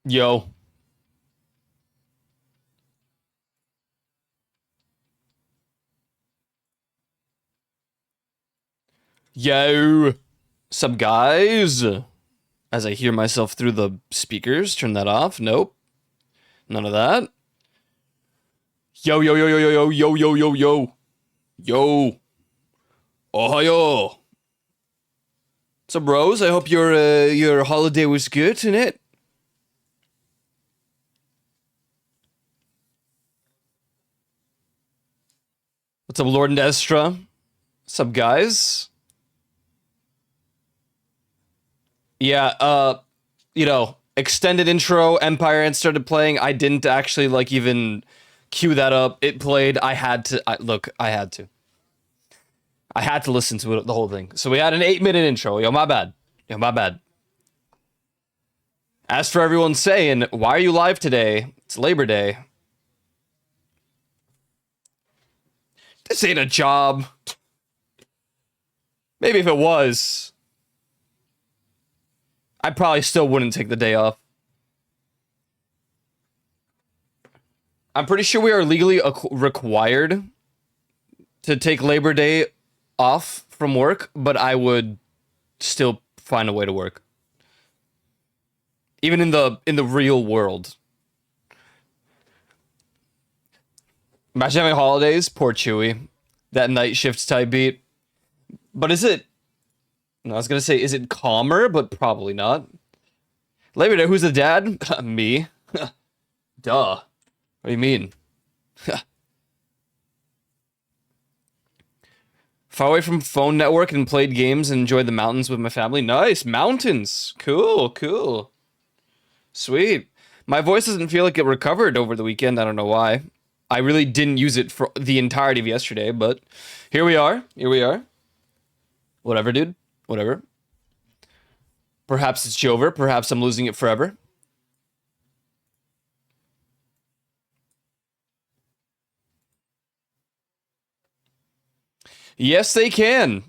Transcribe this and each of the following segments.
Yo. Yo. Sup, guys? As I hear myself through the speakers, turn that off. Nope. None of that. Yo, yo, yo, yo, yo, yo, yo, yo, yo, yo. Yo. Ohio. So, bros, I hope your holiday was good, innit? What's up, Lord and Estra? What's up, guys? Yeah, extended intro, Empire Ant started playing. I didn't actually, even cue that up. It played. I had to. Look, I had to. I had to listen to it, the whole thing. So we had an 8-minute intro. Yo, my bad. Yo, my bad. As for everyone saying, why are you live today? It's Labor Day. This ain't a job. Maybe if it was, I probably still wouldn't take the day off. I'm pretty sure we are legally required to take Labor Day off from work, but I would still find a way to work. Even in the real world. Imagine having holidays, poor Chewy. That night shift type beat. But is it I was gonna say, is it calmer? But probably not. Labor Day, who's the dad? Me. Duh. What do you mean? Far away from phone network and played games and enjoyed the mountains with my family. Nice. Mountains. Cool, cool. Sweet. My voice doesn't feel like it recovered over the weekend. I don't know why. I really didn't use it for the entirety of yesterday, but here we are. Here we are. Whatever, dude. Whatever. Perhaps it's Jover. Perhaps I'm losing it forever. Yes, they can.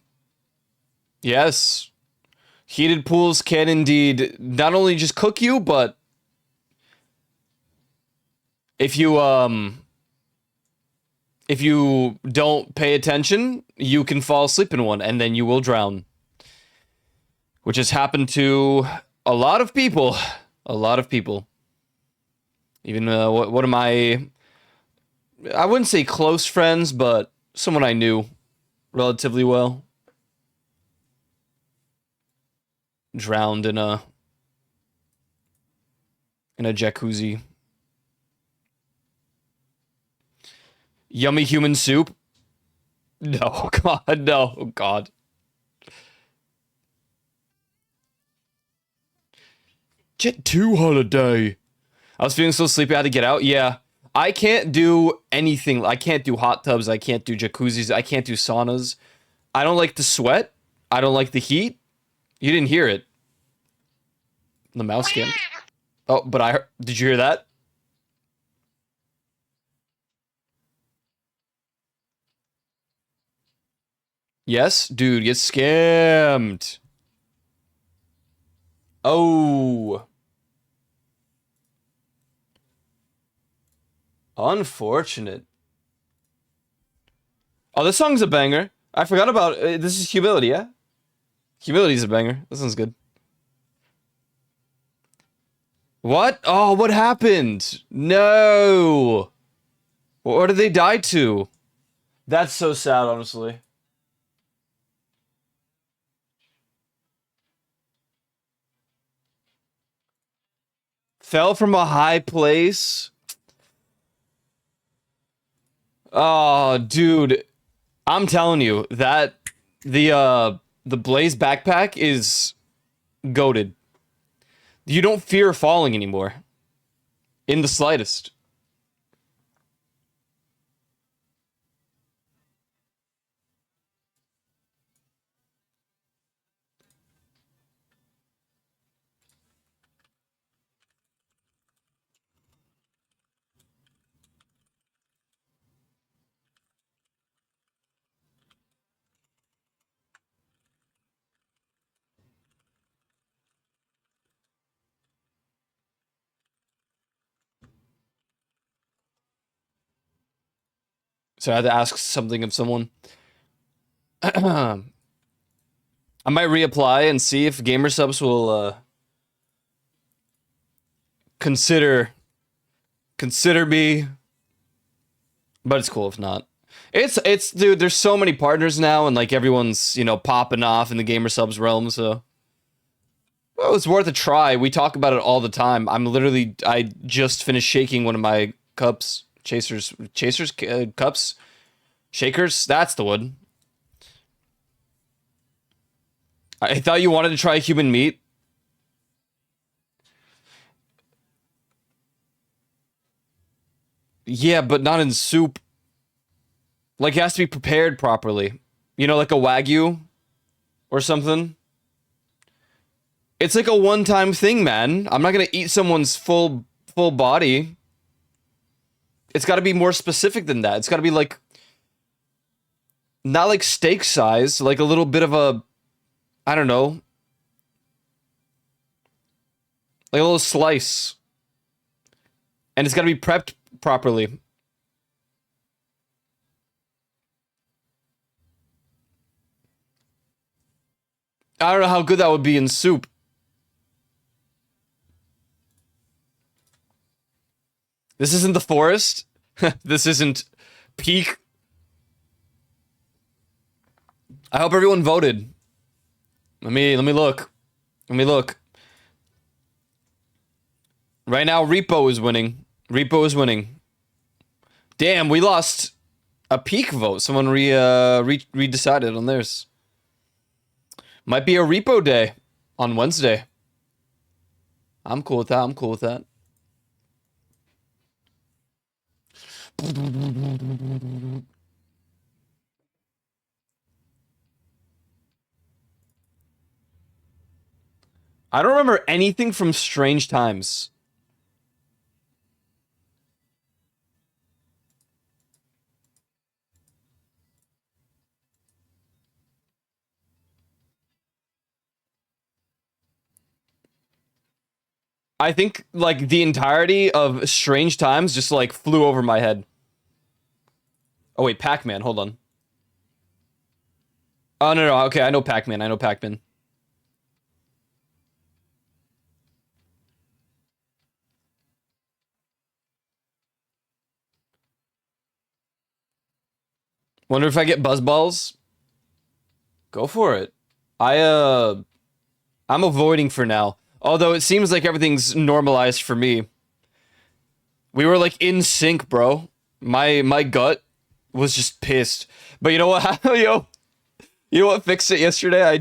Yes. Heated pools can indeed not only just cook you, but if you don't pay attention, you can fall asleep in one and then you will drown. Which has happened to a lot of people. A lot of people. Even one of my, I wouldn't say close friends, but someone I knew relatively well drowned in a jacuzzi. Yummy human soup? No, God, no, oh, God. Jet 2 holiday. I was feeling so sleepy, I had to get out. Yeah. I can't do anything. I can't do hot tubs. I can't do jacuzzis. I can't do saunas. I don't like the sweat. I don't like the heat. You didn't hear it. The mouse skimmed. Oh, but did you hear that? Yes, dude, get scammed. Oh, unfortunate. Oh, this song's a banger. I forgot about this is Humility, yeah? Humility's a banger. This one's good. What? Oh, what happened? No. What did they die to? That's so sad, honestly. Fell from a high place. Oh, dude. I'm telling you, that the Blaze backpack is goated. You don't fear falling anymore. In the slightest. So I had to ask something of someone. I might reapply and see if GamerSubs will consider me, but it's cool if not. It's dude, there's so many partners now and like everyone's, popping off in the GamerSubs realm, so well, it's worth a try. We talk about it all the time. I just finished shaking one of my cups, chasers cups, shakers. That's the one. I thought you wanted to try human meat. Yeah, but not in soup. Like, it has to be prepared properly. Like a Wagyu or something. It's like a one-time thing, man. I'm not gonna eat someone's full body. It's got to be more specific than that. It's got to be like, not like steak size, like a little bit of a, I don't know, like a little slice. And it's got to be prepped properly. I don't know how good that would be in soup. This isn't the forest. This isn't peak. I hope everyone voted. Let me look. Let me look. Right now, Repo is winning. Repo is winning. Damn, we lost a peak vote. Someone redecided on theirs. Might be a Repo day on Wednesday. I'm cool with that. I'm cool with that. I don't remember anything from Strange Times. I think, like, the entirety of Strange Times just, like, flew over my head. Oh, wait, Pac-Man. Hold on. Oh, no. Okay, I know Pac-Man. I know Pac-Man. Wonder if I get Buzzballs? Go for it. I'm avoiding for now. Although it seems like everything's normalized for me. We were, like, in sync, bro. My gut was just pissed. But you know what? Yo, you know what fixed it yesterday?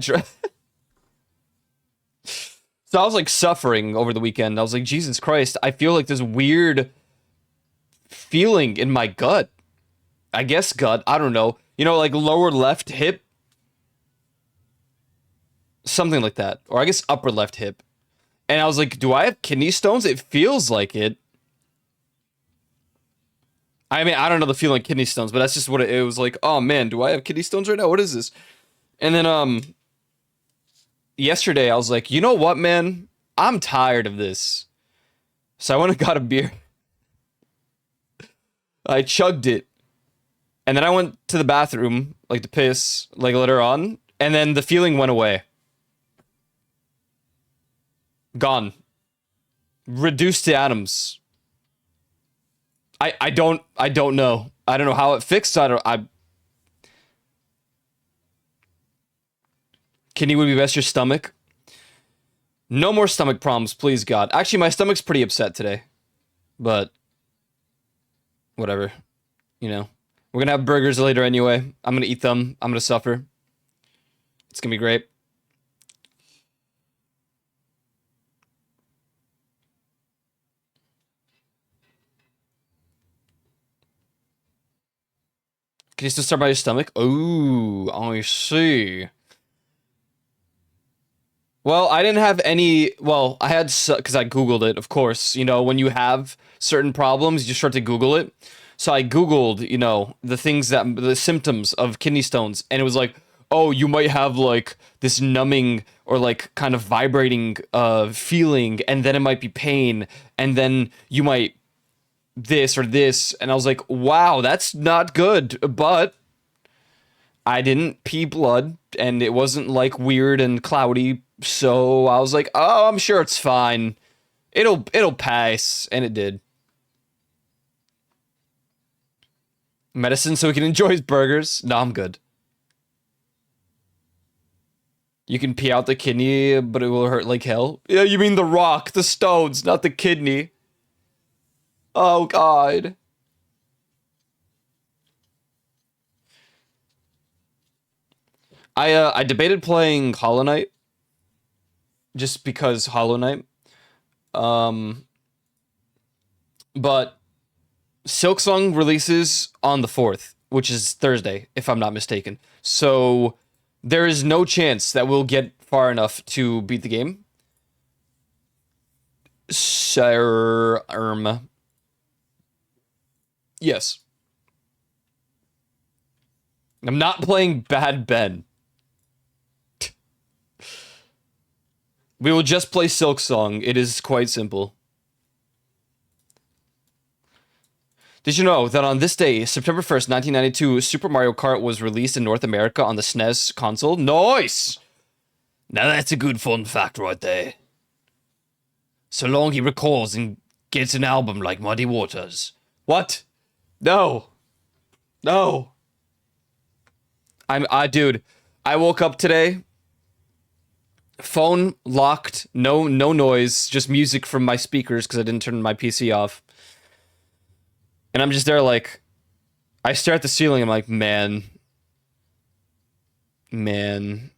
So I was like suffering over the weekend. I was like, Jesus Christ, I feel like this weird feeling in my gut. I guess gut, I don't know. Like lower left hip. Something like that. Or I guess upper left hip. And I was like, do I have kidney stones? It feels like it. I mean, I don't know the feeling like kidney stones, but that's just what it was like. Oh man, do I have kidney stones right now? What is this? And then yesterday I was like, you know what, man? I'm tired of this. So I went and got a beer. I chugged it. And then I went to the bathroom, like to piss, like later on, and then the feeling went away. Gone. Reduced to atoms. I don't know. I don't know how it fixed. Kidney would be best your stomach. No more stomach problems, please God. Actually, my stomach's pretty upset today. But whatever. We're gonna have burgers later anyway. I'm gonna eat them. I'm gonna suffer. It's gonna be great. Can you still start by your stomach? Oh, I see. Well, I didn't have any. Well, I had because I Googled it, of course. When you have certain problems, you start to Google it. So I Googled, the symptoms of kidney stones, and it was like, oh, you might have like this numbing or like kind of vibrating feeling, and then it might be pain, and then you might this or this, and I was like, wow, that's not good. But I didn't pee blood, and it wasn't like weird and cloudy, so I was like, oh, I'm sure it's fine. It'll pass, and it did. Medicine so he can enjoy his burgers. No, I'm good. You can pee out the kidney, but it will hurt like hell. Yeah, you mean the rock, the stones, not the kidney. Oh, God. I debated playing Hollow Knight just because Hollow Knight. Um, but Silksong releases on the 4th, which is Thursday, if I'm not mistaken. So there is no chance that we'll get far enough to beat the game. Sir, yes. I'm not playing Bad Ben. We will just play Silksong. It is quite simple. Did you know that on this day, September 1st, 1992, Super Mario Kart was released in North America on the SNES console? Nice! Now that's a good fun fact right there. So long he records and gets an album like Muddy Waters. What? No. No. Dude, I woke up today, phone locked, no noise, just music from my speakers because I didn't turn my PC off. And I'm just there like, I stare at the ceiling, I'm like, man. No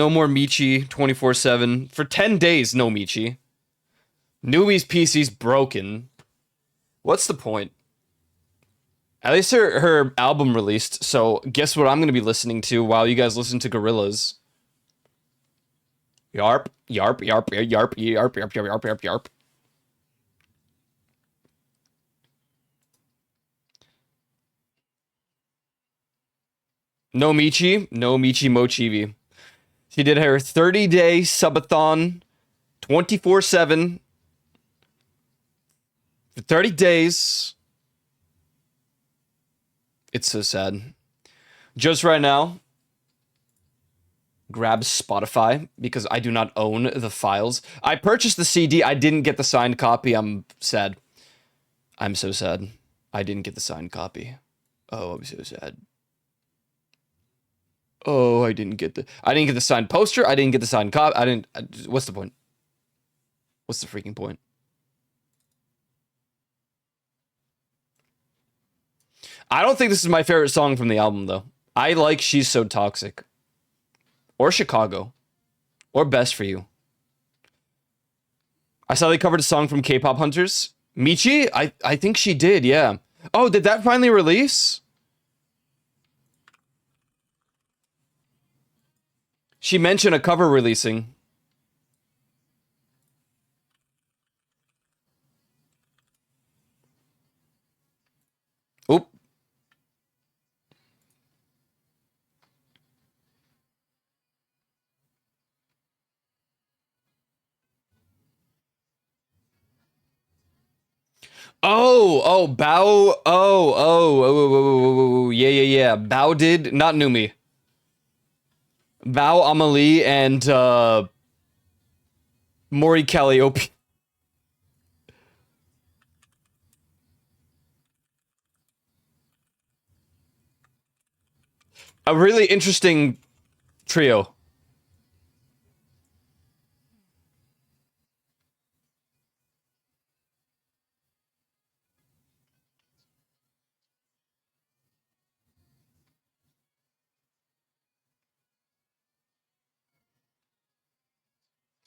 more Michi 24/7. For 10 days, no Michi. Newbie's PC's broken. What's the point? At least her album released, so guess what I'm going to be listening to while you guys listen to Gorillaz. Yarp, yarp, yarp, yarp, yarp, yarp, yarp, yarp, yarp, yarp. No Michi Mochivi. She did her 30-day subathon, 24/7, for 30 days. It's so sad. Just right now, grab Spotify because I do not own the files. I purchased the CD. I didn't get the signed copy. I'm sad. I'm so sad. I didn't get the signed copy. Oh, I'm so sad. Oh, I didn't get the signed poster. I didn't get the signed copy. What's the point? What's the freaking point? I don't think this is my favorite song from the album, though. I like She's So Toxic. Or Chicago. Or Best For You. I saw they covered a song from K-Pop Hunters. Michi? I think she did, yeah. Oh, did that finally release? She mentioned a cover releasing. Oop. Bao. Yeah. Bao did, not Numi. Bao, Amelie, and Maury Calliope. A really interesting trio.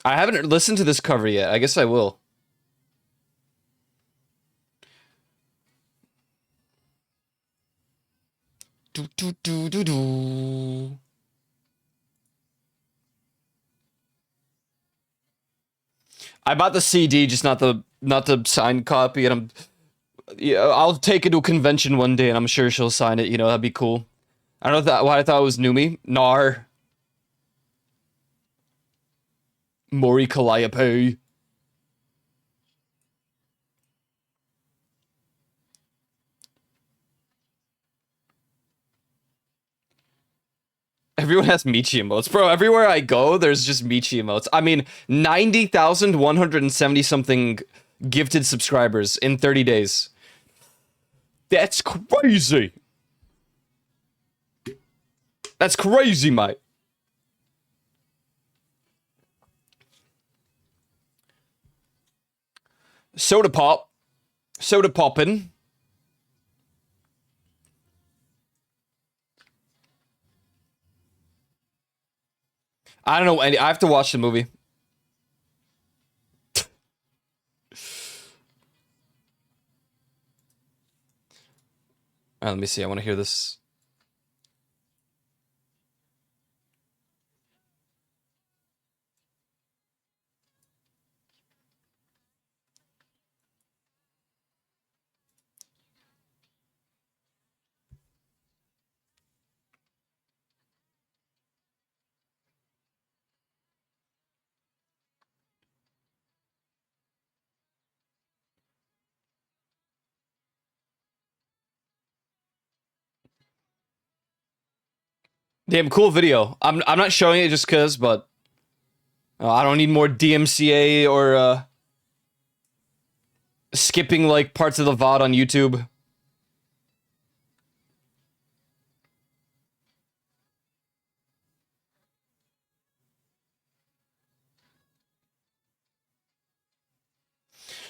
I haven't listened to this cover yet. I guess I will. Do, do, do, do, do. I bought the CD, just not the signed copy, and I'll take it to a convention one day, and I'm sure she'll sign it. You know, that'd be cool. I don't know why I thought it was Numi. Nar. Mori Calliope. Everyone has Michi emotes. Bro, everywhere I go, there's just Michi emotes. I mean, 90,170 something gifted subscribers in 30 days. That's crazy. That's crazy, mate. Soda pop. Soda poppin'. I don't know. I have to watch the movie. Let me see. I want to hear this. Damn, cool video. I'm not showing it just cause, but I don't need more DMCA or skipping like parts of the VOD on YouTube.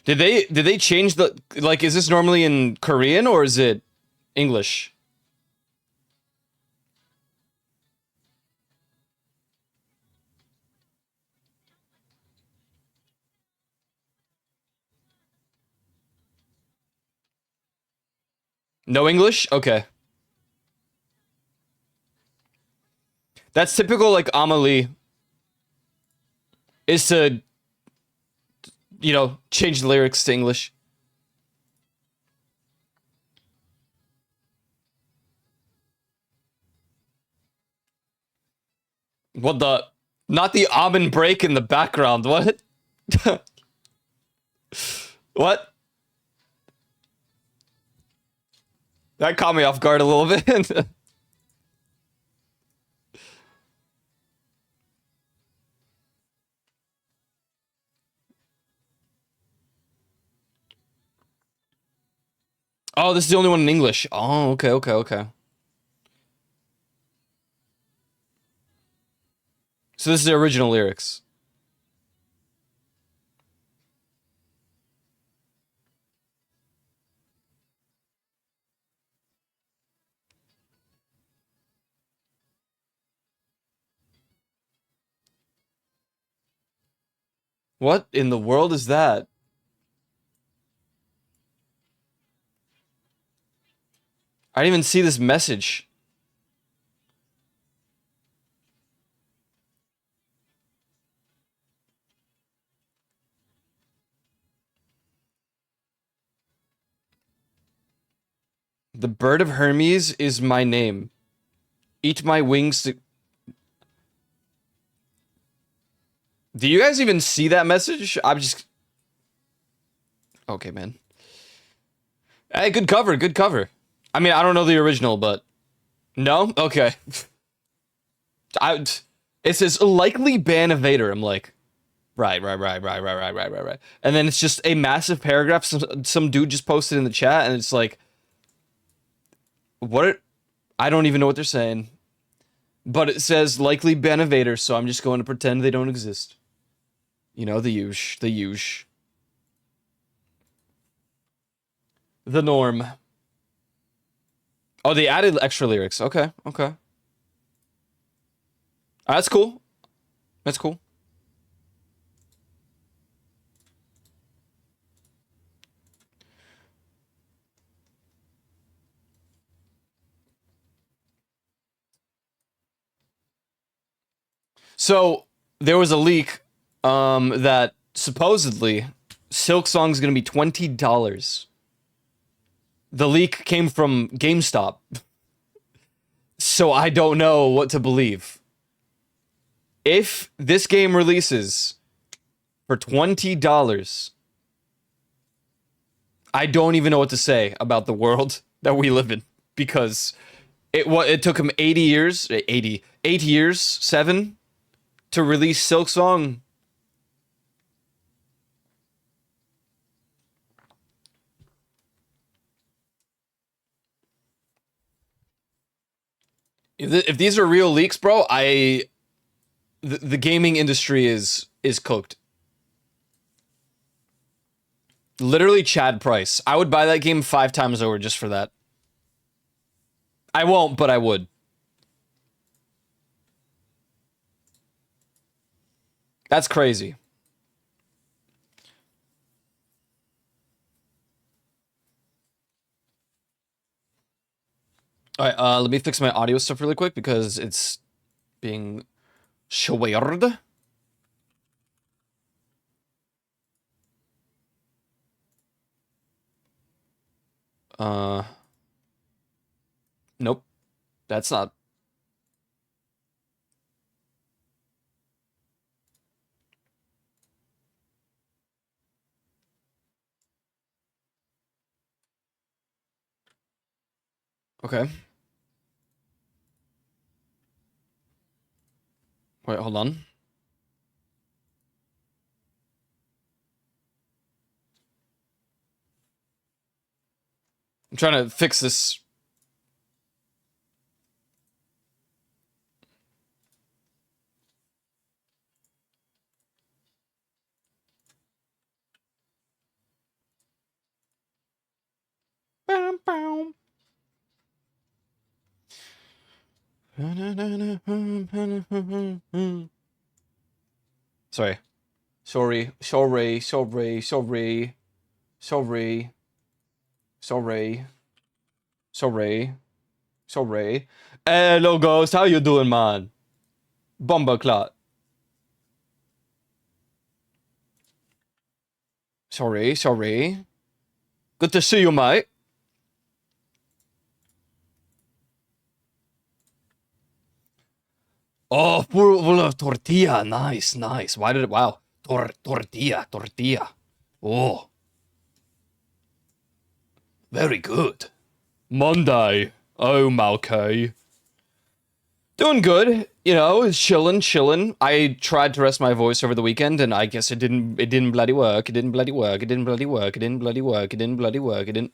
Did they change the like? Is this normally in Korean or is it English? No English? Okay. That's typical like Amelie is to change the lyrics to English. What the not the almond break in the background. What? What? That caught me off guard a little bit. Oh, this is the only one in English. Oh, okay, okay, okay. So this is the original lyrics. What in the world is that? I didn't even see this message. The bird of Hermes is my name. Eat my wings to... Do you guys even see that message? I'm just... Okay, man. Hey, good cover, good cover. I mean, I don't know the original, but... No? Okay. It says, likely ban of Vader. I'm like... Right. And then it's just a massive paragraph some dude just posted in the chat, and it's like... What? I don't even know what they're saying. But it says likely ban of Vader, so I'm just going to pretend they don't exist. You know, the usual. The usual. The norm. Oh, they added extra lyrics. Okay, okay. That's cool. That's cool. So there was a leak that supposedly Silk Song is going to be $20. The leak came from GameStop. So I don't know what to believe. If this game releases for $20. I don't even know what to say about the world that we live in because it took him 80 years, 8 years, 7 to release Silk Song. If these are real leaks, bro, the gaming industry is cooked. Literally Chad Price. I would buy that game 5 times over just for that. I won't, but I would. That's crazy. All right, let me fix my audio stuff really quick because it's being shared. Uh, nope. That's not. Okay. Wait, hold on. I'm trying to fix this. Sorry. Sorry. Sorry. Sorry. Sorry. Sorry. Sorry. Sorry. Sorry. Hello, Ghost. How you doing, man? Bumbleclot. Sorry. Sorry. Good to see you, mate. Oh, full of tortilla. Nice, nice. Why did it? Wow. Tortilla, tortilla. Oh, very good. Monday. Oh, Malkay. Doing good. You know, it's chilling, chilling. I tried to rest my voice over the weekend, and I guess it didn't bloody work. It didn't bloody work. It didn't bloody work. It didn't bloody work. It didn't bloody work. It didn't.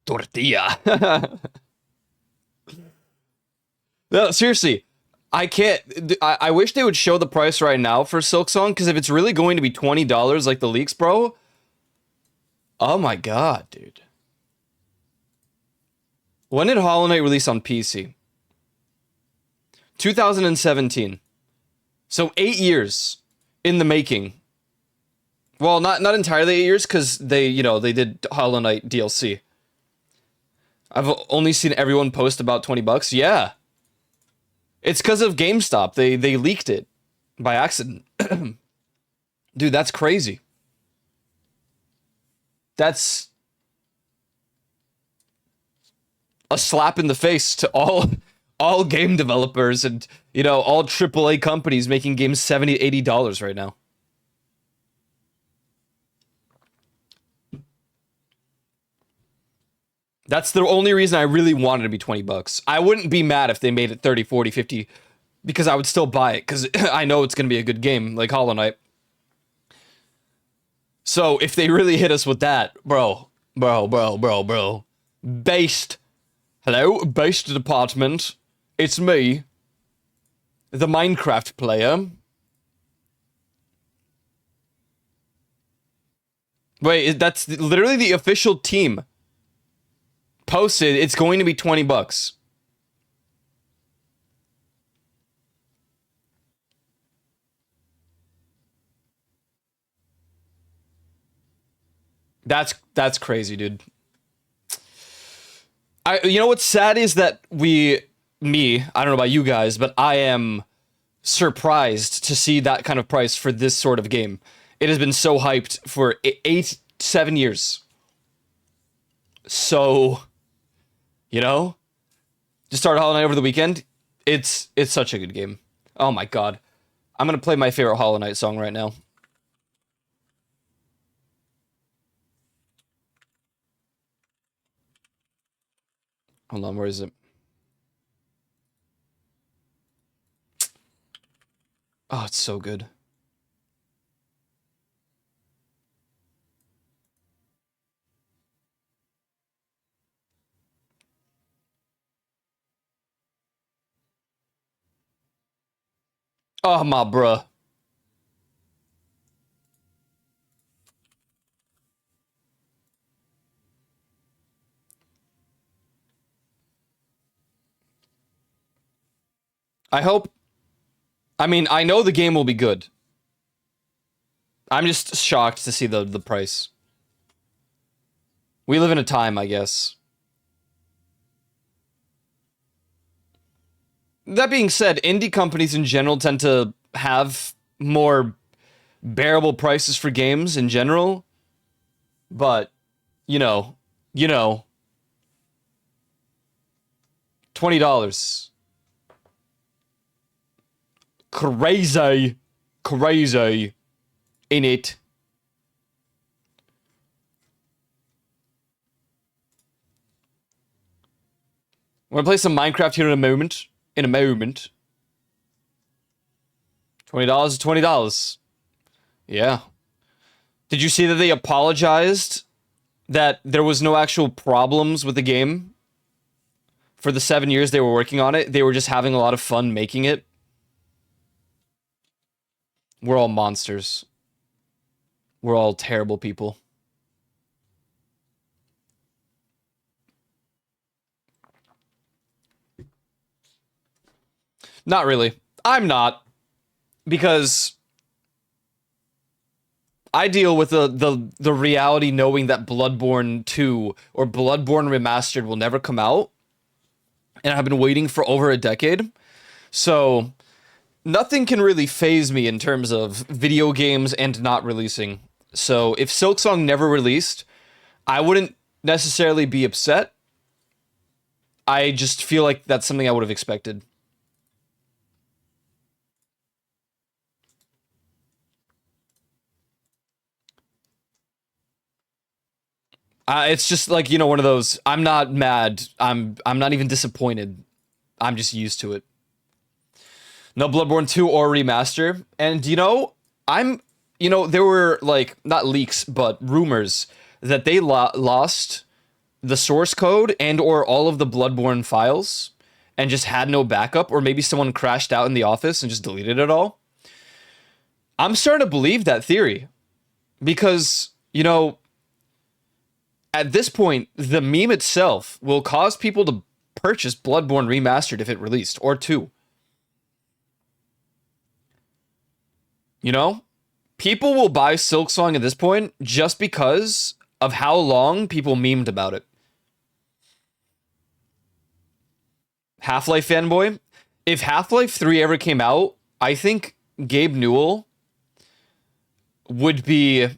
Tortilla. No, seriously. I can't. I wish they would show the price right now for Silk Song, because if it's really going to be $20 like the leaks, bro. Oh my god, dude. When did Hollow Knight release on PC? 2017. So 8 years in the making. Well, not entirely 8 years, because they did Hollow Knight DLC. I've only seen everyone post about $20. Yeah. It's because of GameStop. They leaked it by accident. Dude, that's crazy. That's a slap in the face to all game developers and, all AAA companies making games $70, $80 right now. That's the only reason I really wanted it to be $20. I wouldn't be mad if they made it 30, 40, 50, because I would still buy it, because I know it's going to be a good game, like Hollow Knight. So if they really hit us with that, bro. Based. Hello, based department. It's me, the Minecraft player. Wait, that's literally the official team posted. It's going to be $20. That's crazy, dude. You know what's sad is that I don't know about you guys, but I am surprised to see that kind of price for this sort of game. It has been so hyped for 7 years. So, you know, just started Hollow Knight over the weekend. It's such a good game. Oh my god. I'm gonna play my favorite Hollow Knight song right now. Hold on, where is it? Oh, it's so good. Oh my bruh. I hope. I mean, I know the game will be good. I'm just shocked to see the price. We live in a time, I guess. That being said, indie companies in general tend to have more bearable prices for games in general, but you know, you know, $20. Crazy. Crazy. In it. I'm gonna play some Minecraft here in a moment. In a moment. $20 is $20. Yeah. Did you see that they apologized that there was no actual problems with the game for the 7 years they were working on it? They were just having a lot of fun making it. We're all monsters. We're all terrible people. Not really. I'm not, because I deal with the reality knowing that Bloodborne 2 or Bloodborne Remastered will never come out, and I've been waiting for over a decade. So nothing can really phase me in terms of video games and not releasing. So if Silksong never released, I wouldn't necessarily be upset. I just feel like that's something I would have expected. It's just like, one of those. I'm not mad. I'm not even disappointed. I'm just used to it. No Bloodborne 2 or remaster. And there were like not leaks but rumors that they lost the source code and or all of the Bloodborne files and just had no backup, or maybe someone crashed out in the office and just deleted it all. I'm starting to believe that theory because, at this point, the meme itself will cause people to purchase Bloodborne Remastered if it released, or 2. You know? People will buy Silksong at this point just because of how long people memed about it. Half-Life fanboy? If Half-Life 3 ever came out, I think Gabe Newell would be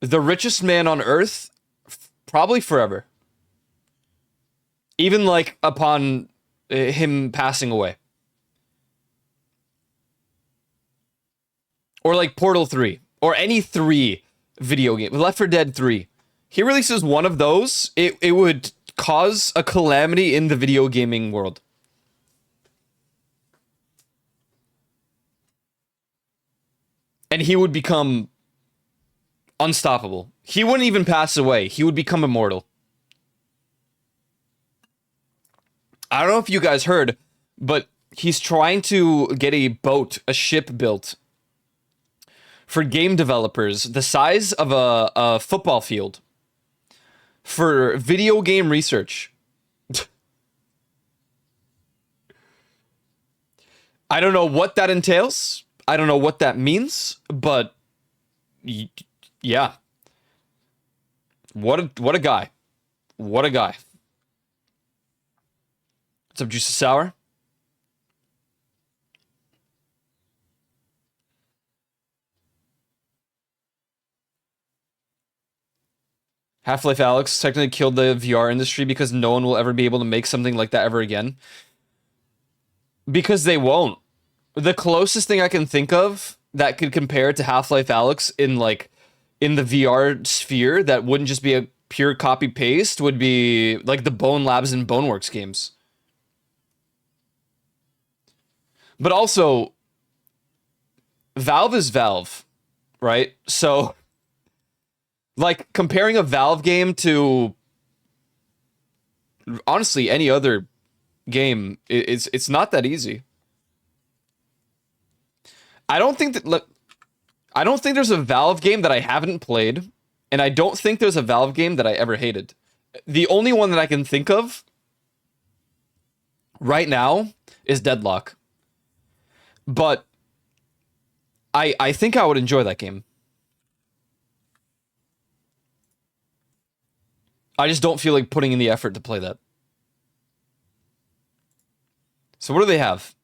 the richest man on Earth, probably forever. Even like upon him passing away. Or like Portal 3. Or any 3 video game. Left 4 Dead 3. He releases one of those, it would cause a calamity in the video gaming world. And he would become unstoppable. He wouldn't even pass away. He would become immortal. I don't know if you guys heard, but he's trying to get a ship built for game developers the size of a football field for video game research. I don't know what that entails. I don't know what that means, but yeah. What a guy. What a guy. What's up, Juice of Sour? Half-Life Alyx technically killed the VR industry because no one will ever be able to make something like that ever again. Because they won't. The closest thing I can think of that could compare to Half-Life Alyx in the VR sphere that wouldn't just be a pure copy paste would be like the Bone Labs and Boneworks games. But also, Valve is Valve, right? So, like, comparing a Valve game to honestly any other game, it's not that easy. I don't think that look, I don't think there's a Valve game that I haven't played, and I don't think there's a Valve game that I ever hated. The only one that I can think of right now is Deadlock. But I think I would enjoy that game. I just don't feel like putting in the effort to play that. So what do they have?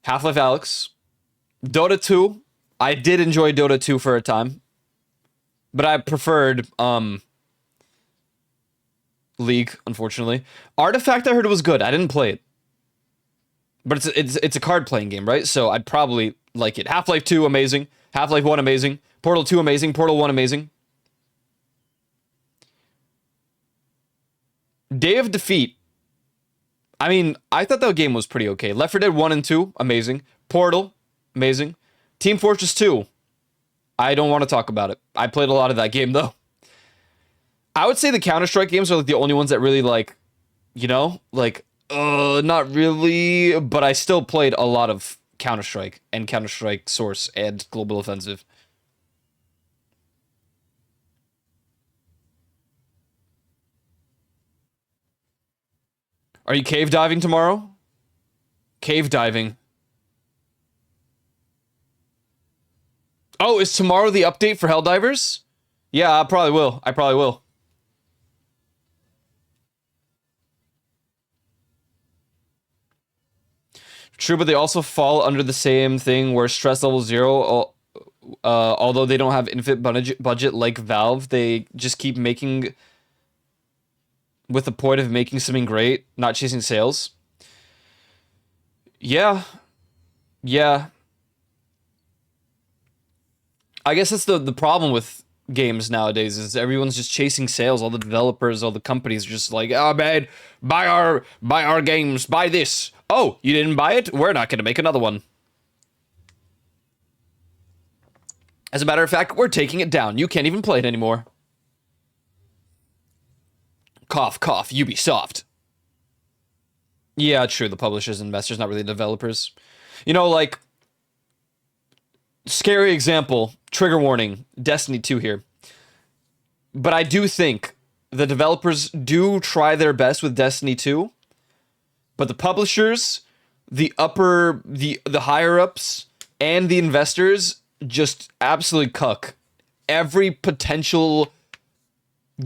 Half-Life Alyx, Dota 2. I did enjoy Dota 2 for a time, but I preferred League, unfortunately. Artifact I heard was good. I didn't play it. But it's a card playing game, right? So I'd probably like it. Half-Life 2 amazing. Half-Life 1 amazing. Portal 2 amazing. Portal 1 amazing. Day of Defeat. I mean, I thought that game was pretty okay. Left 4 Dead 1 and 2, amazing. Portal, amazing. Team Fortress 2, I don't want to talk about it. I played a lot of that game, though. I would say the Counter-Strike games are like the only ones that really, like, you know? Like, not really, but I still played a lot of Counter-Strike and Counter-Strike Source and Global Offensive. Are you cave diving tomorrow? Cave diving. Oh, is tomorrow the update for Helldivers? Yeah, I probably will. I probably will. True, but they also fall under the same thing where stress level 0, although they don't have infinite budget like Valve, they just keep making with the point of making something great, not chasing sales. Yeah, yeah. I guess that's the problem with games nowadays is everyone's just chasing sales. All the developers, all the companies are just like, oh man, buy our games, buy this. Oh, you didn't buy it? We're not gonna make another one. As a matter of fact, we're taking it down. You can't even play it anymore. Cough, cough, Ubisoft. Yeah, true. The publishers and investors, not really the developers. You know, like, scary example, trigger warning, Destiny 2 here. But I do think the developers do try their best with Destiny 2, but the publishers, the higher ups, and the investors just absolutely cuck every potential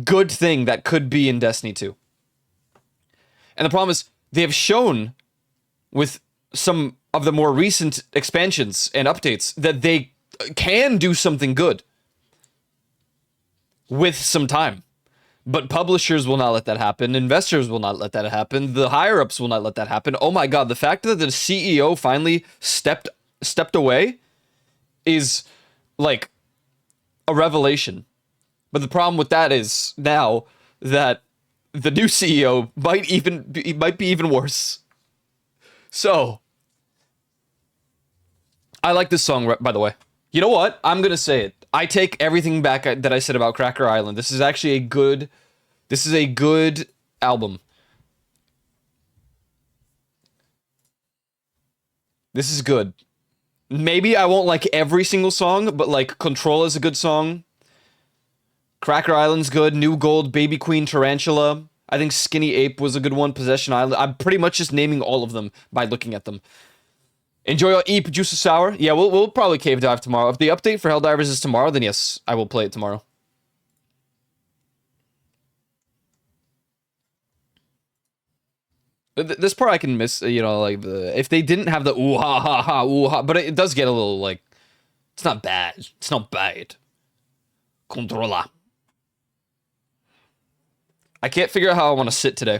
good thing that could be in Destiny 2. And the problem is, they have shown with some of the more recent expansions and updates that they can do something good with some time. But publishers will not let that happen. Investors will not let that happen. The higher-ups will not let that happen. Oh my god, the fact that the CEO finally stepped away is, like, a revelation. But the problem with that is now that the new CEO might be even worse. So, I like this song, by the way. You know what? I'm gonna say it. I take everything back that I said about Cracker Island. This is actually a good. This is a good album. This is good. Maybe I won't like every single song, but like Control is a good song. Cracker Island's good. New Gold, Baby Queen, Tarantula. I think Skinny Ape was a good one. Possession Island. I'm pretty much just naming all of them by looking at them. Enjoy Eep, Juice of Sour. Yeah, we'll probably cave dive tomorrow. If the update for Helldivers is tomorrow, then yes, I will play it tomorrow. This part I can miss, you know, like if they didn't have the ooh ha ha ha ooh ha, but it does get a little like, it's not bad. It's not bad. Controla. I can't figure out how I want to sit today.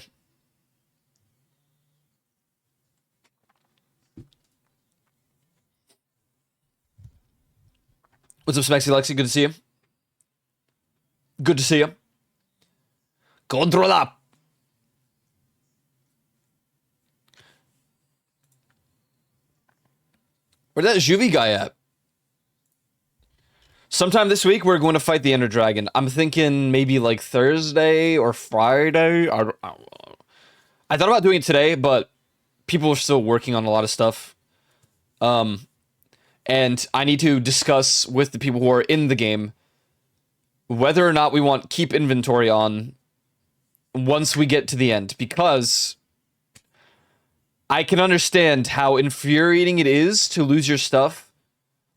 What's up, Smexy Lexi? Good to see you. Good to see you. Controla. Where's that Juvie guy at? Sometime this week, we're going to fight the Ender Dragon. I'm thinking maybe like Thursday or Friday. I don't know. I thought about doing it today, but people are still working on a lot of stuff. And I need to discuss with the people who are in the game whether or not we want keep inventory on once we get to the end, because I can understand how infuriating it is to lose your stuff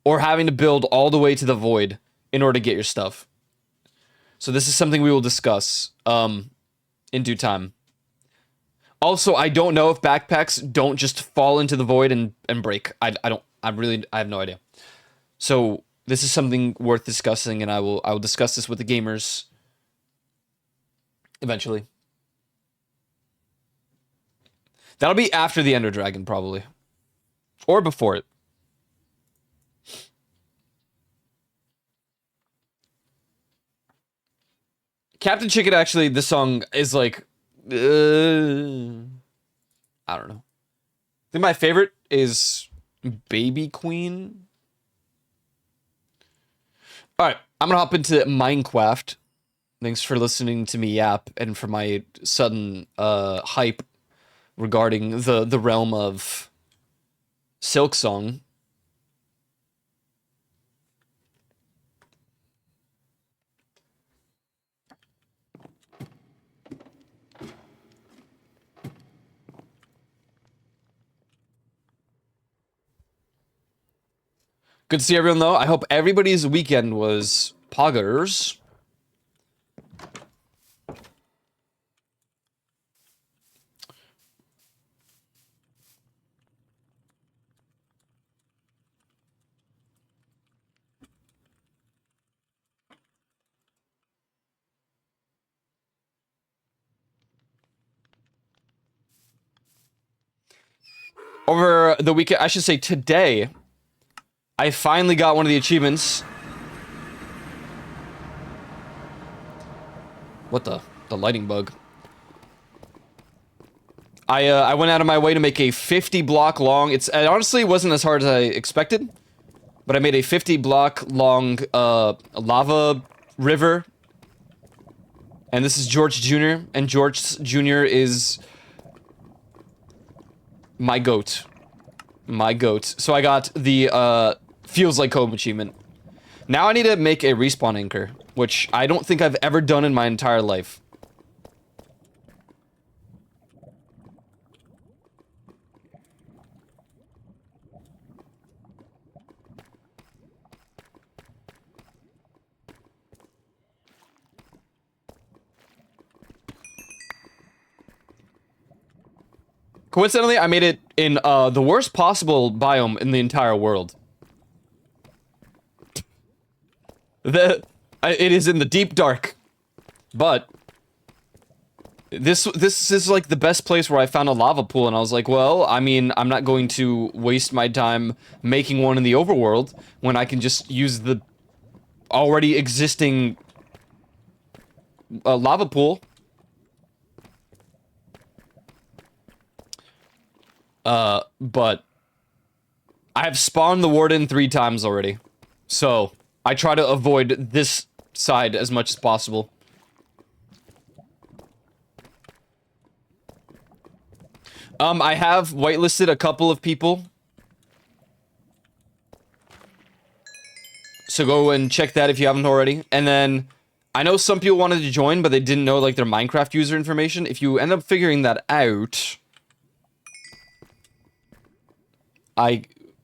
or having to build all the way to the void in order to get your stuff. So this is something we will discuss in due time. Also, I don't know if backpacks don't just fall into the void and break. I have no idea. So this is something worth discussing, and I will discuss this with the gamers eventually. That'll be after the Ender Dragon, probably. Or before it. Captain Chicken, actually, this song is like... I don't know. I think my favorite is Baby Queen. Alright, I'm gonna hop into Minecraft. Thanks for listening to me yap and for my sudden hype regarding the realm of Silk Song. Good to see everyone, though. I hope everybody's weekend was poggers. Over the weekend, I should say today, I finally got one of the achievements. What the lighting bug? I went out of my way to make a 50 block long. It honestly wasn't as hard as I expected, but I made a 50 block long lava river. And this is George Jr. And George Jr. is my goat. My goat. So I got the Feels Like Home achievement. Now I need to make a respawn anchor, which I don't think I've ever done in my entire life. Coincidentally, I made it in the worst possible biome in the entire world. It is in the deep dark, but this is like the best place where I found a lava pool, and I was like, well, I mean, I'm not going to waste my time making one in the overworld when I can just use the already existing lava pool. But I have spawned the warden 3 times already, so I try to avoid this side as much as possible. I have whitelisted a couple of people, so go and check that if you haven't already. And then I know some people wanted to join, but they didn't know like their Minecraft user information. If you end up figuring that out,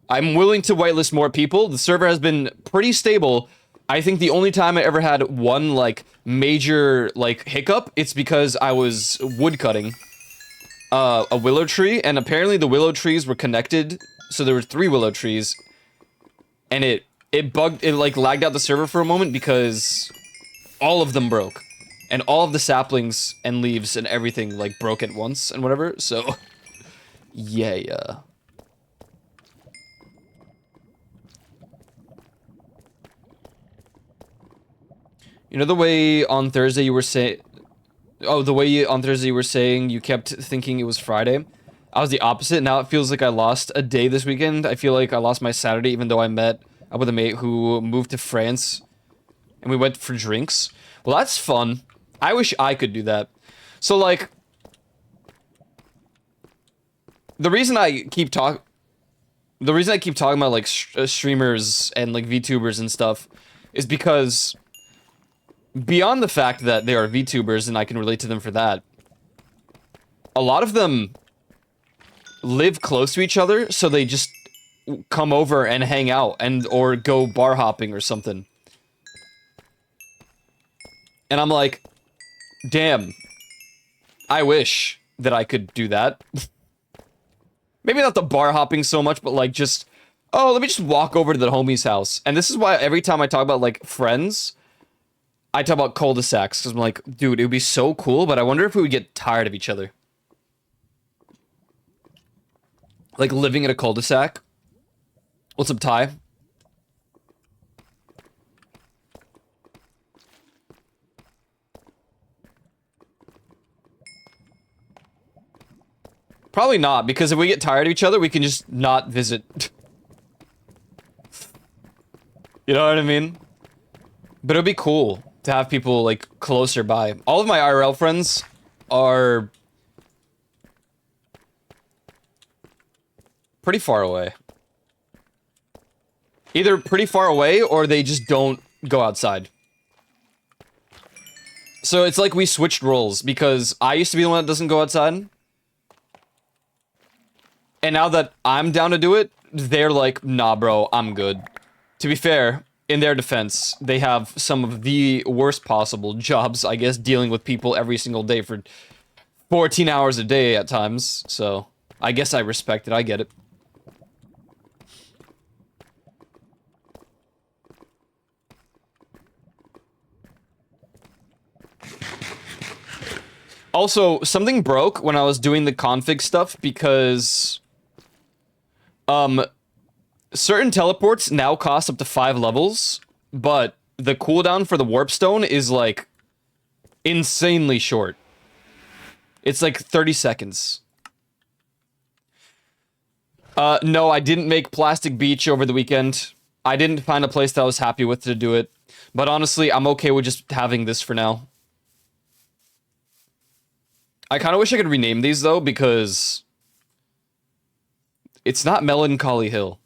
I'm willing to whitelist more people. The server has been pretty stable. I think the only time I ever had one, like, major, like, hiccup, it's because I was woodcutting. a willow tree, and apparently the willow trees were connected, so there were 3 willow trees, and it like lagged out the server for a moment because all of them broke. And all of the saplings and leaves and everything like broke at once and whatever, so yeah. You know the way on Thursday you were saying on Thursday you were saying you kept thinking it was Friday? I was the opposite. Now it feels like I lost a day this weekend. I feel like I lost my Saturday even though I met up with a mate who moved to France and we went for drinks. Well, that's fun. I wish I could do that. So like the reason I keep talking about like streamers and like VTubers and stuff is because beyond the fact that they are VTubers and I can relate to them for that, a lot of them live close to each other, so they just come over and hang out and or go bar hopping or something. And I'm like, damn, I wish that I could do that. Maybe not the bar hopping so much, but like just, oh, let me just walk over to the homie's house. And this is why every time I talk about like friends, I talk about cul-de-sacs, because I'm like, dude, it would be so cool, but I wonder if we would get tired of each other. Like, living in a cul-de-sac. What's up, Ty? Probably not, because if we get tired of each other, we can just not visit. You know what I mean? But it'd be cool to have people, like, closer by. All of my IRL friends are pretty far away. Either pretty far away, or they just don't go outside. So it's like we switched roles, because I used to be the one that doesn't go outside. And now that I'm down to do it, they're like, nah, bro, I'm good. To be fair, in their defense, they have some of the worst possible jobs, I guess, dealing with people every single day for 14 hours a day at times. So, I guess I respect it, I get it. Also, something broke when I was doing the config stuff because certain teleports now cost up to 5 levels, but the cooldown for the warp stone is like insanely short. It's like 30 seconds. No, I didn't make Plastic Beach over the weekend. I didn't find a place that I was happy with to do it. But honestly, I'm okay with just having this for now. I kind of wish I could rename these, though, because it's not Melancholy Hill.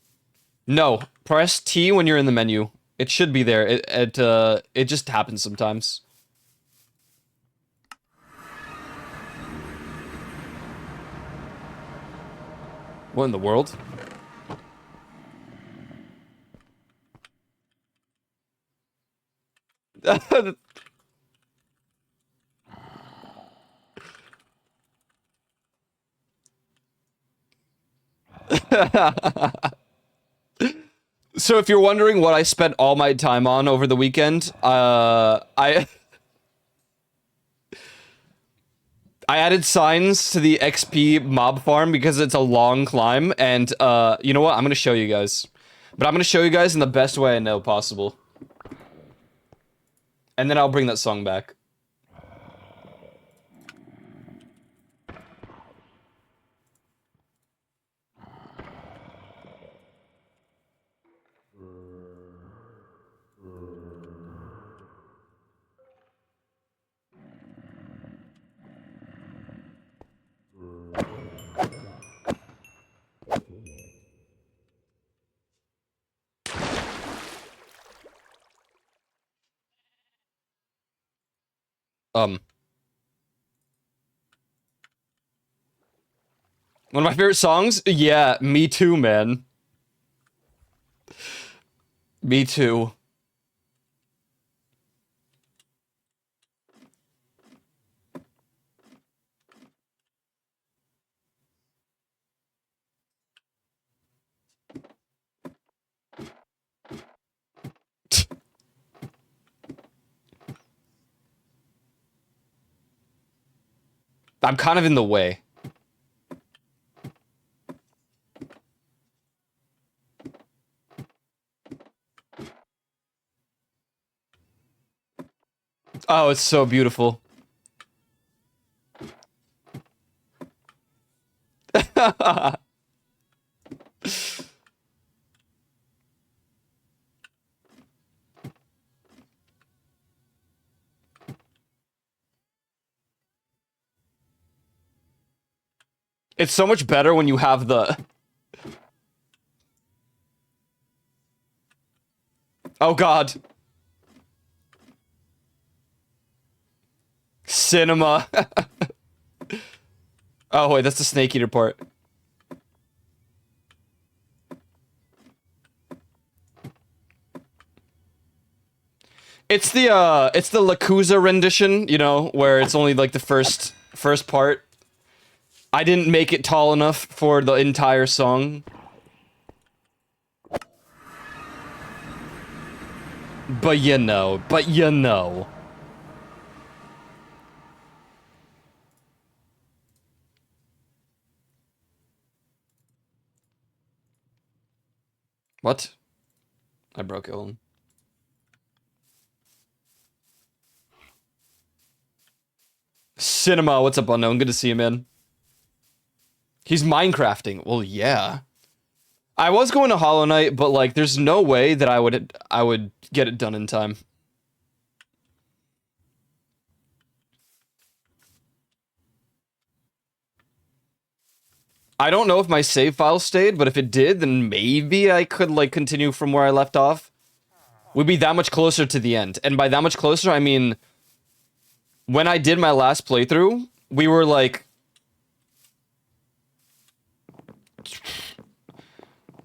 No, press T when you're in the menu. It should be there. It just happens sometimes. What in the world? So if you're wondering what I spent all my time on over the weekend, I added signs to the XP mob farm because it's a long climb, and you know what? I'm gonna show you guys. But I'm gonna show you guys in the best way I know possible. And then I'll bring that song back. Um, One of my favorite songs? Yeah, me too, man. Me too. I'm kind of in the way. Oh, it's so beautiful. It's so much better when you have the... Oh god. Cinema. Oh wait, that's the snake eater part. It's the Lakuza rendition, you know, where it's only like the first part. I didn't make it tall enough for the entire song. But you know. What? I broke it. Cinema, what's up, Unknown? Good to see you, man. He's Minecrafting. Well, yeah. I was going to Hollow Knight, but like, there's no way that I would get it done in time. I don't know if my save file stayed, but if it did, then maybe I could like continue from where I left off. We'd be that much closer to the end, and by that much closer, I mean when I did my last playthrough, we were like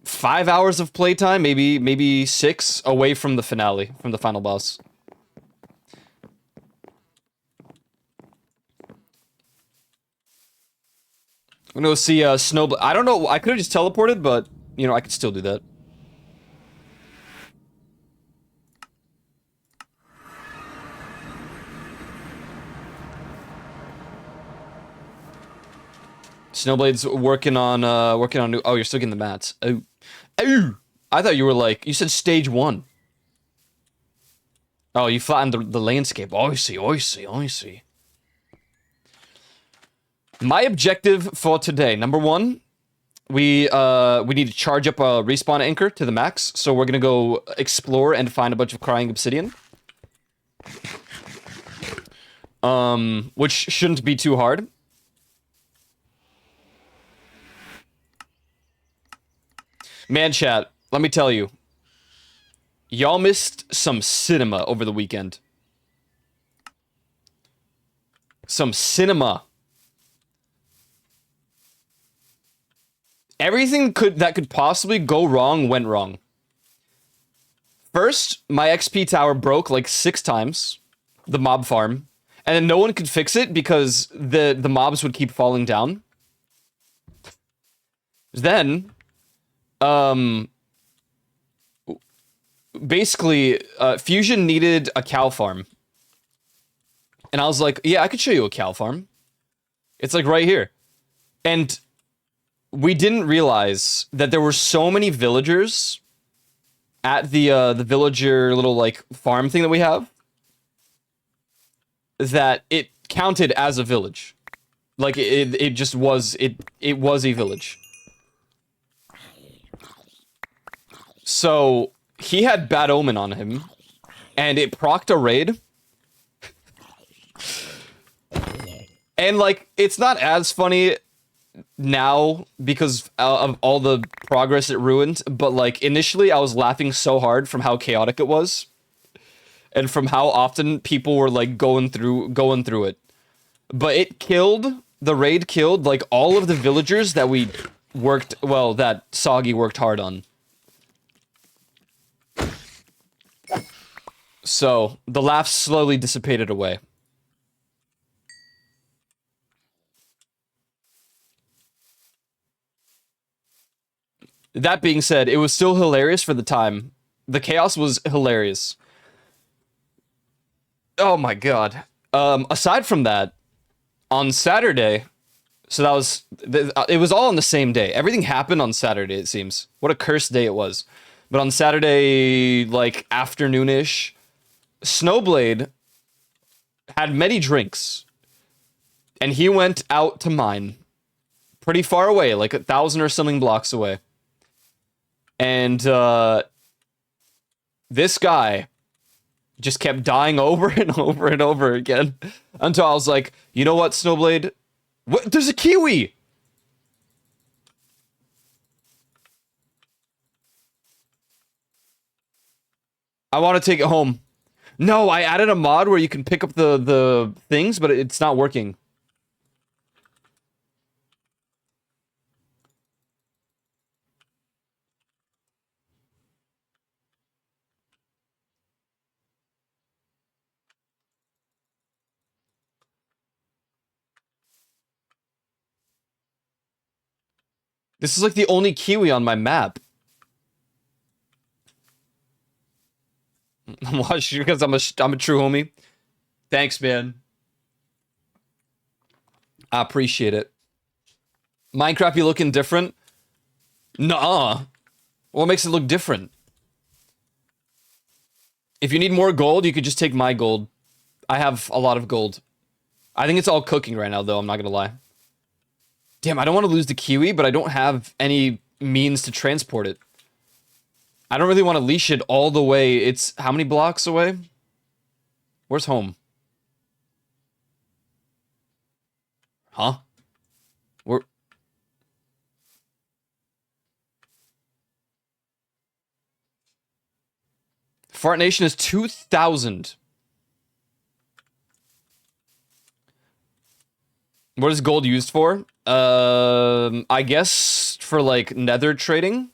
5 hours of playtime, maybe 6 away from the finale, from the final boss. I'm gonna go see Snowblade. I don't know. I could have just teleported, but you know I could still do that. Snowblade's working on new. Oh, you're still getting the mats. Oh, oh! I thought you were like you said stage 1. Oh, you flattened the landscape. Oh, I see. My objective for today, number 1, we need to charge up a respawn anchor to the max, so we're gonna go explore and find a bunch of crying obsidian. Which shouldn't be too hard. Man, chat, let me tell you, y'all missed some cinema over the weekend. Some cinema. Everything that could possibly go wrong went wrong. First, my XP tower broke like 6 times, the mob farm, and then no one could fix it because the mobs would keep falling down. Then, basically, Fusion needed a cow farm. And I was like, yeah, I could show you a cow farm. It's like right here. And we didn't realize that there were so many villagers at the villager little like farm thing that we have that it counted as a village. Like it just was it was a village. So he had Bad Omen on him, and it procced a raid. And like it's not as funny now because of all the progress it ruined, but like initially I was laughing so hard from how chaotic it was and from how often people were like going through it. But the raid killed like all of the villagers that that Soggy worked hard on. So the laughs slowly dissipated away. That being said, it was still hilarious for the time. The chaos was hilarious. Oh my god. Aside from that, On Saturday, so that was it was all on the same day. Everything happened on Saturday, it seems. What a cursed day it was. But on Saturday, like afternoonish, Snowblade had many drinks, and he went out to mine, pretty far away, like 1,000 or something blocks away. And this guy just kept dying over and over and over again until I was like, you know what, Snowblade? What? There's a kiwi! I want to take it home. No, I added a mod where you can pick up the things, but it's not working. This is like the only kiwi on my map. I'm watching you because I'm a true homie. Thanks, man. I appreciate it. Minecraft be looking different? Nuh-uh. What makes it look different? If you need more gold, you could just take my gold. I have a lot of gold. I think it's all cooking right now, though. I'm not gonna lie. Damn, I don't want to lose the kiwi, but I don't have any means to transport it. I don't really want to leash it all the way. It's how many blocks away? Where's home? Huh? Where? Fart Nation is 2,000. What is gold used for? I guess for like nether trading.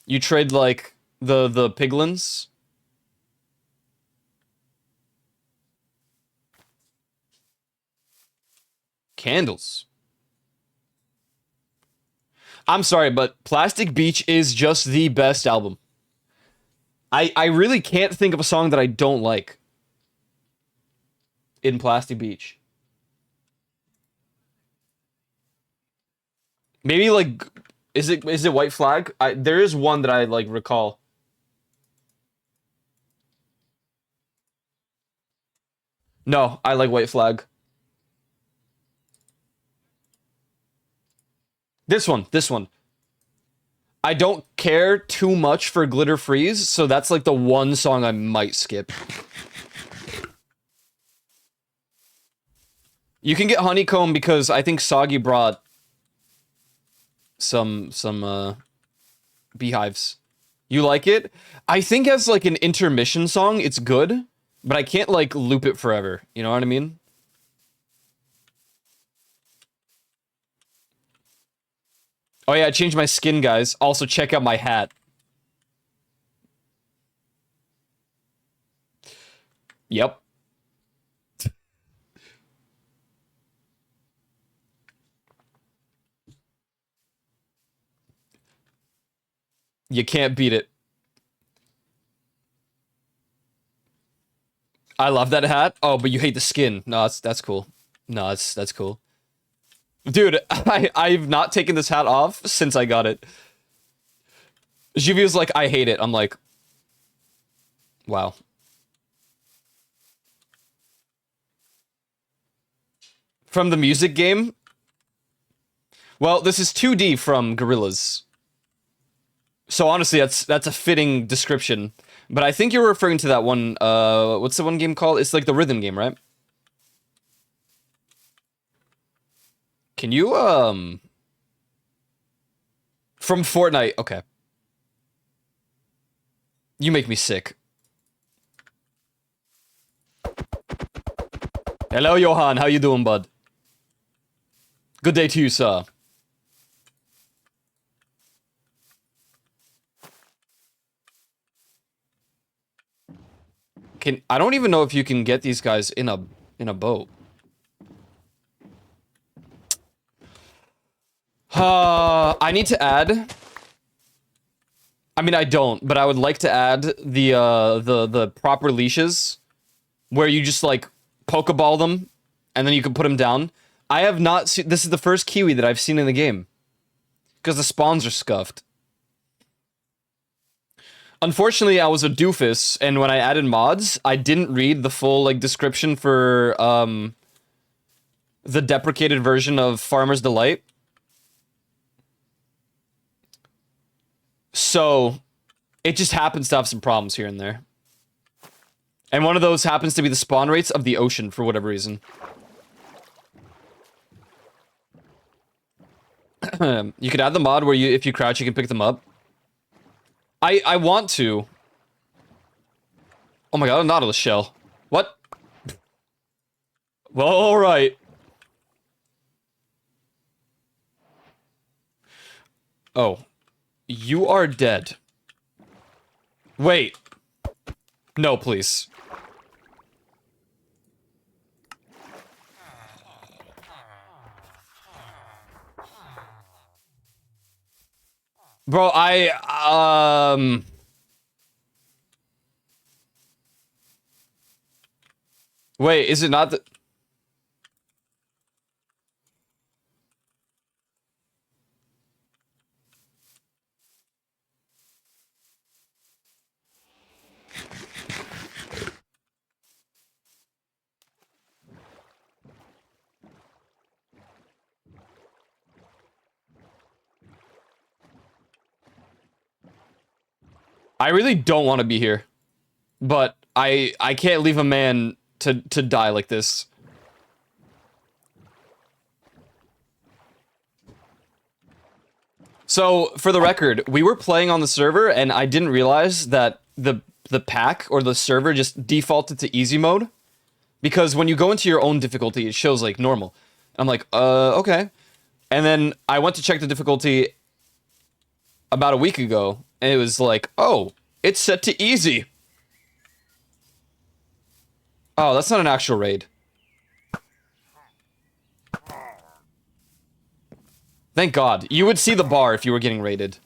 You trade like the piglins. Candles. I'm sorry, but Plastic Beach is just the best album. I really can't think of a song that I don't like in Plastic Beach. Maybe like is it White Flag? There is one that I like recall. No, I like White Flag. This one. I don't care too much for Glitter Freeze, so that's like the one song I might skip. You can get Honeycomb because I think Soggy brought some beehives. You like it? I think as like an intermission song, it's good, but I can't like loop it forever. You know what I mean? Oh yeah, I changed my skin, guys. Also, check out my hat. Yep. You can't beat it. I love that hat. Oh, but you hate the skin. No, that's cool. No, that's cool. Dude, I've not taken this hat off since I got it. Juvie like, I hate it. I'm like, wow. From the music game? Well, this is 2D from Gorillaz. So honestly, that's a fitting description. But I think you're referring to that one, what's the one game called? It's like the rhythm game, right? Can you, from Fortnite, okay. You make me sick. Hello, Johan, how you doing, bud? Good day to you, sir. I don't even know if you can get these guys in a boat. I need to add. I mean, I don't, but I would like to add the proper leashes, where you just like Pokeball them, and then you can put them down. I have not seen... This is the first Kiwi that I've seen in the game. Because the spawns are scuffed. Unfortunately, I was a doofus, and when I added mods, I didn't read the full, like, description for, the deprecated version of Farmer's Delight. So, it just happens to have some problems here and there. And one of those happens to be the spawn rates of the ocean, for whatever reason. You could add the mod where you, if you crouch, you can pick them up. I want to. Oh my god, a Nautilus shell. What? Well, alright. Oh. You are dead. Wait. No, please. Bro, Wait, is it not the... I really don't want to be here. But I can't leave a man to die like this. So, for the record, we were playing on the server, and I didn't realize that the pack, or the server, just defaulted to easy mode. Because when you go into your own difficulty, it shows, like, normal. I'm like, okay. And then I went to check the difficulty about a week ago, and it was like, oh, it's set to easy. Oh, that's not an actual raid. Thank God. You would see the bar if you were getting raided.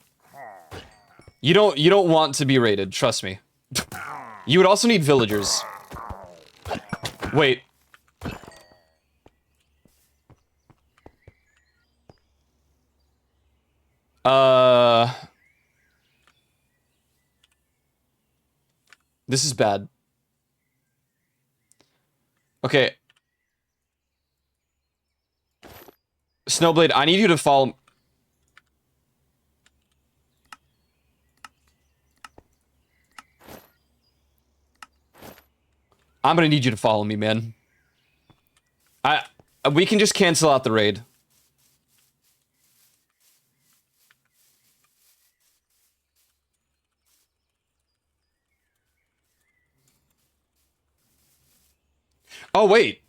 You don't want to be raided, trust me. You would also need villagers. Wait. This is bad. Okay. Snowblade, I need you to follow... I'm gonna need you to follow me, man. We can just cancel out the raid. Oh, wait.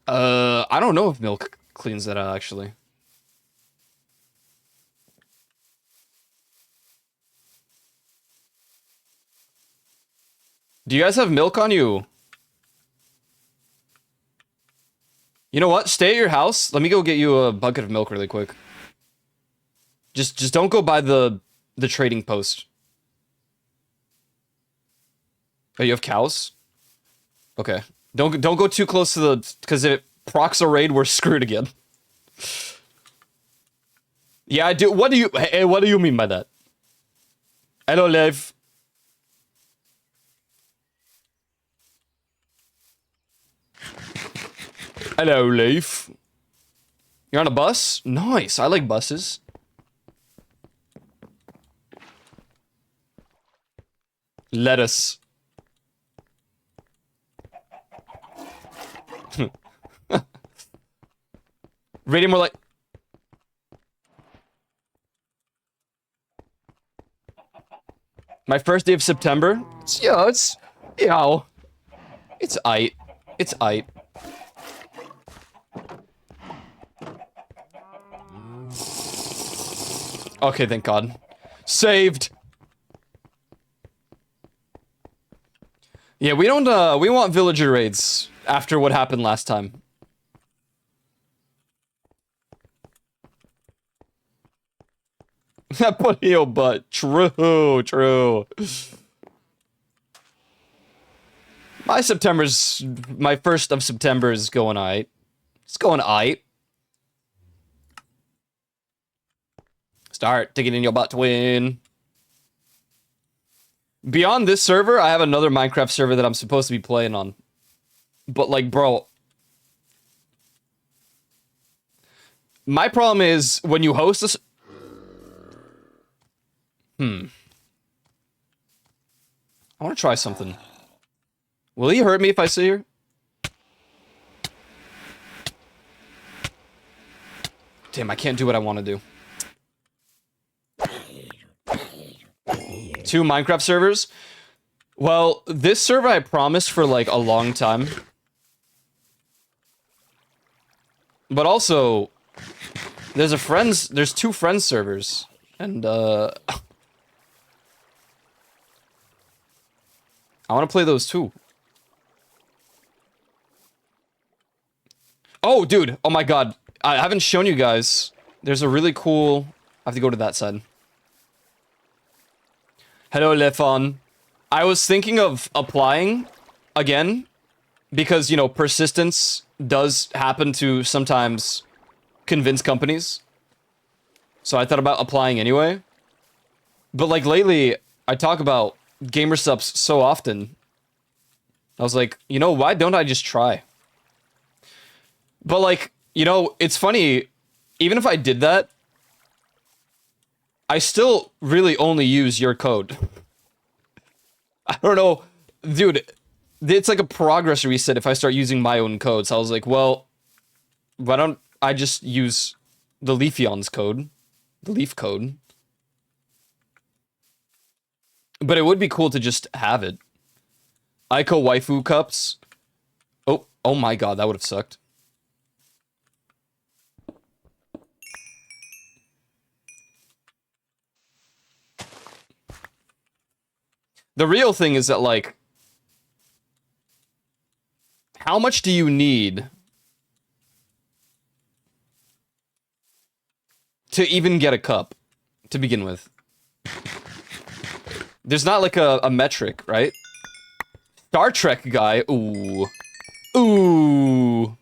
I don't know if milk cleans that out, actually. Do you guys have milk on you? You know what? Stay at your house. Let me go get you a bucket of milk really quick. Just don't go by the trading post. Oh, you have cows? Okay. Don't go too close to the... Because if it procs a raid, we're screwed again. Yeah, I do. What do you mean by that? Hello, Lev. Hello, Leif. You're on a bus? Nice. I like buses. Lettuce. Rating more like... My first day of September? It's aight. It's aight. Okay, thank God. Saved! Yeah, we don't, we want villager raids after what happened last time. Put in your butt. True. My 1st of September is going aight. It's going aight. Start digging in your butt to win. Beyond this server, I have another Minecraft server that I'm supposed to be playing on. But, like, bro... My problem is, when you host this... I want to try something. Will he hurt me if I sit here? Damn, I can't do what I want to do. 2 Minecraft servers? Well, this server I promised for, like, a long time. But also, there's 2 friends servers. And, I want to play those too. Oh, dude. Oh my god. I haven't shown you guys. There's a really cool... I have to go to that side. Hello, Lefon. I was thinking of applying again because, you know, persistence does happen to sometimes convince companies. So I thought about applying anyway. But, like, lately, I talk about gamer subs so often. I was like, you know, why don't I just try? But, like, you know, it's funny, even if I did that, I still really only use your code. I don't know, dude, it's like a progress reset if I start using my own code. So I was like, well, why don't I just use the Leafeon's code? The Leaf code. But it would be cool to just have it. Ico waifu cups. Oh my god, that would have sucked. The real thing is that, like, how much do you need to even get a cup to begin with? There's not, like, a metric, right? Star Trek guy. Ooh. Ooh.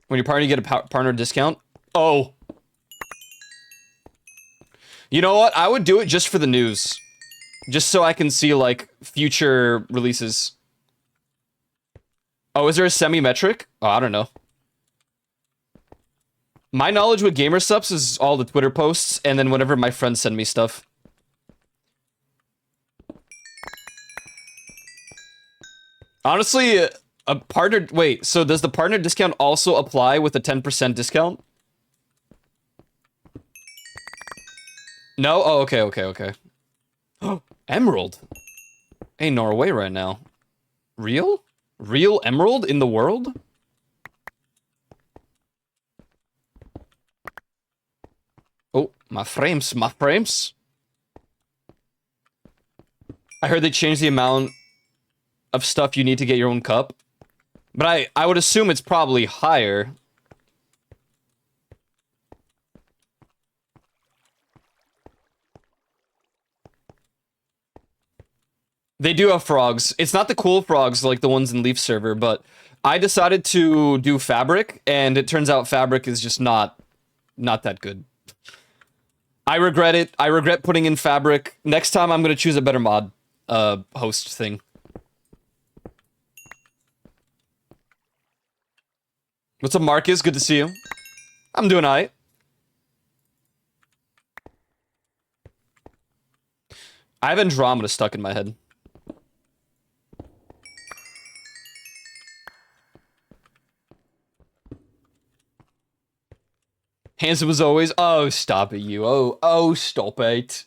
When you partner, you get a partner discount? Oh. You know what? I would do it just for the news. Just so I can see, like, future releases. Oh, is there a semi-metric? Oh, I don't know. My knowledge with gamer subs is all the Twitter posts, and then whenever my friends send me stuff. Honestly, a partner... Wait, so does the partner discount also apply with a 10% discount? No? Oh, okay. Oh, Emerald. Hey, Norway right now. Real? Real emerald in the world? Oh, my frames. I heard they changed the amount of stuff you need to get your own cup. But I would assume it's probably higher. They do have frogs. It's not the cool frogs like the ones in Leaf server, but I decided to do fabric, and it turns out fabric is just not that good. I regret it. I regret putting in fabric. Next time I'm gonna choose a better mod host thing. What's up, Marcus? Good to see you. I'm doing alright. I have Andromeda stuck in my head. Handsome as always. Oh, stop it, you. Oh, stop it.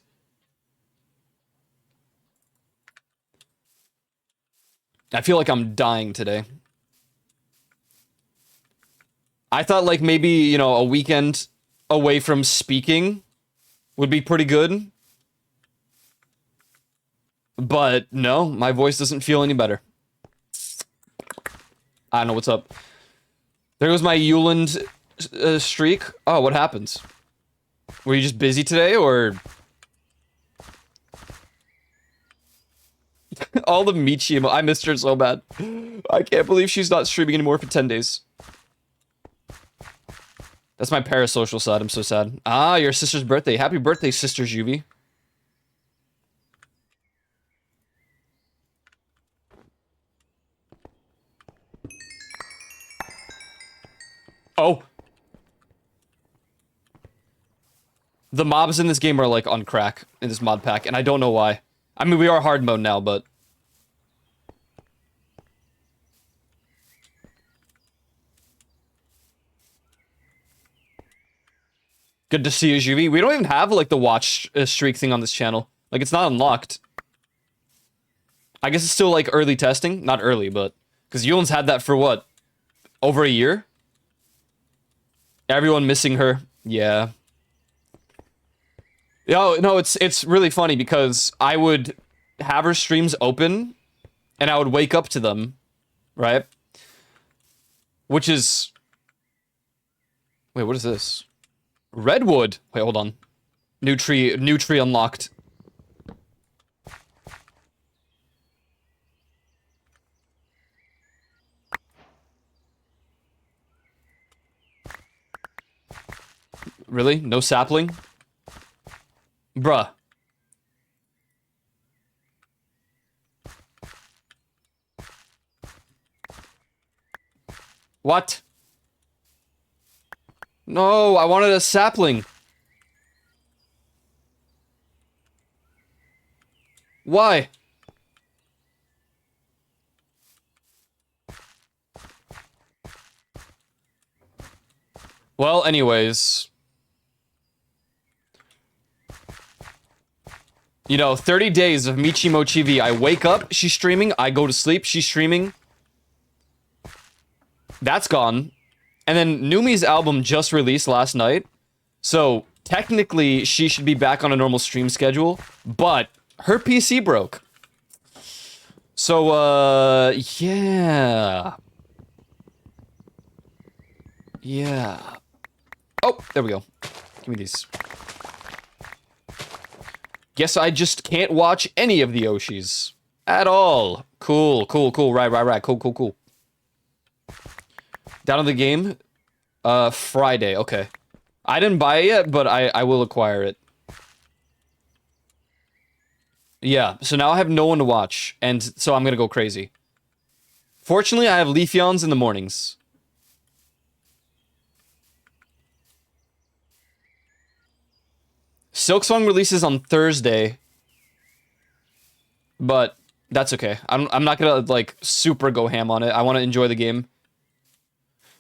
I feel like I'm dying today. I thought, like, maybe, you know, a weekend away from speaking would be pretty good. But, no, my voice doesn't feel any better. I don't know what's up. There goes my Yuland streak. Oh, what happens? Were you just busy today, or all the Michi I missed her so bad. I can't believe she's not streaming anymore for 10 days. That's my parasocial side. I'm so sad. Ah, your sister's birthday. Happy birthday, Sister Juvie. Oh. The mobs in this game are like on crack in this mod pack, and I don't know why. I mean, we are hard mode now, but... Good to see you, Juvie. We don't even have, like, the watch streak thing on this channel. Like, it's not unlocked. I guess it's still, like, early testing. Not early, but... Because Yulin's had that for, what? Over a year? Everyone missing her. Yeah. No, it's really funny because I would have her streams open, and I would wake up to them, right? Which is... Wait, what is this? Redwood. Wait, hold on. New tree unlocked. Really? No sapling? Bruh. What? No, I wanted a sapling. Why? Well, anyways. You know, 30 days of Michimo Chibi. I wake up, she's streaming. I go to sleep, she's streaming. That's gone. And then Numi's album just released last night. So, technically, she should be back on a normal stream schedule. But, her PC broke. So, yeah. Yeah. Oh, there we go. Give me these. Guess I just can't watch any of the Yoshis. At all. Cool. Right. Cool. Down to the game? Friday. Okay. I didn't buy it yet, but I will acquire it. Yeah, so now I have no one to watch, and so I'm gonna go crazy. Fortunately, I have Leafeons in the mornings. Silksong releases on Thursday, but that's okay. I'm not gonna, like, super go ham on it. I want to enjoy the game.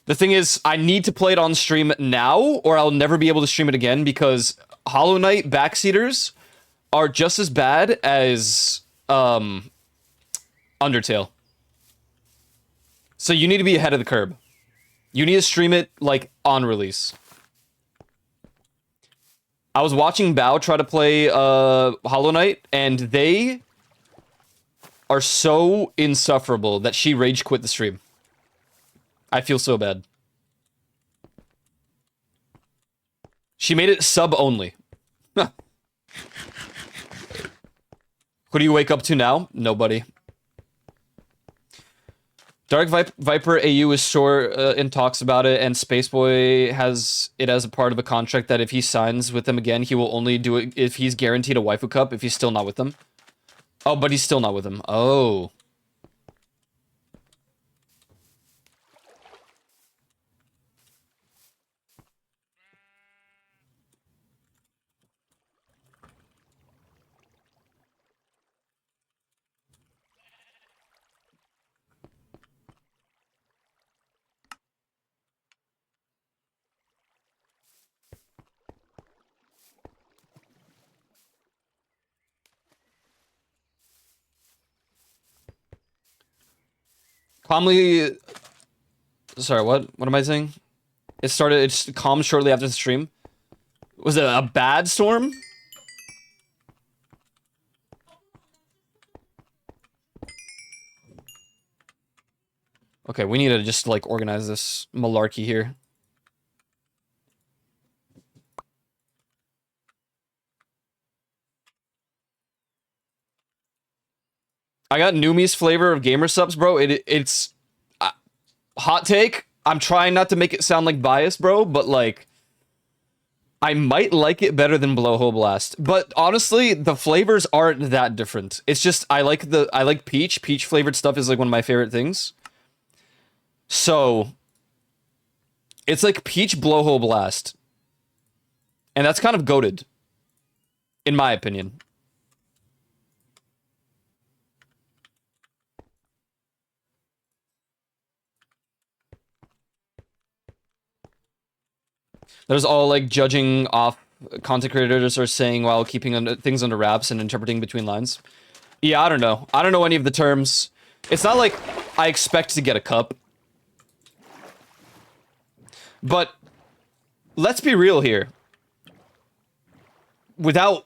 The thing is, I need to play it on stream now, or I'll never be able to stream it again, because Hollow Knight backseaters are just as bad as, Undertale. So you need to be ahead of the curve. You need to stream it, like, on release. I was watching Bao try to play, Hollow Knight, and they are so insufferable that she rage quit the stream. I feel so bad. She made it sub-only. Who do you wake up to now? Nobody. Dark Viper AU is sure in talks about it, and Spaceboy has it as a part of a contract that if he signs with them again, he will only do it if he's guaranteed a waifu cup if he's still not with them. Oh, but he's still not with them. Oh. Calmly... Sorry, what? What am I saying? It's calm shortly after the stream. Was it a bad storm? Okay, we need to just, like, organize this malarkey here. I got Numi's flavor of gamer subs, bro. It's hot take. I'm trying not to make it sound like bias, bro, but like I might like it better than Blowhole Blast. But honestly, the flavors aren't that different. It's just I like peach. Peach flavored stuff is like one of my favorite things. So it's like peach Blowhole Blast. And that's kind of goated, in my opinion. There's all like judging off content creators are saying while keeping things under wraps and interpreting between lines. Yeah, I don't know. I don't know any of the terms. It's not like I expect to get a cup. But let's be real here. Without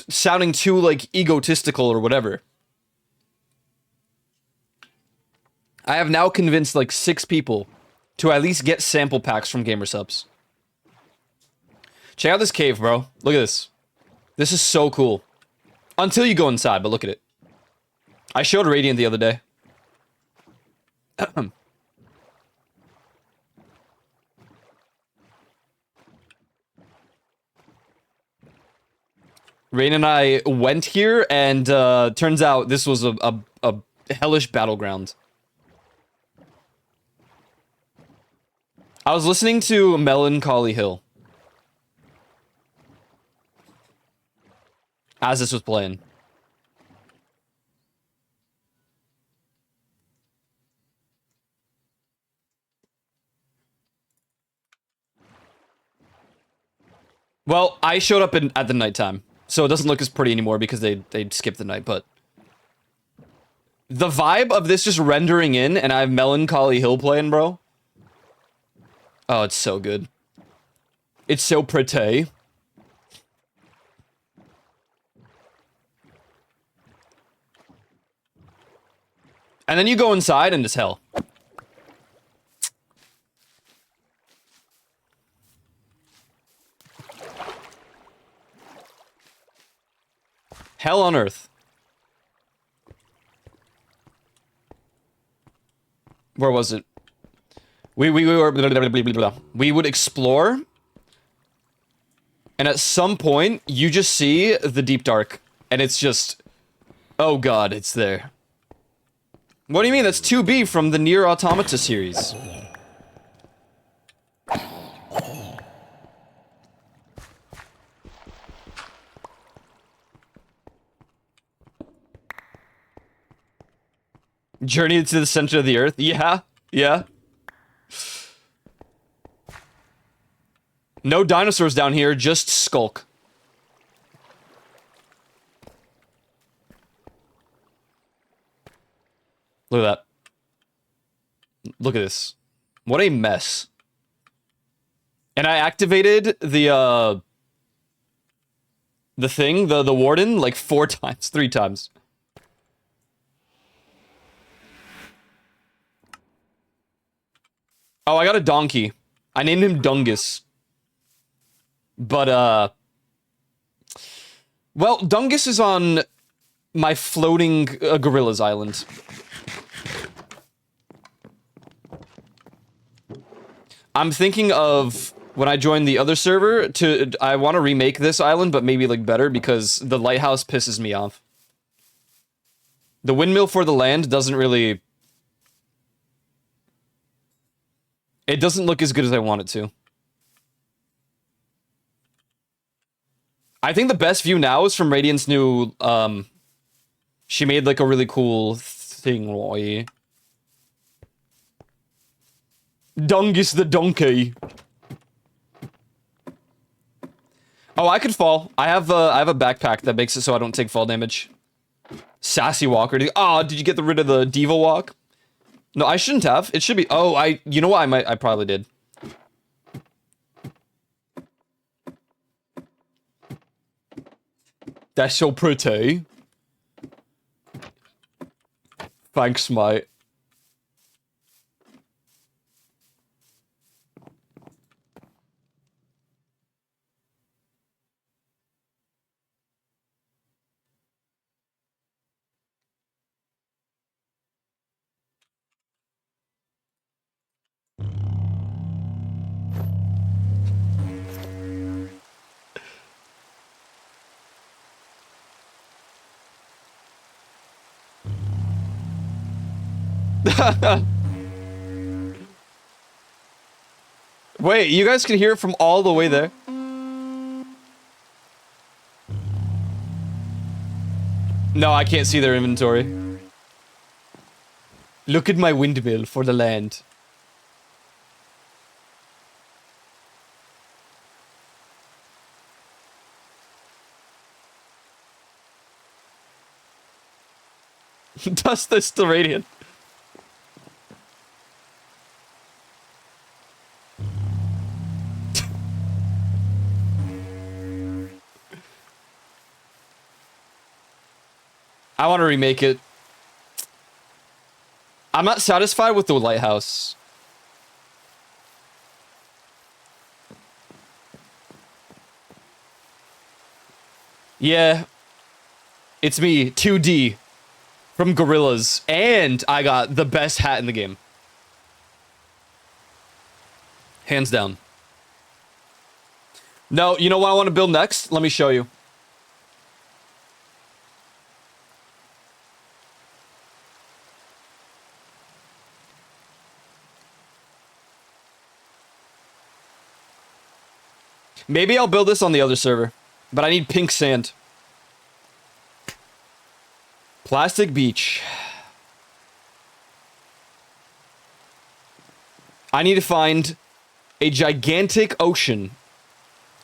sounding too like egotistical or whatever. I have now convinced like 6 people to at least get sample packs from GamerSubs. Check out this cave, bro. Look at this. This is so cool. Until you go inside, but look at it. I showed Radiant the other day. Rain and I went here, and turns out this was a hellish battleground. I was listening to Melancholy Hill as this was playing. Well, I showed up at the nighttime, so it doesn't look as pretty anymore because they skipped the night, but the vibe of this just rendering in, and I have Melancholy Hill playing, bro. Oh, it's so good. It's so pretty. And then you go inside and it's hell. Hell on earth. Where was it? We were blah, blah, blah, blah, blah. We would explore, and at some point you just see the deep dark, and it's just, oh god, it's there. What do you mean? That's 2B from the Nier Automata series. Journey to the center of the earth? Yeah, yeah. No dinosaurs down here, just Skulk. Look at that. Look at this. What a mess. And I activated the thing, the warden, like 4 times, 3 times. Oh, I got a donkey. I named him Dungus. But, well, Dungus is on my floating gorillas island. I'm thinking of, when I join the other server, I want to remake this island, but maybe, like, better, because the lighthouse pisses me off. The windmill for the land doesn't really... It doesn't look as good as I want it to. I think the best view now is from Radiant's new, she made, like, a really cool thing, Roy. Dungus the donkey. Oh, I could fall. I have a backpack that makes it so I don't take fall damage. Sassy Walker. Oh, did you get rid of the Diva Walk? No, I shouldn't have. It should be... Oh, you know what? I probably did. That's so pretty. Thanks, mate. Wait, you guys can hear it from all the way there? No, I can't see their inventory. Look at my windmill for the land. Dust this to radiant. I want to remake it. I'm not satisfied with the lighthouse. Yeah. It's me, 2D. From Gorillas. And I got the best hat in the game. Hands down. No, you know what I want to build next? Let me show you. Maybe I'll build this on the other server. But I need pink sand. Plastic beach. I need to find a gigantic ocean.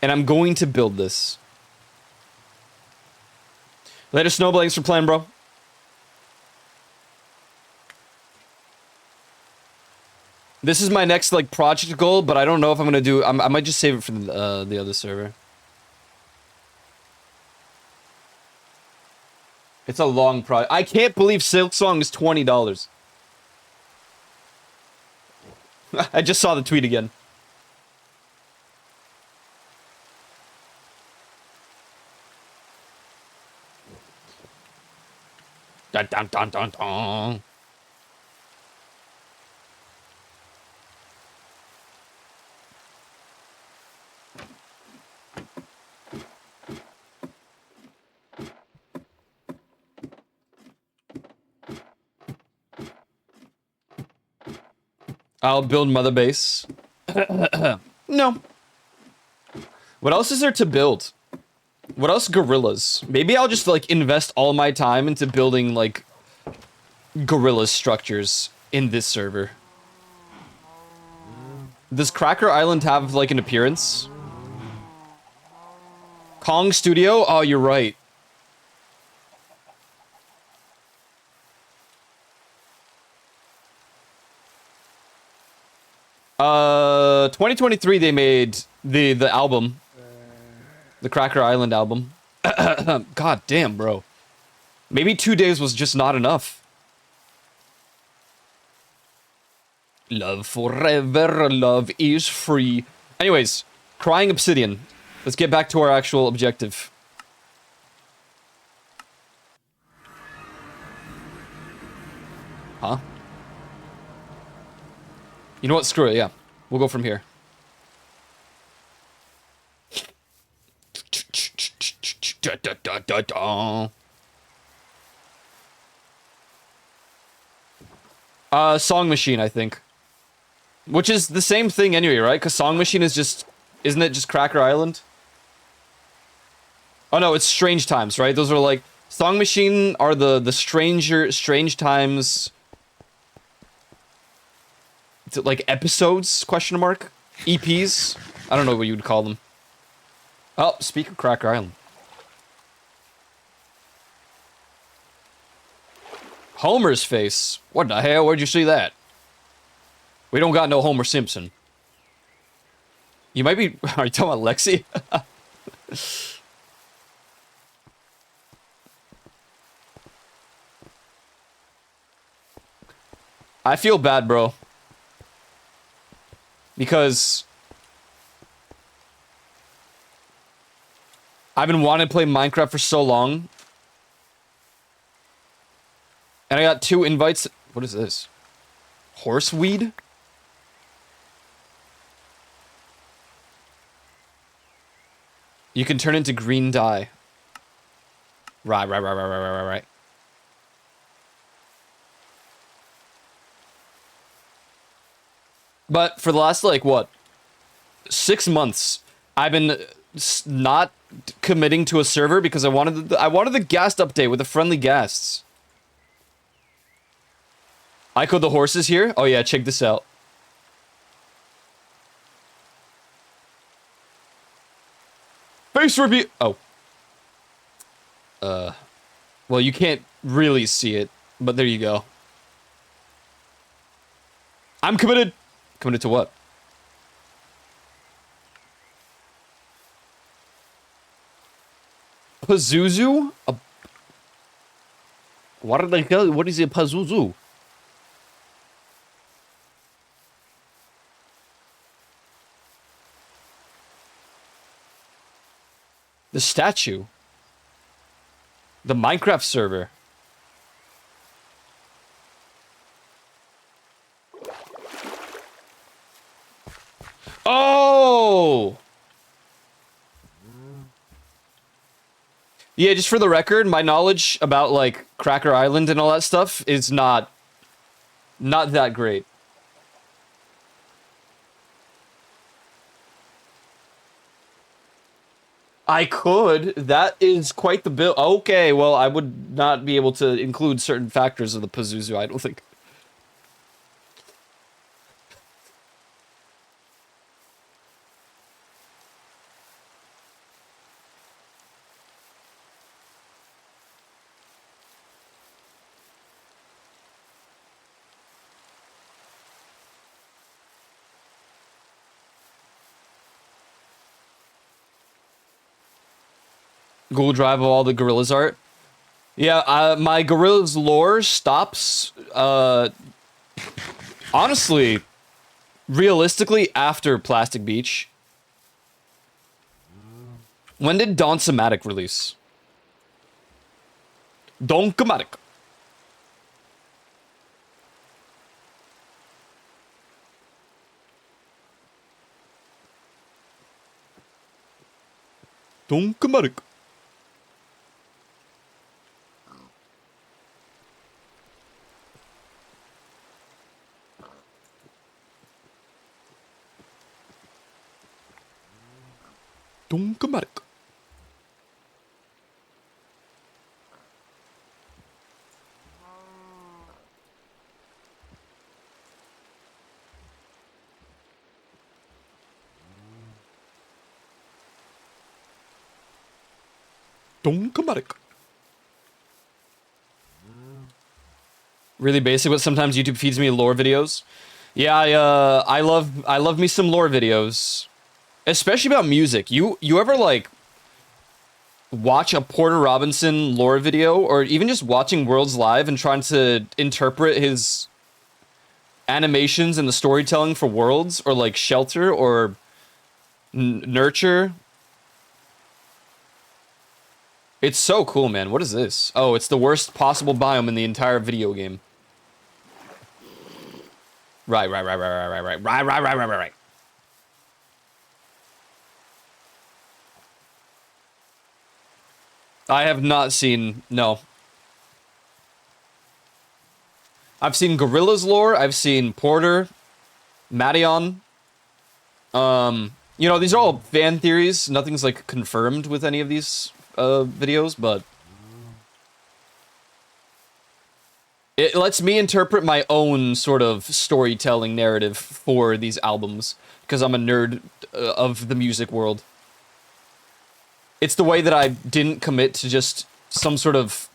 And I'm going to build this. Later, Snowblanks for playing, bro. This is my next, like, project goal, but I don't know if I'm gonna do... I might just save it for the other server. It's a long project. I can't believe Silksong is $20. I just saw the tweet again. Dun, dun, dun, dun, dun. I'll build mother base. No. What else is there to build? What else? Gorillas. Maybe I'll just, like, invest all my time into building, like, gorilla structures in this server. Does Cracker Island have, like, an appearance? Kong Studio? Oh, you're right. Uh, 2023 they made the album. The Cracker Island album. God damn, bro. Maybe 2 days was just not enough. Love forever, love is free. Anyways, Crying Obsidian. Let's get back to our actual objective. Huh? You know what? Screw it, yeah. We'll go from here. Song Machine, I think. Which is the same thing anyway, right? Because Song Machine is just... Isn't it just Cracker Island? Oh no, it's Strange Times, right? Those are like... Song Machine are the Strange Times... Like episodes, question mark? EPs? I don't know what you would call them. Oh, speak of Cracker Island. Homer's face. What the hell? Where'd you see that? We don't got no Homer Simpson. You might be... Are you talking about Lexi? I feel bad, bro. Because... I've been wanting to play Minecraft for so long. And I got 2 invites. What is this? Horseweed? You can turn into green dye. Right. But for the last, like, what, 6 months, I've been not committing to a server because I wanted the guest update with the friendly guests. Ico the horse is here? Oh yeah, check this out. Face reveal. Oh. Well, you can't really see it, but there you go. I'm committed. Committed to what? Pazuzu? What did they call? What is a Pazuzu? The statue. The Minecraft server. Oh! Yeah, just for the record, my knowledge about, like, Cracker Island and all that stuff is not that great. I could. That is quite the bill. Okay, well, I would not be able to include certain factors of the Pazuzu, I don't think. Google Drive of all the Gorillas art. Yeah, my Gorillas lore stops, honestly, realistically, after Plastic Beach. When did Dawn-Somatic release? Dawn-Somatic. Dawn-Somatic. Dawn-Somatic. Dawn-Somatic. Really basic, but sometimes YouTube feeds me lore videos. Yeah, I love me some lore videos, especially about music. You ever like watch a Porter Robinson lore video, or even just watching Worlds Live and trying to interpret his animations and the storytelling for Worlds, or like Shelter or Nurture? It's so cool, man. What is this? Oh, it's the worst possible biome in the entire video game. Right. I have not seen, no. I've seen Gorilla's lore, I've seen Porter, Madeon. You know, these are all fan theories. Nothing's, like, confirmed with any of these videos, but it lets me interpret my own sort of storytelling narrative for these albums, because I'm a nerd of the music world. It's the way that I didn't commit to just some sort of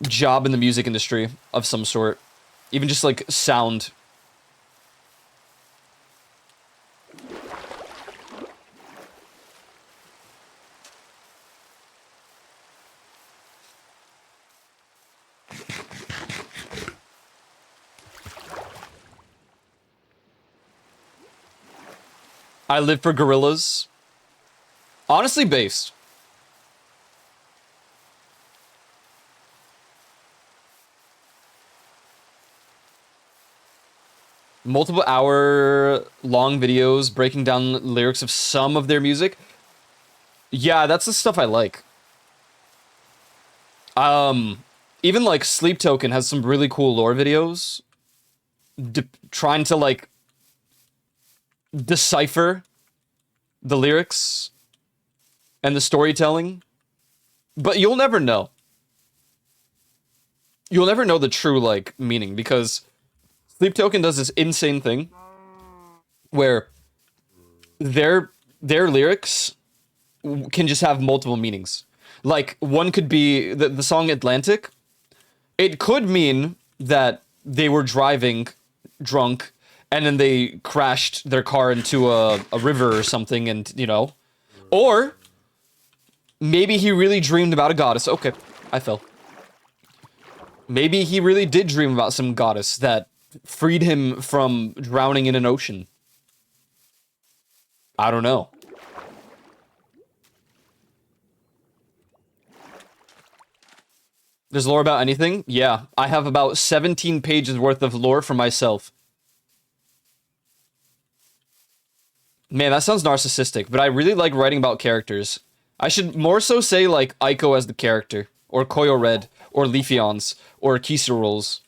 job in the music industry of some sort. Even just, like, sound. I live for gorillas. Honestly based. Multiple hour long videos breaking down lyrics of some of their music. Yeah, that's the stuff I like. Even like Sleep Token has some really cool lore videos. trying to like decipher the lyrics and the storytelling, but you'll never know. You'll never know the true like meaning because Sleep Token does this insane thing where their lyrics can just have multiple meanings. Like one could be the song Atlantic. It could mean that they were driving drunk and then they crashed their car into a river or something, and or maybe he really dreamed about a goddess. Okay, I fell. Maybe he really did dream about some goddess that freed him from drowning in an ocean. I don't know. There's lore about anything? Yeah, I have about 17 pages worth of lore for myself. Man, that sounds narcissistic, but I really like writing about characters. I should more so say, like, Iiko as the character, or Koyo Red, or Leafeons, or Kisu rolls.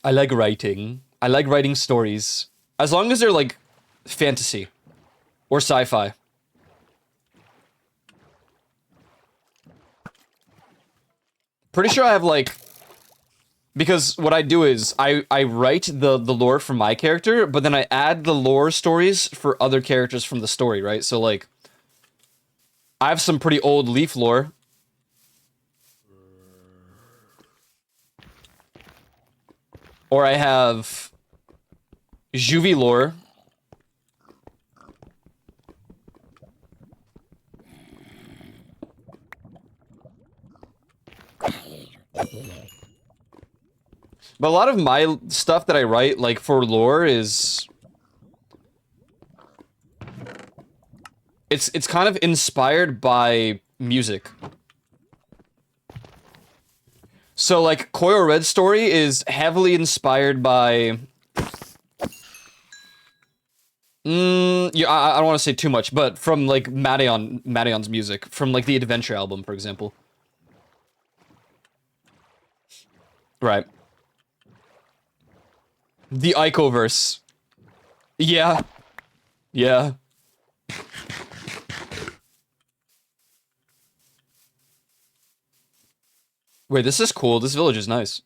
I like writing. I like writing stories. As long as they're, like, fantasy. Or sci-fi. Pretty sure I have, like... Because what I do is, I write the lore for my character, but then I add the lore stories for other characters from the story, right? So, like... I have some pretty old Leaf lore. Or I have... Juvie lore. But a lot of my stuff that I write, like, for lore is... It's kind of inspired by music. So, like, Koyo Red's story is heavily inspired by... yeah, I don't want to say too much, but from, like, Madeon's music. From, like, the Adventure album, for example. Right. The Iikoverse. Yeah. Yeah. Wait, this is cool. This village is nice.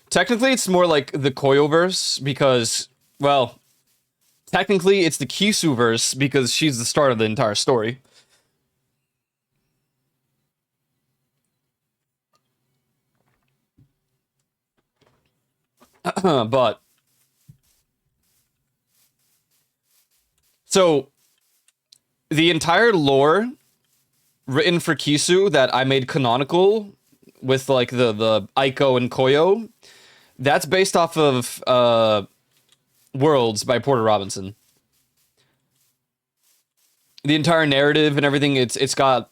Technically, it's more like the Koyoverse because, well, technically it's the Kisuverse because she's the start of the entire story. But so the entire lore written for Kisu that I made canonical with like the Iiko and Koyo, that's based off of Worlds by Porter Robinson. The entire narrative and everything, it's got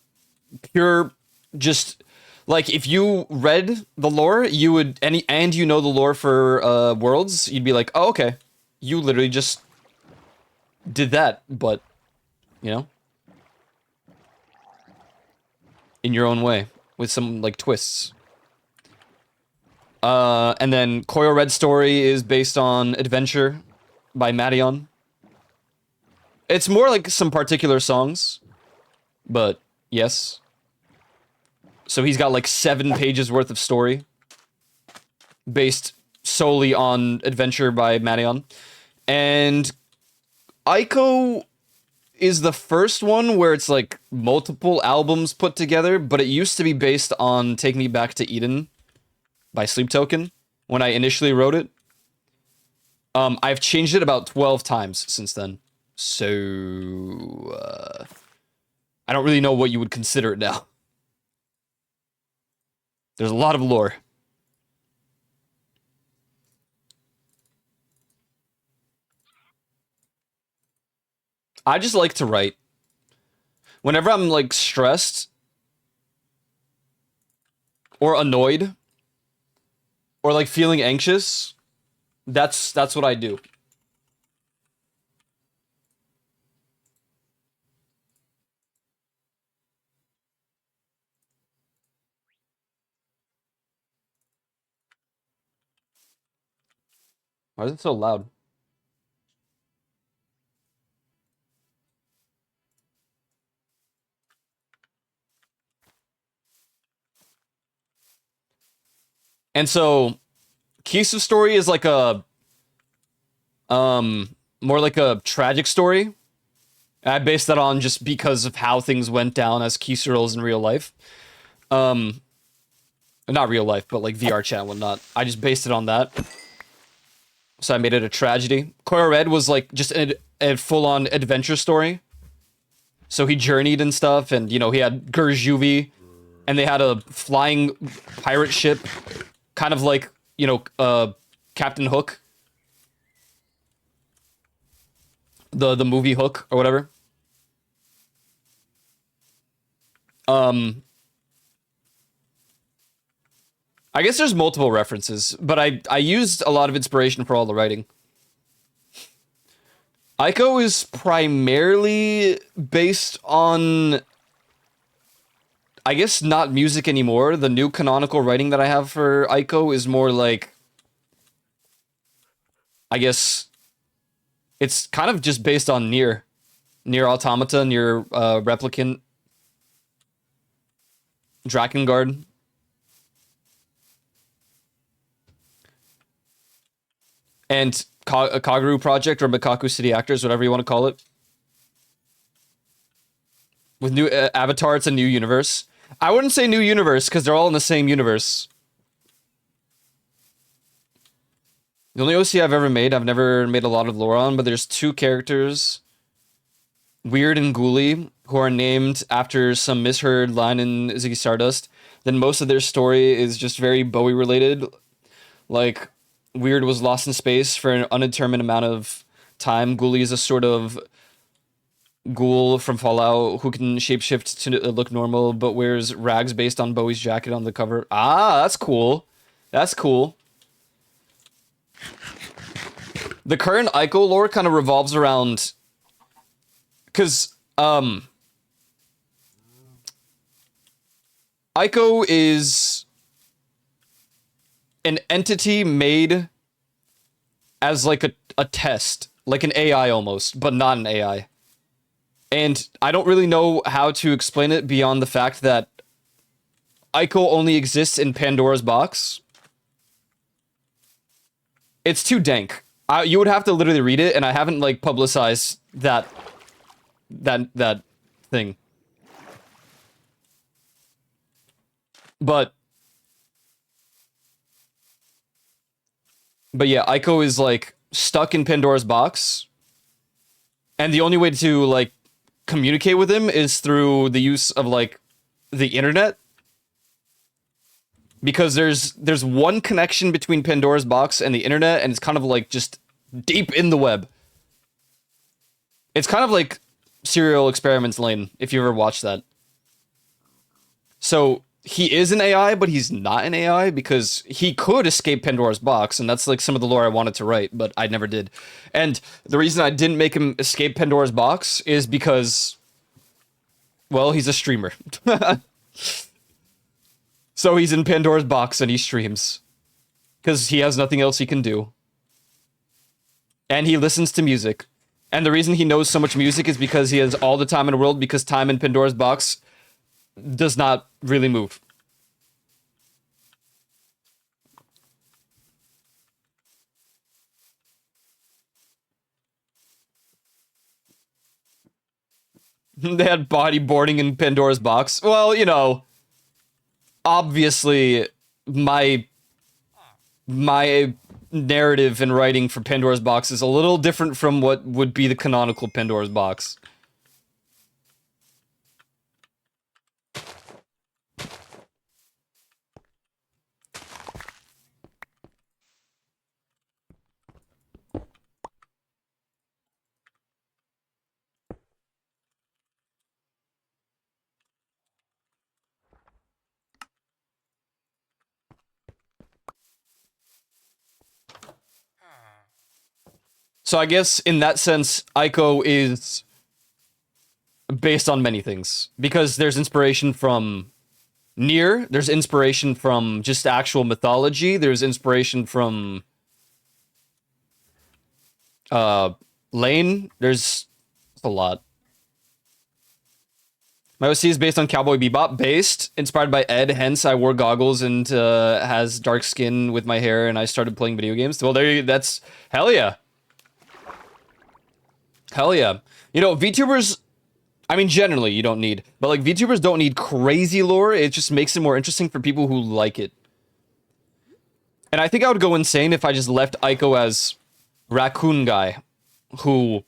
pure just like if you read the lore, you would and you know the lore for Worlds, you'd be like, "Oh, okay. You literally just did that, but you know, in your own way with some like twists." And then Koyo Red story is based on Adventure by Madeon. It's more like some particular songs, but yes. So he's got like 7 pages worth of story based solely on Adventure by Madeon. And Iiko is the first one where it's like multiple albums put together, but it used to be based on Take Me Back to Eden by Sleep Token when I initially wrote it. I've changed it about 12 times since then. So, I don't really know what you would consider it now. There's a lot of lore. I just like to write. Whenever I'm like stressed or annoyed or like feeling anxious, that's what I do. Why is it so loud? And so Kisu's story is like a more like a tragic story. I based that on just because of how things went down as Kisu rolls in real life. Um Not real life, but like VR chat and whatnot. I just based it on that. So I made it a tragedy. Koya Red was like just a full-on adventure story. So he journeyed and stuff, and you know, he had Gurjuvi, and they had a flying pirate ship, kind of like, you know, Captain Hook. The movie Hook or whatever. I guess there's multiple references, but I used a lot of inspiration for all the writing. Iiko is primarily based on, I guess, not music anymore. The new canonical writing that I have for Iiko is more like, I guess, it's kind of just based on Nier Automata, Nier Replicant, Drakengard. And Kaguru Project or Mikaku City Actors, whatever you want to call it. With new Avatar, it's a new universe. I wouldn't say new universe because they're all in the same universe. The only OC I've ever made, I've never made a lot of lore on, but there's two characters, Weird and Ghoulie, who are named after some misheard line in Ziggy Stardust. Then most of their story is just very Bowie related. Like, Weird was lost in space for an undetermined amount of time. Ghoulie is a sort of ghoul from Fallout who can shapeshift to look normal, but wears rags based on Bowie's jacket on the cover. Ah, that's cool. That's cool. The current Iiko lore kind of revolves around... Because, Iiko is an entity made as like a test, like an AI almost, but not an AI. And I don't really know how to explain it beyond the fact that Iiko only exists in Pandora's box. It's too dank. You would have to literally read it, and I haven't like publicized that thing. But yeah, Iiko is like stuck in Pandora's box, and the only way to like communicate with him is through the use of like the internet, because there's one connection between Pandora's box and the internet, and it's kind of like just deep in the web. It's kind of like Serial Experiments Lane, if you ever watched that. So he is an AI, but he's not an AI because he could escape Pandora's box, and that's like some of the lore I wanted to write, but I never did. And the reason I didn't make him escape Pandora's box is because, well, he's a streamer. So he's in Pandora's box and he streams because he has nothing else he can do. And he listens to music. And the reason he knows so much music is because he has all the time in the world, because time in Pandora's box does not really move. They had bodyboarding in Pandora's box. Well, you know, obviously my narrative and writing for Pandora's box is a little different from what would be the canonical Pandora's box. So I guess in that sense, Iiko is based on many things, because there's inspiration from Nier, there's inspiration from just actual mythology, there's inspiration from Uh, Lane, there's a lot. My OC is based on Cowboy Bebop, based, inspired by Ed, hence I wore goggles and has dark skin with my hair and I started playing video games. Well, that's, hell yeah. Hell yeah. You know, VTubers, I mean, generally you don't need, but like VTubers don't need crazy lore, it just makes it more interesting for people who like it. And I think I would go insane if I just left Iiko as Raccoon Guy, who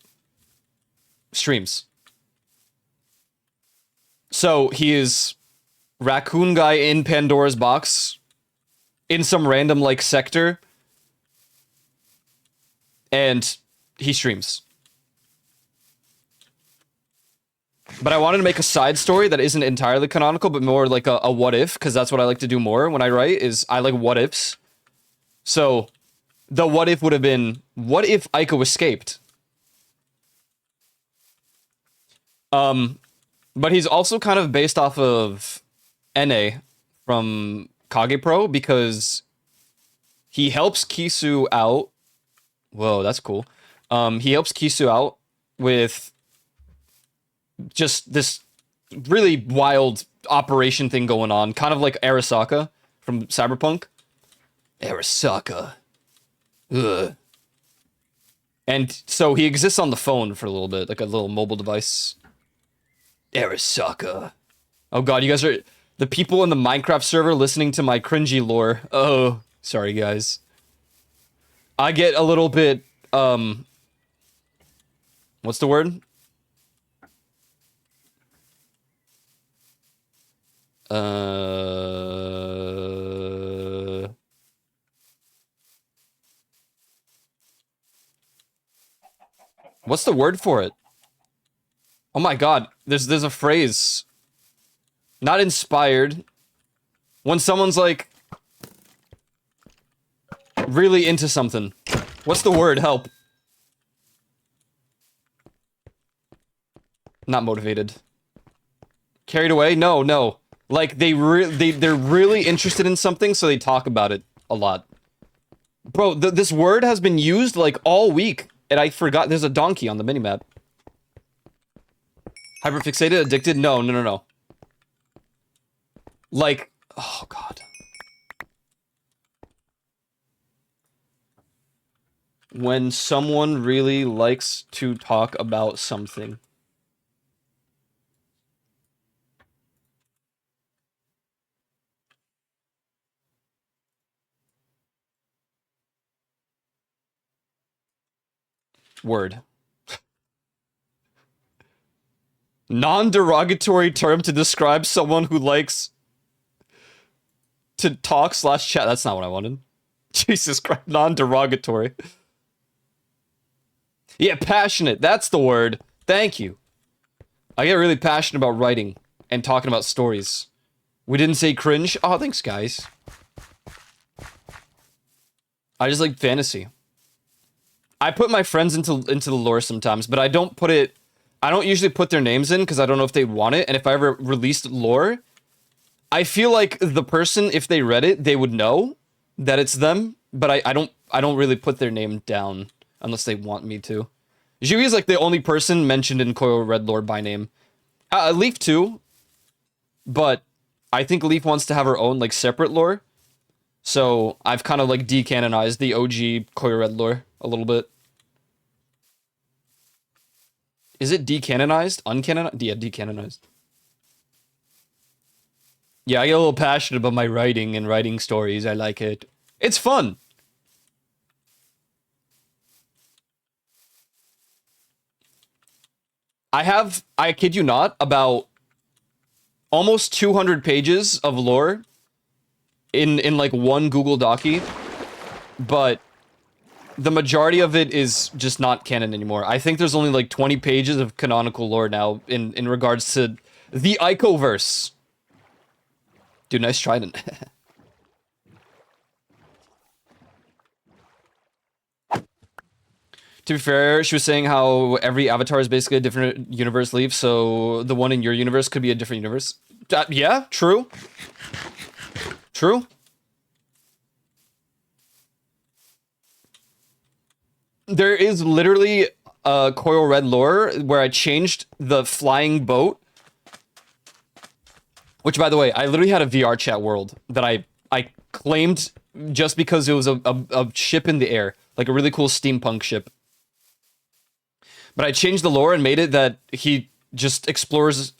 streams. So he is Raccoon Guy in Pandora's box, in some random like sector, and he streams. But I wanted to make a side story that isn't entirely canonical, but more like a what if, because that's what I like to do more when I write, is I like what ifs. So the what if would have been, what if Iiko escaped? But he's also kind of based off of NA from Kage Pro because he helps Kisu out. Whoa, that's cool. He helps Kisu out with just this really wild operation thing going on, kind of like Arasaka from Cyberpunk. Arasaka. Ugh. And so he exists on the phone for a little bit, like a little mobile device. Arasaka. Oh god, you guys are the people in the Minecraft server listening to my cringy lore. Oh, sorry guys. I get a little bit, what's the word? What's the word for it? Oh my god, there's a phrase. Not inspired. When someone's like really into something. What's the word? Help. Not motivated. Carried away? No, no. Like they're really interested in something, so they talk about it a lot. Bro, this word has been used like all week, and I forgot there's a donkey on the minimap. Hyperfixated, addicted? No, no, no, no. Like, oh god. When someone really likes to talk about something. Word. Non-derogatory term to describe someone who likes to talk / chat. That's not what I wanted. Jesus Christ, non-derogatory. Yeah, passionate. That's the word. Thank you. I get really passionate about writing and talking about stories. We didn't say cringe. Oh, thanks, guys. I just like fantasy. I put my friends into the lore sometimes, but I don't put it... I don't usually put their names in because I don't know if they want it, and if I ever released lore, I feel like the person, if they read it, they would know that it's them, but I don't really put their name down unless they want me to. Jui is like the only person mentioned in Koyo Red lore by name. Leaf too, but I think Leaf wants to have her own like separate lore, so I've kind of like decanonized the OG Koyo Red lore a little bit. Is it decanonized? Uncanonized? Yeah, decanonized. Yeah, I get a little passionate about my writing and writing stories. I like it. It's fun. I kid you not, about almost 200 pages of lore in like one Google Docie, but the majority of it is just not canon anymore. I think there's only like 20 pages of canonical lore now in regards to the Iikoverse. Dude, nice trident. To be fair, she was saying how every avatar is basically a different universe, Leaf, so the one in your universe could be a different universe. Yeah, true. True. there is literally Coil Red lore where I changed the flying boat. Which, by the way, I literally had a VR chat world that I claimed just because it was a ship in the air. Like a really cool steampunk ship. But I changed the lore and made it that he just explores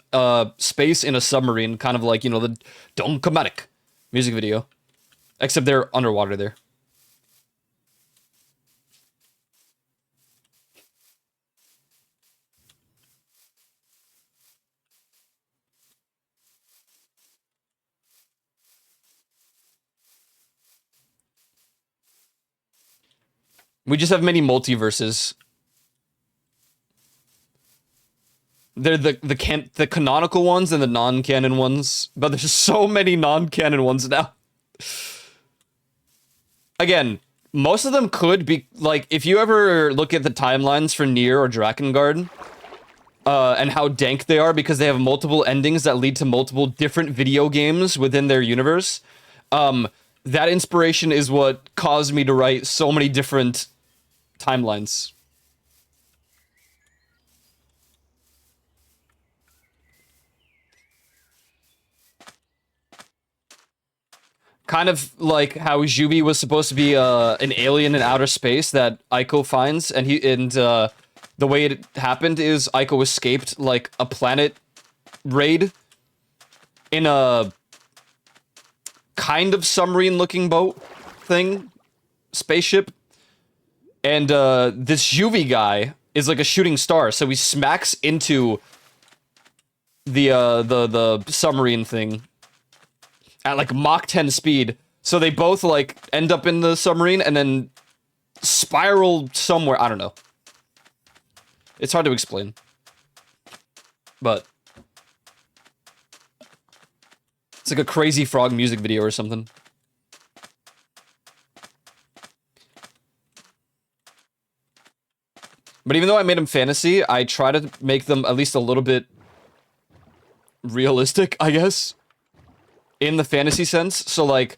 space in a submarine, kind of like, you know, the Donkomatic music video. Except they're underwater there. We just have many multiverses. They're the canonical ones and the non-canon ones, but there's so many non-canon ones now. Again, most of them could be like if you ever look at the timelines for Nier or Drakengard, and how dank they are because they have multiple endings that lead to multiple different video games within their universe. That inspiration is what caused me to write so many different timelines. Kind of like how Juby was supposed to be an alien in outer space that Iiko finds, and the way it happened is Iiko escaped like a planet raid in a kind of submarine-looking boat thing, spaceship, and this Juvi guy is like a shooting star, so he smacks into the submarine thing at like Mach 10 speed. So they both like end up in the submarine and then spiral somewhere. I don't know. It's hard to explain. But it's like a Crazy Frog music video or something. But even though I made them fantasy, I try to make them at least a little bit realistic, I guess. In the fantasy sense, so like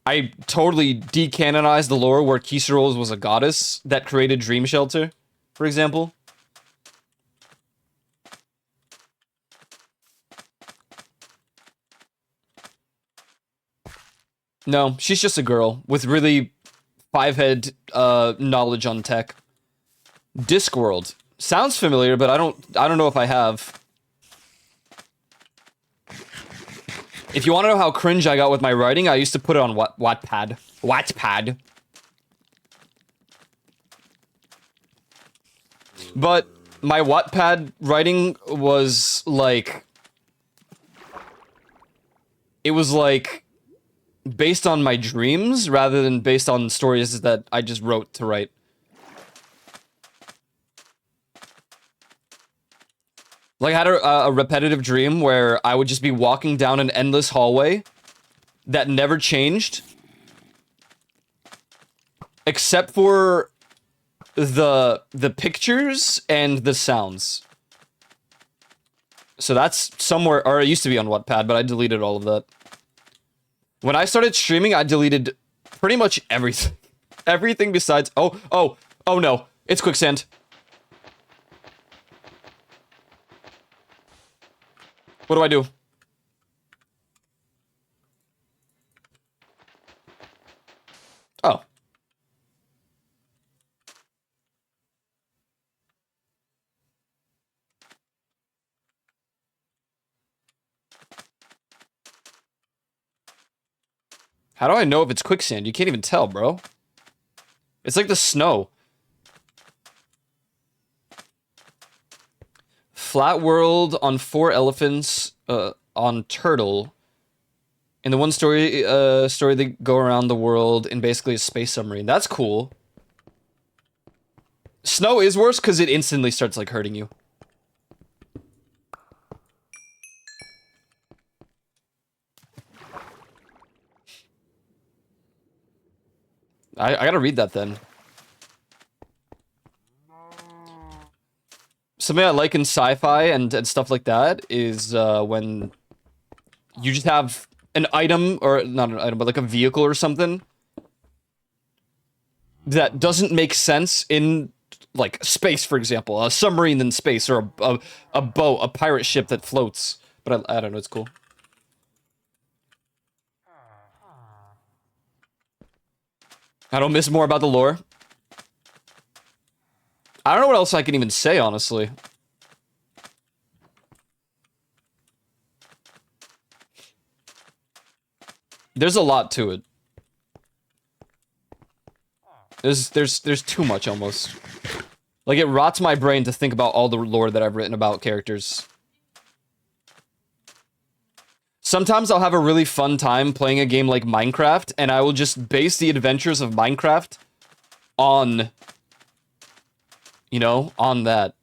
I totally decanonized the lore where Kisarol was a goddess that created Dream Shelter, for example. No, she's just a girl with really five-head knowledge on tech. Discworld. Sounds familiar, but I don't know if I have. If you want to know how cringe I got with my writing, I used to put it on Wattpad. Wattpad. But my Wattpad writing was like... It was like... based on my dreams, rather than based on stories that I just wrote to write. Like, I had a repetitive dream where I would just be walking down an endless hallway that never changed. Except for the pictures and the sounds. So that's somewhere, or it used to be on Wattpad, but I deleted all of that. When I started streaming, I deleted pretty much everything. Everything besides, oh no, it's quicksand. What do I do? Oh. How do I know if it's quicksand? You can't even tell, bro. It's like the snow. Flat world on 4 elephants on turtle. In the one story they go around the world in basically a space submarine. That's cool. Snow is worse because it instantly starts like hurting you. I gotta read that then. Something I like in sci-fi and stuff like that is when you just have an item, or not an item, but like a vehicle or something that doesn't make sense in like space, for example, a submarine in space, or a boat, a pirate ship that floats. But I don't know, it's cool. I don't miss more about the lore. I don't know what else I can even say, honestly. There's a lot to it. There's too much almost. Like, it rots my brain to think about all the lore that I've written about characters. Sometimes I'll have a really fun time playing a game like Minecraft, and I will just base the adventures of Minecraft on, you know, on that.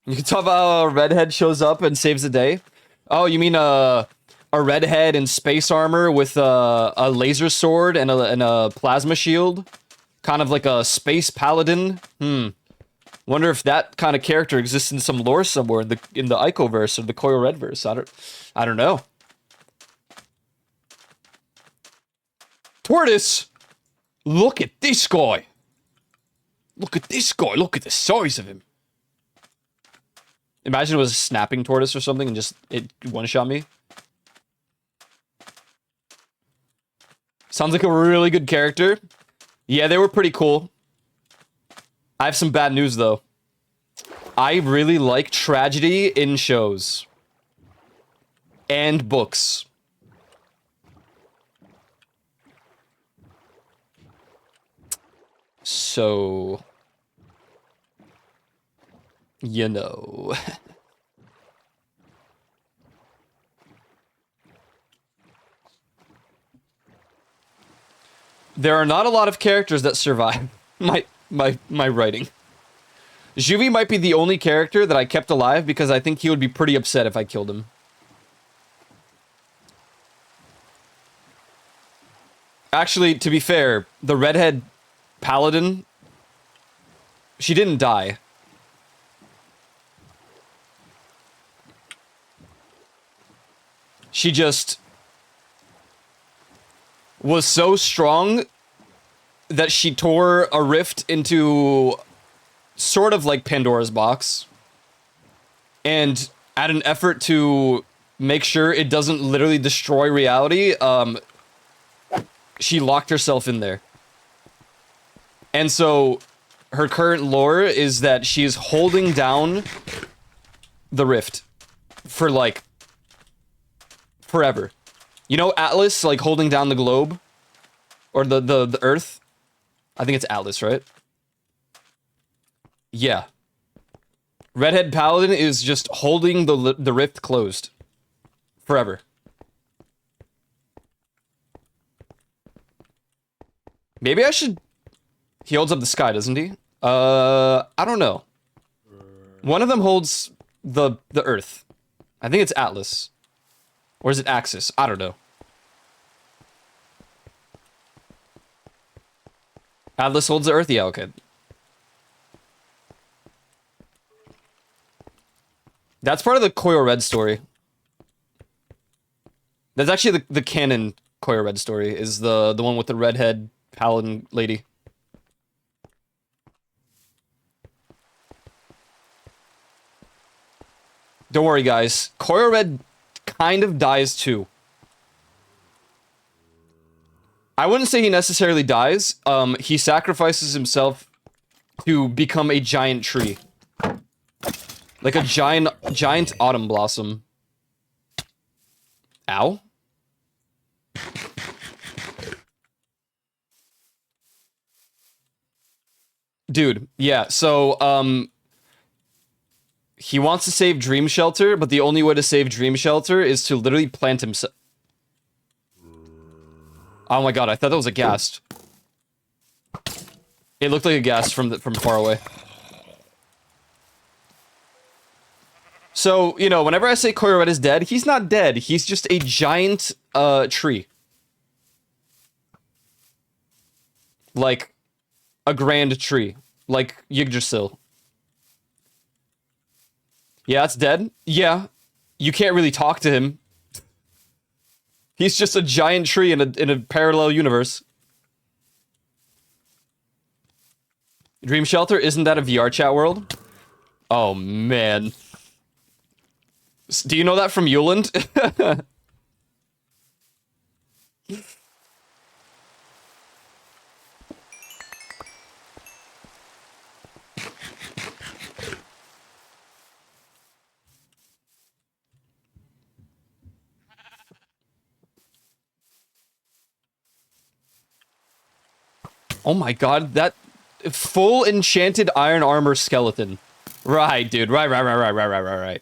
You can talk about a redhead shows up and saves the day. Oh, you mean a redhead in space armor with a laser sword and a plasma shield? Kind of like a space paladin? Wonder if that kind of character exists in some lore somewhere in the iiykon or the Coil Redverse. I don't know. Tortoise! Look at this guy! Look at this guy! Look at the size of him! Imagine it was a snapping tortoise or something and just it one-shot me. Sounds like a really good character. Yeah, they were pretty cool. I have some bad news, though. I really like tragedy in shows. And books. So... you know... There are not a lot of characters that survive my writing. Juvie might be the only character that I kept alive because I think he would be pretty upset if I killed him. Actually, to be fair, the redhead paladin, she didn't die. She just was so strong that she tore a rift into sort of like Pandora's box. And at an effort to make sure it doesn't literally destroy reality, she locked herself in there. And so her current lore is that she is holding down the rift for like forever. You know Atlas, like, holding down the globe? Or the Earth? I think it's Atlas, right? Yeah. Redhead Paladin is just holding the rift closed. Forever. Maybe I should... He holds up the sky, doesn't he? I don't know. One of them holds the Earth. I think it's Atlas. Or is it Axis? I don't know. Atlas holds the Earth? Yeah, okay. That's part of the Coil Red story. That's actually the canon Coil Red story, is the one with the redhead paladin lady. Don't worry, guys. Coil Red kind of dies too. I wouldn't say he necessarily dies. He sacrifices himself to become a giant tree. Like a giant autumn blossom. Ow. Dude, yeah, so, he wants to save Dream Shelter, but the only way to save Dream Shelter is to literally plant himself. Oh my god, I thought that was a ghast. It looked like a ghast from far away. So, you know, whenever I say Coil Red is dead, he's not dead. He's just a giant, tree. Like, a grand tree. Like Yggdrasil. Yeah, it's dead. Yeah. You can't really talk to him. He's just a giant tree in a parallel universe. Dream Shelter, isn't that a VR chat world? Oh, man. Do you know that from Yuland? Oh my god, that full enchanted iron armor skeleton. Right, dude. Right.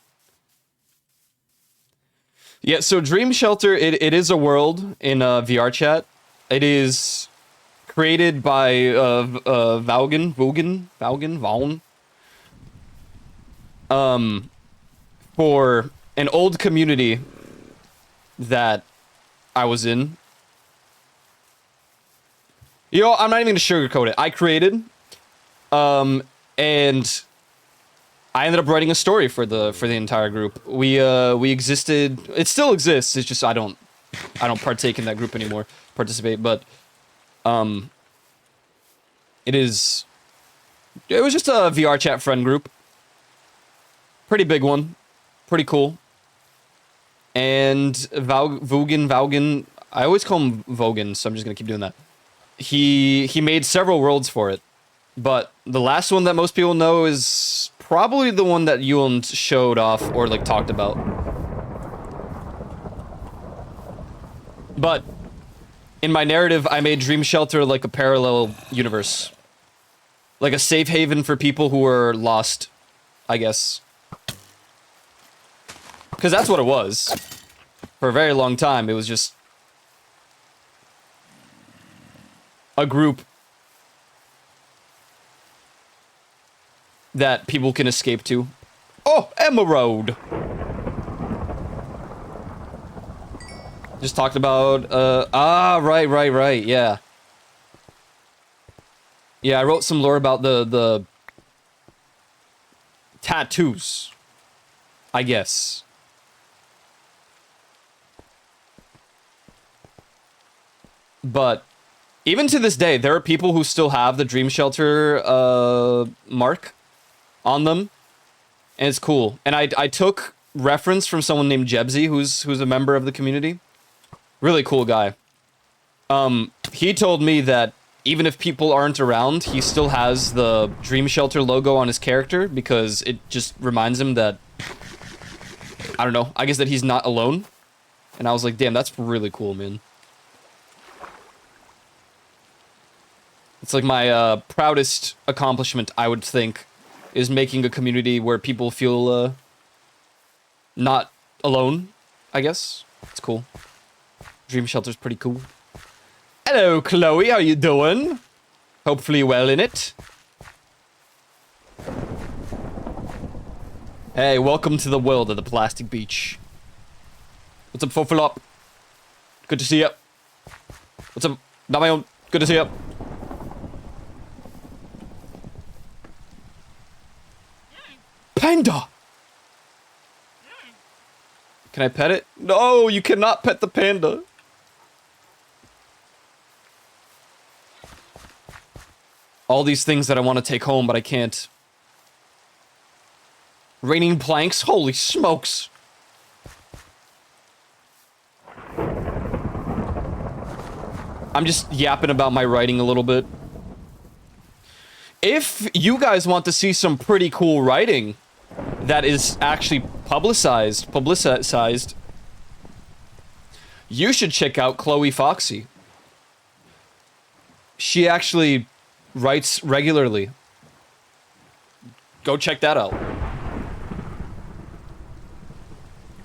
Yeah, so Dream Shelter, it is a world in VR chat. It is created by Vaughan, for an old community that I was in. You know, I'm not even gonna sugarcoat it. I created, and I ended up writing a story for the entire group. We existed. It still exists. It's just I don't partake in that group anymore. Participate, but it was just a VR chat friend group. Pretty big one, pretty cool. And Vaughan, I always call him Vogan, so I'm just gonna keep doing that. He made several worlds for it, but the last one that most people know is probably the one that Yuland showed off or like talked about. But in my narrative, I made Dream Shelter like a parallel universe, like a safe haven for people who were lost, I guess, because that's what it was for a very long time. It was just a group that people can escape to. Oh, Emerald! Just talked about, right, yeah. Yeah, I wrote some lore about the tattoos, I guess. But even to this day, there are people who still have the Dream Shelter mark on them, and it's cool. And I took reference from someone named Jebsy, who's a member of the community. Really cool guy. He told me that even if people aren't around, he still has the Dream Shelter logo on his character because it just reminds him that, I don't know, I guess that he's not alone. And I was like, damn, that's really cool, man. It's like my proudest accomplishment, I would think, is making a community where people feel not alone, I guess. It's cool. Dream Shelter's pretty cool. Hello, Chloe, how you doing? Hopefully well in it. Hey, welcome to the world of the plastic beach. What's up, Fofalop? Good to see you. What's up, Damayon? Good to see you. Panda! Can I pet it? No, you cannot pet the panda. All these things that I want to take home, but I can't. Raining planks? Holy smokes. I'm just yapping about my writing a little bit. If you guys want to see some pretty cool writing that is actually publicized, you should check out Chloe Foxy. She actually writes regularly. Go check that out.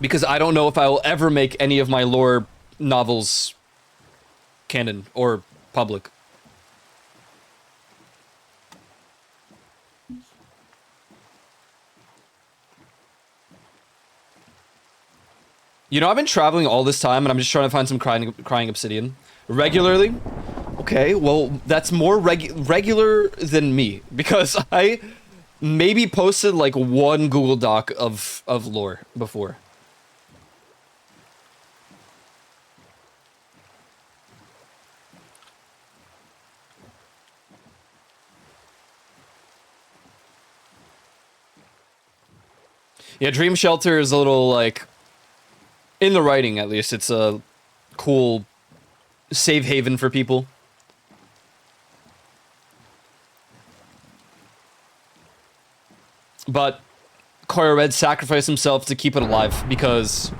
Because I don't know if I will ever make any of my lore novels canon or public. You know, I've been traveling all this time, and I'm just trying to find some crying obsidian. Regularly? Okay, well, that's more regular than me, because I maybe posted, like, one Google Doc of lore before. Yeah, Dream Shelter is a little, like, in the writing at least, it's a cool safe haven for people. But Koya Red sacrificed himself to keep it alive because...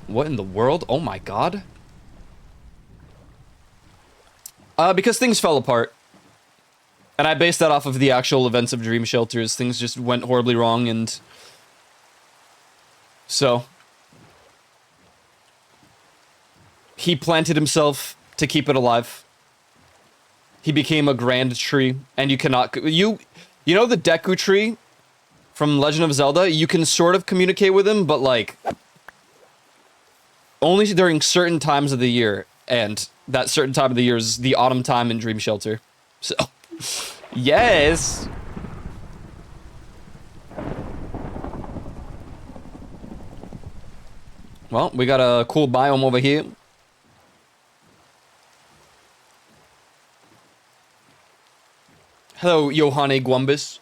What in the world? Oh my god. Because things fell apart. And I based that off of the actual events of Dream Shelters. Things just went horribly wrong, and... So... He planted himself to keep it alive. He became a grand tree, and you cannot... You know the Deku tree from Legend of Zelda? You can sort of communicate with him, but, like... Only during certain times of the year, and that certain time of the year is the autumn time in Dream Shelter. So... Yes! Well, we got a cool biome over here. Hello, Johanne Guambus.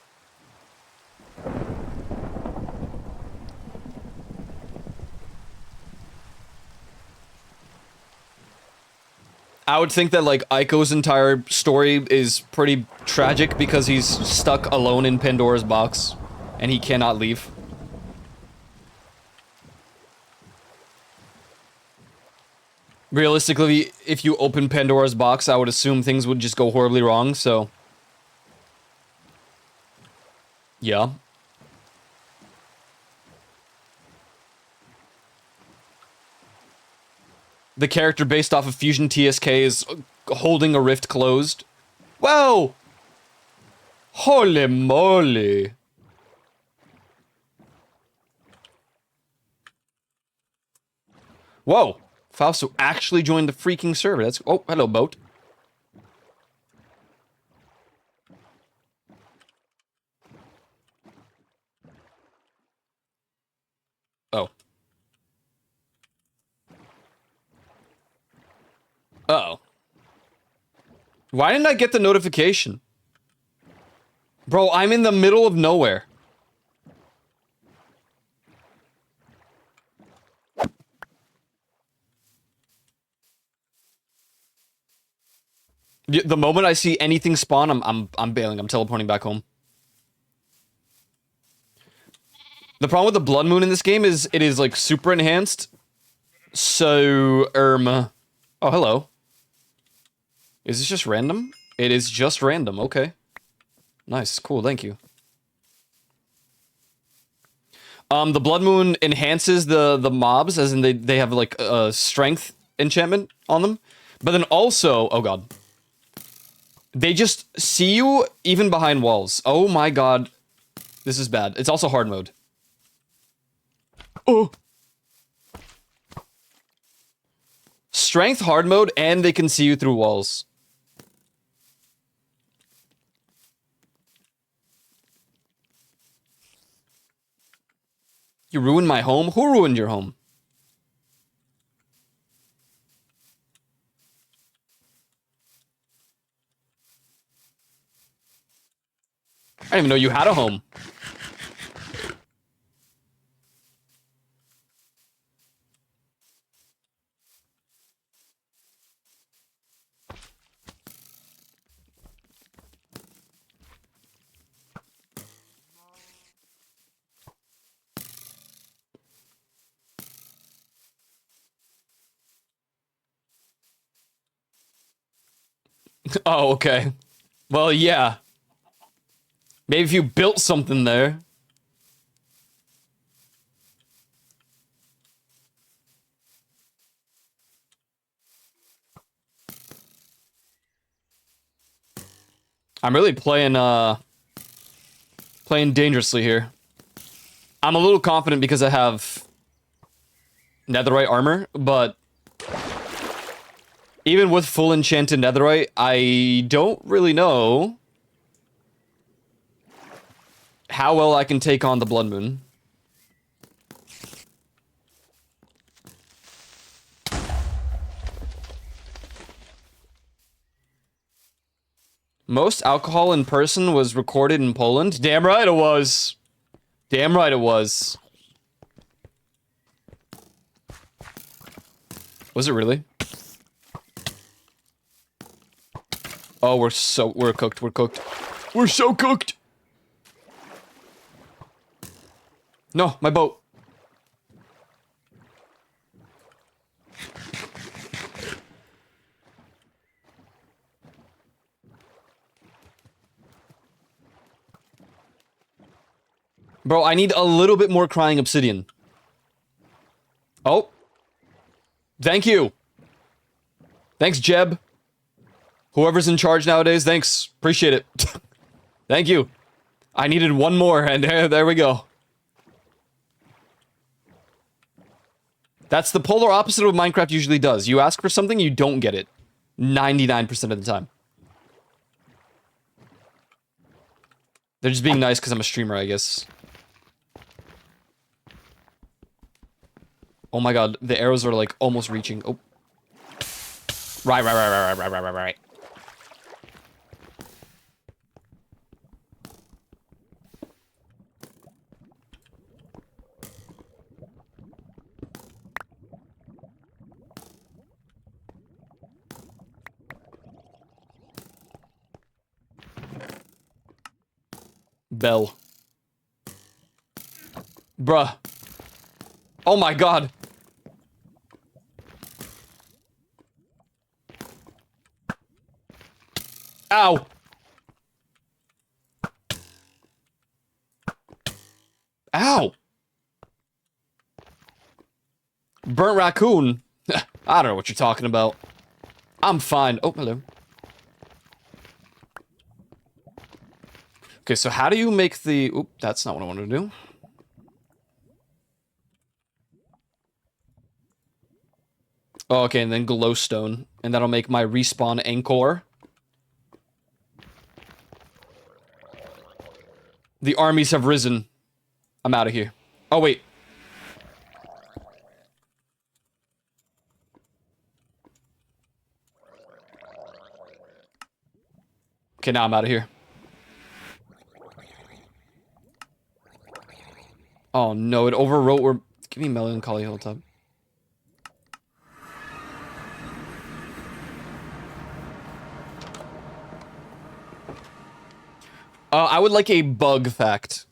I would think that, like, Aiko's entire story is pretty tragic because he's stuck alone in Pandora's box, and he cannot leave. Realistically, if you open Pandora's box, I would assume things would just go horribly wrong, so... Yeah. The character based off of Fusion TSK is holding a rift closed. Whoa! Holy moly. Whoa! Fausto actually joined the freaking server. That's... Oh, hello, boat. Oh. Uh-oh. Why didn't I get the notification? Bro, I'm in the middle of nowhere. The moment I see anything spawn, I'm bailing. I'm teleporting back home. The problem with the Blood Moon in this game is it is, like, super enhanced. So, oh, hello. Is this just random? It is just random, okay. Nice, cool, thank you. The Blood Moon enhances the mobs, as in they have, like, a strength enchantment on them. But then also, oh god. They just see you even behind walls. Oh my god. This is bad. It's also hard mode. Oh! Strength hard mode, and they can see you through walls. You ruined my home? Who ruined your home? I didn't even know you had a home. Oh, okay. Well, yeah. Maybe if you built something there. I'm really playing dangerously here. I'm a little confident because I have netherite armor, but even with full enchanted netherite, I don't really know how well I can take on the Blood Moon. Most alcohol in person was recorded in Poland. Damn right it was. Damn right it was. Was it really? Oh, we're cooked, we're cooked. We're so cooked! No, my boat. Bro, I need a little bit more crying obsidian. Oh. Thank you. Thanks, Jeb. Whoever's in charge nowadays, thanks. Appreciate it. Thank you. I needed one more, and there we go. That's the polar opposite of what Minecraft usually does. You ask for something, you don't get it. 99% of the time. They're just being nice because I'm a streamer, I guess. Oh my god, the arrows are like almost reaching. Oh. Right. Bell. Bruh. Oh my god. Ow. Ow. Burnt raccoon. I don't know what you're talking about. I'm fine. Oh, hello. Okay, so how do you make the... Oop, that's not what I wanted to do. Oh, okay, and then glowstone. And that'll make my respawn anchor. The armies have risen. I'm out of here. Oh, wait. Okay, now I'm out of here. Oh no, it overwrote where... Give me melancholy all the time. I would like a bug fact.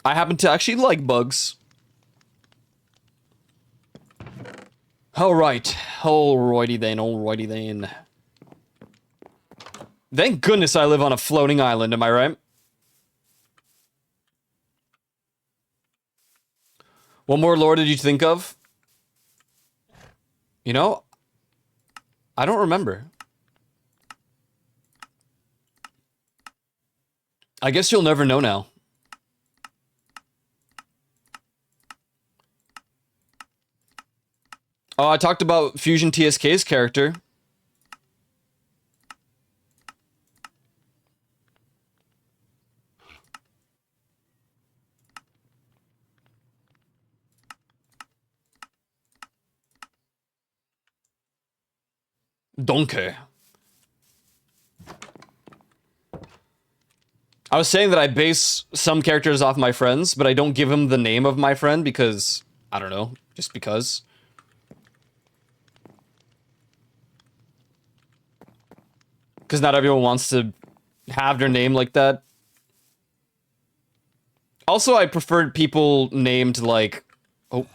I happen to actually like bugs. Alright. Alrighty then. Thank goodness I live on a floating island, am I right? What more lore did you think of? You know, I don't remember. I guess you'll never know now. Oh, I talked about Fusion TSK's character. Donkey. I was saying that I base some characters off my friends, but I don't give them the name of my friend because, I don't know, just because. Because not everyone wants to have their name like that. Also, I preferred people named like... Oh.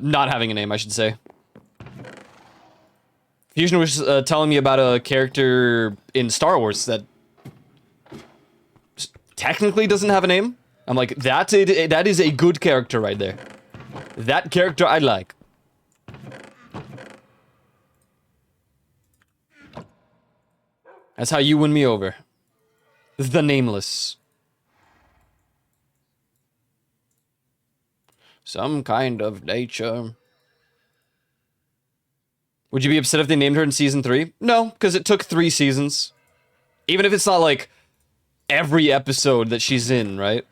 Not having a name, I should say. Fusion was telling me about a character in Star Wars that technically doesn't have a name. I'm like, that is a good character right there. That character I like. That's how you win me over. The Nameless. Some kind of nature. Would you be upset if they named her in season 3? No, because it took 3 seasons. Even if it's not like every episode that she's in, right?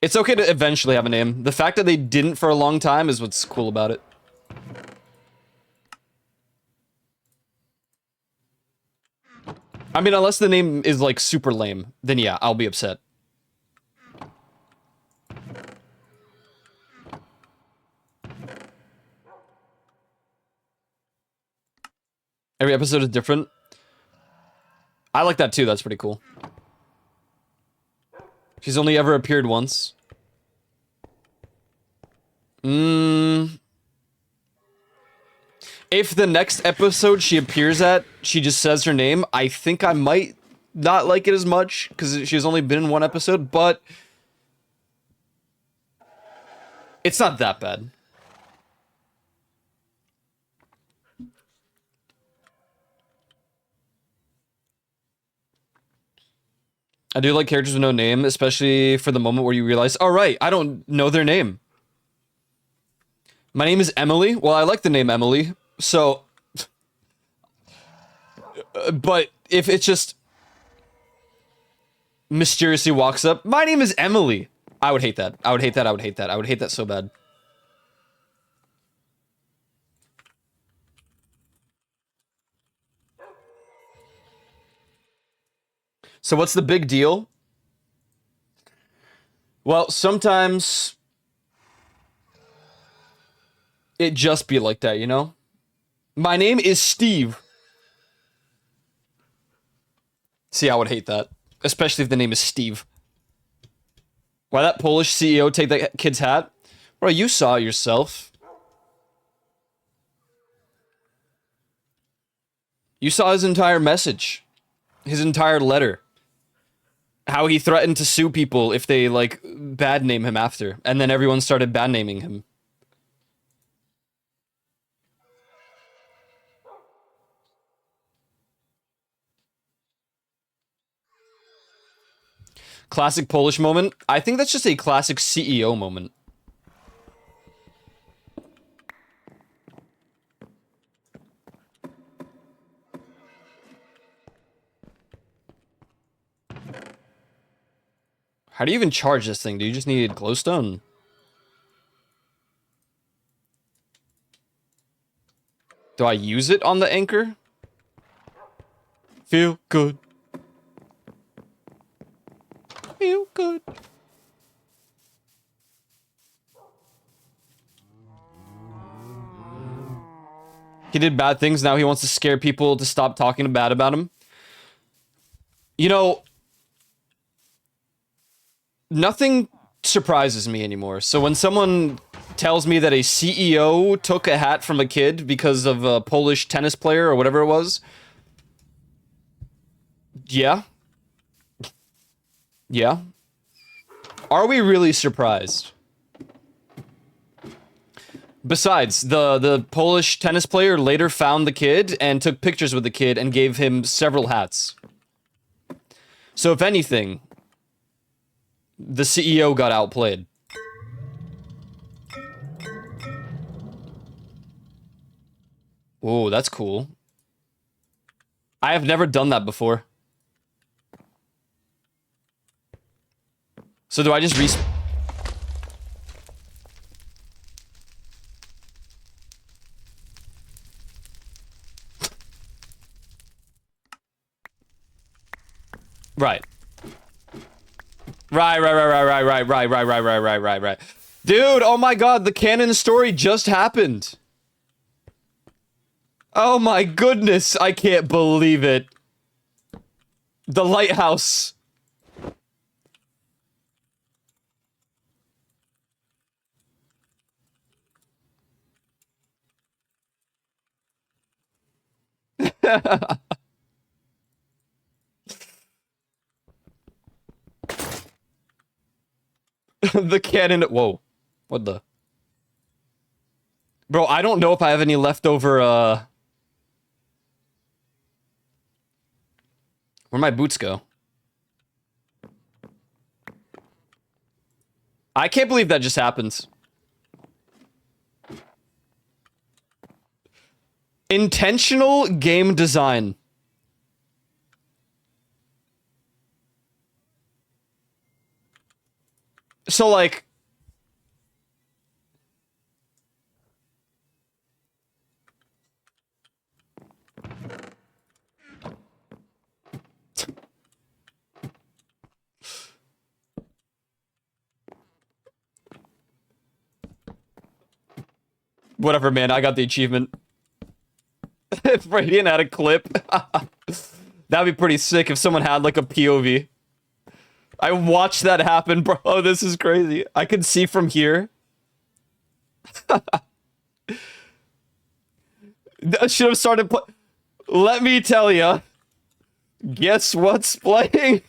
It's okay to eventually have a name. The fact that they didn't for a long time is what's cool about it. I mean, unless the name is, like, super lame, then yeah, I'll be upset. Every episode is different. I like that too, that's pretty cool. She's only ever appeared once. If the next episode she appears at, she just says her name, I think I might not like it as much, because she's only been in one episode, but it's not that bad. I do like characters with no name, especially for the moment where you realize, oh right, I don't know their name. My name is Emily. Well, I like the name Emily, so... But if it's just... mysteriously walks up, my name is Emily. I would hate that. I would hate that, I would hate that. I would hate that so bad. So what's the big deal? Well, sometimes... it just be like that, you know? My name is Steve. See, I would hate that. Especially if the name is Steve. Why that Polish CEO take that kid's hat? Bro, you saw it yourself. You saw his entire message. His entire letter. How he threatened to sue people if they, like, bad name him after. And then everyone started bad naming him. Classic Polish moment? I think that's just a classic CEO moment. How do you even charge this thing? Do you just need glowstone? Do I use it on the anchor? Feel good. Feel good. He did bad things, now he wants to scare people to stop talking bad about him. You know, nothing surprises me anymore. So when someone tells me that a CEO took a hat from a kid because of a Polish tennis player or whatever it was, yeah. Yeah. Are we really surprised? Besides, the Polish tennis player later found the kid and took pictures with the kid and gave him several hats. So if anything, the CEO got outplayed. Whoa, that's cool. I have never done that before. So do I just Right. Right. Dude, oh my god, the canon story just happened. Oh my goodness, I can't believe it. The lighthouse. The cannon. Whoa. What the? Bro, I don't know if I have any leftover, where'd my boots go? I can't believe that just happened. Intentional game design. So like, whatever, man. I got the achievement. If Radiant had a clip, that'd be pretty sick if someone had like a POV. I watched that happen, bro. Oh, this is crazy. I could see from here. I should have started play. Let me tell ya. Guess what's playing?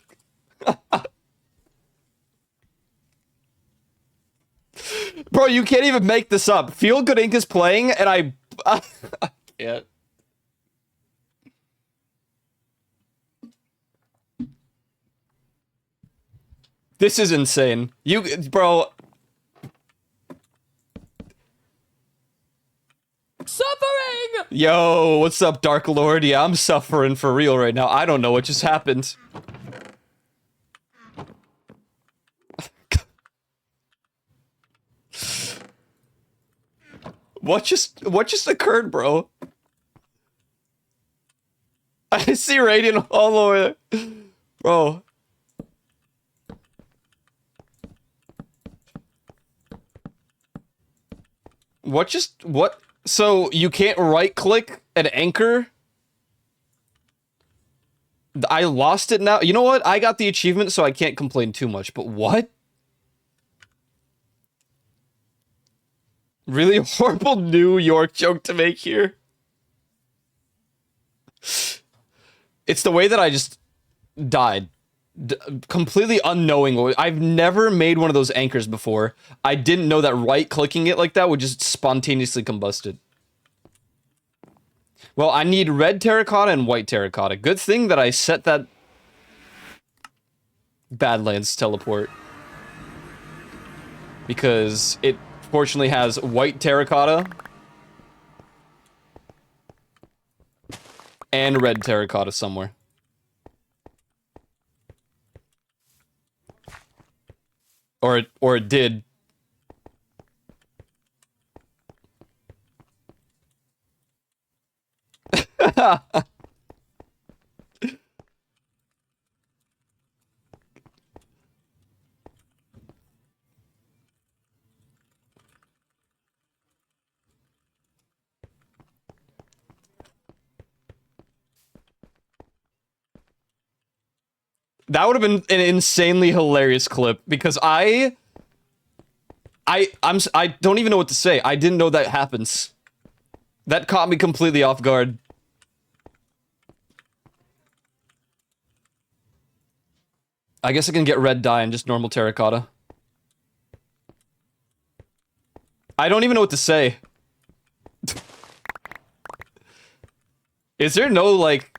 Bro, you can't even make this up. Feel Good Inc. is playing, and I can't. This is insane. Bro. Suffering! Yo, what's up, Dark Lord? Yeah, I'm suffering for real right now. I don't know what just happened. What just occurred, bro? I see Radiant all over there. Bro. What? So you can't right click an anchor? I lost it now. You know what? I got the achievement, so I can't complain too much, but what? Really horrible New York joke to make here. It's the way that I just died. Completely unknowing. I've never made one of those anchors before. I didn't know that right-clicking it like that would just spontaneously combust it. Well, I need red terracotta and white terracotta. Good thing that I set that Badlands teleport. Because it fortunately has white terracotta and red terracotta somewhere. Or it did. That would have been an insanely hilarious clip because I don't even know what to say. I didn't know that happens. That caught me completely off guard. I guess I can get red dye and just normal terracotta. I don't even know what to say. Is there no, like...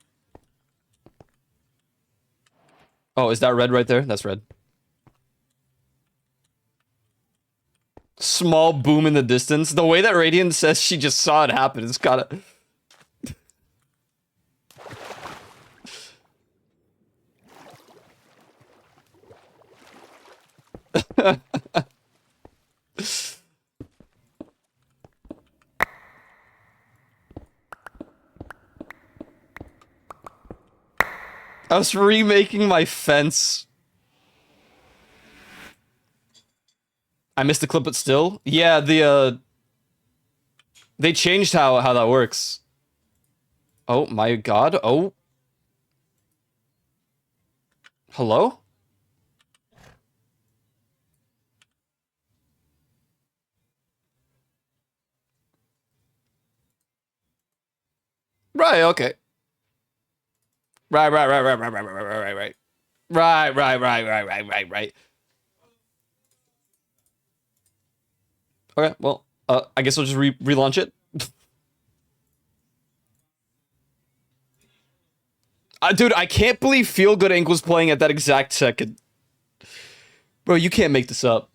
Oh, is that red right there? That's red. Small boom in the distance. The way that Radiant says she just saw it happen is kinda... I was remaking my fence. I missed the clip, but still? Yeah, they changed how that works. Oh my god, oh. Hello? Right, okay. Right. Right. Okay, well, I guess we'll just relaunch it. Dude, I can't believe Feel Good Inc. was playing at that exact second. Bro, you can't make this up.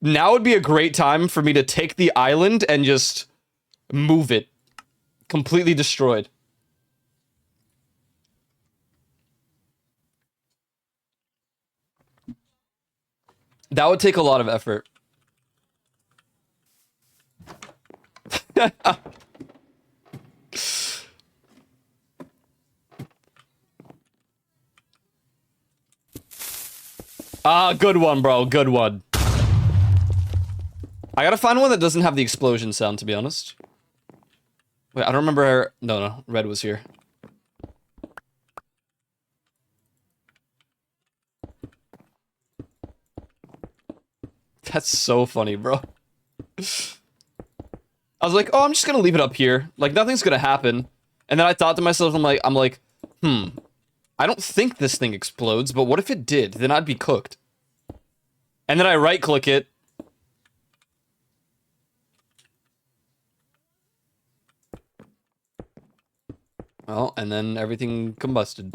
Now would be a great time for me to take the island and just move it. Completely destroyed. That would take a lot of effort. Ah, good one, bro. Good one. I gotta find one that doesn't have the explosion sound, to be honest. Wait, I don't remember. No, Red was here. That's so funny, bro. I was like, oh, I'm just gonna leave it up here. Like, nothing's gonna happen. And then I thought to myself, I'm like, I don't think this thing explodes, but what if it did? Then I'd be cooked. And then I right-click it. Well, and then everything combusted.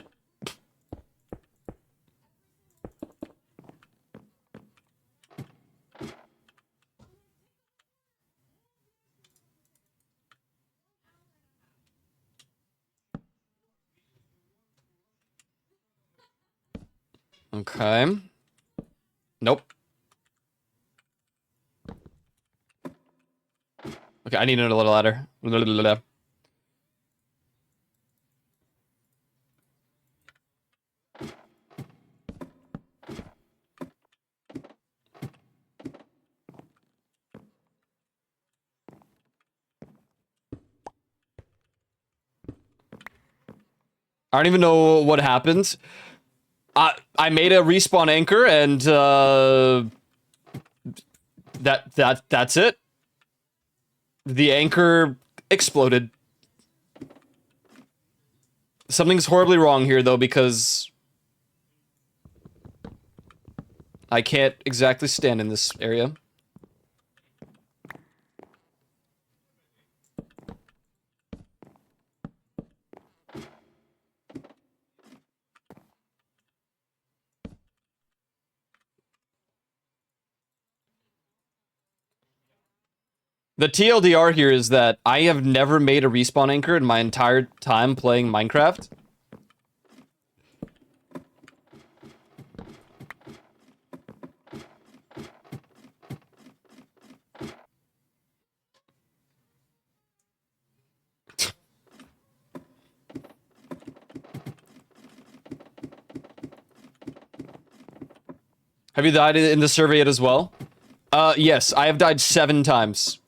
Okay. Nope. Okay, I need another little ladder. I don't even know what happened. I made a respawn anchor and that's it. The anchor exploded. Something's horribly wrong here though, because I can't exactly stand in this area. The TLDR here is that I have never made a respawn anchor in my entire time playing Minecraft. Have you died in the survey yet as well? Yes, I have died 7 times.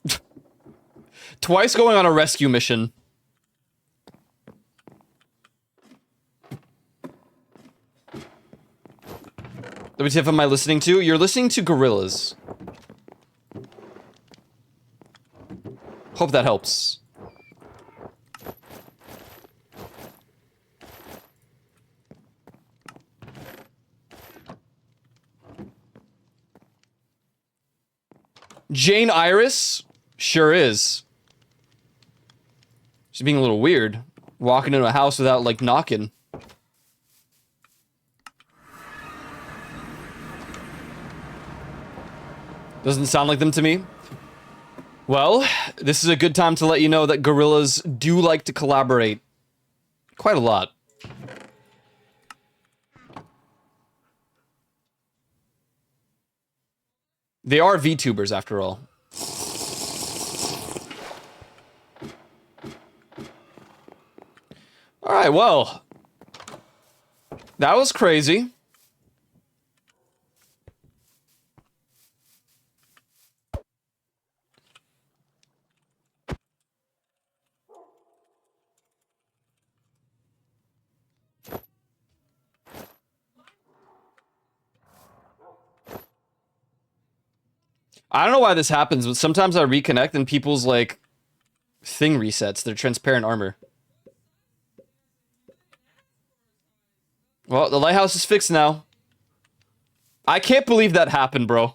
Twice going on a rescue mission. Let me see, if am I listening to? You're listening to gorillas. Hope that helps. Jane Iris? Sure is. She's being a little weird. Walking into a house without, like, knocking. Doesn't sound like them to me. Well, this is a good time to let you know that gorillas do like to collaborate. Quite a lot. They are VTubers, after all. Alright, well. That was crazy. I don't know why this happens, but sometimes I reconnect and people's, like, thing resets. Their transparent armor. Well, the lighthouse is fixed now. I can't believe that happened, bro.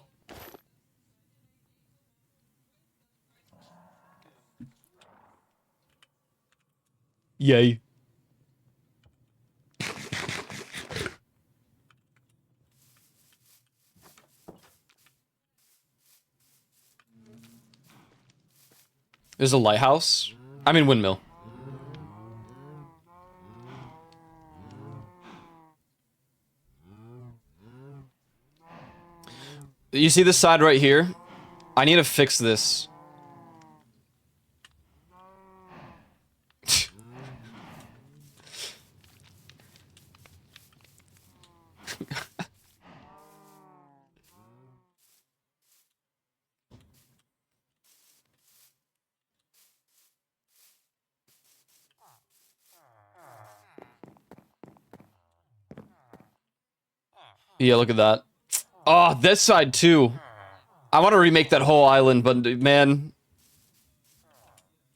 Yay. There's a lighthouse. I mean windmill. You see this side right here? I need to fix this. Yeah, look at that. Oh, this side too. I want to remake that whole island, but man.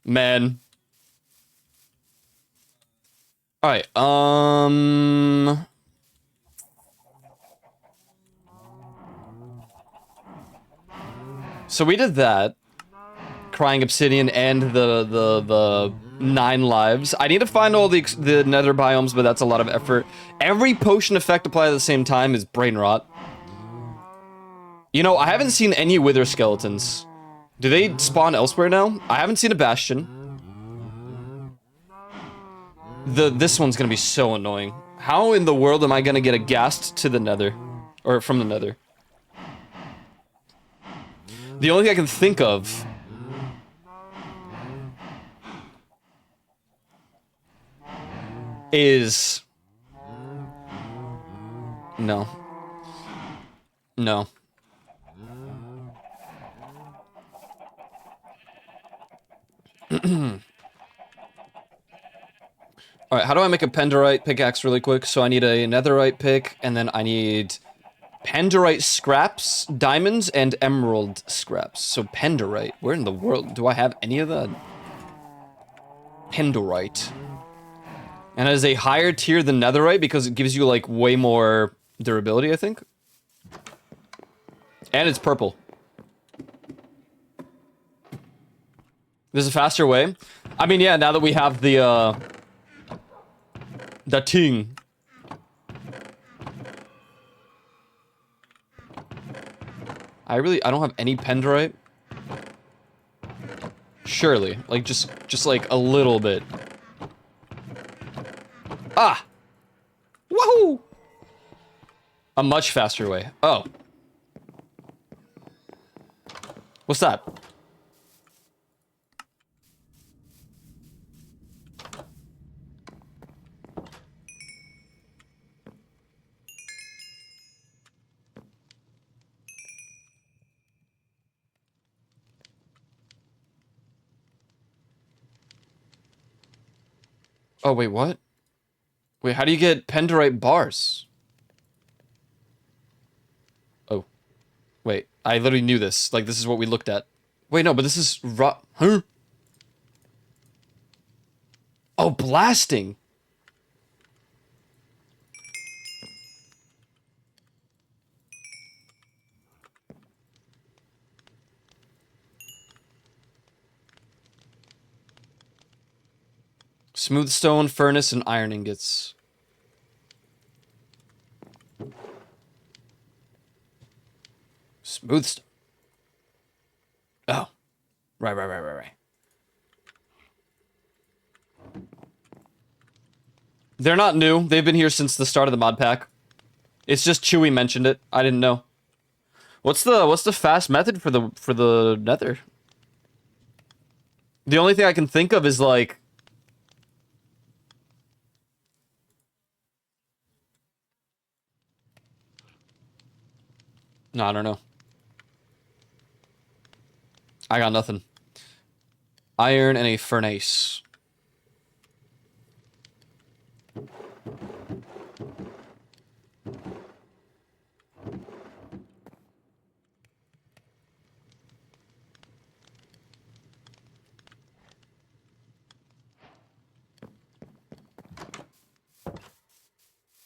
Man. Alright, so we did that. Crying Obsidian and the 9 lives. I need to find all the nether biomes, but that's a lot of effort. Every potion effect applied at the same time is brain rot. You know, I haven't seen any wither skeletons. Do they spawn elsewhere now? I haven't seen a bastion. This one's gonna be so annoying. How in the world am I gonna get a ghast to the nether? Or from the nether? The only thing I can think of is... No. No. Alright, how do I make a penderite pickaxe really quick? So I need a netherite pick, and then I need penderite scraps, diamonds, and emerald scraps. So penderite, where in the world do I have any of that? Penderite. And it is a higher tier than netherite because it gives you like way more durability, I think. And it's purple. There's a faster way. I mean, yeah, now that we have the ting. I don't have any penderite. Surely, like just like a little bit. Ah! Woohoo! A much faster way. Oh. What's that? Oh, wait, what? Wait, how do you get penderite bars? Oh. Wait, I literally knew this. Like, this is what we looked at. Wait, no, but this is huh? Oh, blasting. Smooth stone, furnace, and iron ingots. Smooth stone. Oh. Right. They're not new. They've been here since the start of the mod pack. It's just Chewy mentioned it. I didn't know. What's the fast method for the nether? The only thing I can think of is like... No, I don't know. I got nothing. Iron and a furnace.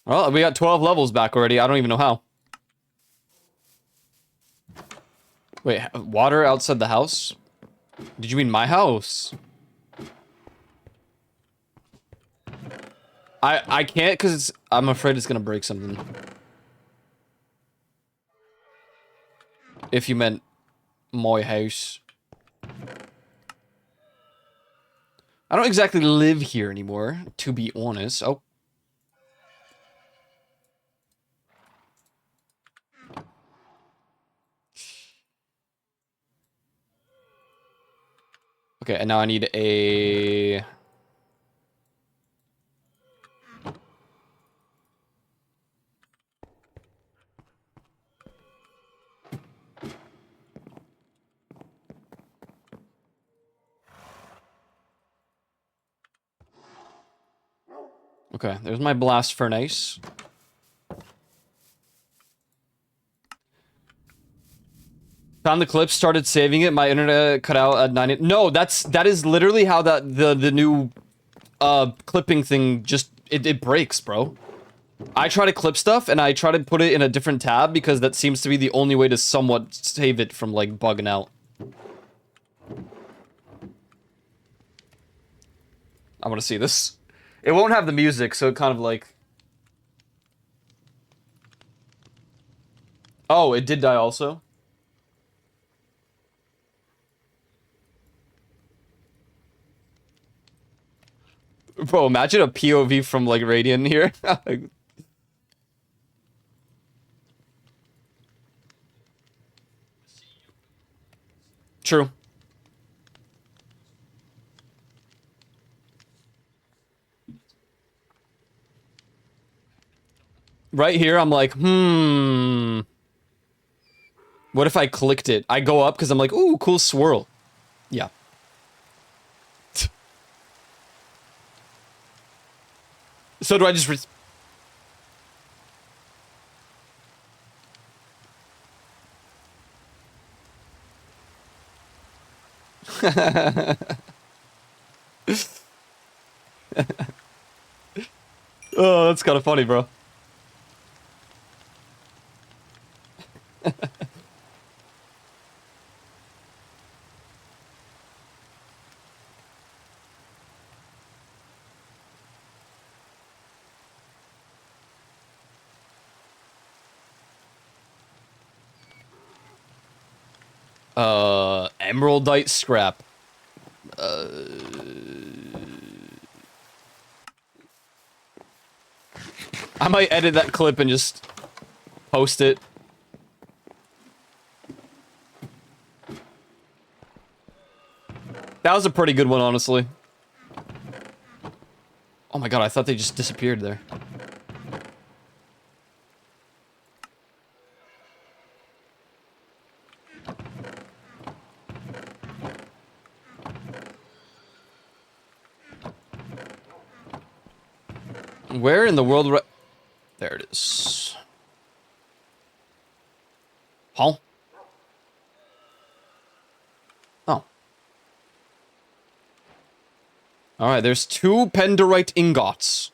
Well, we got 12 levels back already. I don't even know how. Wait, water outside the house? Did you mean my house? I can't because I'm afraid it's gonna break something. If you meant my house. I don't exactly live here anymore, to be honest. Oh. Okay, and now I need a... Okay, there's my blast furnace. Found the clip, started saving it. My internet cut out at 90. No, that is literally how the new clipping thing just it breaks, bro. I try to clip stuff and I try to put it in a different tab because that seems to be the only way to somewhat save it from like bugging out. I want to see this. It won't have the music, so it kind of like... Oh, it did die also? Bro, imagine a POV from, like, Radiant here. True. Right here, I'm like, what if I clicked it? I go up because I'm like, ooh, cool swirl. Yeah. So do I just... Oh, that's kind of funny, bro. Emeraldite scrap. I might edit that clip and just post it. That was a pretty good one, honestly. Oh my god, I thought they just disappeared there. Where in the world... There it is. Huh? Oh. Alright, there's 2 Penderite ingots.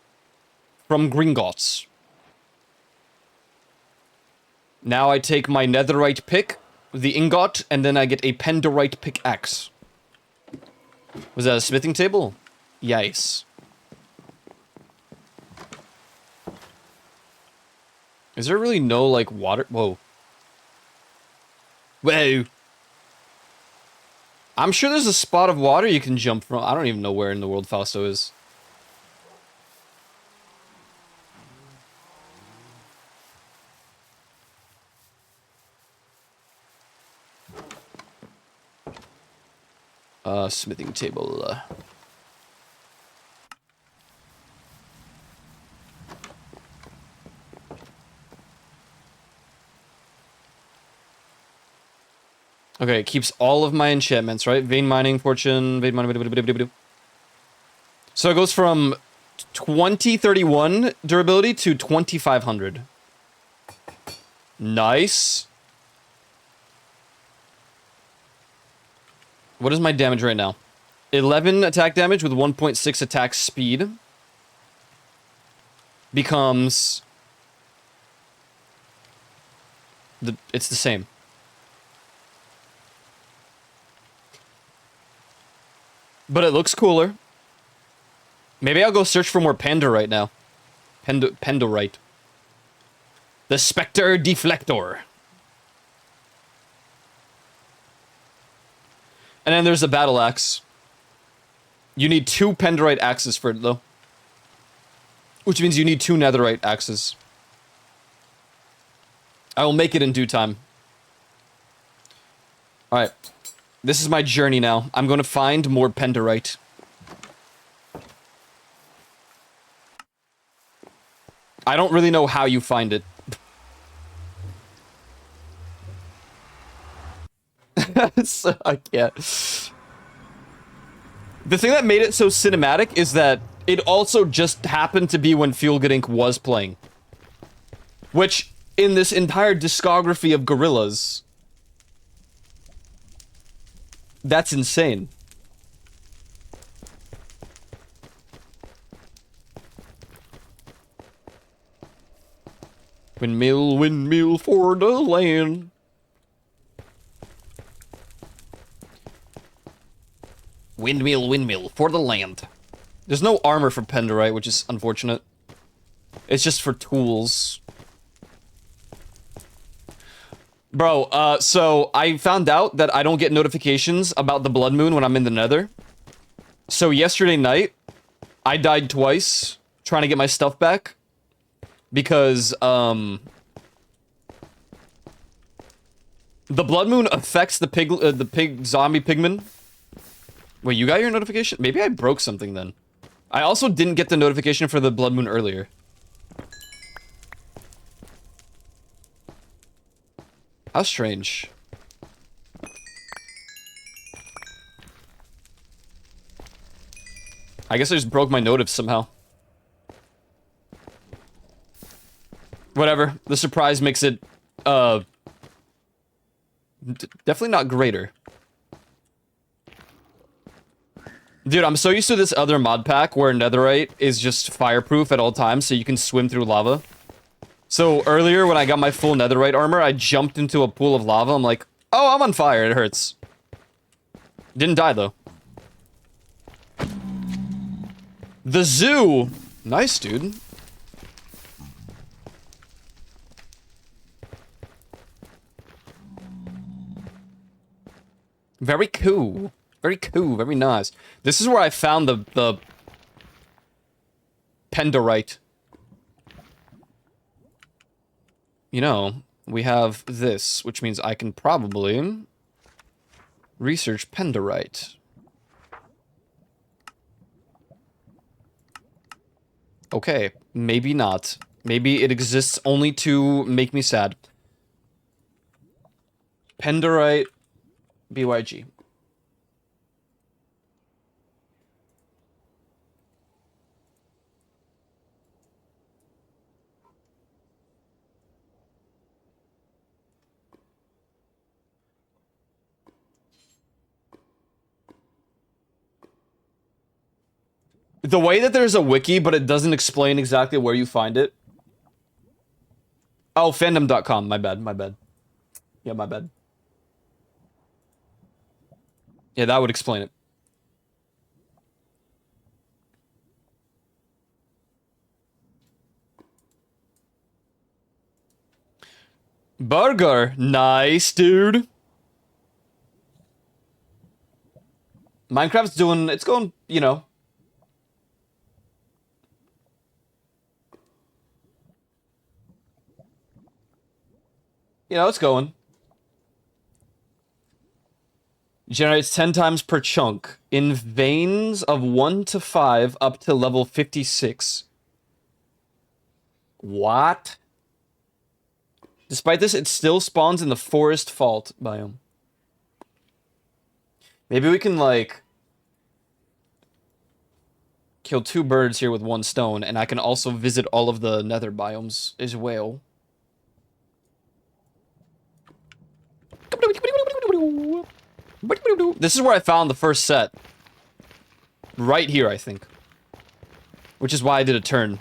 From Gringotts. Now I take my netherite pick, the ingot, and then I get a Penderite pickaxe. Was that a smithing table? Yes. Is there really no, like, water? Whoa. Whoa. I'm sure there's a spot of water you can jump from. I don't even know where in the world Fausto is. Smithing table. Okay, it keeps all of my enchantments, right? Vein mining, fortune, vein mining. So it goes from 2031 durability to 2500. Nice. What is my damage right now? 11 attack damage with 1.6 attack speed. Becomes... It's the same. But it looks cooler. Maybe I'll go search for more Pandorite now. Pandorite. The Spectre Deflector. And then there's the Battle Axe. You need 2 penderite axes for it, though. Which means you need 2 netherite axes. I will make it in due time. Alright. This is my journey now. I'm going to find more penderite. I don't really know how you find it. So, I can't. The thing that made it so cinematic is that it also just happened to be when Fuel Good Inc. was playing. Which, in this entire discography of gorillas, that's insane. Windmill, windmill for the land. Windmill, windmill for the land. There's no armor for penderite, which is unfortunate. It's just for tools. Bro, so I found out that I don't get notifications about the blood moon when I'm in the nether. So yesterday night, I died twice trying to get my stuff back. Because, the blood moon affects the pig zombie pigmen. Wait, you got your notification? Maybe I broke something then. I also didn't get the notification for the blood moon earlier. How strange. I guess I just broke my notif somehow. Whatever. The surprise makes it, definitely not greater. Dude, I'm so used to this other mod pack where netherite is just fireproof at all times, so you can swim through lava. So earlier, when I got my full netherite armor, I jumped into a pool of lava. I'm like, oh, I'm on fire. It hurts. Didn't die, though. The zoo! Nice, dude. Very cool. Very cool. Very nice. This is where I found the penderite. You know, we have this, which means I can probably research penderite. Okay, maybe not. Maybe it exists only to make me sad. Penderite BYG. The way that there's a wiki, but it doesn't explain exactly where you find it. Oh, fandom.com. My bad, my bad. Yeah, my bad. Yeah, that would explain it. Burger. Nice, dude. Minecraft's doing... It's going, you know... You know, it's going. Generates 10 times per chunk. In veins of 1 to 5 up to level 56. What? Despite this, it still spawns in the forest fault biome. Maybe we can, like... kill 2 birds here with 1 stone, and I can also visit all of the nether biomes as well. This is where I found the first set. Right here, I think. Which is why I did a turn.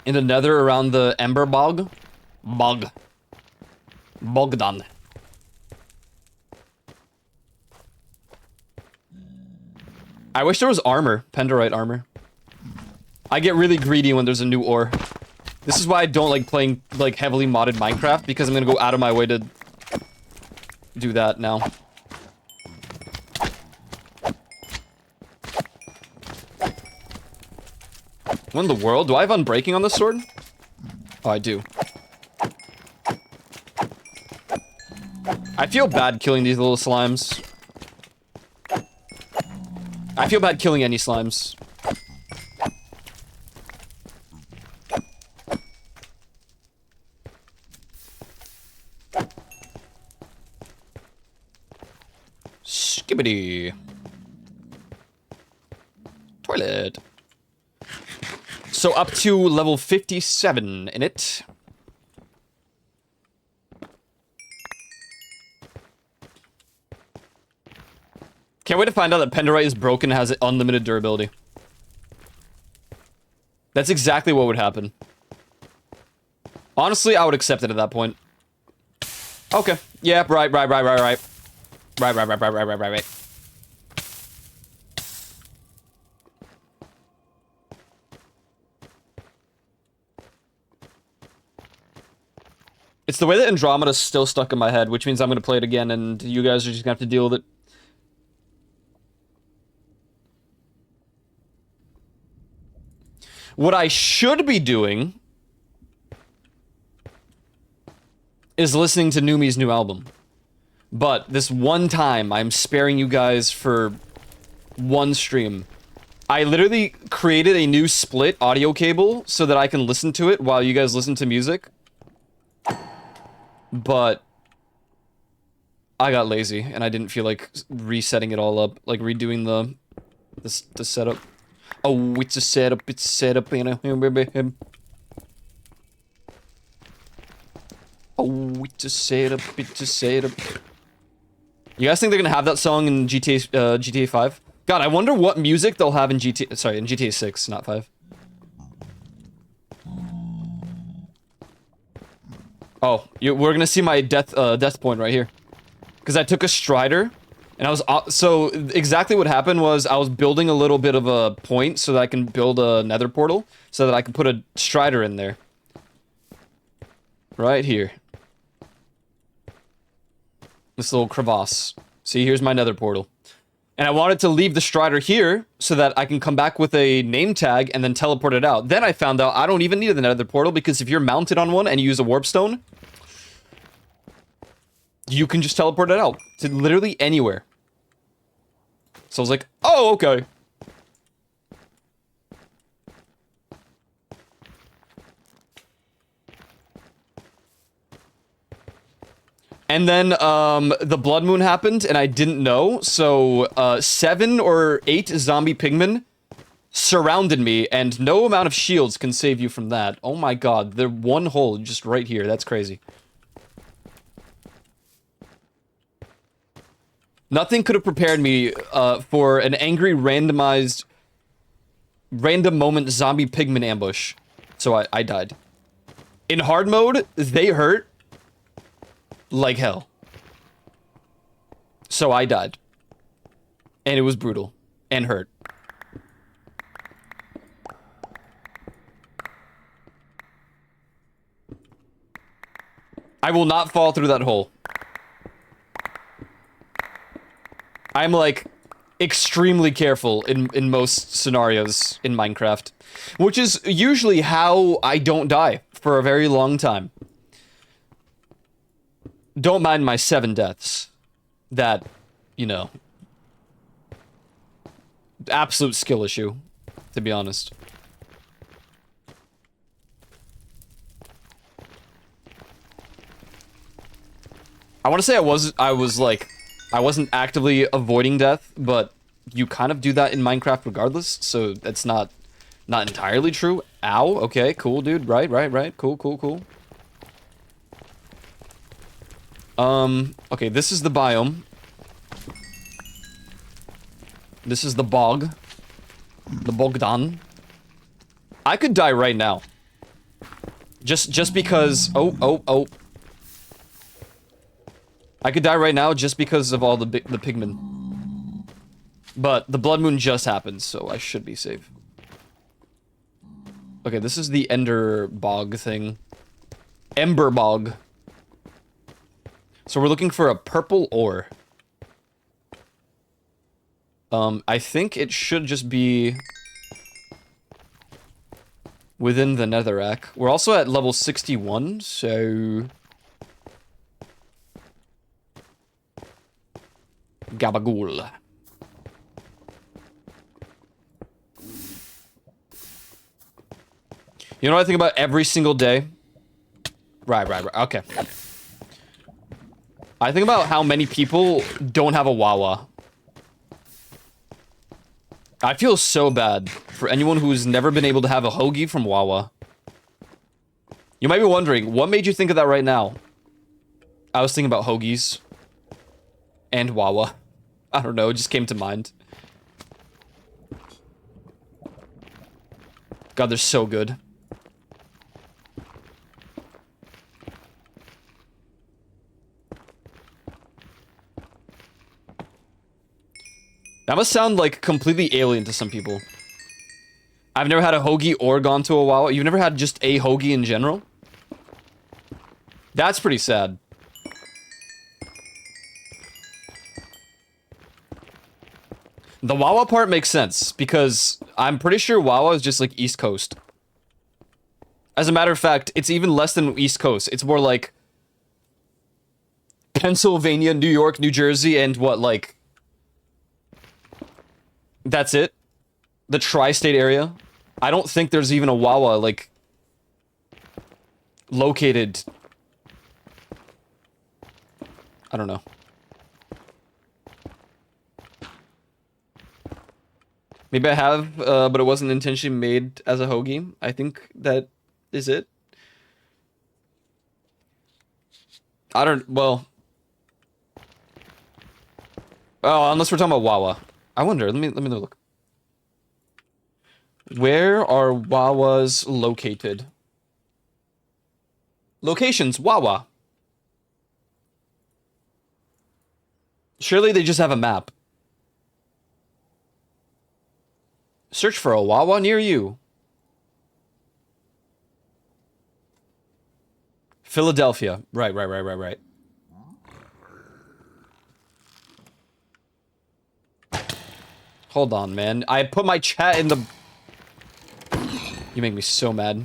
In the nether around the Ember Bog. Bogdan. I wish there was armor. Penderite armor. I get really greedy when there's a new ore. This is why I don't like playing, like, heavily modded Minecraft, because I'm gonna go out of my way to do that now. What in the world? Do I have Unbreaking on this sword? Oh, I do. I feel bad killing these little slimes. I feel bad killing any slimes. Skibbity. Toilet. So up to level 57 in it. Can't wait to find out that Penderite is broken and has unlimited durability. That's exactly what would happen. Honestly, I would accept it at that point. Okay. Yeah, right. Right. It's the way that Andromeda's still stuck in my head, which means I'm gonna play it again and you guys are just gonna have to deal with it. What I should be doing is listening to Numi's new album. But this one time, I'm sparing you guys for one stream. I literally created a new split audio cable so that I can listen to it while you guys listen to music. But I got lazy and I didn't feel like resetting it all up, like redoing the setup. Oh, it's a setup, you know. Oh, it's a setup, You guys think they're gonna have that song in GTA 5? God, I wonder what music they'll have in GTA 6, not 5. Oh, we're gonna see my death point right here. Because I took a Strider, and I was... so, exactly what happened was I was building a little bit of a point so that I can build a nether portal, so that I can put a Strider in there. Right here. This little crevasse. See, here's my nether portal. And I wanted to leave the Strider here, so that I can come back with a name tag and then teleport it out. Then I found out I don't even need the nether portal, because if you're mounted on one and you use a warp stone, you can just teleport it out to literally anywhere. So I was like, oh, okay. And then, the blood moon happened, and I didn't know, so, 7 or 8 zombie pigmen surrounded me, and no amount of shields can save you from that. Oh my god, they're one hole just right here, that's crazy. Nothing could have prepared me, for an angry, randomized, random moment zombie pigman ambush. So I died. In hard mode, they hurt like hell. So I died. And it was brutal. And hurt. I will not fall through that hole. I'm, like, extremely careful in most scenarios in Minecraft. Which is usually how I don't die for a very long time. Don't mind my 7 deaths. That, you know... absolute skill issue, to be honest. I want to say I wasn't actively avoiding death, but you kind of do that in Minecraft regardless, so that's not entirely true. Ow, okay, cool, dude, right, cool. Okay, this is the biome. This is the bog. The Bogdan. I could die right now. Just because... Oh. I could die right now just because of all the pigmen. But the blood moon just happened, so I should be safe. Okay, this is the ender bog thing. Ember bog. So we're looking for a purple ore. I think it should just be... within the netherrack. We're also at level 61, so... Gabagool. You know what I think about every single day? Right. Okay. I think about how many people don't have a Wawa. I feel so bad for anyone who's never been able to have a hoagie from Wawa. You might be wondering, what made you think of that right now? I was thinking about hoagies. And Wawa. I don't know, it just came to mind. God, they're so good. That must sound like completely alien to some people. I've never had a hoagie or gone to a Wawa. You've never had just a hoagie in general? That's pretty sad. The Wawa part makes sense, because I'm pretty sure Wawa is just like East Coast. As a matter of fact, it's even less than East Coast. It's more like Pennsylvania, New York, New Jersey, and what, like... That's it? The tri-state area? I don't think there's even a Wawa, like... located... I don't know. Maybe I have, but it wasn't intentionally made as a hoagie. I think that is it. I don't, well... Oh, unless we're talking about Wawa. I wonder, let me look. Where are Wawas located? Locations, Wawa. Surely they just have a map. Search for a Wawa near you. Philadelphia. Right. Hold on, man. I put my chat in the... You make me so mad.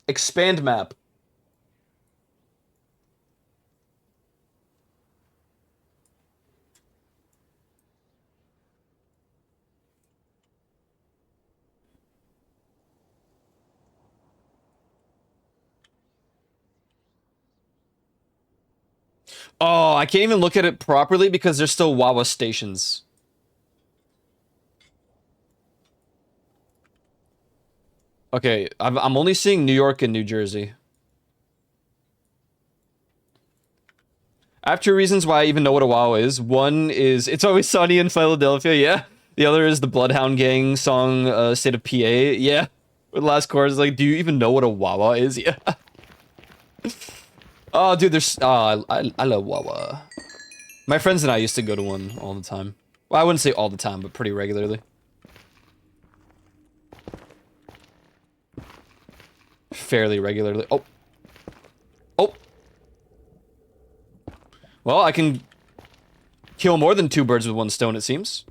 Expand map. Oh, I can't even look at it properly because there's still Wawa stations. Okay, I'm only seeing New York and New Jersey. I have two reasons why I even know what a Wawa is. One is It's Always Sunny in Philadelphia, yeah. The other is the Bloodhound Gang song, State of PA, yeah. The last chorus is like, do you even know what a Wawa is? Yeah. Oh, dude, there's... Oh, I love Wawa. My friends and I used to go to one all the time. Well, I wouldn't say all the time, but pretty regularly. Fairly regularly. Oh. Oh. Well, I can kill more than two birds with one stone, it seems.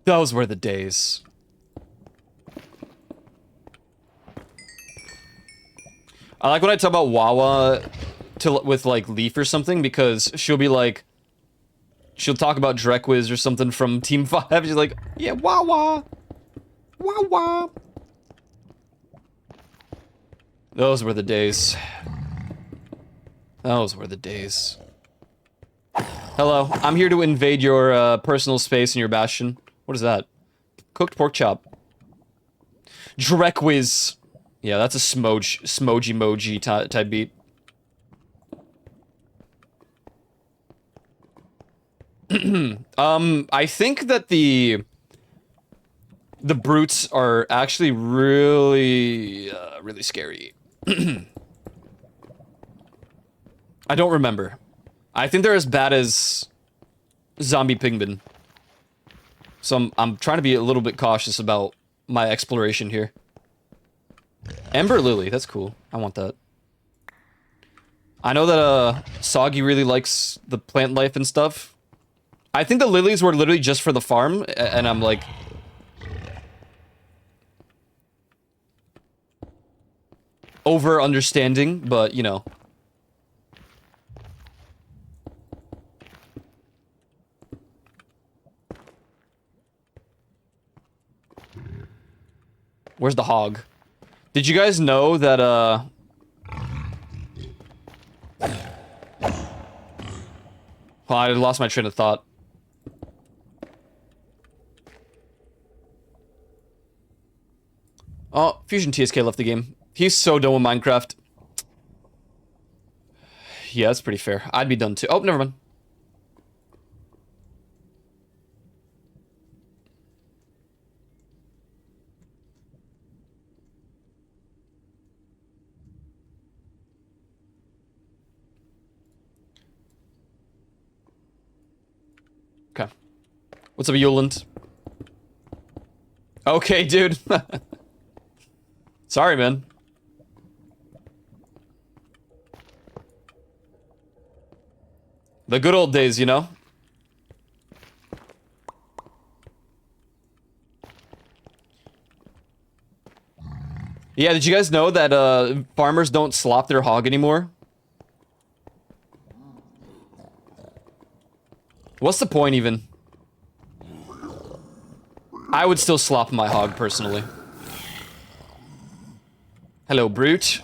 Those were the days. I like when I talk about Wawa with, like, Leaf or something, because she'll be like... She'll talk about Dreckwiz or something from Team 5. She's like, yeah, Wawa. Wawa. Those were the days. Those were the days. Hello, I'm here to invade your personal space in your bastion. What is that? Cooked pork chop. Dreckwiz. Yeah, that's a smoji-moji type beat. I think that the brutes are actually really scary. I don't remember. I think they're as bad as zombie pigmen. So I'm trying to be a little bit cautious about my exploration here. Ember Lily, that's cool. I want that. I know that Soggy really likes the plant life and stuff. I think the lilies were literally just for the farm, and I'm like... over-understanding, but, you know. Where's the hog? Did you guys know that, well, I lost my train of thought. Oh, Fusion TSK left the game. He's so done with Minecraft. Yeah, that's pretty fair. I'd be done too. Oh, never mind. Okay. What's up, Yuland? Okay, dude. Sorry, man. The good old days, you know? Yeah, did you guys know that farmers don't slop their hog anymore? What's the point, even? I would still slop my hog, personally. Hello, brute.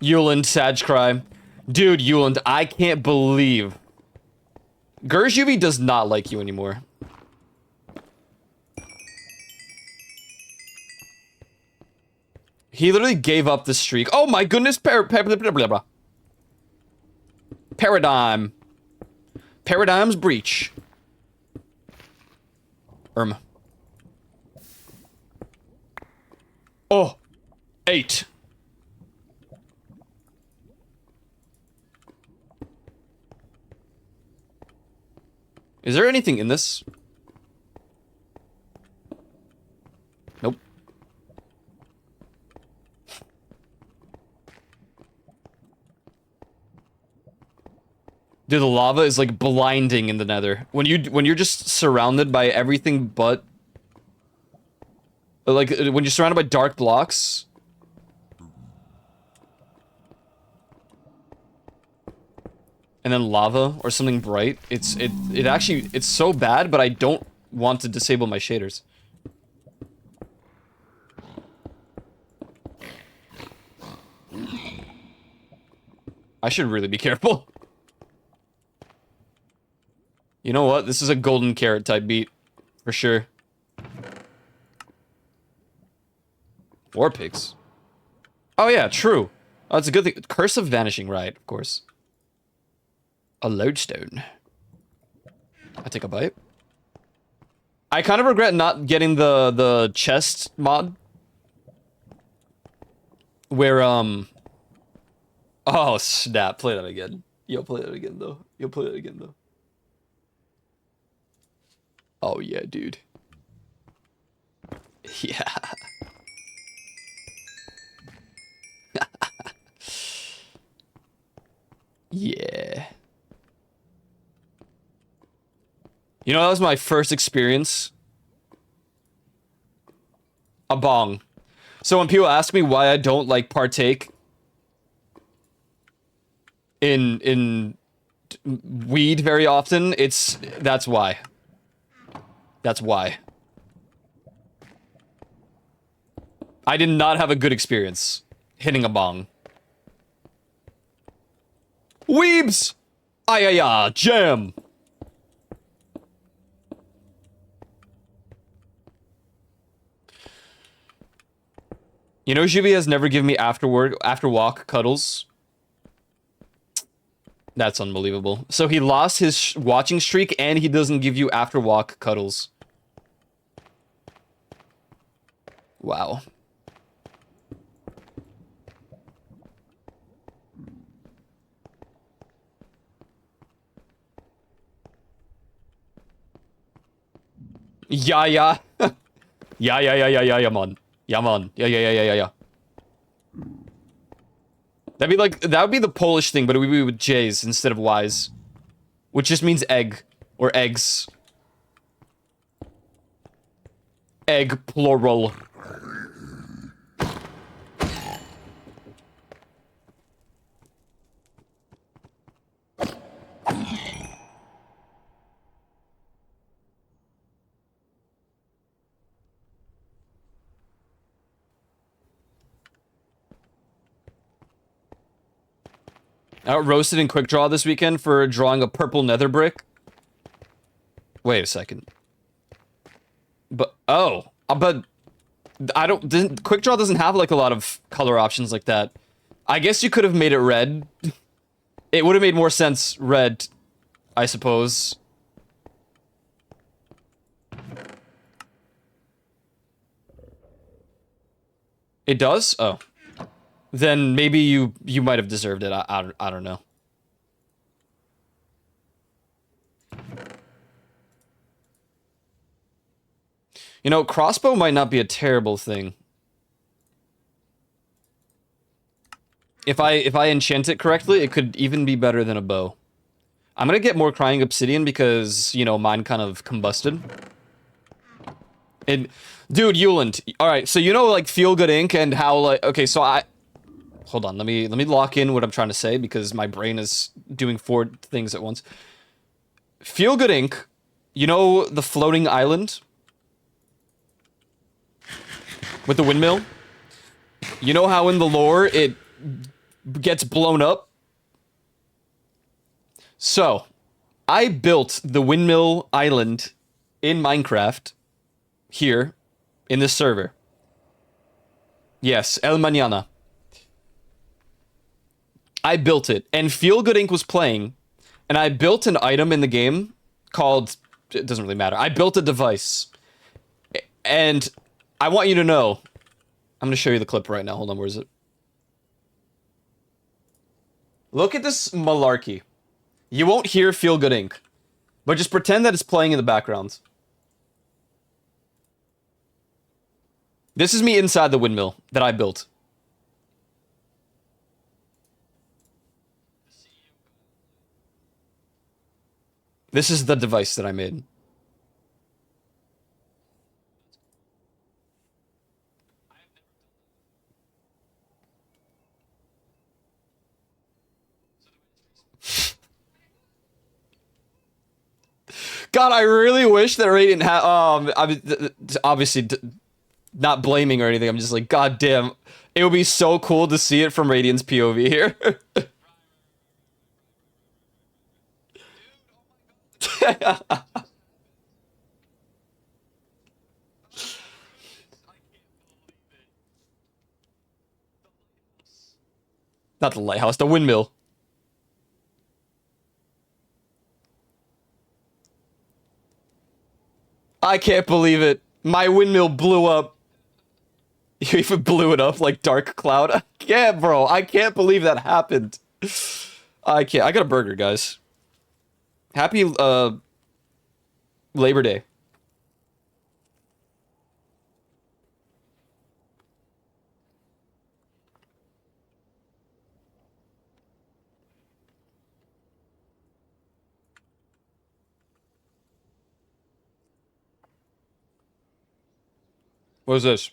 Yuland, Sag Cry. Dude, Yuland, I can't believe... Gerjuvi does not like you anymore. He literally gave up the streak. Oh my goodness, Paradigm. Paradigm's breach. Oh. 8. Is there anything in this? Nope. Dude, the lava is like blinding in the Nether. When you're just surrounded by everything but like when you're surrounded by dark blocks. And then lava or something bright. It actually it's so bad, but I don't want to disable my shaders. I should really be careful. You know what? This is a golden carrot type beat. For sure. War pigs. Oh yeah, true. Oh, that's a good thing. Curse of Vanishing, right, of course. A lodestone. I take a bite. I kind of regret not getting the chest mod. Where, oh, snap. Play that again. Yo, play that again, though. Yo, play that again, though. Oh, yeah, dude. Yeah. Yeah. You know, that was my first experience. A bong. So when people ask me why I don't, like, partake in weed very often, that's why. That's why. I did not have a good experience hitting a bong. Weebs! Ayaya, jam! You know, Juvie has never given me after walk cuddles. That's unbelievable. So he lost his watching streak, and he doesn't give you after walk cuddles. Wow. Yeah, yeah. Yeah, man. Yeah, man. Yeah. That'd be like, that would be the Polish thing, but it would be with J's instead of Y's. Which just means egg. Or eggs. Egg, plural. I got roasted in Quick Draw this weekend for drawing a purple nether brick. Wait a second. But, oh. But, Quick Draw doesn't have, like, a lot of color options like that. I guess you could have made it red. It would have made more sense red, I suppose. It does? Oh. Then maybe you might have deserved it. I don't know. You know, crossbow might not be a terrible thing. If I enchant it correctly, it could even be better than a bow. I'm gonna get more crying obsidian because, you know, mine kind of combusted. And dude, Yuland, alright, so you know like Feel Good Inc. and how like okay, so hold on, let me lock in what I'm trying to say because my brain is doing 4 things at once. Feel Good Inc., you know the floating island? With the windmill? You know how in the lore it gets blown up? So, I built the windmill island in Minecraft here in this server. Yes, El Mañana. I built it, and Feel Good Inc. was playing, and I built an item in the game called, it doesn't really matter, I built a device. And I want you to know, I'm gonna show you the clip right now, hold on, where is it? Look at this malarkey. You won't hear Feel Good Inc., but just pretend that it's playing in the background. This is me inside the windmill that I built. This is the device that I made. God, I really wish that Radiant had. Obviously, not blaming or anything. I'm just like, God damn, it would be so cool to see it from Radiant's POV here. Not the lighthouse, the windmill. I can't believe it. My windmill blew up. You even blew it up like Dark Cloud. I can't, bro. I can't believe that happened. I can't. I got a burger, guys. Happy Labor Day. What is this?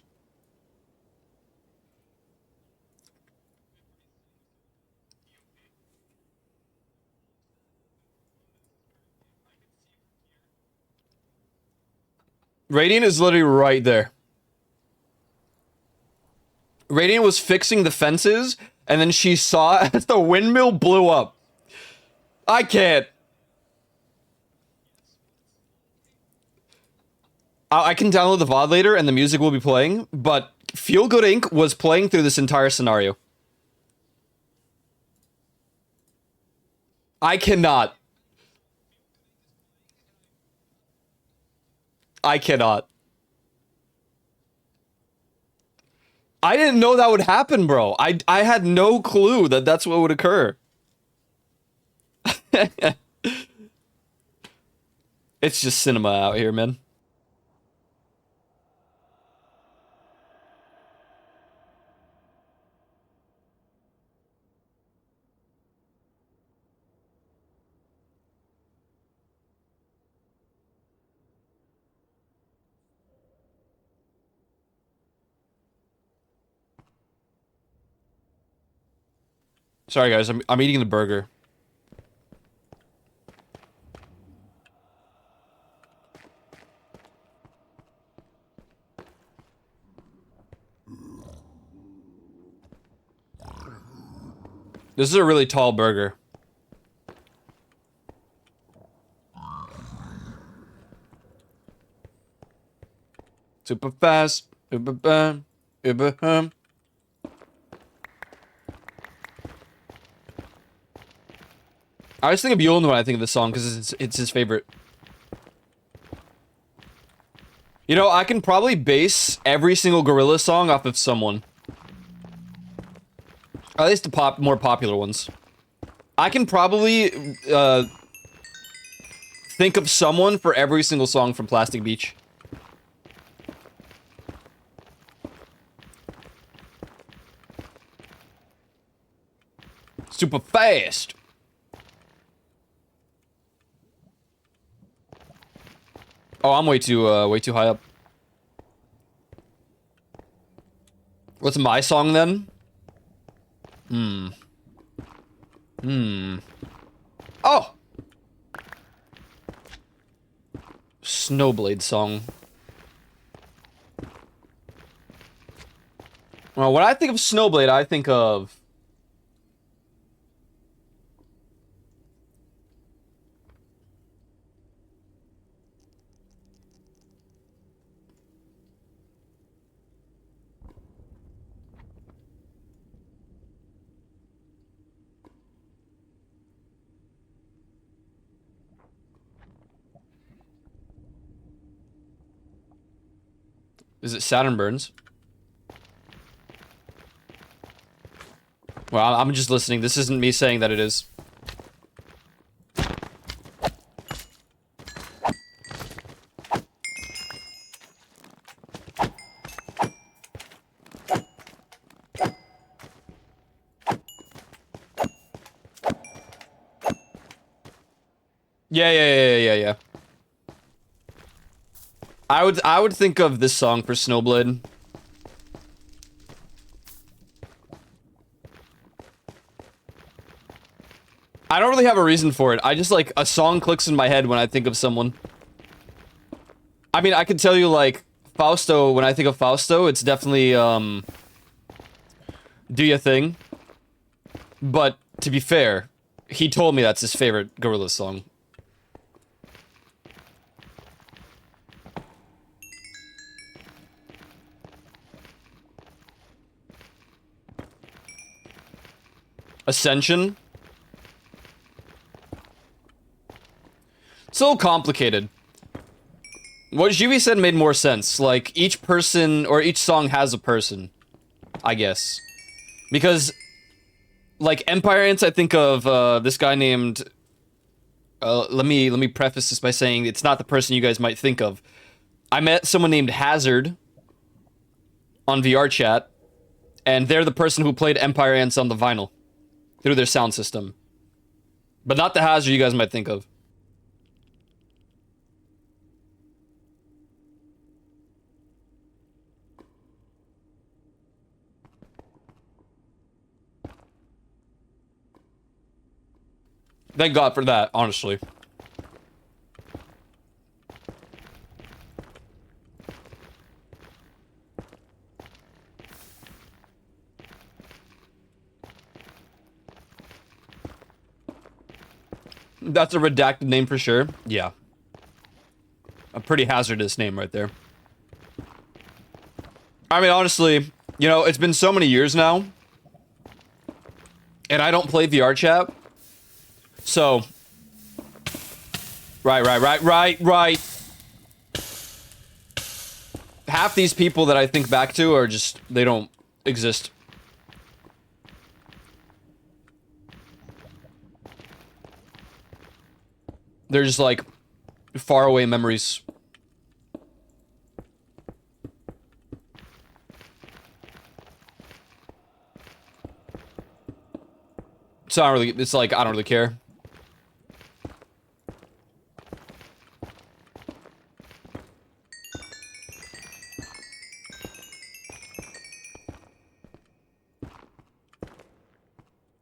Radiant is literally right there. Radiant was fixing the fences, and then she saw as the windmill blew up. I can't. I can download the VOD later, and the music will be playing, but Feel Good Inc. was playing through this entire scenario. I cannot. I cannot. I didn't know that would happen, bro. I had no clue that that's what would occur. It's just cinema out here, man. Sorry, guys. I'm eating the burger. This is a really tall burger. Super fast. Uber bam. Uber hum. I always think of Bjorn when I think of this song because it's his favorite. You know, I can probably base every single Gorilla song off of someone. At least the more popular ones. I can probably think of someone for every single song from Plastic Beach. Super fast. Oh, I'm way too high up. What's my song then? Oh! Snowblade song. Well, when I think of Snowblade, I think of... Is it Saturn Burns? Well, I'm just listening. This isn't me saying that it is. Yeah. I would think of this song for Snowblade. I don't really have a reason for it. I just like a song clicks in my head when I think of someone. I mean, I could tell you like Fausto, when I think of Fausto, it's definitely Do Ya Thing. But to be fair, he told me that's his favorite Gorillaz song. Ascension? It's a little complicated. What Juvi said made more sense. Like, each person, or each song has a person, I guess. Because, like, Empire Ants, I think of, this guy named... let me preface this by saying it's not the person you guys might think of. I met someone named Hazard on VR chat, and they're the person who played Empire Ants on the vinyl through their sound system. But not the Hazard you guys might think of. Thank God for that, honestly. That's a redacted name for sure. Yeah. A pretty hazardous name right there. I mean, honestly, you know, it's been so many years now. And I don't play VR chat. So. Right. Half these people that I think back to are just, they don't exist. They're just like faraway memories. So I don't really, it's like, I don't really care.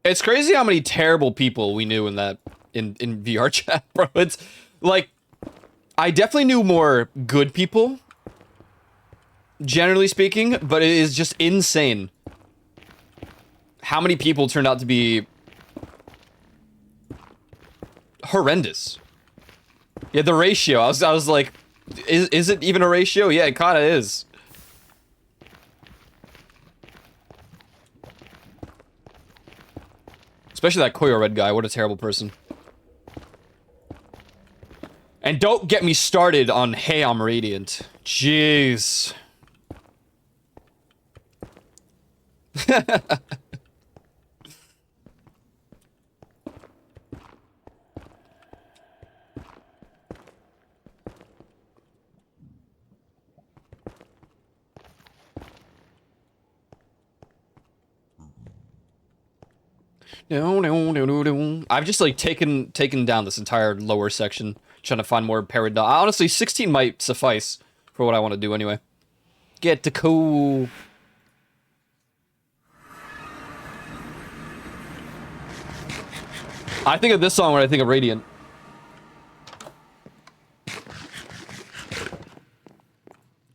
It's crazy how many terrible people we knew in that in VR chat, bro. It's like I definitely knew more good people, generally speaking, but it is just insane how many people turned out to be horrendous. Yeah, the ratio. I was like, is it even a ratio? Yeah, it kind of is. Especially that Koyo Red guy. What a terrible person. And don't get me started on Hey, I'm Radiant. Jeez. I've just like taken down this entire lower section, trying to find more paradigm. Honestly, 16 might suffice for what I want to do anyway. Get to cool. I think of this song when I think of Radiant.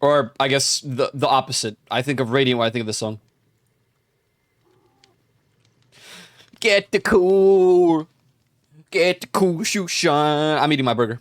Or I guess the opposite. I think of Radiant when I think of this song. Get the cool. Get the cool shoe shine. I'm eating my burger.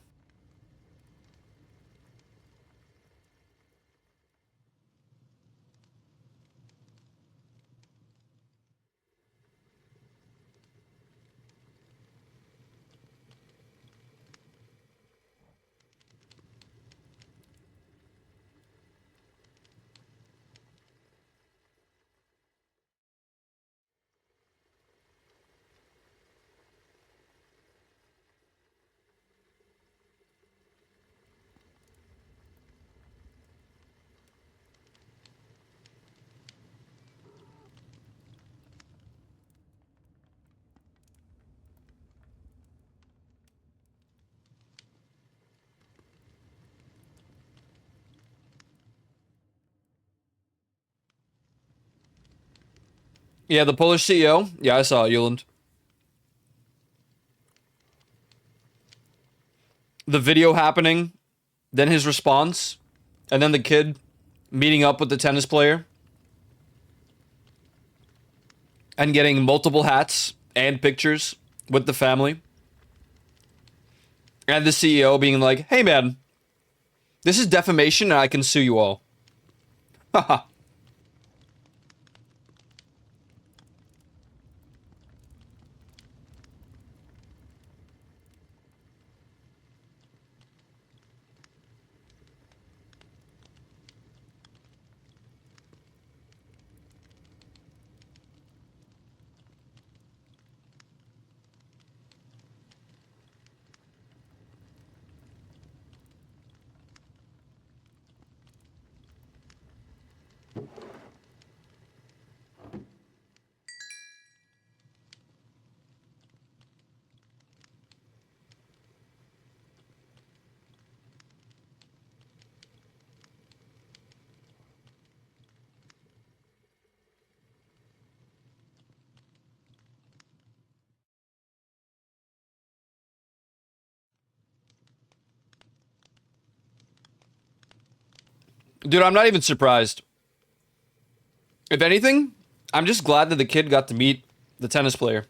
Yeah, the Polish CEO. Yeah, I saw it, Yuland. The video happening, then his response, and then the kid meeting up with the tennis player and getting multiple hats and pictures with the family. And the CEO being like, hey man, this is defamation and I can sue you all. Haha. Dude, I'm not even surprised. If anything, I'm just glad that the kid got to meet the tennis player.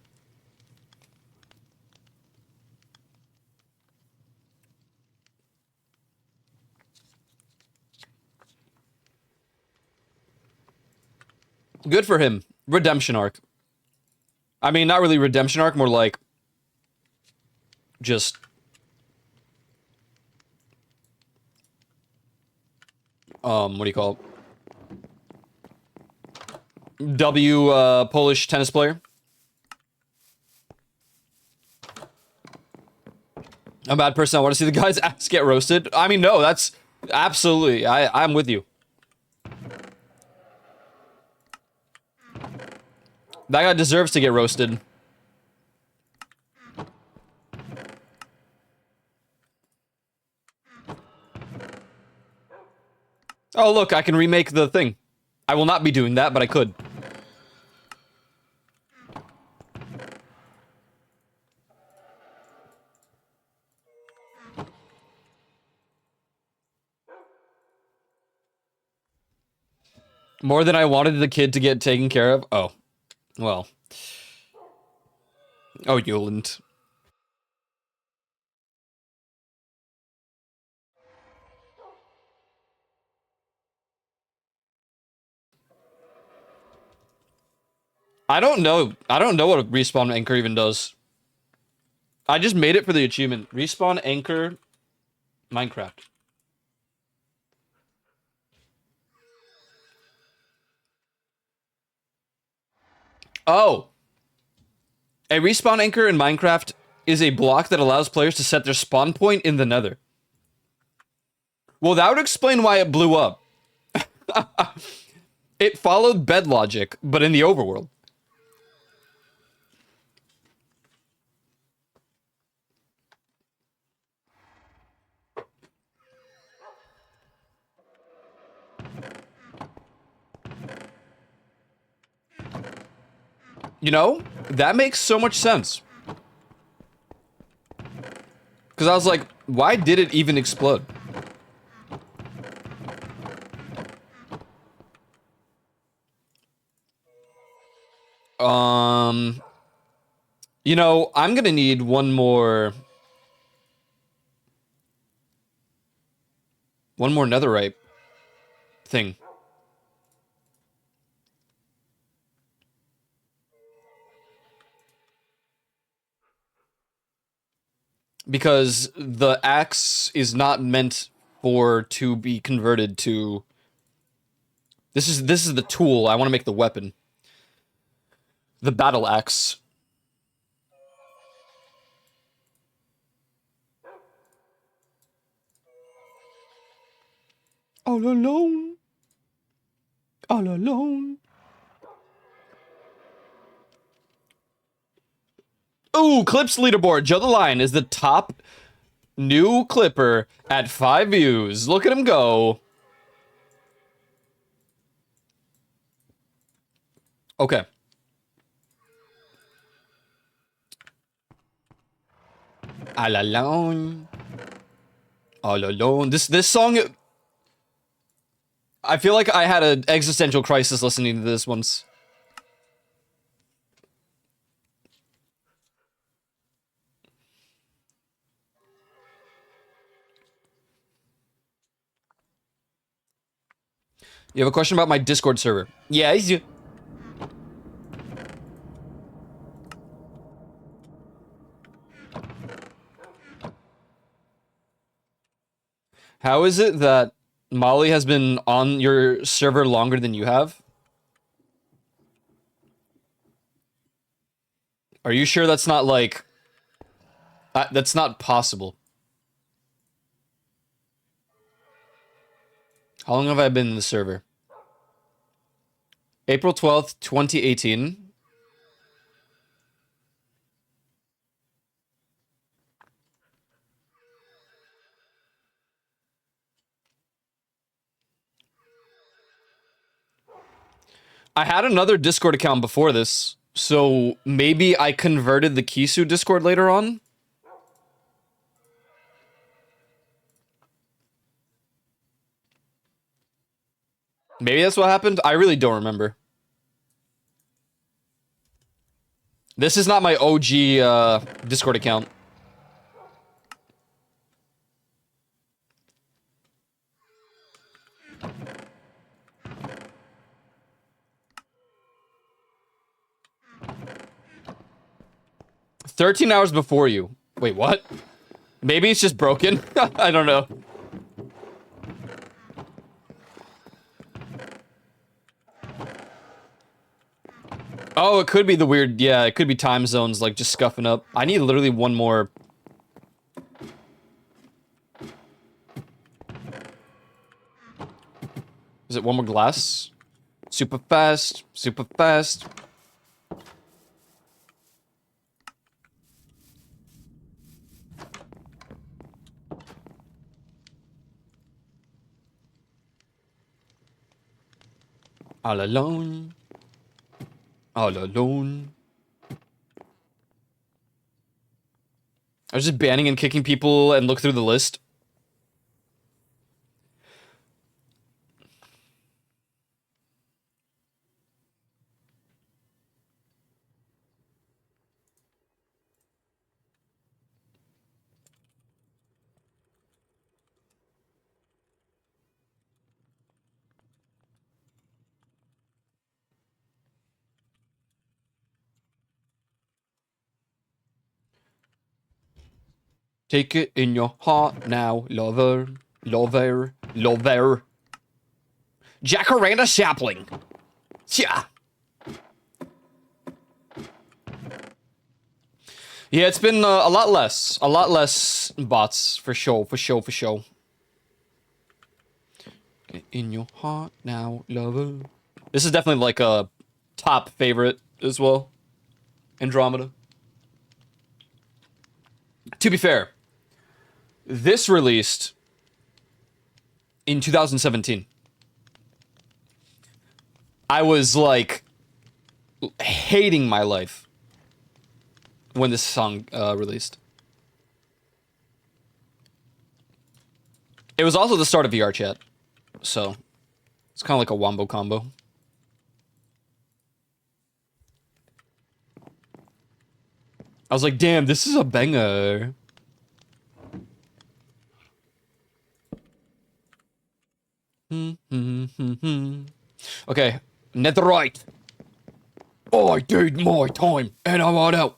Good for him. Redemption arc. I mean, not really redemption arc, more like just what do you call it? Polish tennis player. I'm a bad person. I want to see the guy's ass get roasted. I mean, no, that's absolutely. I'm with you. That guy deserves to get roasted. Oh, look, I can remake the thing. I will not be doing that, but I could. More than I wanted the kid to get taken care of. Oh, well. Oh, Yuland. I don't know. I don't know what a respawn anchor even does. I just made it for the achievement. Respawn anchor Minecraft. Oh. A respawn anchor in Minecraft is a block that allows players to set their spawn point in the nether. Well, that would explain why it blew up. It followed bed logic, but in the overworld. You know, that makes so much sense. Because I was like, why did it even explode? You know, I'm gonna need one more netherite thing. Because the axe is not meant for to be converted to. This is the tool. I want to make the weapon. The battle axe. All alone. All alone. Ooh, Clips leaderboard. Joe the Lion is the top new clipper at 5 views. Look at him go. Okay. All alone. All alone. This song, I feel like I had an existential crisis listening to this once. You have a question about my Discord server? Yeah, you. How is it that Molly has been on your server longer than you have? Are you sure that's not like... that's not possible. How long have I been in the server? April 12th, 2018. I had another Discord account before this, so maybe I converted the Kisu Discord later on? Maybe that's what happened? I really don't remember. This is not my OG Discord account. "13 hours before you." Wait, what? Maybe it's just broken? I don't know. Oh, it could be the weird... Yeah, it could be time zones, like, just scuffing up. I need literally one more... Is it one more glass? Super fast. Super fast. All alone. All alone. I was just banning and kicking people and look through the list. Take it in your heart now, lover, lover, lover. Jacaranda sapling. Yeah. Yeah, it's been a lot less bots for sure, for sure, for sure. Get in your heart now, lover. This is definitely like a top favorite as well. Andromeda. To be fair, this released in 2017. I was like hating my life when this song released. It was also the start of VR chat, so it's kind of like a wombo combo. I was like, damn, this is a banger. Okay, netherite. I did my time, and I'm out.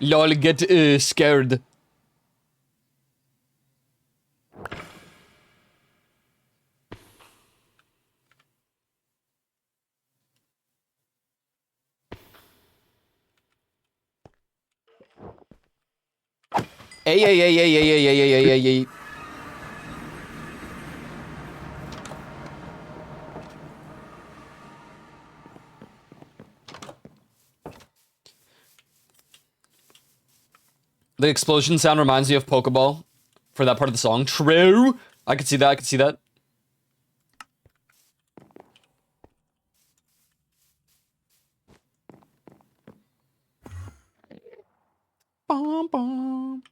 Lol, get scared. Hey. The explosion sound reminds me of Pokeball for that part of the song. True. I could see that. I could see that. Bom, bom.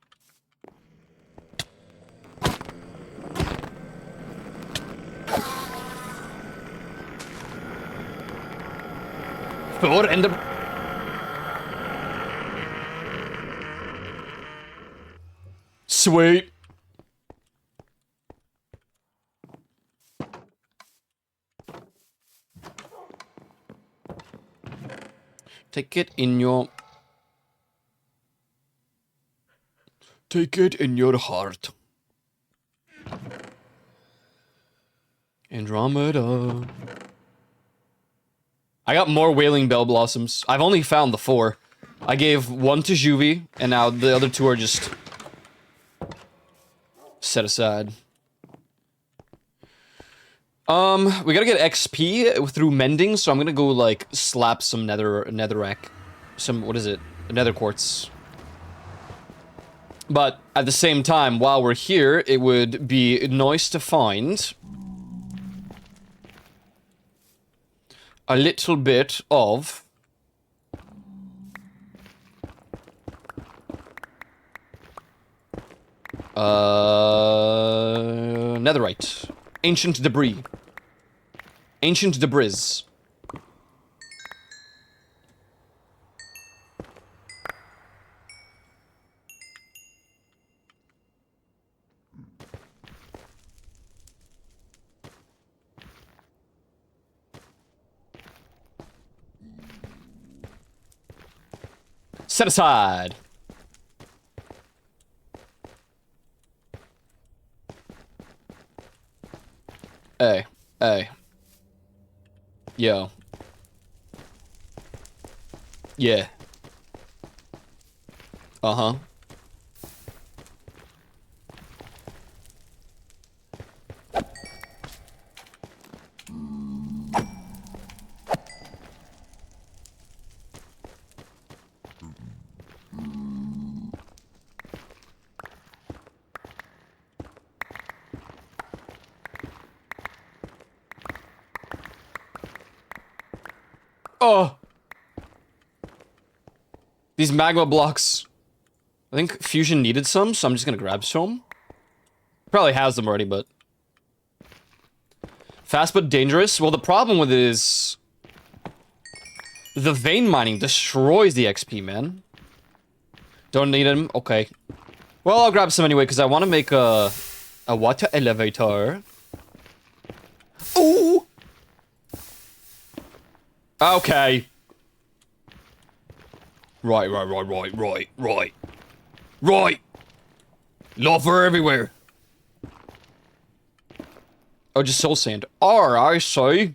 Four and sweet. Take it in your heart. Andromeda. I got more Wailing Bell Blossoms. I've only found the 4. I gave 1 to Juvie, and now the other 2 are just set aside. We gotta get XP through mending, so I'm gonna go, like, slap some netherrack. Some, what is it? Nether quartz. But, at the same time, while we're here, it would be nice to find a little bit of netherite. Ancient debris. Ancient debris. Set aside. Hey. Yo. Yeah. Uh-huh. Oh! These magma blocks. I think Fusion needed some, so I'm just gonna grab some. Probably has them already, but... Fast but dangerous? Well, the problem with it is... the vein mining destroys the XP, man. Don't need them? Okay. Well, I'll grab some anyway, because I want to make a water elevator. Ooh! Okay. Right. Right. Lava everywhere. Oh, just soul sand. I see.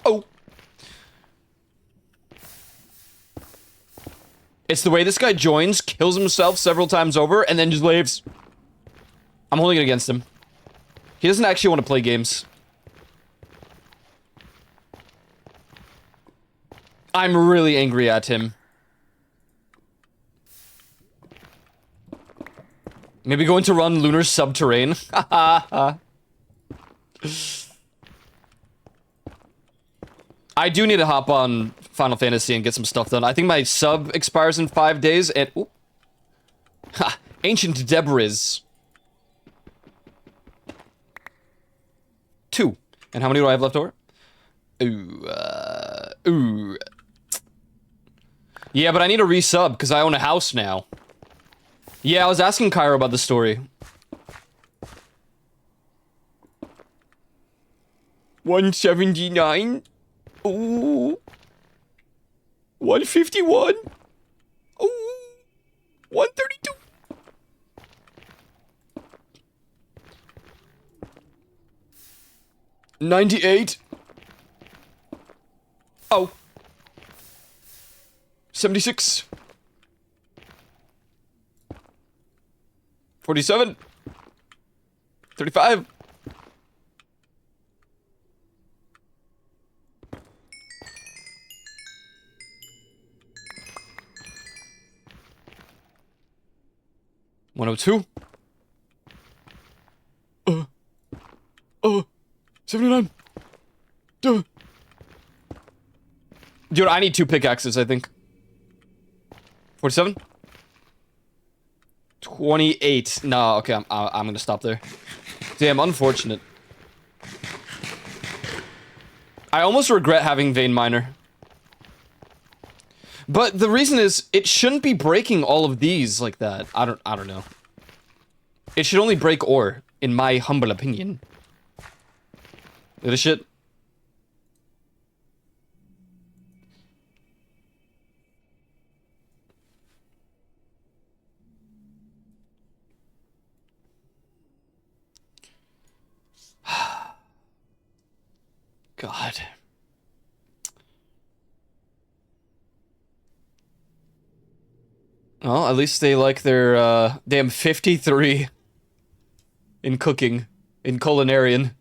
Oh. It's the way this guy joins, kills himself several times over, and then just leaves. I'm holding it against him. He doesn't actually want to play games. I'm really angry at him. Maybe going to run Lunar Subterrane. I do need to hop on Final Fantasy and get some stuff done. I think my sub expires in 5 days, and... Ooh. Ha! Ancient Debris. 2. And how many do I have left over? Ooh. Yeah, but I need a resub, because I own a house now. Yeah, I was asking Cairo about the story. 179? Ooh. 151? Ooh. 132? $98? Oh. 76? 47? 35? $102? 79? Dude, I need 2 pickaxes, I think. 47? 28. No, okay, I'm gonna stop there. Damn, unfortunate. I almost regret having Vein Miner. But the reason is, it shouldn't be breaking all of these like that. I don't know. It should only break ore, in my humble opinion. Look at this shit. God. Well, at least they like their, damn 53 in cooking, in culinarian.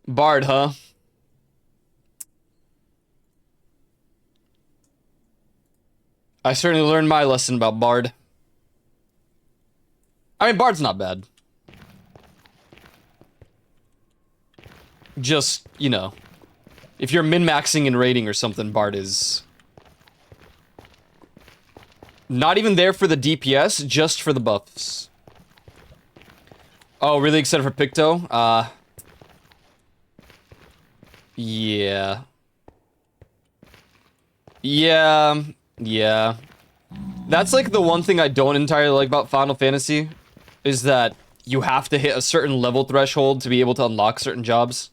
Bard, huh? I certainly learned my lesson about Bard. I mean, Bard's not bad. Just, you know, if you're min-maxing in rating or something, Bard is... not even there for the DPS, just for the buffs. Oh, really excited for Picto? Yeah. Yeah. That's like the one thing I don't entirely like about Final Fantasy, is that you have to hit a certain level threshold to be able to unlock certain jobs.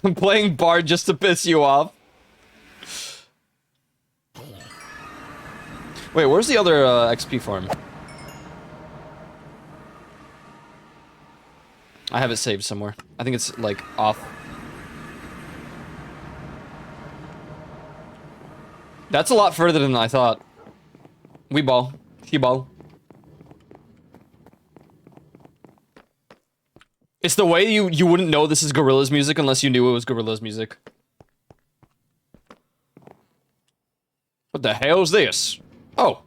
I'm playing Bard just to piss you off. Wait, where's the other XP farm? I have it saved somewhere. I think it's, like, off. That's a lot further than I thought. We ball. He ball. It's the way you wouldn't know this is Gorillaz music unless you knew it was Gorillaz music. What the hell is this? Oh.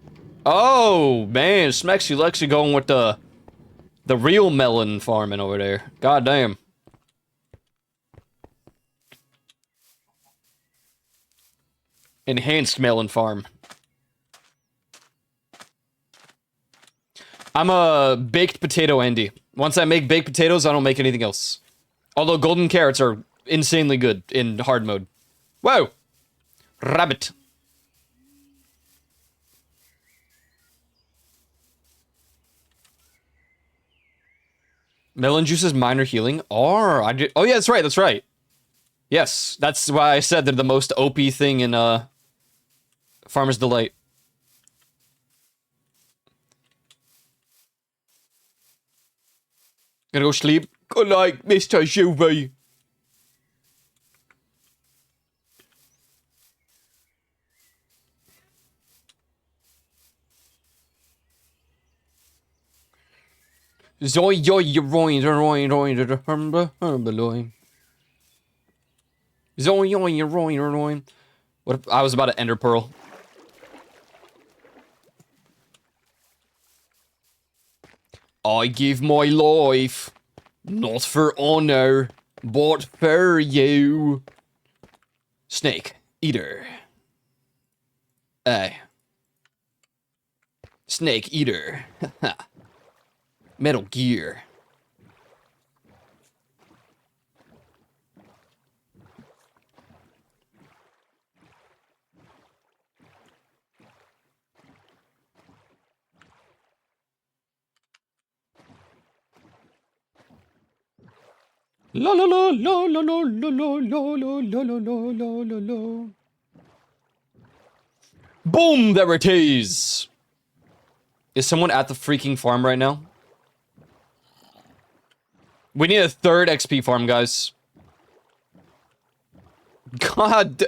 Oh, man. Smexy Lexi going with the real melon farming over there. God damn. Enhanced melon farm. I'm a baked potato Andy. Once I make baked potatoes, I don't make anything else. Although golden carrots are insanely good in hard mode. Whoa! Rabbit. Melon juice is minor healing. Oh, oh yeah, that's right, that's right. Yes, that's why I said they're the most OP thing in Farmer's Delight. Gonna go sleep. Good night, Mr. Shuby. What if I was about to ender pearl? I give my life, not for honor, but for you. Snake eater. Hey. Snake eater. Metal Gear. La la la la la la la la la la la la la la la. Boom! There it is. Is someone at the freaking farm right now? We need a third XP farm, guys. God,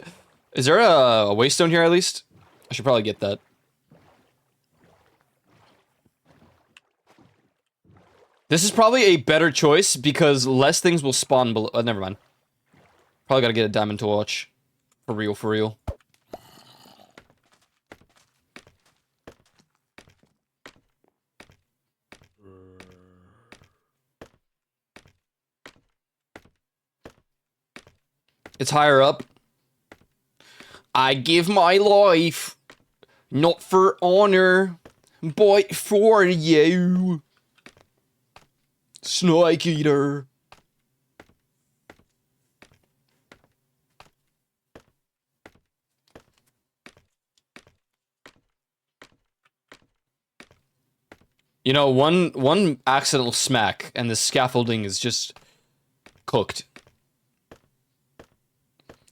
is there a waystone here at least? I should probably get that. This is probably a better choice because less things will spawn below. Never mind. Probably gotta get a diamond to watch. For real, for real. It's higher up. I give my life, not for honor, but for you. Snake eater. You know, one accidental smack and the scaffolding is just cooked.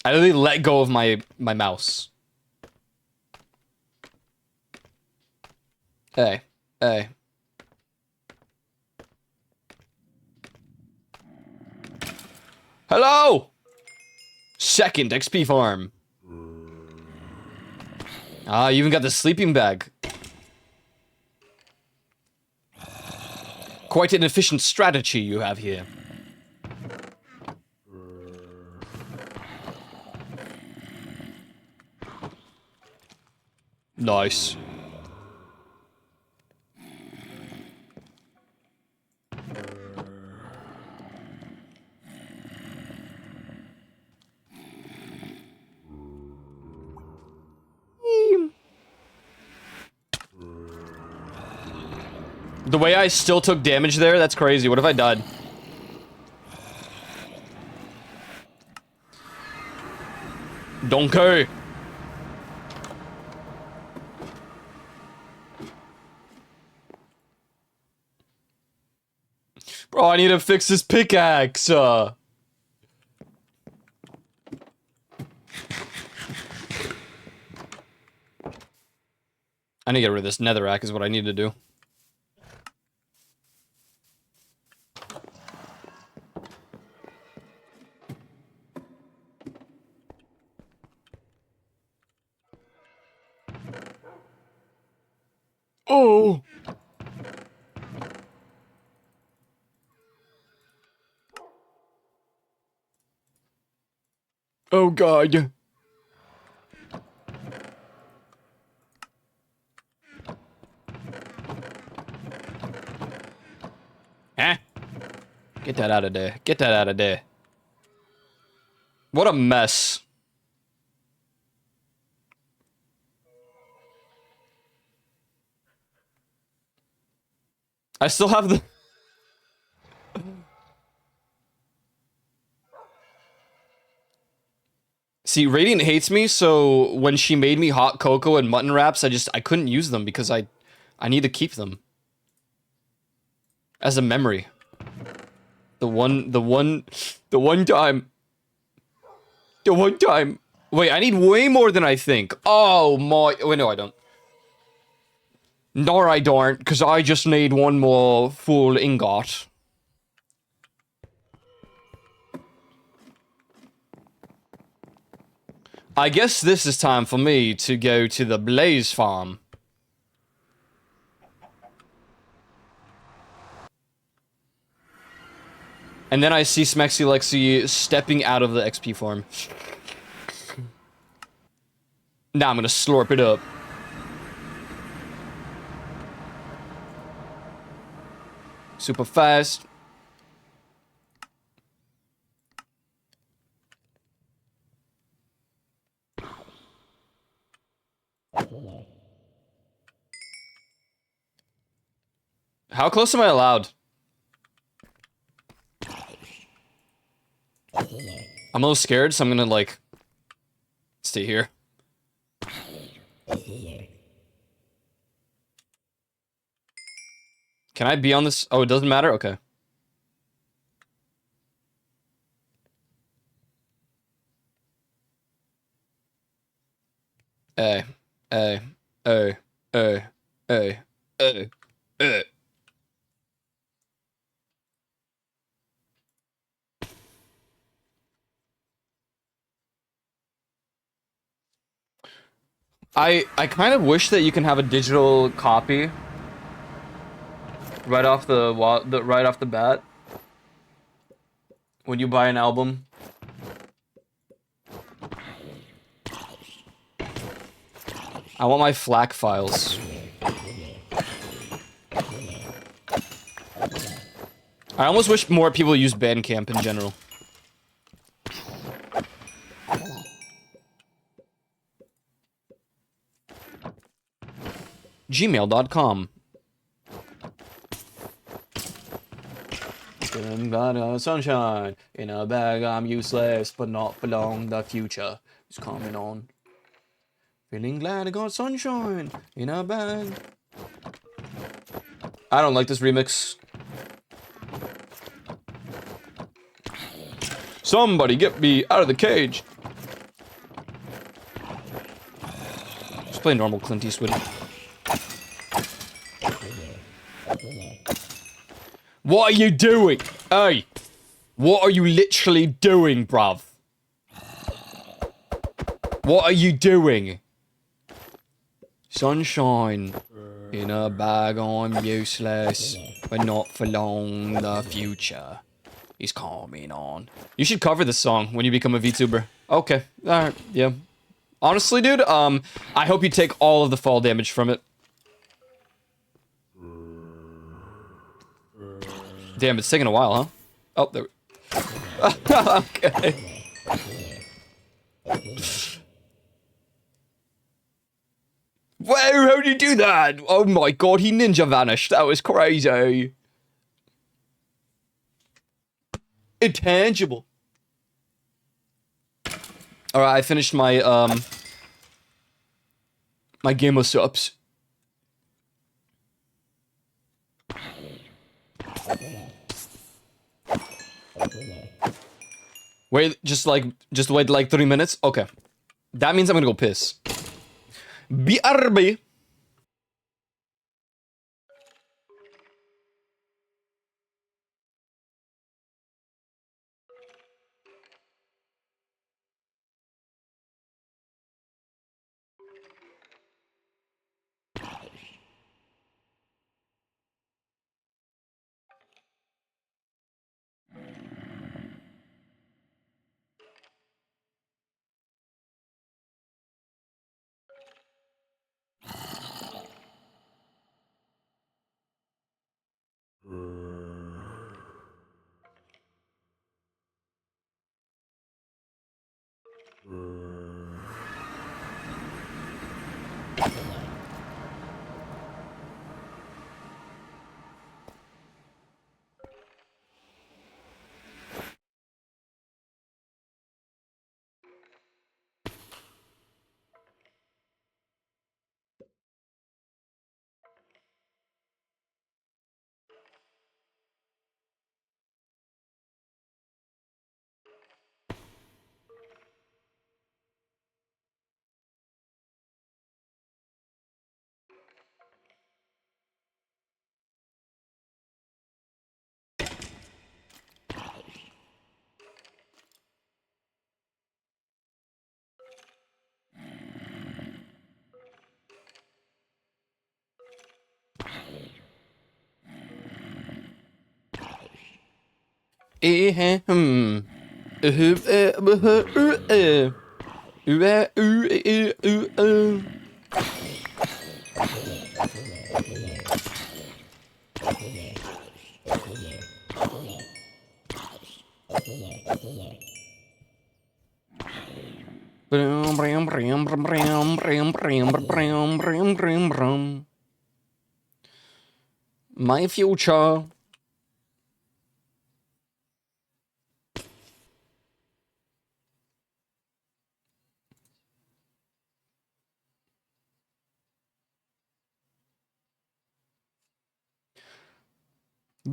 I literally let go of my mouse. Hey, hey. Hello! Second XP farm. Ah, you even got the sleeping bag. Quite an efficient strategy you have here. Nice. The way I still took damage there, that's crazy. What if I died? Donkey. Bro, I need to fix this pickaxe. I need to get rid of this netherrack is what I need to do. Oh. Oh god. Huh? Get that out of there. Get that out of there. What a mess. I still have the... See, Radiant hates me, so when she made me hot cocoa and mutton wraps, I couldn't use them because I need to keep them as a memory. The one time. The one time. Wait, I need way more than I think. Oh my, wait, no, I don't. No, I don't, because I just need one more full ingot. I guess this is time for me to go to the Blaze Farm. And then I see Smexy Lexi stepping out of the XP farm. Now I'm gonna slurp it up. Super fast. How close am I allowed? I'm a little scared, so I'm gonna, like, stay here. Can I be on this? Oh, it doesn't matter? Okay. Hey, hey, hey, hey, hey, hey, hey. I kind of wish that you can have a digital copy right off the wall, right off the bat when you buy an album. I want my FLAC files. I almost wish more people used Bandcamp in general. Gmail.com. Sunshine in a bag, I'm useless, but not for long. The future is coming on. Feeling glad I got sunshine in a bag. I don't like this remix. Somebody get me out of the cage. Just play normal Clint Eastwood. What are you doing? Hey! What are you literally doing, bruv? What are you doing? Sunshine in a bag, I'm useless, but not for long. The future is coming on. You should cover this song when you become a VTuber. Okay, alright, yeah. Honestly, dude, I hope you take all of the fall damage from it. Damn, it's taking a while, huh? Oh, there. Okay. Whoa, how did you do that? Oh my god, he ninja vanished. That was crazy. Intangible. Alright, I finished my, my game of subs. Wait, just wait like 3 minutes? Okay. That means I'm gonna go piss. BRB. Ahem. My future.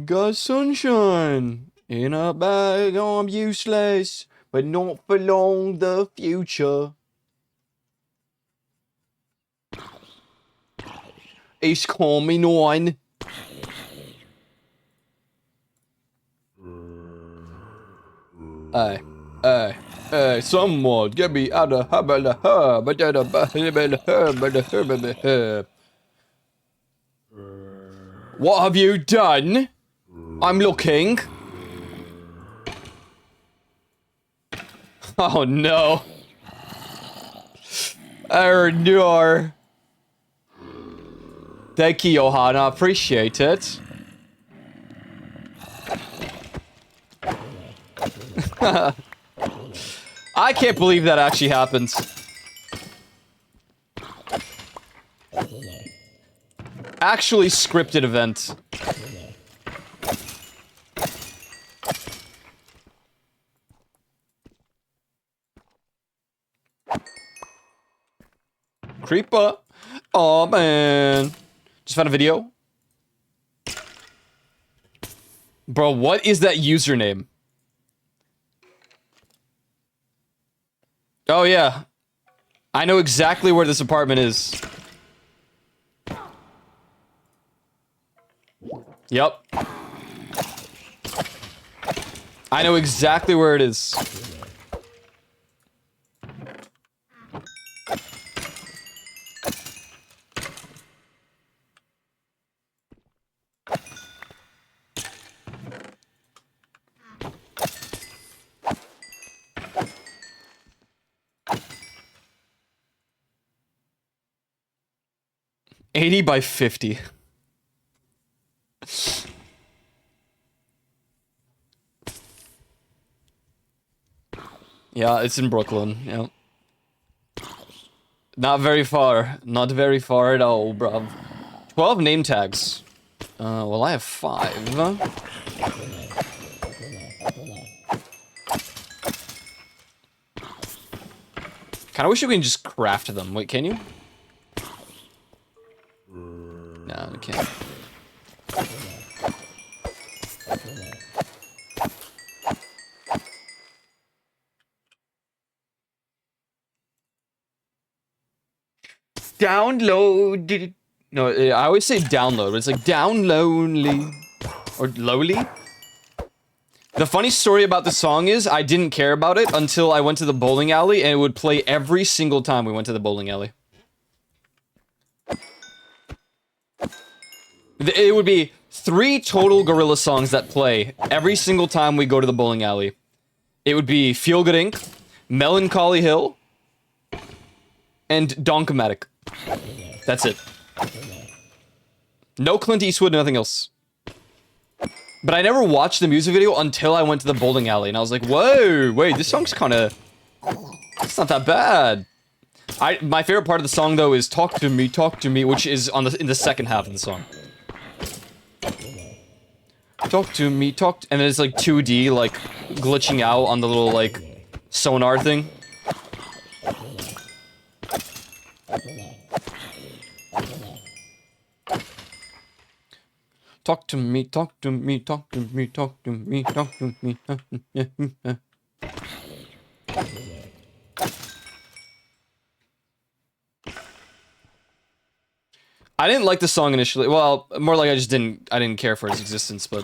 Got sunshine in a bag. I'm useless, but not for long. The future is coming on. Hey, someone get me out of What have you done? I'm looking. Oh no. Oh no. Thank you, Johanna. Appreciate it. I can't believe that actually happens. Actually scripted event. Creeper. Oh man. Just found a video. Bro, what is that username? Oh yeah. I know exactly where this apartment is. Yep. I know exactly where it is. $80 by $50. Yeah, it's in Brooklyn. Yeah. Not very far. Not very far at all, bruv. 12 name tags. Well, I have 5. Kinda wish you can just craft them. Wait, can you? No, you can't. Download. No, I always say download, but it's like down lonely. Or lowly? The funny story about the song is, I didn't care about it until I went to the bowling alley, and it would play every single time we went to the bowling alley. It would be 3 total Gorilla songs that play every single time we go to the bowling alley. It would be Feel Good Inc., Melancholy Hill, and Donkomatic. That's it. No Clint Eastwood, nothing else. But I never watched the music video until I went to the bowling alley, and I was like, whoa, wait, this song's kinda... It's not that bad. My favorite part of the song, though, is Talk to Me, which is in the second half of the song. Talk to me, and then it's like 2D, like, glitching out on the little, like, sonar thing. Talk to me, talk to me, talk to me, talk to me, talk to me. I didn't like the song initially. Well, more like I didn't care for its existence, but...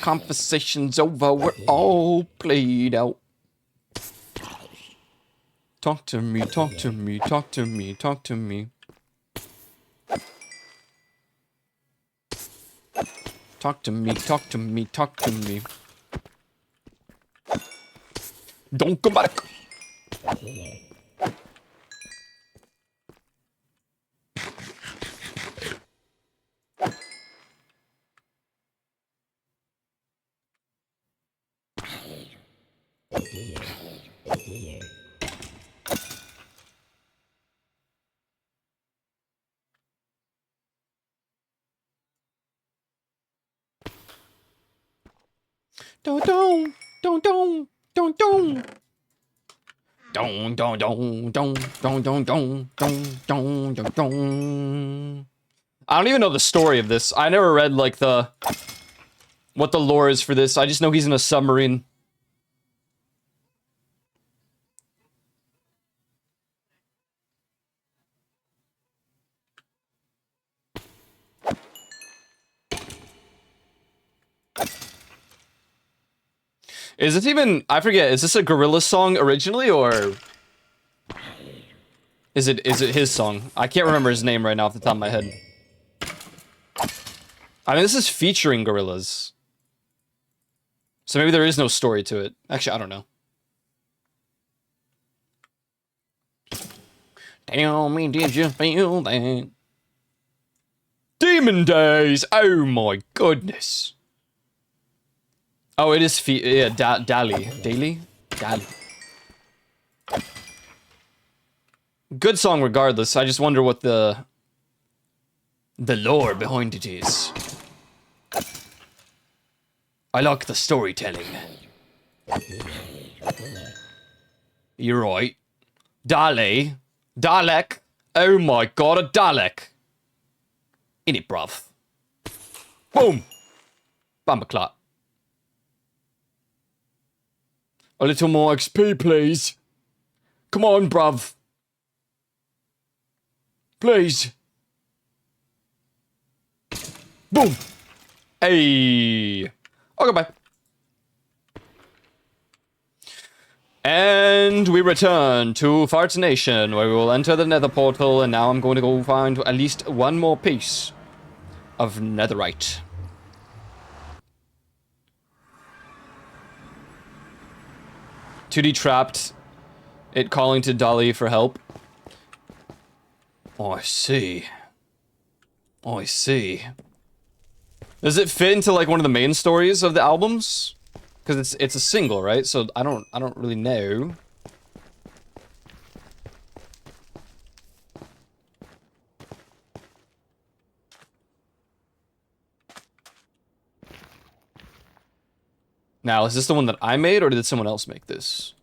conversation's over. We're all played out. Talk to me, talk to me, talk to me, talk to me. Talk to me, talk to me, talk to me. Don't come back. Don't, don't, don't, don't, don't, don't. Don't, don't, don't, don't, don't, don't, don't, don't, don't, don't. I don't even know the story of this. I never read, like, what the lore is for this. I just know he's in a submarine. Is this even... I forget, is this a Gorillaz song originally, or... Is it his song? I can't remember his name right now off the top of my head. I mean, this is featuring Gorillaz. So maybe there is no story to it. Actually, I don't know. Tell me, did you feel that? Demon Days! Oh my goodness. Oh, it is yeah, Dali. Daily? Dali. Good song regardless. I just wonder what the lore behind it is. I like the storytelling. You're right. Dali. Dalek. Oh my god, a Dalek. In it, bruv. Boom. Bumperclot. A little more XP, please. Come on, bruv. Please. Boom. Hey. Okay, bye. And we return to Farts Nation, where we will enter the nether portal, and now I'm going to go find at least one more piece of netherite. Tootie trapped, it calling to Dolly for help. Oh, I see. Oh, I see. Does it fit into like one of the main stories of the albums? Because it's a single, right? So I don't really know. Now, is this the one that I made, or did someone else make this?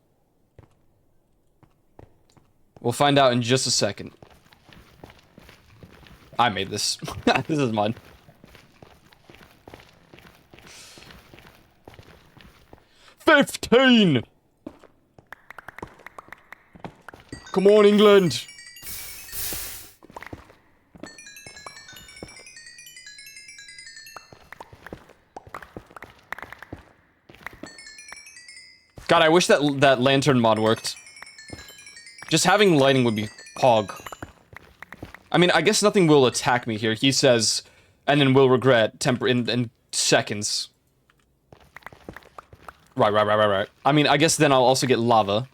We'll find out in just a second. I made this. This is mine. $15! Come on, England! God, I wish that lantern mod worked. Just having lighting would be hog. I mean, I guess nothing will attack me here. He says, and then will regret in seconds. Right. I mean, I guess then I'll also get lava.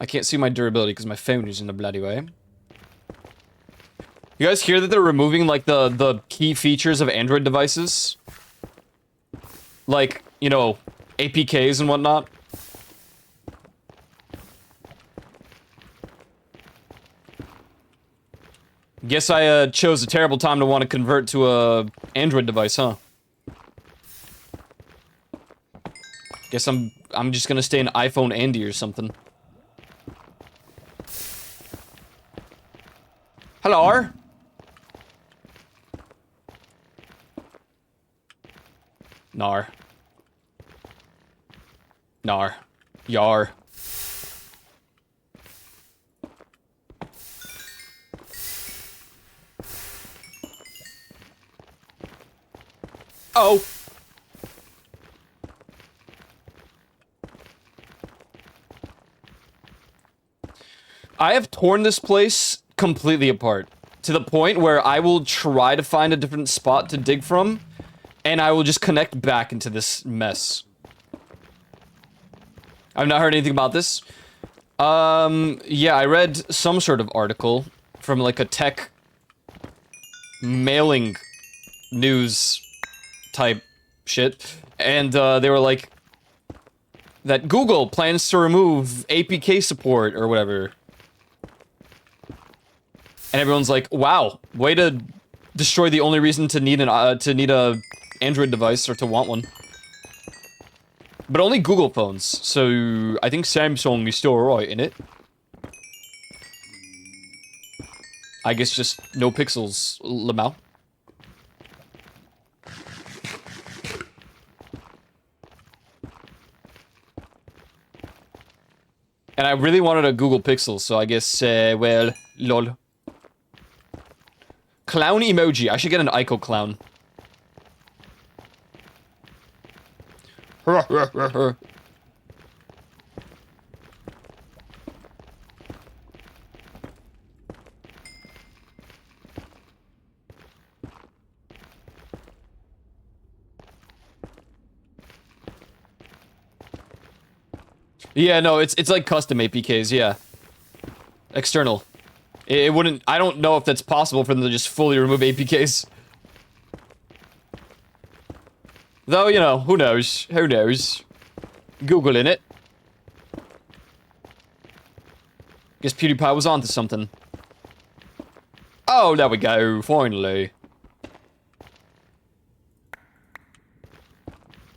I can't see my durability because my phone is in the bloody way. You guys hear that they're removing, like, the key features of Android devices? Like, you know, APKs and whatnot? Guess I, chose a terrible time to want to convert to a Android device, huh? Guess I'm just gonna stay an iPhone Andy or something. Hello? Nar. Yar. Oh! I have torn this place completely apart. To the point where I will try to find a different spot to dig from, and I will just connect back into this mess. I've not heard anything about this. Yeah, I read some sort of article from, like, a tech mailing news type shit, and, they were like, that Google plans to remove APK support or whatever. And everyone's like, wow, way to destroy the only reason to need a Android device or to want one. But only Google phones, so I think Samsung is still alright in it. I guess just no pixels, Lamau. And I really wanted a Google Pixel, so I guess, well, lol. Clown emoji. I should get an iiykon clown. Yeah, no, it's like custom APKs, yeah. External. It wouldn't... I don't know if that's possible for them to just fully remove APKs. Though, you know, who knows? Who knows? Google in it. Guess PewDiePie was onto something. Oh, there we go, finally.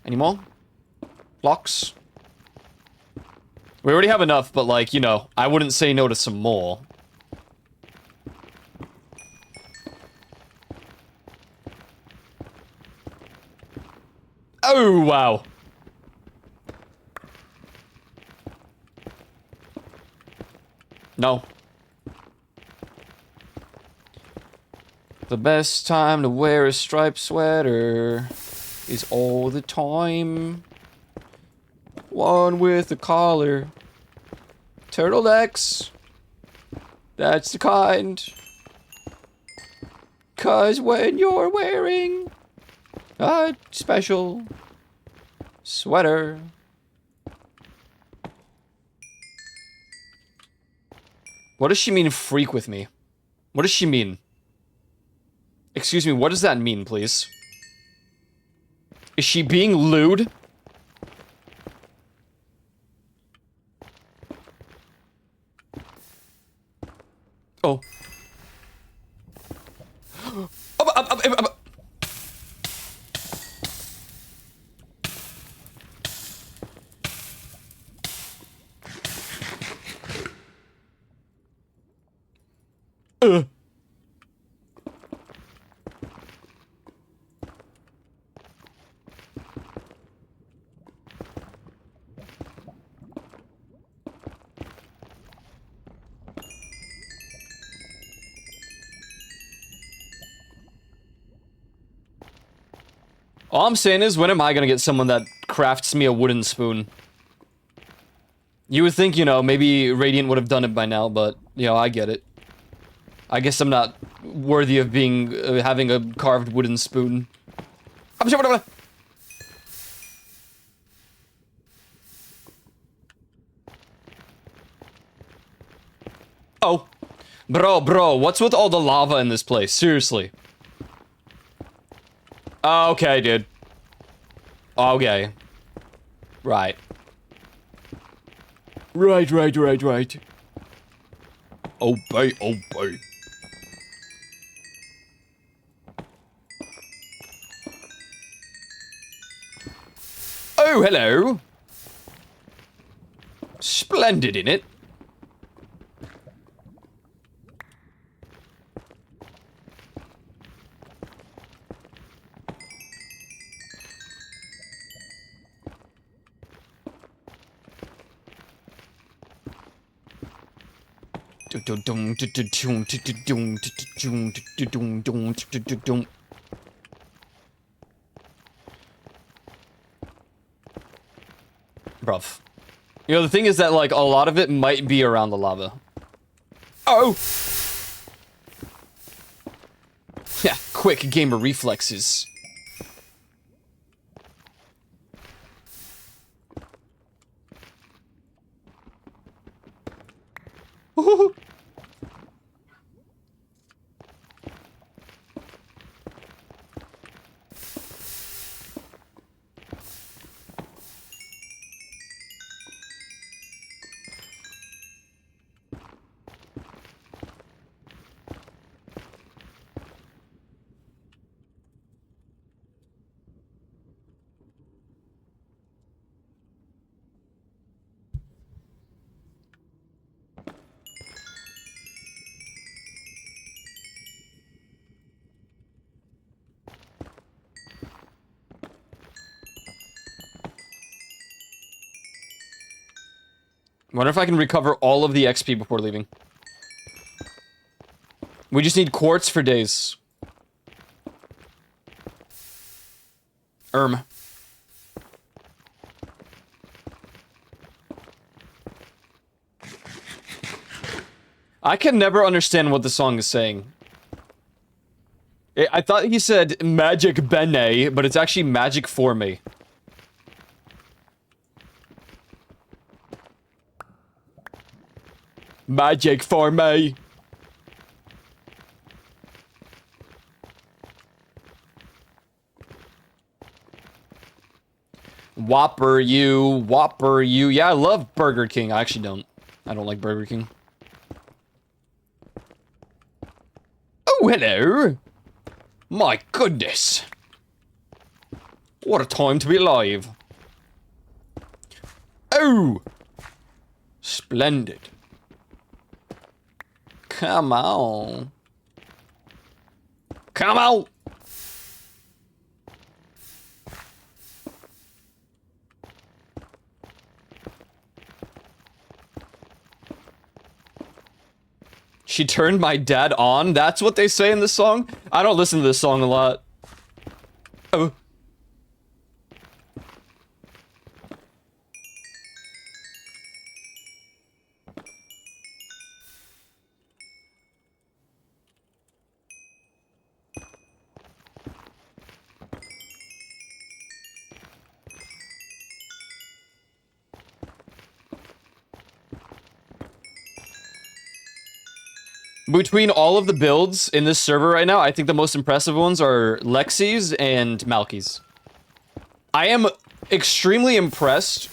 Any more? Blocks? We already have enough, but like, you know, I wouldn't say no to some more. Oh, wow. No. The best time to wear a striped sweater is all the time. One with a collar. Turtlenecks. That's the kind. 'Cause when you're wearing a special sweater. What does she mean, freak with me? What does she mean? Excuse me, what does that mean, please? Is she being lewd? Oh. All I'm saying is, when am I gonna get someone that crafts me a wooden spoon? You would think, you know, maybe Radiant would have done it by now, but, you know, I get it. I guess I'm not worthy of being, having a carved wooden spoon. Oh. Bro, what's with all the lava in this place? Seriously. Okay, dude. Okay. Right. Right. Obey. Oh, hello. Splendid, innit? Bruv. You know, the thing is that, like, a lot of it might be around the lava. Oh! Yeah, quick gamer reflexes. Wonder if I can recover all of the XP before leaving. We just need quartz for days. I can never understand what the song is saying. I thought he said magic bene, but it's actually magic for me. Magic for me. Whopper you, Whopper you. Yeah, I love Burger King. I actually don't. I don't like Burger King. Oh, hello. My goodness. What a time to be alive. Oh. Splendid. Come on. Come on. She turned my dad on? That's what they say in this song? I don't listen to this song a lot. Oh. Between all of the builds in this server right now, I think the most impressive ones are Lexi's and Malky's. I am extremely impressed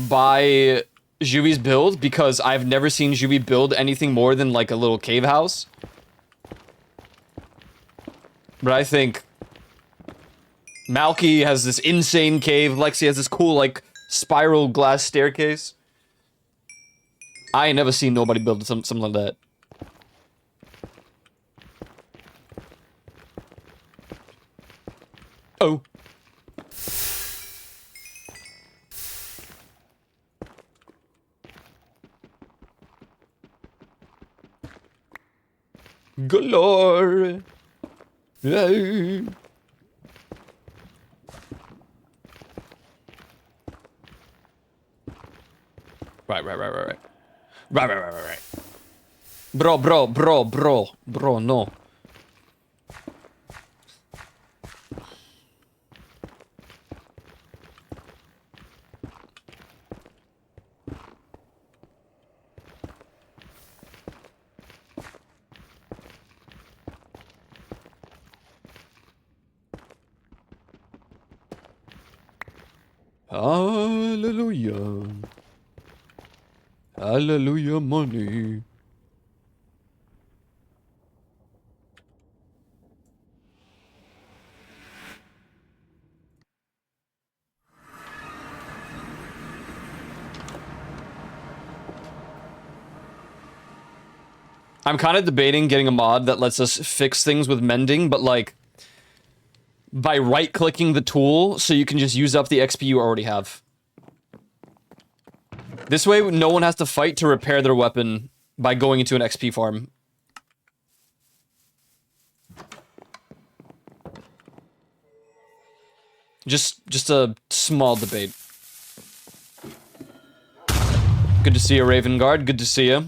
by Juvi's build because I've never seen Juvi build anything more than like a little cave house. But I think Malky has this insane cave, Lexi has this cool like spiral glass staircase. I ain't never seen nobody build something like that. Oh. Galore. Hey. Right. Right. Bro, no. Hallelujah. Hallelujah, money. I'm kind of debating getting a mod that lets us fix things with mending, but like by right-clicking the tool so you can just use up the XP you already have. This way, no one has to fight to repair their weapon by going into an XP farm. Just a small debate. Good to see you, Raven Guard. Good to see you.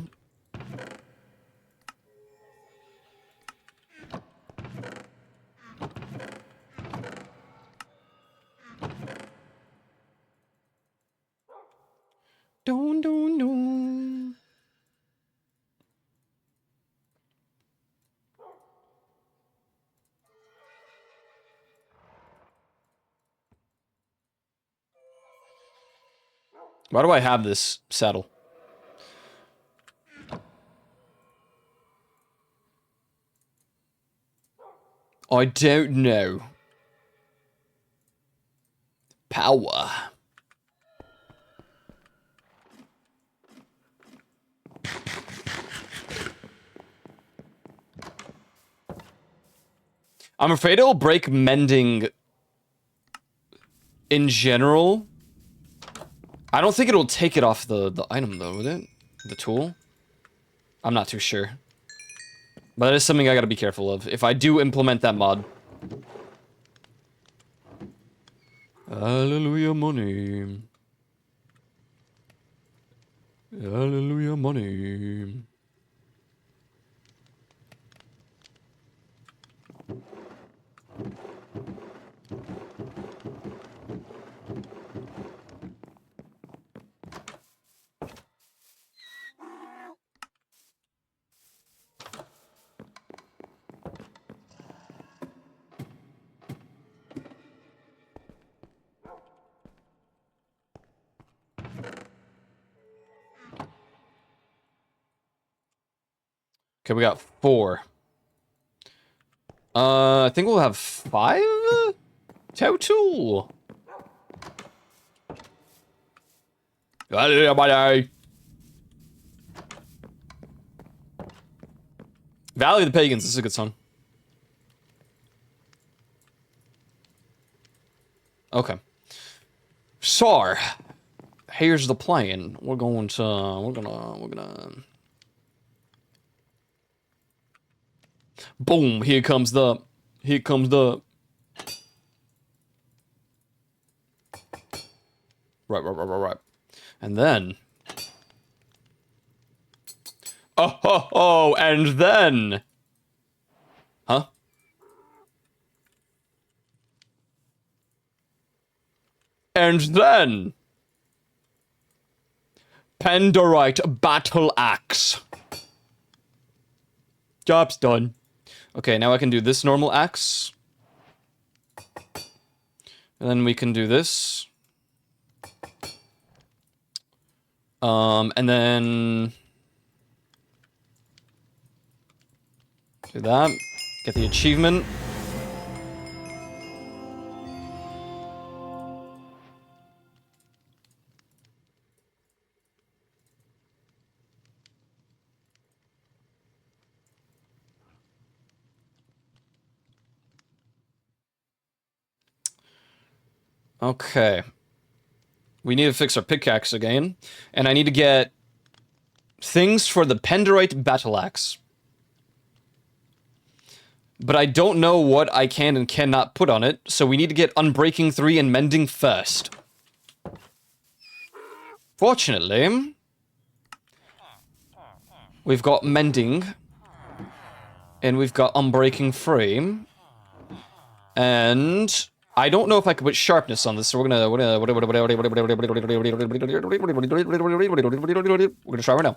Dun, dun, dun. Why do I have this saddle? I don't know. Power. I'm afraid it'll break mending in general. I don't think it'll take it off the item though, will it? The tool? I'm not too sure. But that is something I gotta be careful of if I do implement that mod. Hallelujah money. Hallelujah money. Okay, we got 4. I think we'll have 5 total. Valley of the Pagans, this is a good song. Okay. So, here's the plan. We're gonna boom, here comes the right. And then oh, and then huh? And then Pandorite Battle Axe. Job's done. Okay, now I can do this normal axe. And then we can do this. And then do that. Get the achievement. Okay. We need to fix our pickaxe again. And I need to get things for the Pandorite Battle Axe. But I don't know what I can and cannot put on it, so we need to get Unbreaking 3 and Mending first. Fortunately, we've got Mending, and we've got Unbreaking 3, and I don't know if I could put Sharpness on this, so we're gonna try right now.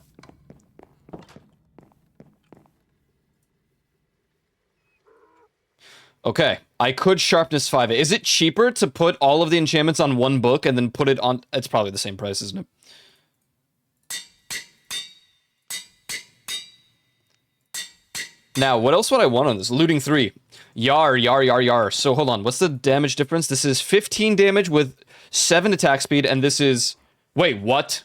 Okay, I could Sharpness 5 it. Is it cheaper to put all of the enchantments on one book and then put it on... It's probably the same price, isn't it? Now, what else would I want on this? Looting 3. Yar. So, hold on. What's the damage difference? This is 15 damage with 7 attack speed, and this is... Wait, what?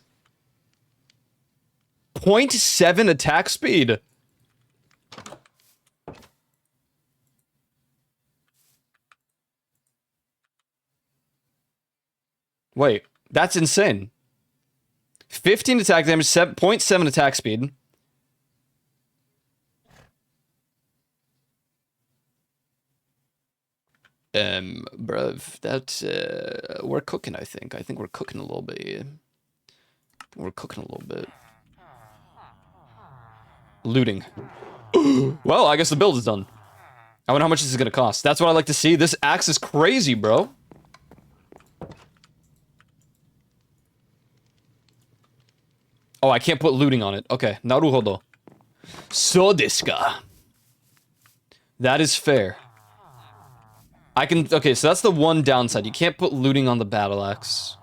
0.7 attack speed? Wait, that's insane. 15 attack damage, 0.7 attack speed. Bruv, that's, we're cooking, I think. I think we're cooking a little bit here. We're cooking a little bit. Looting. Well, I guess the build is done. I wonder how much this is gonna cost. That's what I like to see. This axe is crazy, bro. Oh, I can't put looting on it. Okay, naruhodo. So desu ka. That is fair. I can, okay, so that's the one downside. You can't put looting on the battle axe.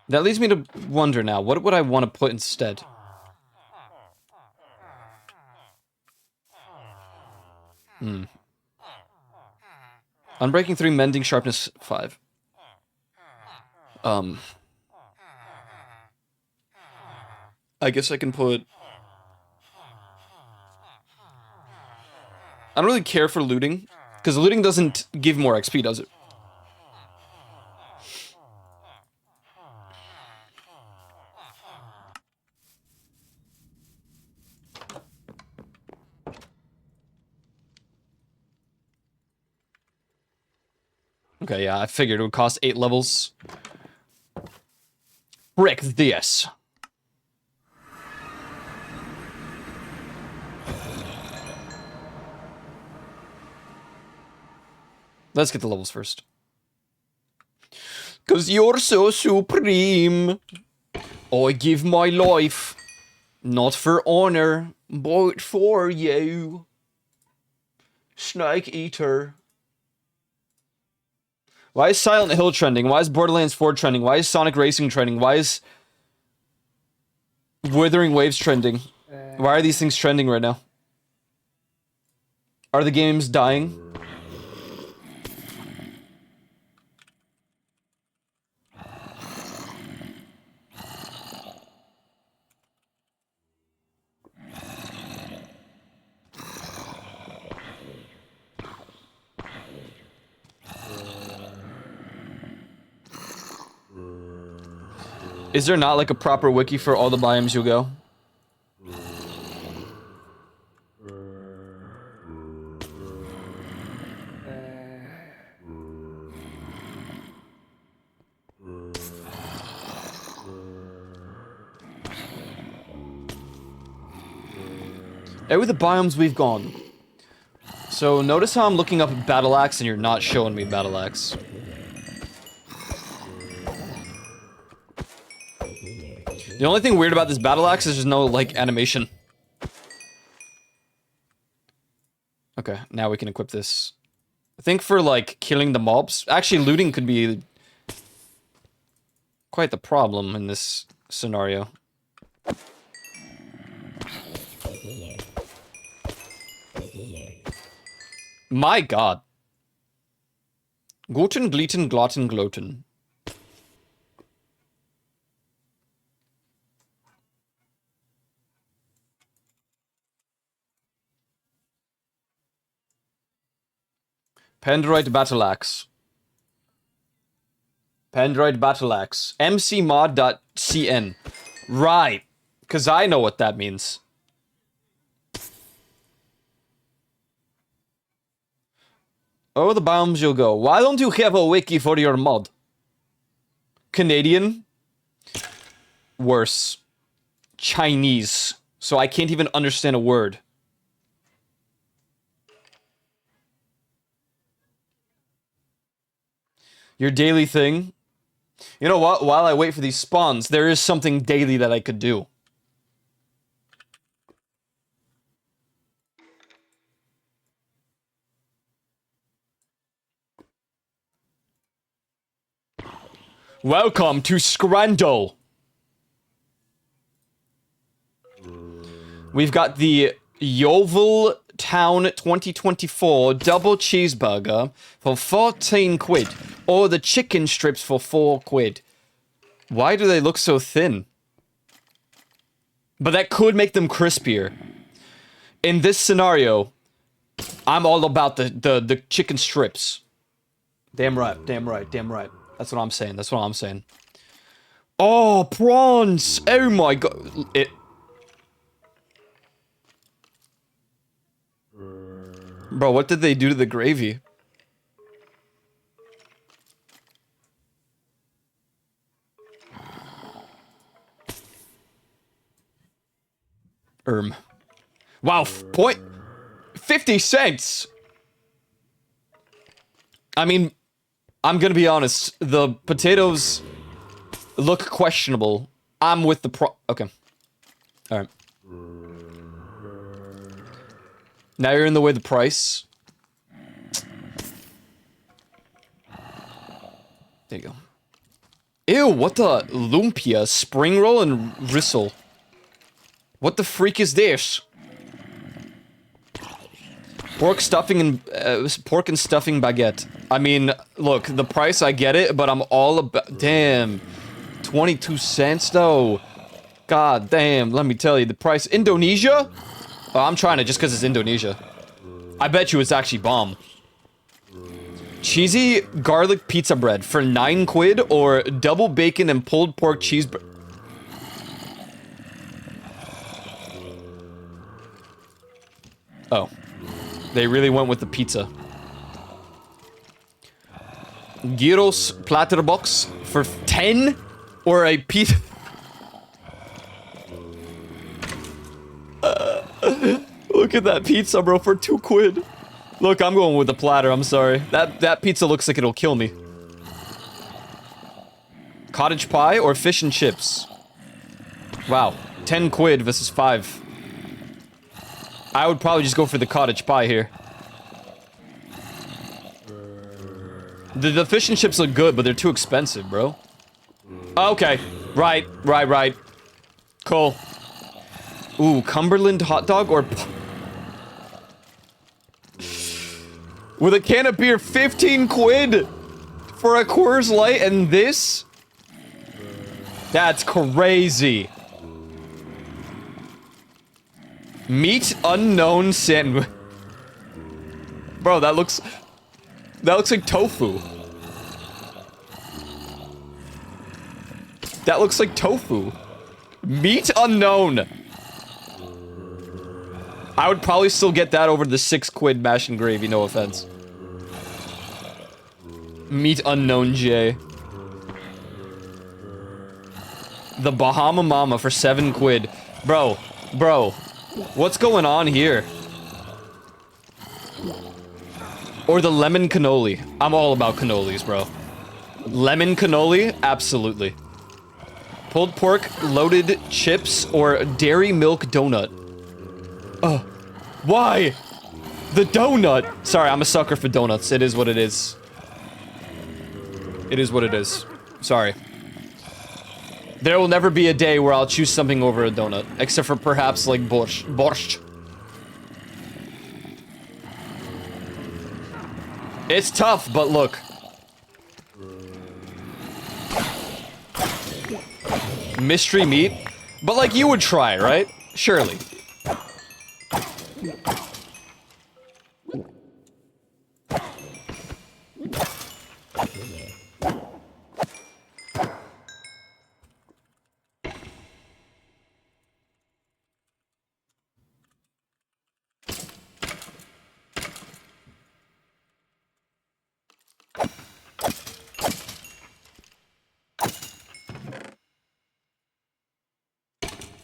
That leads me to wonder now, what would I want to put instead? Unbreaking 3, mending, sharpness 5. I guess I can put... I don't really care for looting, because looting doesn't give more XP, does it? Okay, yeah, I figured it would cost 8 levels. Frick this. Let's get the levels first. 'Cause you're so supreme. I give my life. Not for honor, but for you. Snake Eater. Why is Silent Hill trending? Why is Borderlands 4 trending? Why is Sonic Racing trending? Why is Wuthering Waves trending? Why are these things trending right now? Are the games dying? Is there not like a proper wiki for all the biomes you'll go? With the biomes we've gone. So notice how I'm looking up Battle Axe and you're not showing me Battle Axe. The only thing weird about this Battle Axe is there's no, like, animation. Okay, now we can equip this. I think for, like, killing the mobs... Actually, looting could be... quite the problem in this scenario. My god. Guten, Gleten, Glotten, Gloten. Pendroid Battle Axe. Pendroid Battle Axe. mcmod.cn. Right. Because I know what that means. Oh, the biomes you'll go. Why don't you have a wiki for your mod? Canadian? Worse. Chinese. So I can't even understand a word. Your daily thing? You know what? While I wait for these spawns, there is something daily that I could do. Welcome to Scrando. We've got the Yeovil Town 2024 double cheeseburger for 14 quid. Or the chicken strips for 4 quid. Why do they look so thin? But that could make them crispier. In this scenario, I'm all about the chicken strips. Damn right, damn right, damn right. That's what I'm saying, that's what I'm saying. Oh, prawns! Oh my god. Bro, what did they do to the gravy? Wow, point 50 cents. I mean, I'm gonna be honest. The potatoes look questionable. I'm with the okay. All right. Now you're in the way of the price. There you go. Ew, what the lumpia, spring roll, and rissole. What the freak is this? Pork stuffing and pork and stuffing baguette. I mean, look, the price, I get it, but I'm all about. Damn, 22 cents though. God damn, let me tell you, the price. Indonesia? Oh, I'm trying it just because it's Indonesia. I bet you it's actually bomb. Cheesy garlic pizza bread for 9 quid or double bacon and pulled pork cheeseburger. Oh. They really went with the pizza. Gyros platter box for 10 or a pizza. Look at that pizza, bro, for 2 quid. Look, I'm going with the platter, I'm sorry. That pizza looks like it'll kill me. Cottage pie or fish and chips? Wow, 10 quid versus 5. I would probably just go for the cottage pie here. The fish and chips look good, but they're too expensive, bro. Okay, right. Cool. Ooh, Cumberland hot dog or... With a can of beer, 15 quid for a Coors Light and this? That's crazy. Meat unknown sandwich. Bro, that looks like tofu. That looks like tofu. Meat unknown. I would probably still get that over the 6 quid mash and gravy, no offense. Meat unknown J. The Bahama Mama for 7 quid. Bro, what's going on here? Or the lemon cannoli. I'm all about cannolis, bro. Lemon cannoli? Absolutely. Pulled pork, loaded chips, or dairy milk donut. Why? The donut! Sorry, I'm a sucker for donuts. It is what it is. It is what it is. Sorry. There will never be a day where I'll choose something over a donut. Except for perhaps, like, borscht. It's tough, but look. Mystery meat? But, like, you would try, right? Surely.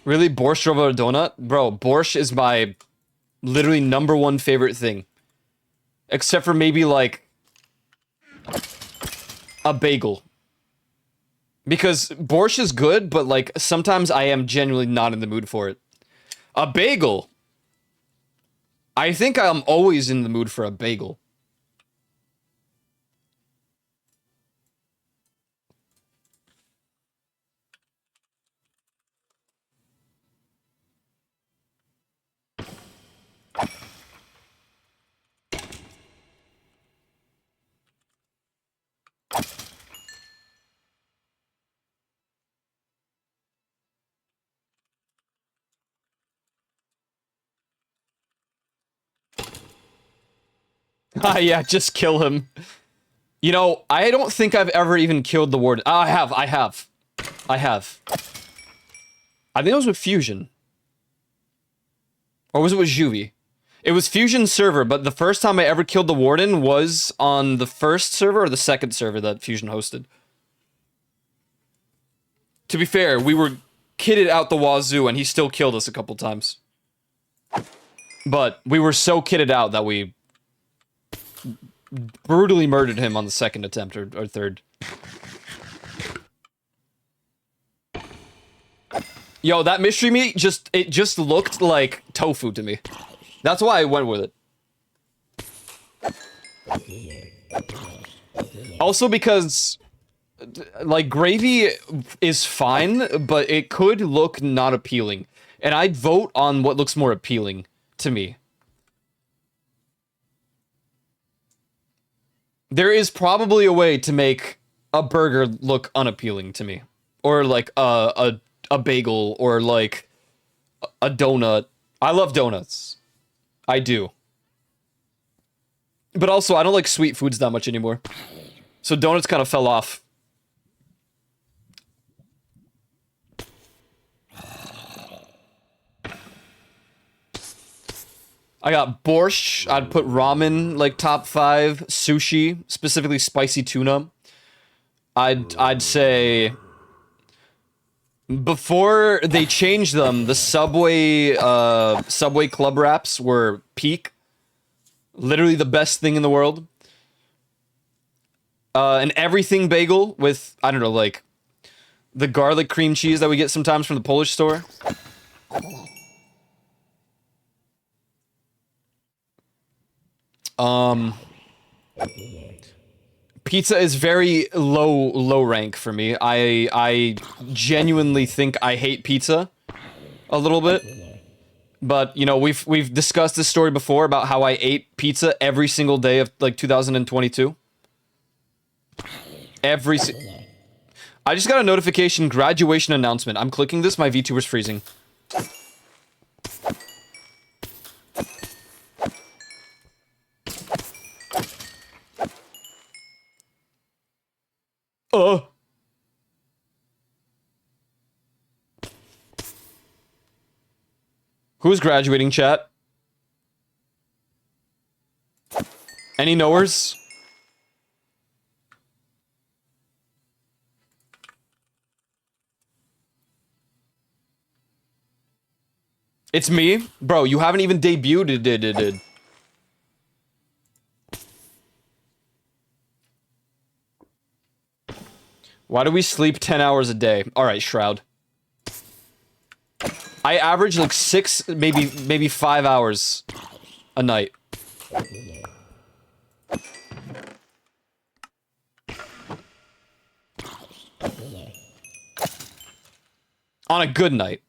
Really? Borscht over a donut? Bro, borscht is my literally #1 favorite thing. Except for maybe, like, a bagel. Because borscht is good, but, like, sometimes I am genuinely not in the mood for it. A bagel! I think I'm always in the mood for a bagel. Ah, yeah, just kill him. You know, I don't think I've ever even killed the warden. Oh, I have. I think it was with Fusion. Or was it with Juvie? It was Fusion server, but the first time I ever killed the Warden was on the first server or the second server that Fusion hosted. To be fair, we were kitted out the wazoo and he still killed us a couple times. But we were so kitted out that we brutally murdered him on the second attempt or third. Yo, that mystery meat just looked like tofu to me. That's why I went with it. Also because, like, gravy is fine, but it could look not appealing. And I'd vote on what looks more appealing to me. There is probably a way to make a burger look unappealing to me. Or, like, a bagel, or, like, a donut. I love donuts. I do. But also, I don't like sweet foods that much anymore. So donuts kind of fell off. I got borscht. I'd put ramen, like, top 5. Sushi, specifically spicy tuna. I'd say... Before they changed them, the Subway Club Wraps were peak. Literally the best thing in the world. An everything bagel with, I don't know, like, the garlic cream cheese that we get sometimes from the Polish store. Pizza is very low rank for me. I genuinely think I hate pizza a little bit. But, you know, we've discussed this story before about how I ate pizza every single day of, like, 2022. I just got a notification, graduation announcement. I'm clicking this, my VTuber's freezing. Who's graduating, chat? Any knowers? It's me? Bro, you haven't even debuted. Why do we sleep 10 hours a day? Alright, Shroud. I average like 6, maybe 5 hours a night. On a good night.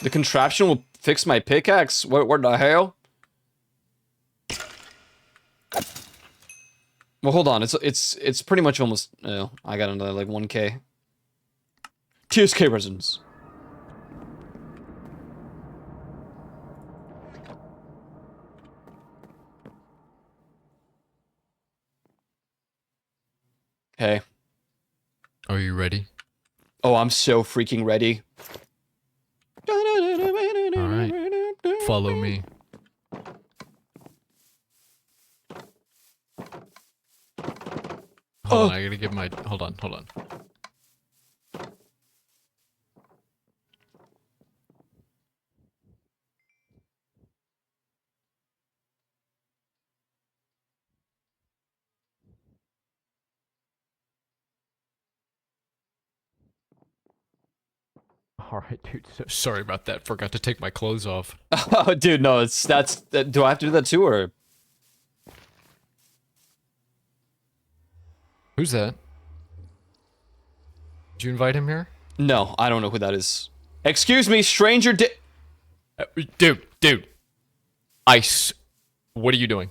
The contraption will fix my pickaxe? What the hell? Well, hold on. It's pretty much almost... Oh, I got another, like, 1k. TSK resins. Hey. Are you ready? Oh, I'm so freaking ready. Alright. Follow me. Hold on, I gotta get my... Hold on. Alright, dude. Sorry about that. Forgot to take my clothes off. Oh, dude, no, do I have to do that too, or? Who's that? Did you invite him here? No, I don't know who that is. Excuse me, stranger Dude. What are you doing?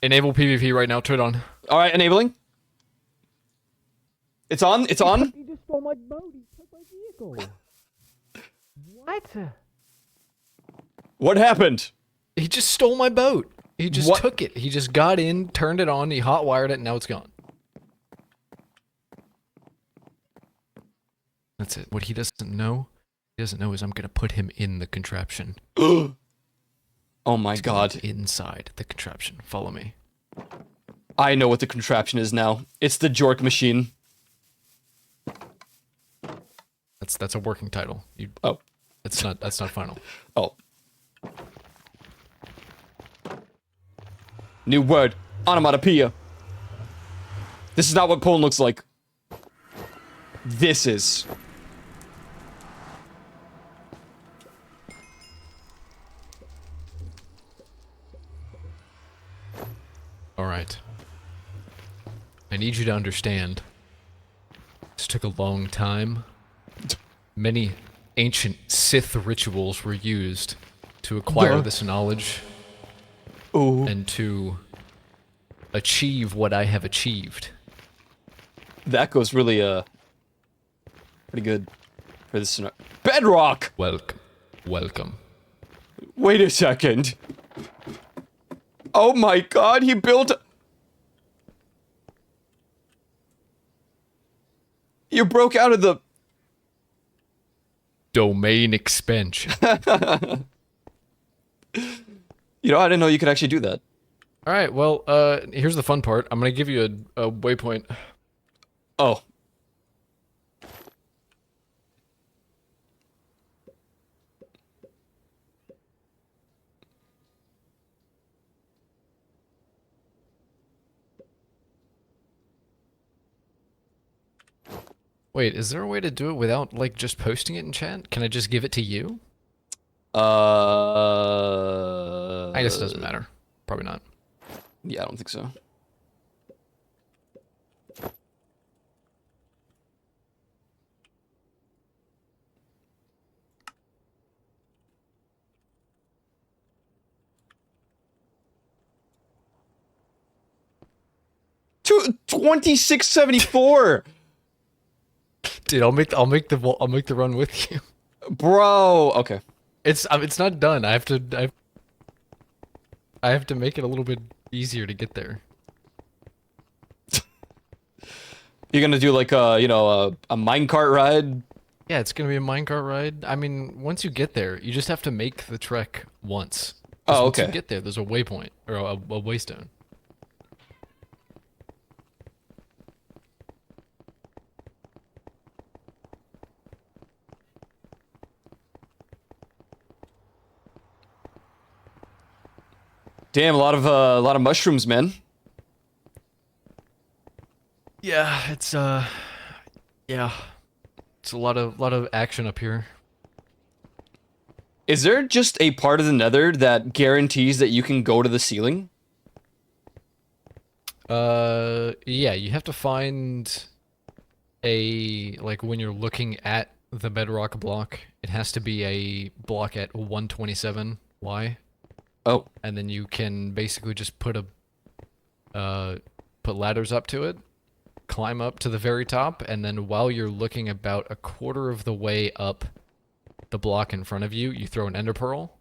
Enable PvP right now, turn it on. Alright, enabling. It's on? stole my boat. He took my vehicle. What? What happened? He just stole my boat. He just What? took it. He just got in, turned it on, he hot-wired it, and now it's gone. That's it. What he doesn't know is I'm gonna put him in the contraption. Oh my god. Inside the contraption. Follow me. I know what the contraption is now. It's the Jork machine. That's a working title. Oh. That's not final. Oh. New word. Onomatopoeia. This is not what Poland looks like. This is. Alright. I need you to understand. This took a long time. Many ancient Sith rituals were used to acquire this knowledge. Ooh. And to achieve what I have achieved. That goes really, pretty good for this. Bedrock! Welcome. Wait a second. Oh my god, he built. You broke out of the. Domain expansion. You know, I didn't know you could actually do that. Alright, well, here's the fun part. I'm gonna give you a waypoint. Oh. Wait, is there a way to do it without, like, just posting it in chat? Can I just give it to you? I guess it doesn't matter. Probably not. Yeah, I don't think so. To 2674. Dude, I'll make the run with you. Bro, okay. It's not done. I have to make it a little bit easier to get there. You're gonna do like a minecart ride? Yeah, it's gonna be a minecart ride. I mean, once you get there, you just have to make the trek once. 'Cause Oh, once okay. you get there, there's a waypoint or a waystone. Damn, a lot of mushrooms, man. Yeah, it's a lot of action up here. Is there just a part of the Nether that guarantees that you can go to the ceiling? Yeah, you have to find like when you're looking at the bedrock block, it has to be a block at 127 Y. Oh. And then you can basically just put ladders up to it, climb up to the very top, and then while you're looking about a quarter of the way up the block in front of you, you throw an ender pearl,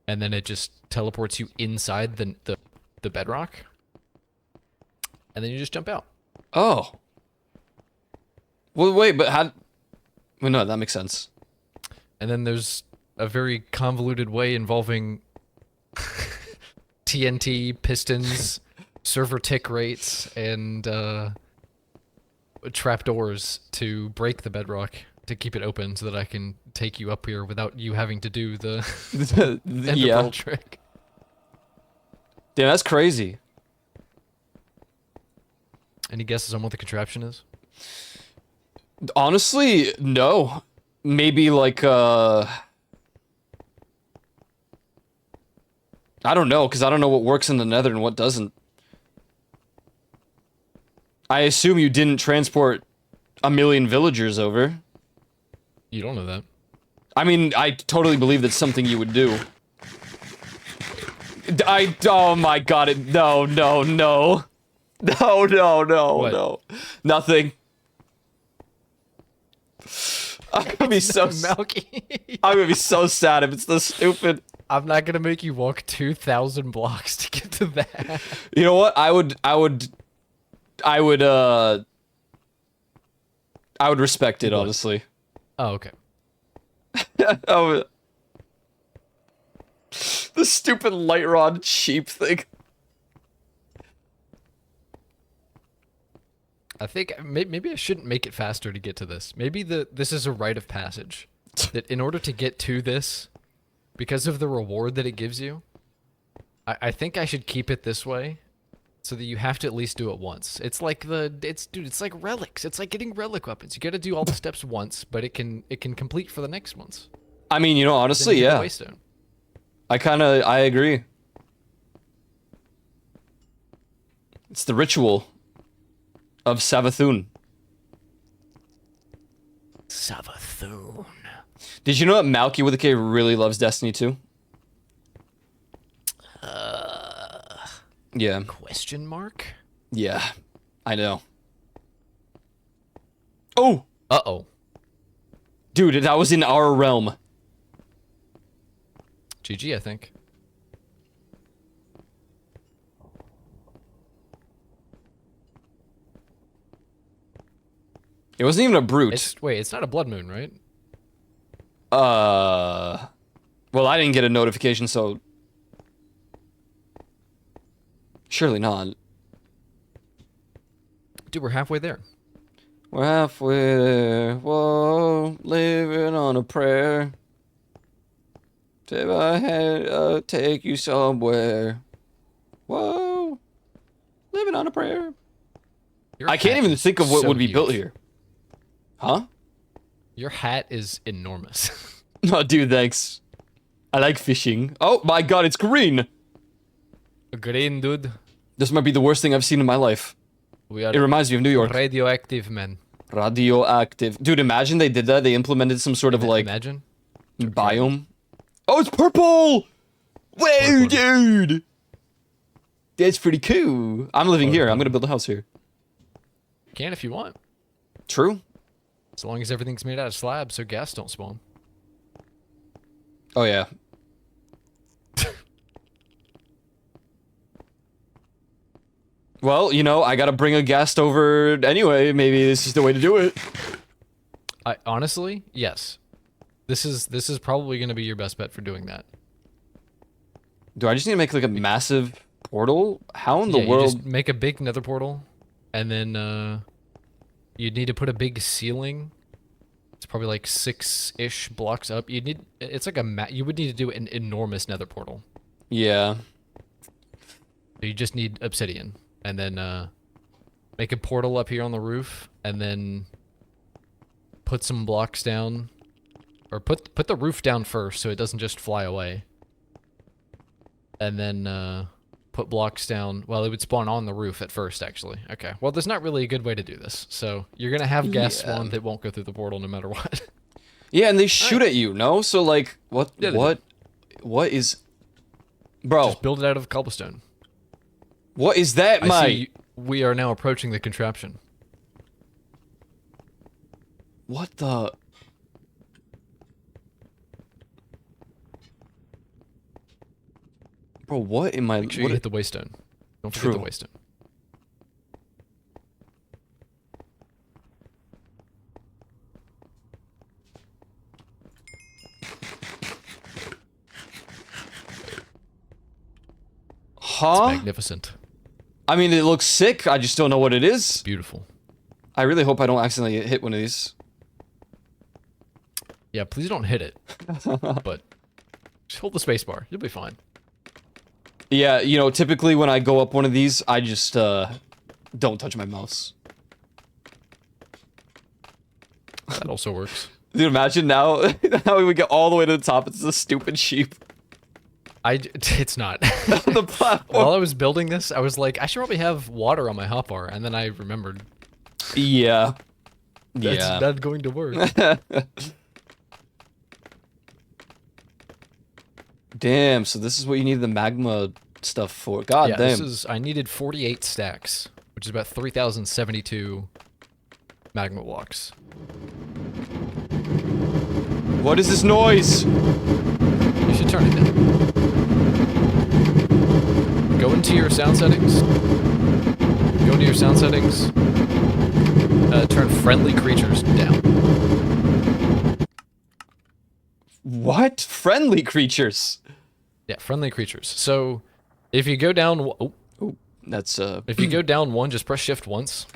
and then it just teleports you inside the bedrock, and then you just jump out. Oh. Well, wait, but how? Well, no, that makes sense. And then there's a very convoluted way involving TNT, pistons, server tick rates, and trapdoors to break the bedrock to keep it open so that I can take you up here without you having to do the ender pearl trick. Damn, that's crazy. Any guesses on what the contraption is? Honestly, no. Maybe like I don't know, because I don't know what works in the Nether and what doesn't. I assume you didn't transport 1 million villagers over. You don't know that. I mean, I totally believe that's something you would do. Oh my god, no. What? No. Nothing. I'm gonna be so. Malky. I'm gonna be so sad if it's this stupid. I'm not gonna make you walk 2,000 blocks to get to that. You know what? I would respect it, honestly. Oh, okay. Oh, the stupid light rod sheep thing. I think maybe I shouldn't make it faster to get to this. Maybe this is a rite of passage. That in order to get to this, because of the reward that it gives you, I think I should keep it this way, so that you have to at least do it once. It's like it's like relics. It's like getting relic weapons. You got to do all the steps once, but it can complete for the next ones. I mean, you know, honestly, yeah. Waystone. I agree. It's the ritual of Savathun. Savathun. Did you know that Malky with a K really loves Destiny 2? Yeah. Question mark? Yeah. I know. Oh! Uh-oh. Dude, that was in our realm. GG, I think. It wasn't even a brute. Wait, it's not a blood moon, right? Well, I didn't get a notification, so... Surely not. Dude, we're halfway there. We're halfway there. Whoa, living on a prayer. Take my hand, I'll take you somewhere. Whoa, living on a prayer. Your I can't hat even is think of what so would be built huge. here. Huh? Your hat is enormous. Oh, dude, thanks. I like fishing. Oh my god, it's green! Green, dude. This might be the worst thing I've seen in my life. We are It reminds me of New York. radioactive men. Radioactive. Dude, imagine they did that. They implemented some sort of, like, Imagine. biome. Oh, it's purple! Whoa, Purple. dude! That's pretty cool. I'm living here. I'm gonna build a house here. You can if you want. True. As long as everything's made out of slabs so gas don't spawn. Oh, yeah. Well, you know, I gotta bring a guest over anyway. Maybe this is the way to do it. Honestly, yes. This is probably going to be your best bet for doing that. Do I just need to make, like, a massive portal? How in the You world? just make a big nether portal, and then you'd need to put a big ceiling. It's probably like 6-ish blocks up. It's like you would need to do an enormous nether portal. Yeah. So you just need obsidian, and then make a portal up here on the roof, and then put some blocks down, or put the roof down first so it doesn't just fly away. And then put blocks down. Well, it would spawn on the roof at first, actually. Okay. Well, there's not really a good way to do this. So you're gonna have gas spawn that won't go through the portal no matter what. Yeah, and they shoot at you, no? So, like, what is... Bro, Just build it out of cobblestone. what is that, I mate? see we are now approaching the contraption. What the... Bro, what am I... Make sure what you hit the waystone. Don't forget True. the waystone. Huh? Magnificent. I mean, it looks sick. I just don't know what it is. Beautiful. I really hope I don't accidentally hit one of these. Yeah, please don't hit it. But just hold the spacebar. You'll be fine. Yeah, you know, typically when I go up one of these, I just, don't touch my mouse. That also works. Dude, imagine now, now we get all the way to the top, it's a stupid sheep. It's not. On the platform. While I was building this, I was like, I should probably have water on my hotbar, and then I remembered Yeah. that's Yeah. not going to work. Damn, so this is what you need the magma stuff for. God Yeah, damn. I needed 48 stacks, which is about 3,072 magma blocks. What is this noise? You should turn it down. Go into your sound settings. Go into your sound settings. Turn friendly creatures down. What? Friendly creatures? Yeah, friendly creatures. So, if you go down, That's if you go down one, just press shift once.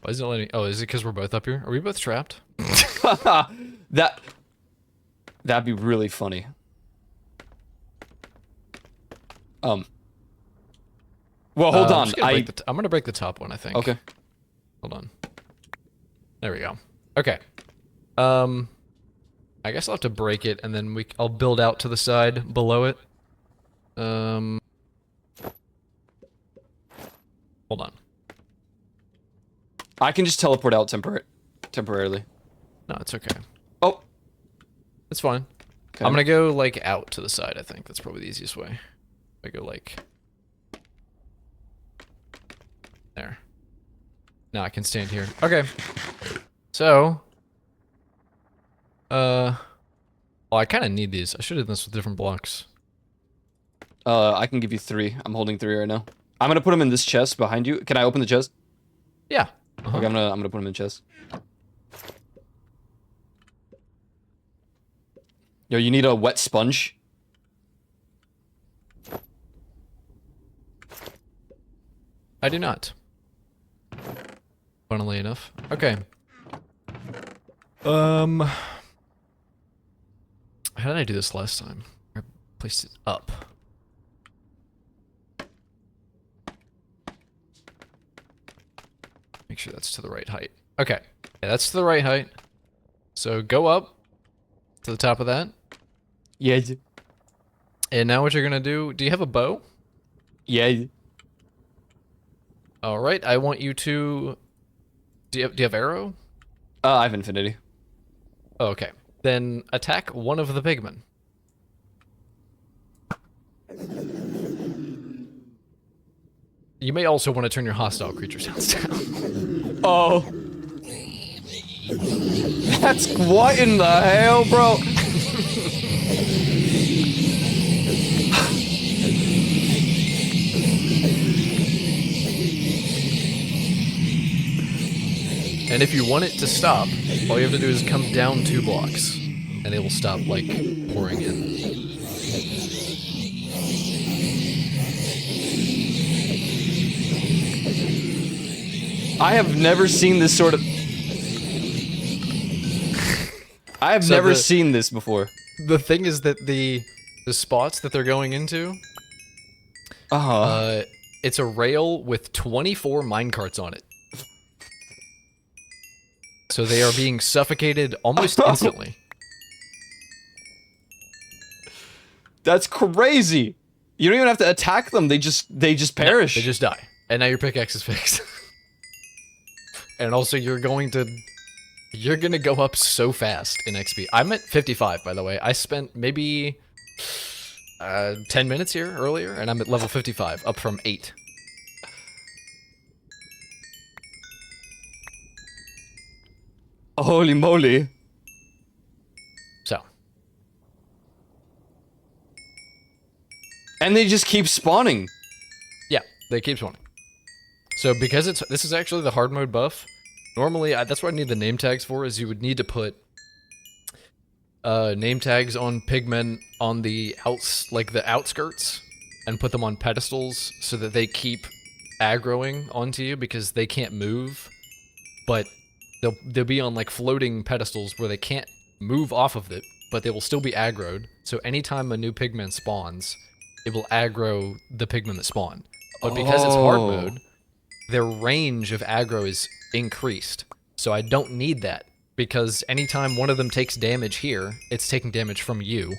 Why is it letting? Oh, is it because we're both up here? Are we both trapped? that'd be really funny. Well, hold on. I'm gonna break the top one, I think. Okay. Hold on. There we go. Okay. I guess I'll have to break it, and then I'll build out to the side below it. Hold on. I can just teleport out temporarily. No, it's okay. Oh. It's fine. Okay. I'm gonna go, like, out to the side, I think. That's probably the easiest way. I go, like... There. Now I can stand here. Okay. So... Well, I kind of need these. I should have done this with different blocks. I can give you 3. I'm holding 3 right now. I'm gonna put them in this chest behind you. Can I open the chest? Yeah. Okay, I'm gonna put them in the chest. Yo, you need a wet sponge? I do not. Funnily enough. Okay. How did I do this last time? I placed it up. Make sure that's to the right height. Okay. Yeah, that's to the right height. So go up to the top of that. Yeah. And now what you're gonna do, do you have a bow? Yeah. Alright, I want you to... Do you have arrow? I have infinity. Oh, okay. Then attack one of the pigmen. You may also want to turn your hostile creature sounds down. Oh. That's what in the hell, bro? And if you want it to stop, all you have to do is come down 2 blocks, and it will stop, like, pouring in. I have never seen this sort of... I have never seen this before. The thing is that the spots that they're going into, it's a rail with 24 minecarts on it. So they are being suffocated almost instantly. That's crazy. You don't even have to attack them. They just perish. No, they just die. And now your pickaxe is fixed. And also you're gonna go up so fast in XP. I'm at 55, by the way. I spent maybe 10 minutes here earlier, and I'm at level 55, up from 8. Holy moly. So. And they just keep spawning. Yeah, they keep spawning. So because this is actually the hard mode buff, normally that's what I need the name tags for, is you would need to put name tags on pigmen on the outskirts, and put them on pedestals so that they keep aggroing onto you because they can't move, but they'll be on like floating pedestals where they can't move off of it, but they will still be aggroed. So anytime a new pigman spawns, it will aggro the pigmen that spawn. But because it's hard mode, their range of aggro is increased. So I don't need that, because anytime one of them takes damage here, it's taking damage from you,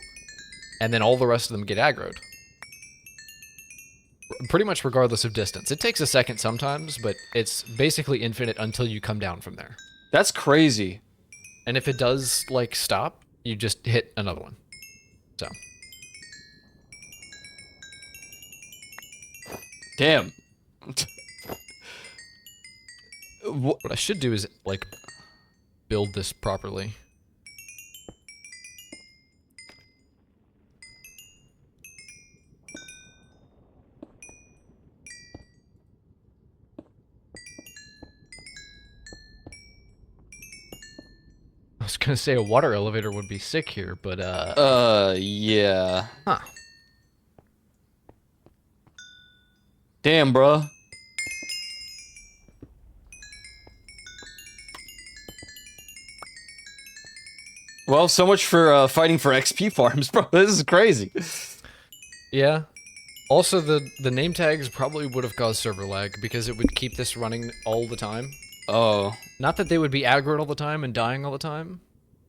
and then all the rest of them get aggroed. Pretty much regardless of distance. It takes a second sometimes, but it's basically infinite until you come down from there. That's crazy. And if it does, like, stop, you just hit another one. So. Damn. What I should do is, like, build this properly. I was gonna say a water elevator would be sick here, but Yeah. huh. Damn, bro. Well, so much for fighting for XP farms, bro. This is crazy. Yeah. Also, the name tags probably would have caused server lag because it would keep this running all the time. Oh. Not that they would be aggroed all the time and dying all the time,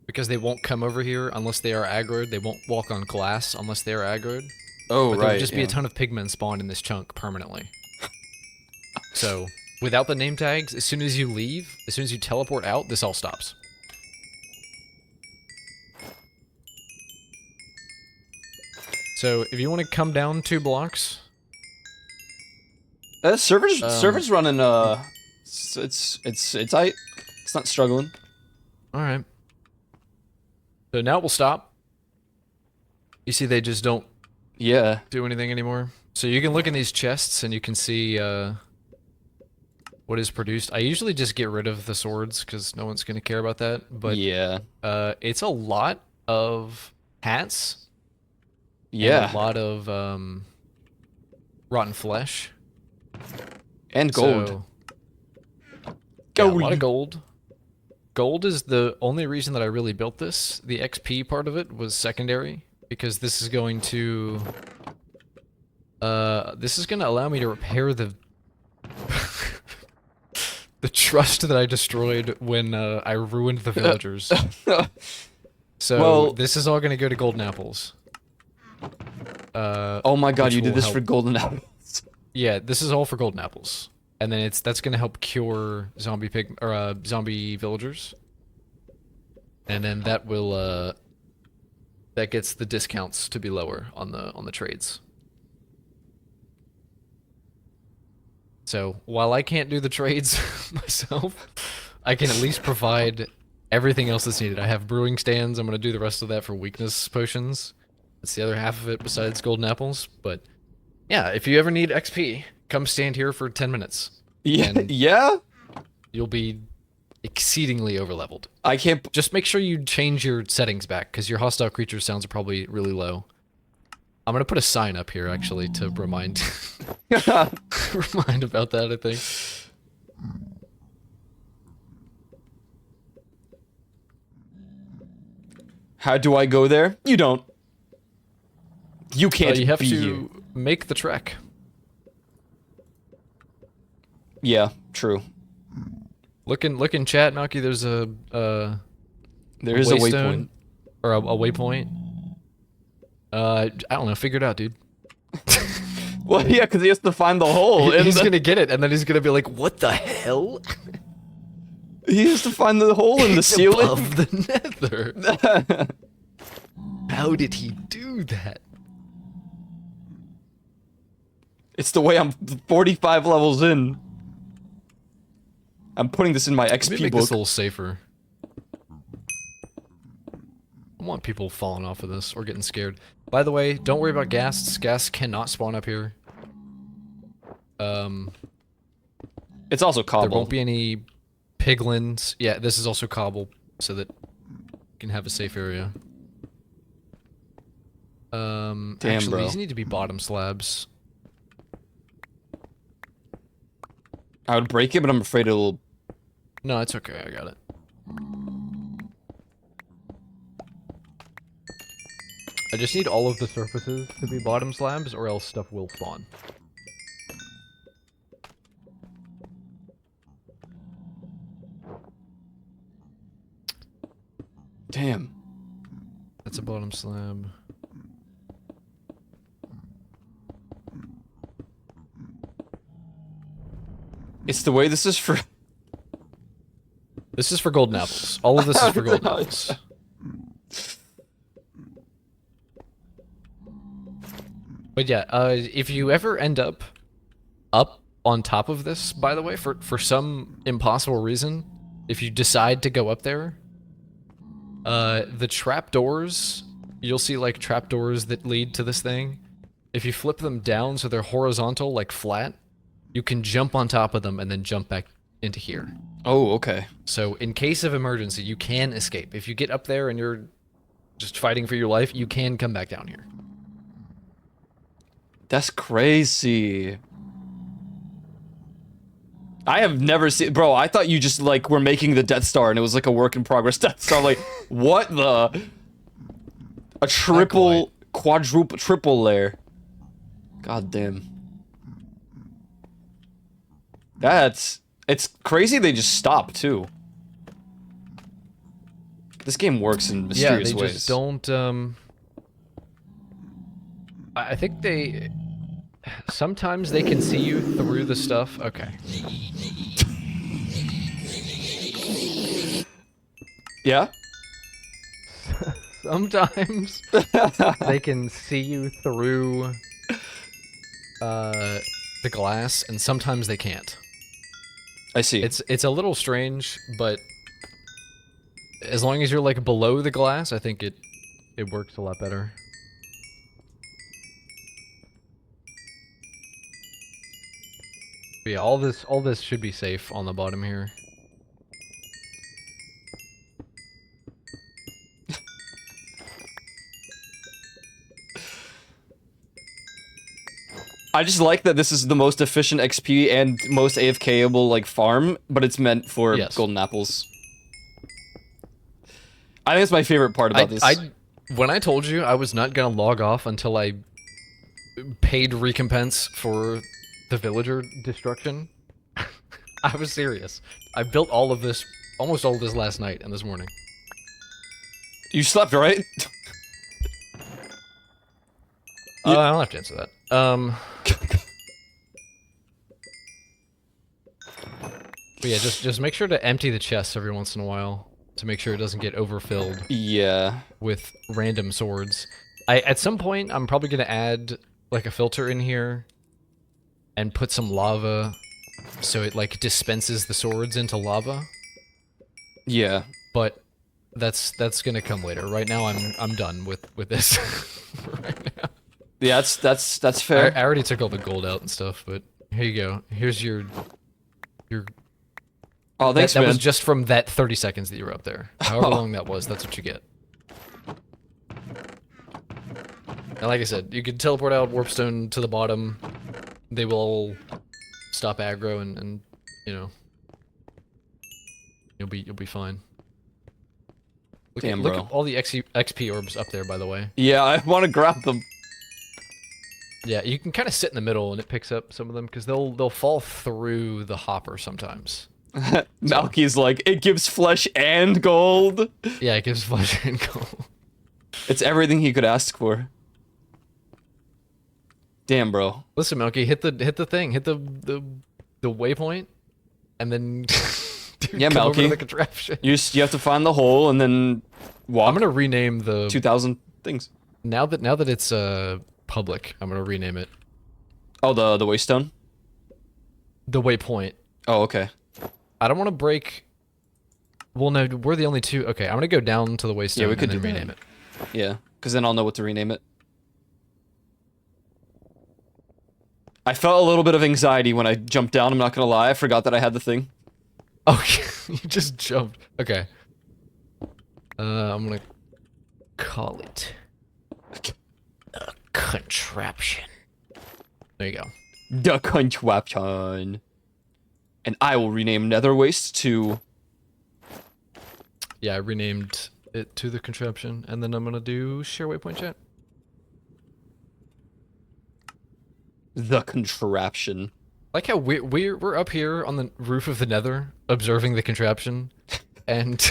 because they won't come over here unless they are aggroed. They won't walk on glass unless they are aggroed. Oh, But right. there would just be yeah. a ton of pigmen spawned in this chunk permanently. So, without the name tags, as soon as you leave, as soon as you teleport out, this all stops. So, if you want to come down 2 blocks... Server's running, it's tight. It's not struggling. Alright. So now it will stop. You see they just don't Yeah. do anything anymore. So you can look in these chests and you can see what is produced. I usually just get rid of the swords because no one's going to care about that. But yeah. it's a lot of hats. Yeah. And a lot of rotten flesh. And gold. So, yeah, a lot of gold. Gold is the only reason that I really built this. The XP part of it was secondary because this is going to allow me to repair the the trust that I destroyed when I ruined the villagers. So Well- this is all going to go to golden apples. Oh my god, which you did will this help. for golden apples. Yeah, this is all for golden apples, and then that's going to help cure zombie villagers, and then that will that gets the discounts to be lower on the trades. So while I can't do the trades myself, I can at least provide everything else that's needed. I have brewing stands. I'm going to do the rest of that for weakness potions. That's the other half of it besides golden apples, but. Yeah, if you ever need XP, come stand here for 10 minutes. Yeah. And Yeah. you'll be exceedingly overleveled. I can't. Just make sure you change your settings back, because your hostile creature sounds are probably really low. I'm gonna put a sign up here, actually, to remind remind about that, I think. How do I go there? You don't. You can't You have be to here. make the trek. Yeah, true. Look in chat, Naki, there's a There is a waystone, waypoint. or a waypoint. I don't know, figure it out, dude. Well, yeah, because he has to find the hole. in He's the- gonna get it, and then he's gonna be like, "What the hell?" He has to find the hole in the It's ceiling. above the nether. How did he do that? It's the way I'm 45 levels in. I'm putting this in my Let me XP make book. this a little safer. I want people falling off of this or getting scared. By the way, don't worry about ghasts. Ghasts cannot spawn up here. It's also There cobble. won't be any piglins. Yeah, this is also cobble, so that you can have a safe area. Actually, bro. these need to be bottom slabs. I would break it, but I'm afraid it'll. No, it's okay. I got it. I just need all of the surfaces to be bottom slabs, or else stuff will spawn. Damn. That's a bottom slab. It's the way this is for. This is for golden apples. All of this is for golden apples. But yeah, if you ever end up on top of this, by the way, for some impossible reason, if you decide to go up there, the trapdoors, you'll see like trapdoors that lead to this thing. If you flip them down so they're horizontal, like flat, you can jump on top of them and then jump back into here. Oh, okay. So in case of emergency, you can escape. If you get up there and you're just fighting for your life, you can come back down here. That's crazy. I have never seen, bro. I thought you just like were making the Death Star and it was like a work in progress Death Star. Like, what the? A triple, quadruple, triple layer. God damn. It's crazy they just stop too. This game works in mysterious ways. Yeah, they just don't, I think they... Sometimes they can see you through the stuff. Okay. Yeah? Sometimes they can see you through the glass, and sometimes they can't. I see. It's a little strange, but as long as you're like below the glass, I think it works a lot better. But yeah, all this should be safe on the bottom here. I just like that this is the most efficient XP and most AFK-able, like, farm, but it's meant for golden apples. I think that's my favorite part about this. When I told you I was not gonna log off until I paid recompense for the villager destruction, I was serious. I built all of this, almost all of this last night and this morning. You slept, right? I don't have to answer that. But yeah, just make sure to empty the chests every once in a while to make sure it doesn't get overfilled. Yeah. With random swords. At some point, I'm probably gonna add like a filter in here and put some lava so it like dispenses the swords into lava. Yeah. But that's gonna come later. Right now, I'm done with this. Right now. Yeah, that's fair. I already took all the gold out and stuff, but here you go. Here's your. Oh, thanks, man. That was just from that 30 seconds that you were up there. However long that was, that's what you get. And like I said, you can teleport out warpstone to the bottom. They will stop aggro and you know, you'll be fine. Look at all the XP orbs up there, by the way. Yeah, I want to grab them. Yeah, you can kind of sit in the middle and it picks up some of them because they'll fall through the hopper sometimes. Malky's like, it gives flesh and gold. Yeah, it gives flesh and gold. It's everything he could ask for. Damn, bro. Listen, Malky, hit the thing, hit the waypoint, and then dude, yeah, come over to Malky. the contraption. You have to find the hole and then walk. I'm gonna rename the 2,000 things. Now that it's public, I'm gonna rename it. Oh, the waystone? The waypoint. Oh, okay. I don't want to break. Well, no, we're the only two. Okay, I'm gonna go down to the waystone. Yeah, we could and then do rename it. Yeah, because then I'll know what to rename it. I felt a little bit of anxiety when I jumped down, I'm not gonna lie. I forgot that I had the thing. Okay, you just jumped. Okay. I'm gonna call it a contraption. There you go. The contraption. And I will rename Nether Waste to... Yeah, I renamed it to the contraption, and then I'm gonna do share waypoint chat. The contraption. Like how we're up here on the roof of the Nether, observing the contraption, and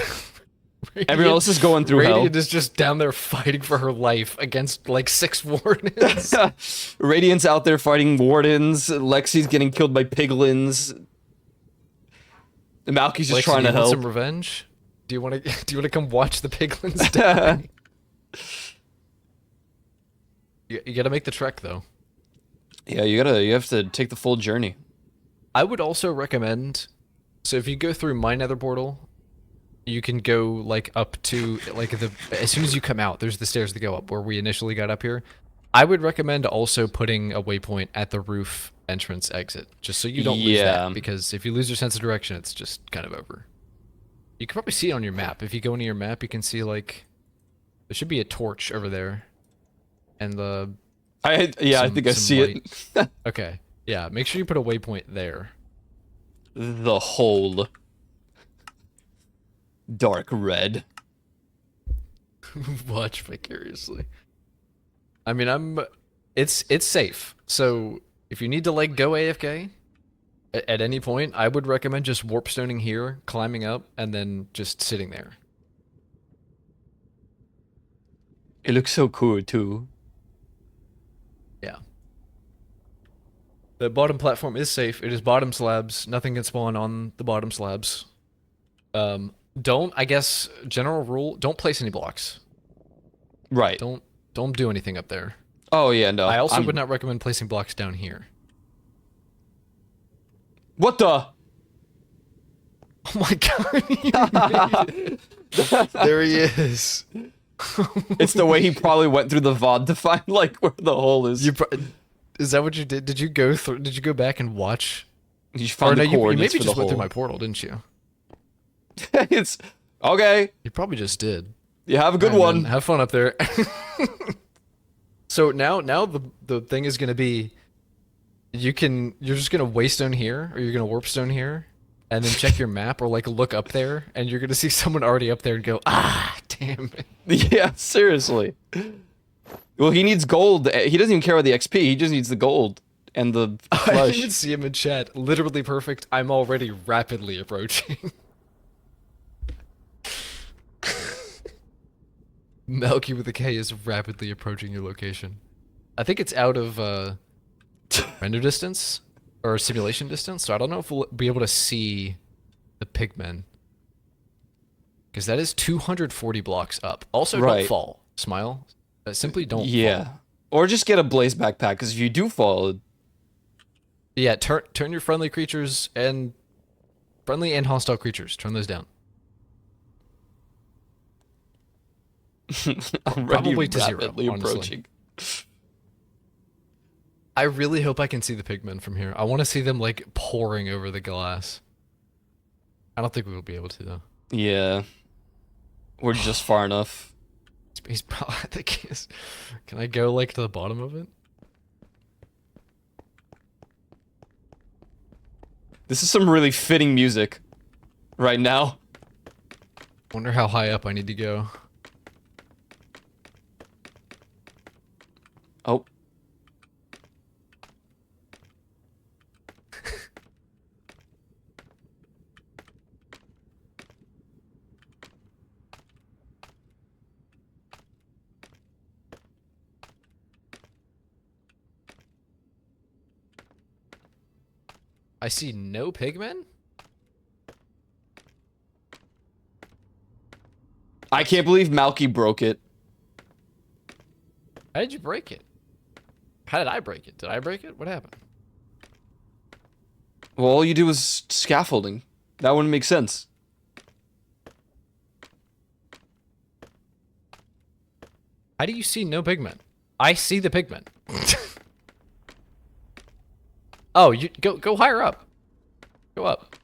everyone else is going through hell. Radiant is just down there fighting for her life against like 6 wardens. Radiant's out there fighting wardens. Lexi's getting killed by piglins. Malky's just trying to help. Want some revenge? Do you want to come watch the piglins die? You gotta make the trek though. Yeah, you have to take the full journey. I would also recommend, so if you go through my Nether portal you can go like up to like the as soon as you come out, there's the stairs that go up where we initially got up here. I would recommend also putting a waypoint at the roof entrance exit, just so you don't lose Yeah. that. Because if you lose your sense of direction, it's just kind of over. You can probably see it on your map. If you go into your map, you can see like there should be a torch over there, and the I think I see it. okay, yeah. Make sure you put a waypoint there. The hole. Dark red. Watch vicariously. I mean, it's safe. So if you need to like go AFK at any point, I would recommend just warp stoning here, climbing up, and then just sitting there. It looks so cool too. Yeah. The bottom platform is safe. It is bottom slabs. Nothing can spawn on the bottom slabs. Don't, I guess, general rule, don't place any blocks. Right. Don't do anything up there. Oh yeah, no. I also would not recommend placing blocks down here. What the? Oh my god. There he is. It's the way he probably went through the VOD to find like where the hole is. Is that what you did? Did you go through? Did you go back and watch? You found Or the no, you coordinates maybe for just the went through hole. my portal, didn't you? It's okay. You probably just did. You have a good Alright, one. man, have fun up there. So now the thing is gonna be, you're just gonna waystone here, or you're gonna warpstone here, and then check your map or like look up there, and you're gonna see someone already up there and go, ah, damn it. Yeah, seriously. Well, he needs gold. He doesn't even care about the XP. He just needs the gold and the I didn't flesh. even see him in chat. Literally perfect. I'm already rapidly approaching. Melky with a K is rapidly approaching your location. I think it's out of render distance or simulation distance, so I don't know if we'll be able to see the pigmen. Because that is 240 blocks up. Also, Right. don't fall. Smile. Simply don't Yeah. fall. Or just get a blaze backpack, because if you do fall, Yeah, turn your friendly creatures and friendly and hostile creatures. Turn those down. already Probably to 0, rapidly honestly. approaching. I really hope I can see the pigmen from here. I want to see them like pouring over the glass. I don't think we will be able to though. Yeah. We're just far enough. He's probably, I think he's. Can I go like to the bottom of it? This is some really fitting music right now. Wonder how high up I need to go. Oh. I see no pigmen? I can't believe Malky broke it. How did you break it? How did I break it? Did I break it? What happened? Well, all you do is scaffolding. That wouldn't make sense. How do you see no pigmen? I see the pigmen. Oh, you go higher up. Go up.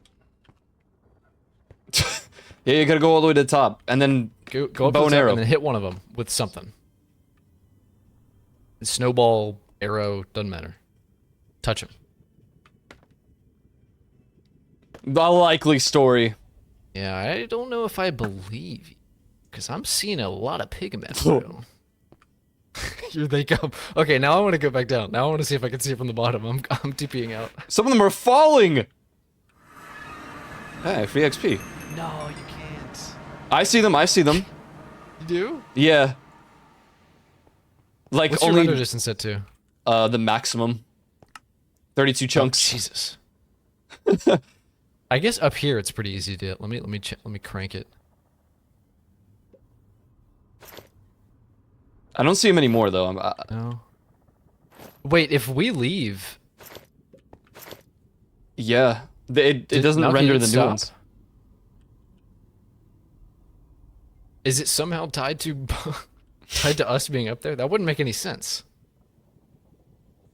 Yeah, you gotta go all the way to the top, and then Go up bow to the and top arrow. and then hit one of them with something. Snowball, arrow, doesn't matter. Touch him. The likely story. Yeah, I don't know if I believe you, because I'm seeing a lot of pigmen, bro. Here they come. Okay, now I want to go back down. Now I want to see if I can see it from the bottom. I'm TPing out. Some of them are falling. Hey, free XP. No, you can't. I see them. I see them. You do? Yeah. Like What's your only render distance set to? the maximum. 32 chunks. Oh, Jesus. I guess up here it's pretty easy to. Let me crank it. I don't see them anymore though. No. Wait, if we leave, Yeah. It doesn't Malky, render it the new stop? ones. Is it somehow tied to tied to us being up there? That wouldn't make any sense.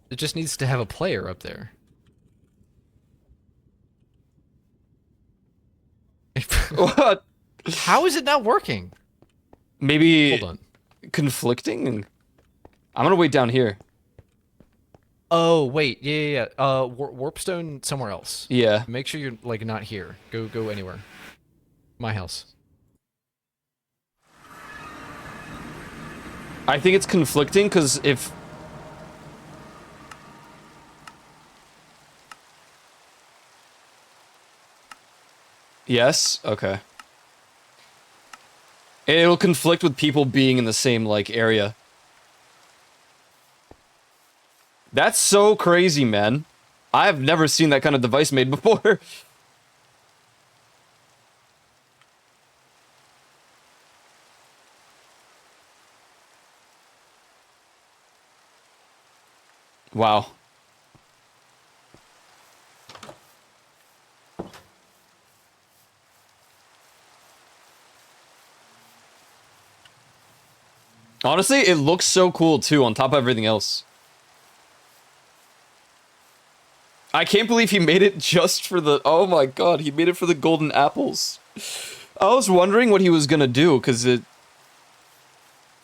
It just needs to have a player up there. What? How is it not working? Maybe Hold on. conflicting? I'm gonna wait down here. Oh, wait. Yeah. Warpstone somewhere else. Yeah. Make sure you're like not here. Go anywhere. My house. I think it's conflicting because if... Yes? Okay. It'll conflict with people being in the same, like, area. That's so crazy, man. I've never seen that kind of device made before. Wow. Honestly, it looks so cool, too, on top of everything else. I can't believe he made it just for the... Oh my god, he made it for the golden apples. I was wondering what he was gonna do, because it...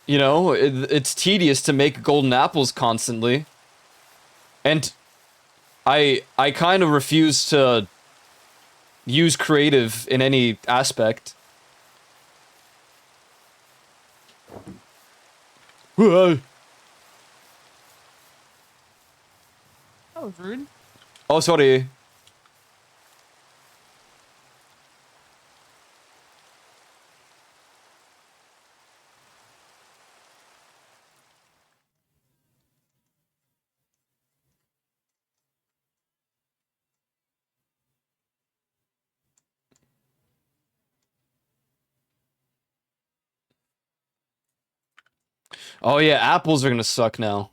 You know, it's tedious to make golden apples constantly. And I kind of refuse to use creative in any aspect. Whoa. That was rude. Oh, sorry. Oh yeah, apples are gonna suck now.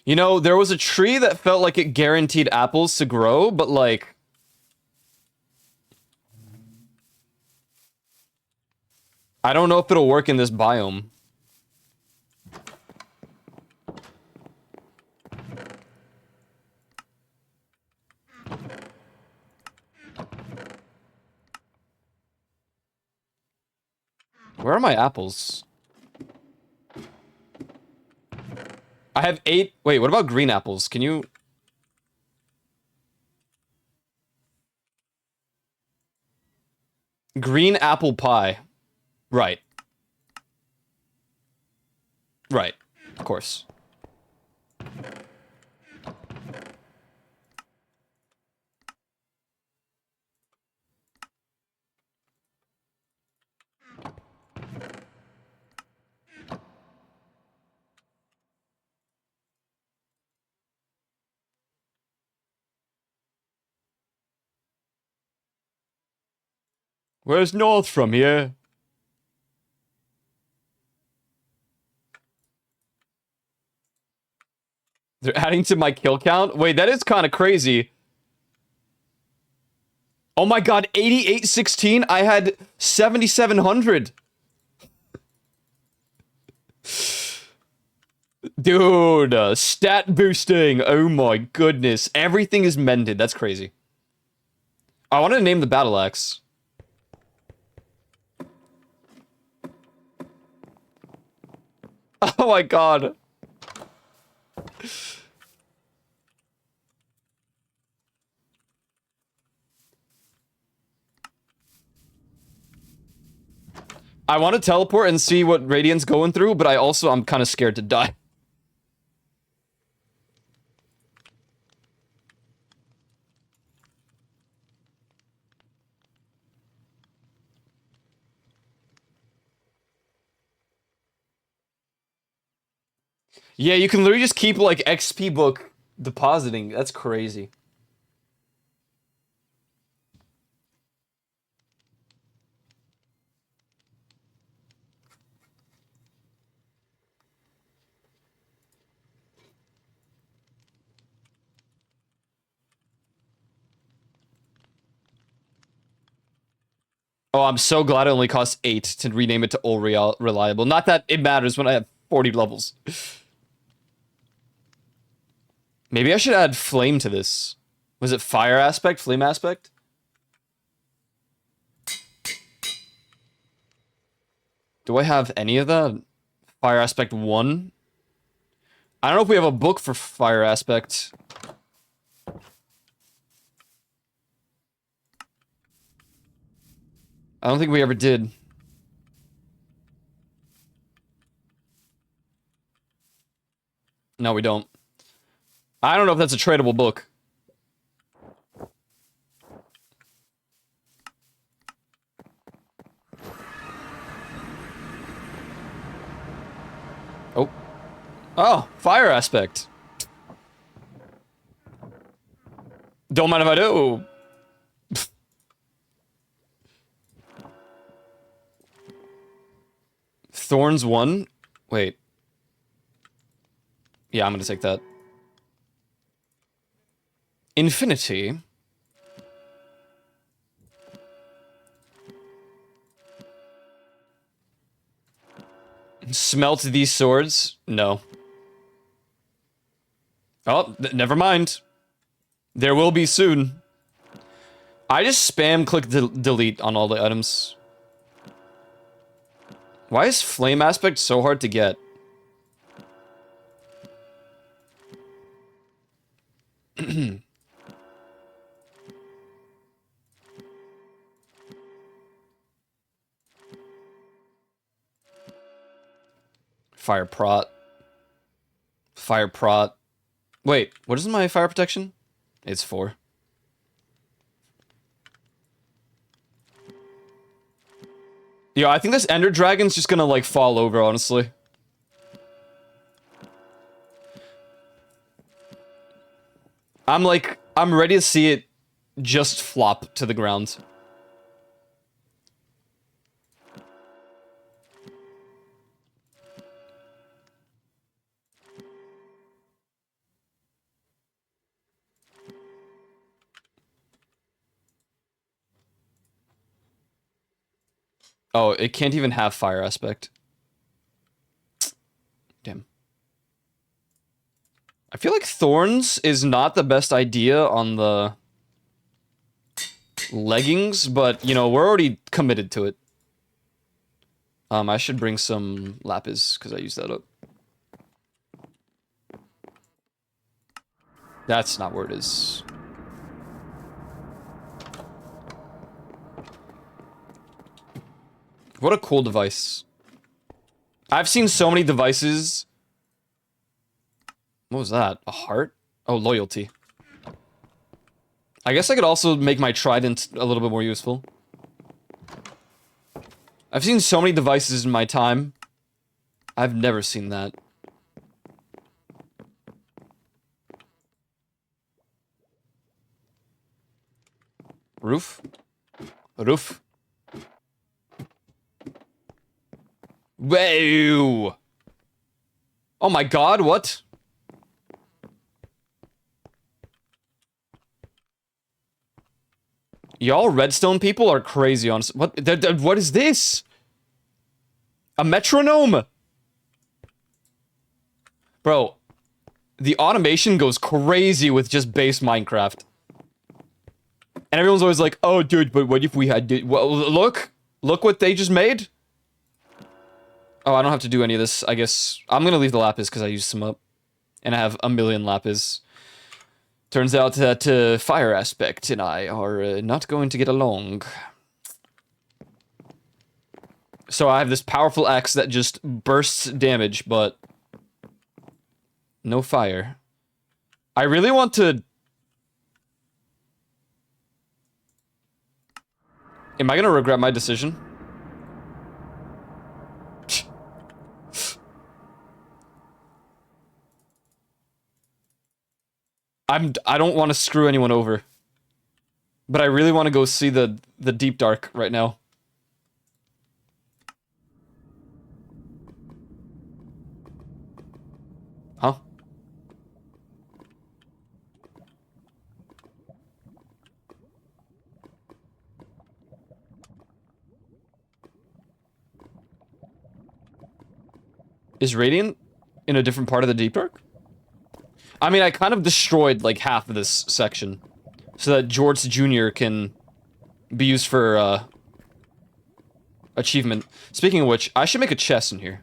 You know, there was a tree that felt like it guaranteed apples to grow, but like... I don't know if it'll work in this biome. Where are my apples? I have 8... Wait, what about green apples? Can you... Green apple pie. Right. Right. Of course. Where's north from here? They're adding to my kill count? Wait, that is kind of crazy. Oh my god, 8816? I had 7700. Dude, stat boosting. Oh my goodness. Everything is mended. That's crazy. I want to name the battle axe. Oh my god. I want to teleport and see what Radiant's going through, but I'm kind of scared to die. Yeah, you can literally just keep, like, XP book depositing. That's crazy. Oh, I'm so glad it only costs 8 to rename it to all reliable. Not that it matters when I have 40 levels. Maybe I should add flame to this. Was it fire aspect, flame aspect? Do I have any of that? Fire aspect 1? I don't know if we have a book for fire aspect. I don't think we ever did. No, we don't. I don't know if that's a tradable book. Oh. Oh, fire aspect. Don't mind if I do. Thorns 1? Wait. Yeah, I'm gonna take that. Infinity. Smelt these swords? No. Oh, never mind. There will be soon. I just spam click delete on all the items. Why is flame aspect so hard to get? Fire prot. Fire prot. Wait, what is my fire protection? It's 4. Yo, I think this Ender Dragon's just gonna, like, fall over, honestly. I'm ready to see it just flop to the ground. Oh, it can't even have fire aspect. Damn. I feel like Thorns is not the best idea on the leggings, but, you know, we're already committed to it. I should bring some lapis, because I used that up. That's not where it is. What a cool device. I've seen so many devices. What was that? A heart? Oh, loyalty. I guess I could also make my trident a little bit more useful. I've seen so many devices in my time. I've never seen that. Roof? Roof? Whoa! Oh my god, what? Y'all redstone people are crazy, honestly. What is this? A metronome? Bro, the automation goes crazy with just base Minecraft. And everyone's always like, oh, dude, but what if we had... Well, look! Look what they just made! Oh, I don't have to do any of this, I guess. I'm gonna leave the lapis because I used some up. And I have a million lapis. Turns out that fire aspect and I are not going to get along. So I have this powerful axe that just bursts damage, but... no fire. I really want to... Am I gonna regret my decision? I don't want to screw anyone over. But I really want to go see the deep dark right now. Huh? Is Radiant in a different part of the Deep Dark? I mean, I kind of destroyed, like, half of this section. So that Jorts Jr. can be used for, achievement. Speaking of which, I should make a chest in here.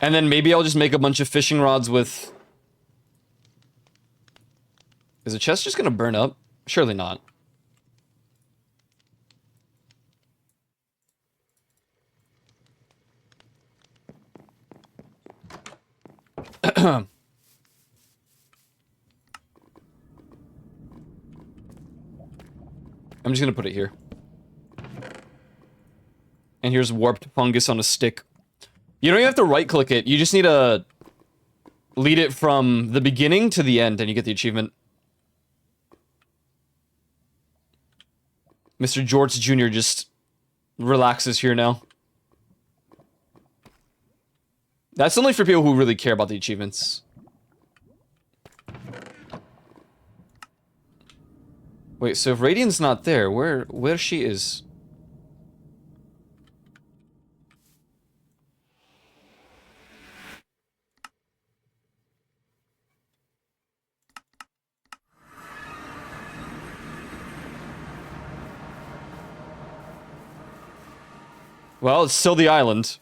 And then maybe I'll just make a bunch of fishing rods with... Is the chest just gonna burn up? Surely not. I'm just gonna put it here. And here's warped fungus on a stick. You don't even have to right-click it, you just need to lead it from the beginning to the end and you get the achievement. Mr. Jorts Jr. just relaxes here now. That's only for people who really care about the achievements. Wait, so if Radiant's not there, where she is? Well, it's still the island.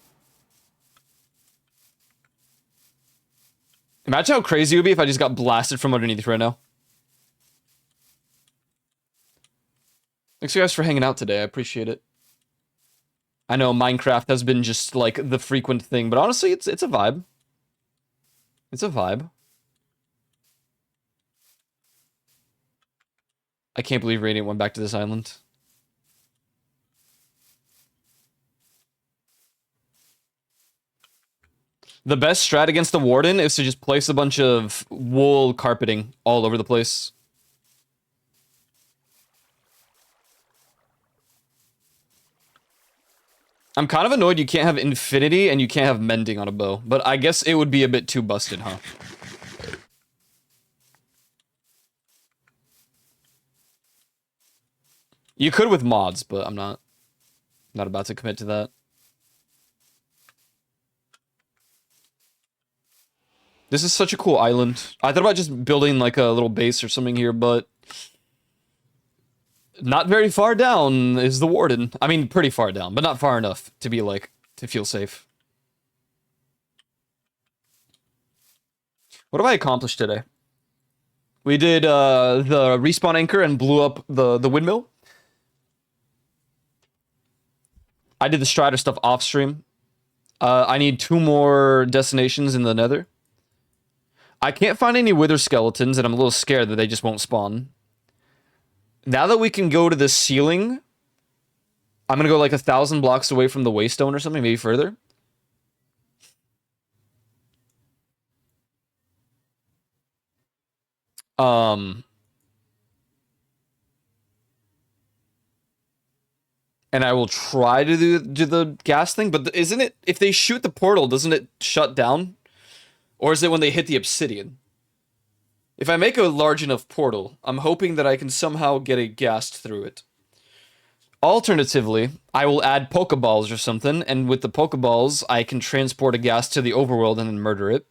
Imagine how crazy it would be if I just got blasted from underneath right now. Thanks you guys for hanging out today, I appreciate it. I know Minecraft has been just like the frequent thing, but honestly, it's a vibe. It's a vibe. I can't believe Radiant went back to this island. The best strat against the Warden is to just place a bunch of wool carpeting all over the place. I'm kind of annoyed you can't have Infinity and you can't have Mending on a bow, but I guess it would be a bit too busted, huh? You could with mods, but I'm not about to commit to that. This is such a cool island. I thought about just building like a little base or something here, but not very far down is the Warden. I mean, pretty far down, but not far enough to be like, to feel safe. What have I accomplished today? We did the respawn anchor and blew up the windmill. I did the Strider stuff off stream. I need 2 more destinations in the Nether. I can't find any wither skeletons, and I'm a little scared that they just won't spawn. Now that we can go to the ceiling, I'm gonna go like 1,000 blocks away from the waystone or something, maybe further. And I will try to do the gas thing, but isn't it, if they shoot the portal, doesn't it shut down? Or is it when they hit the obsidian? If I make a large enough portal, I'm hoping that I can somehow get a ghast through it. Alternatively, I will add Pokeballs or something, and with the Pokeballs, I can transport a ghast to the overworld and then murder it.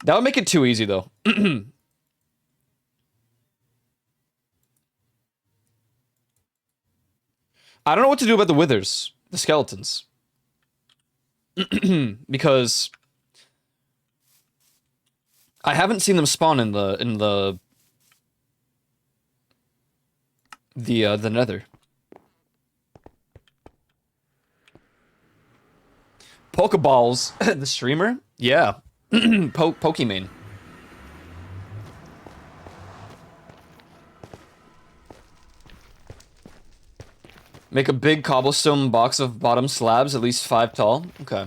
That would make it too easy, though. I don't know what to do about the withers, the skeletons. Because I haven't seen them spawn in the Nether. Pokeballs, the streamer? Yeah. Pokimane. Make a big cobblestone box of bottom slabs, at least 5 tall. Okay.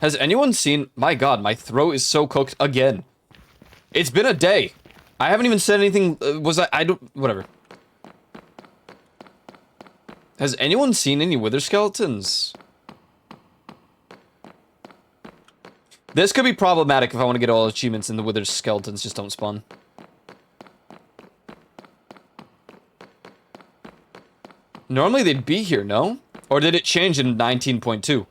Has anyone seen... My god, my throat is so cooked again. It's been a day. I haven't even said anything... I don't... Whatever. Has anyone seen any wither skeletons? This could be problematic if I want to get all achievements and the Wither's skeletons just don't spawn. Normally they'd be here, no? Or did it change in 19.2?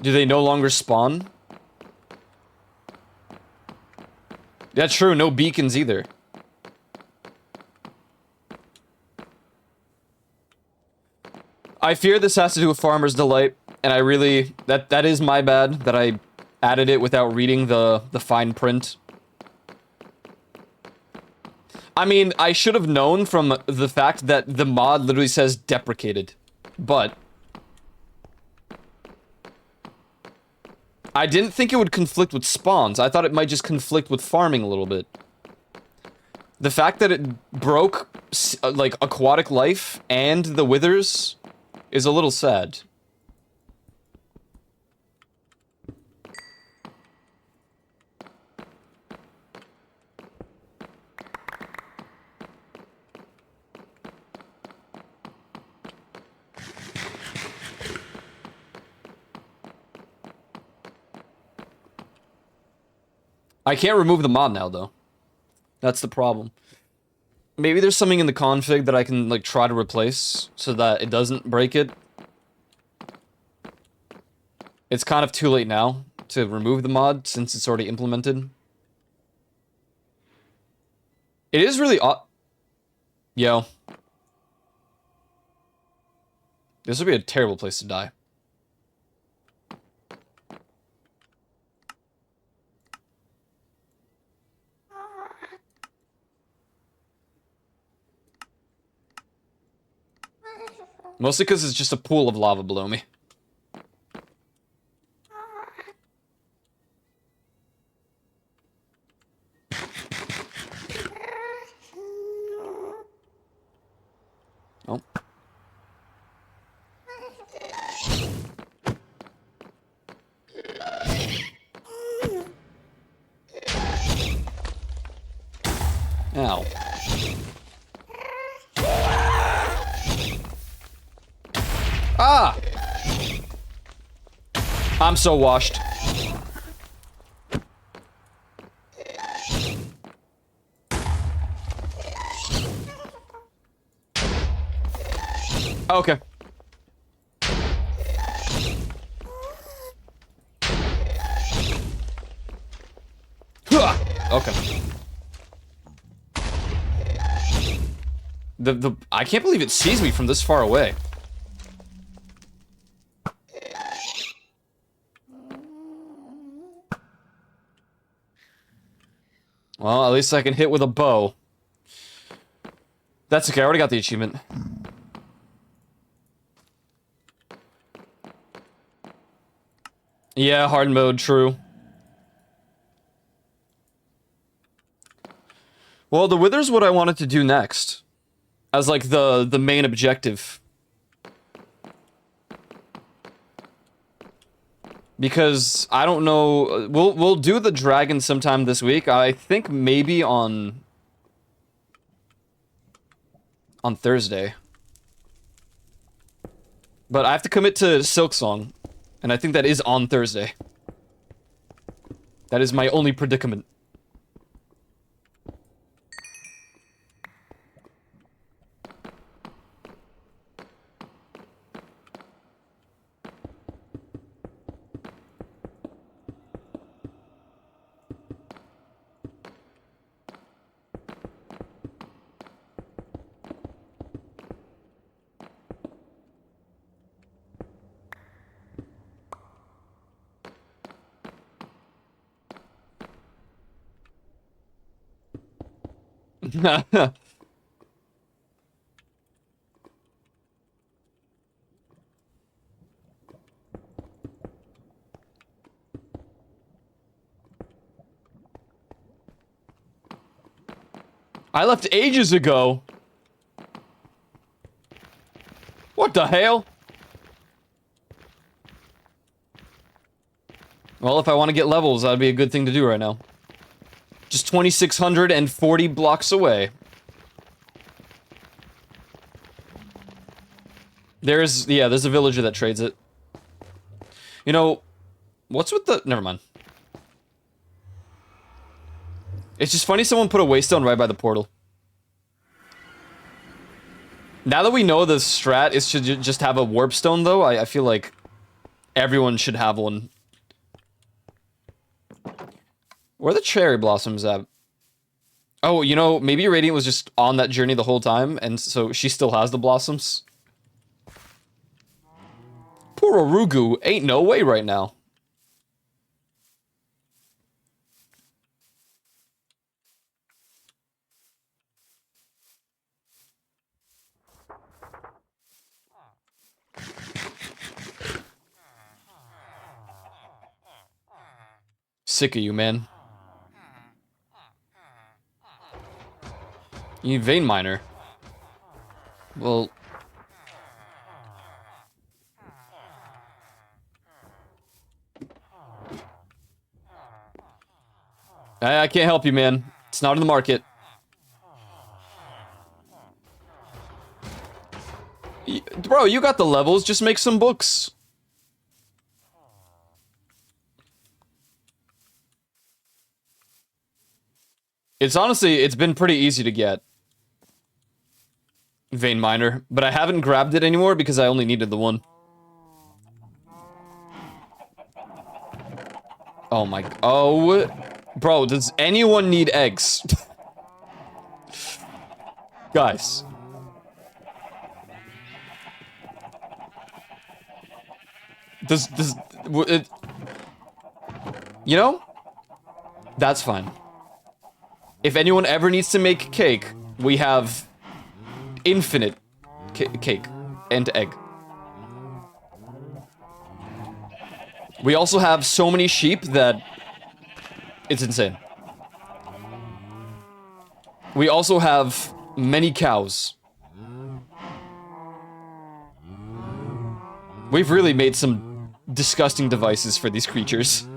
Do they no longer spawn? Yeah, true, no beacons either. I fear this has to do with Farmer's Delight, and I really... That is my bad, that I added it without reading the fine print. I mean, I should have known from the fact that the mod literally says deprecated. But... I didn't think it would conflict with spawns. I thought it might just conflict with farming a little bit. The fact that it broke, like, aquatic life and the withers is a little sad. I can't remove the mod now, though. That's the problem. Maybe there's something in the config that I can, like, try to replace so that it doesn't break it. It's kind of too late now to remove the mod since it's already implemented. It is really odd. Yo. This would be a terrible place to die. Mostly because it's just a pool of lava below me. Oh. Ow. Ah! I'm so washed. Okay. Okay. I can't believe it sees me from this far away. Well, at least I can hit with a bow. That's okay, I already got the achievement. Yeah, hard mode, true. Well, the Wither's what I wanted to do next. As, like, the main objective. Because, I don't know... We'll do the dragon sometime this week. I think maybe on Thursday. But I have to commit to Silksong. And I think that is on Thursday. That is my only predicament. I left ages ago. What the hell? Well, if I want to get levels, that'd be a good thing to do right now. Just 2,640 blocks away. There's a villager that trades it. You know, what's with the... Never mind. It's just funny someone put a waystone right by the portal. Now that we know the strat is to just have a warp stone, though, I feel like everyone should have one. Where are the cherry blossoms at? Oh, you know, maybe Radiant was just on that journey the whole time, and so she still has the blossoms. Poor Orugu ain't no way right now. Sick of you, man. You need vein miner. Well... I can't help you, man. It's not in the market. Bro, you got the levels. Just make some books. It's honestly, it's been pretty easy to get. Vein miner. But I haven't grabbed it anymore because I only needed the one. Oh my... Oh... Bro, does anyone need eggs? Guys. It, you know? That's fine. If anyone ever needs to make cake, we have infinite cake and egg. We also have so many sheep that it's insane. We also have many cows. We've really made some disgusting devices for these creatures.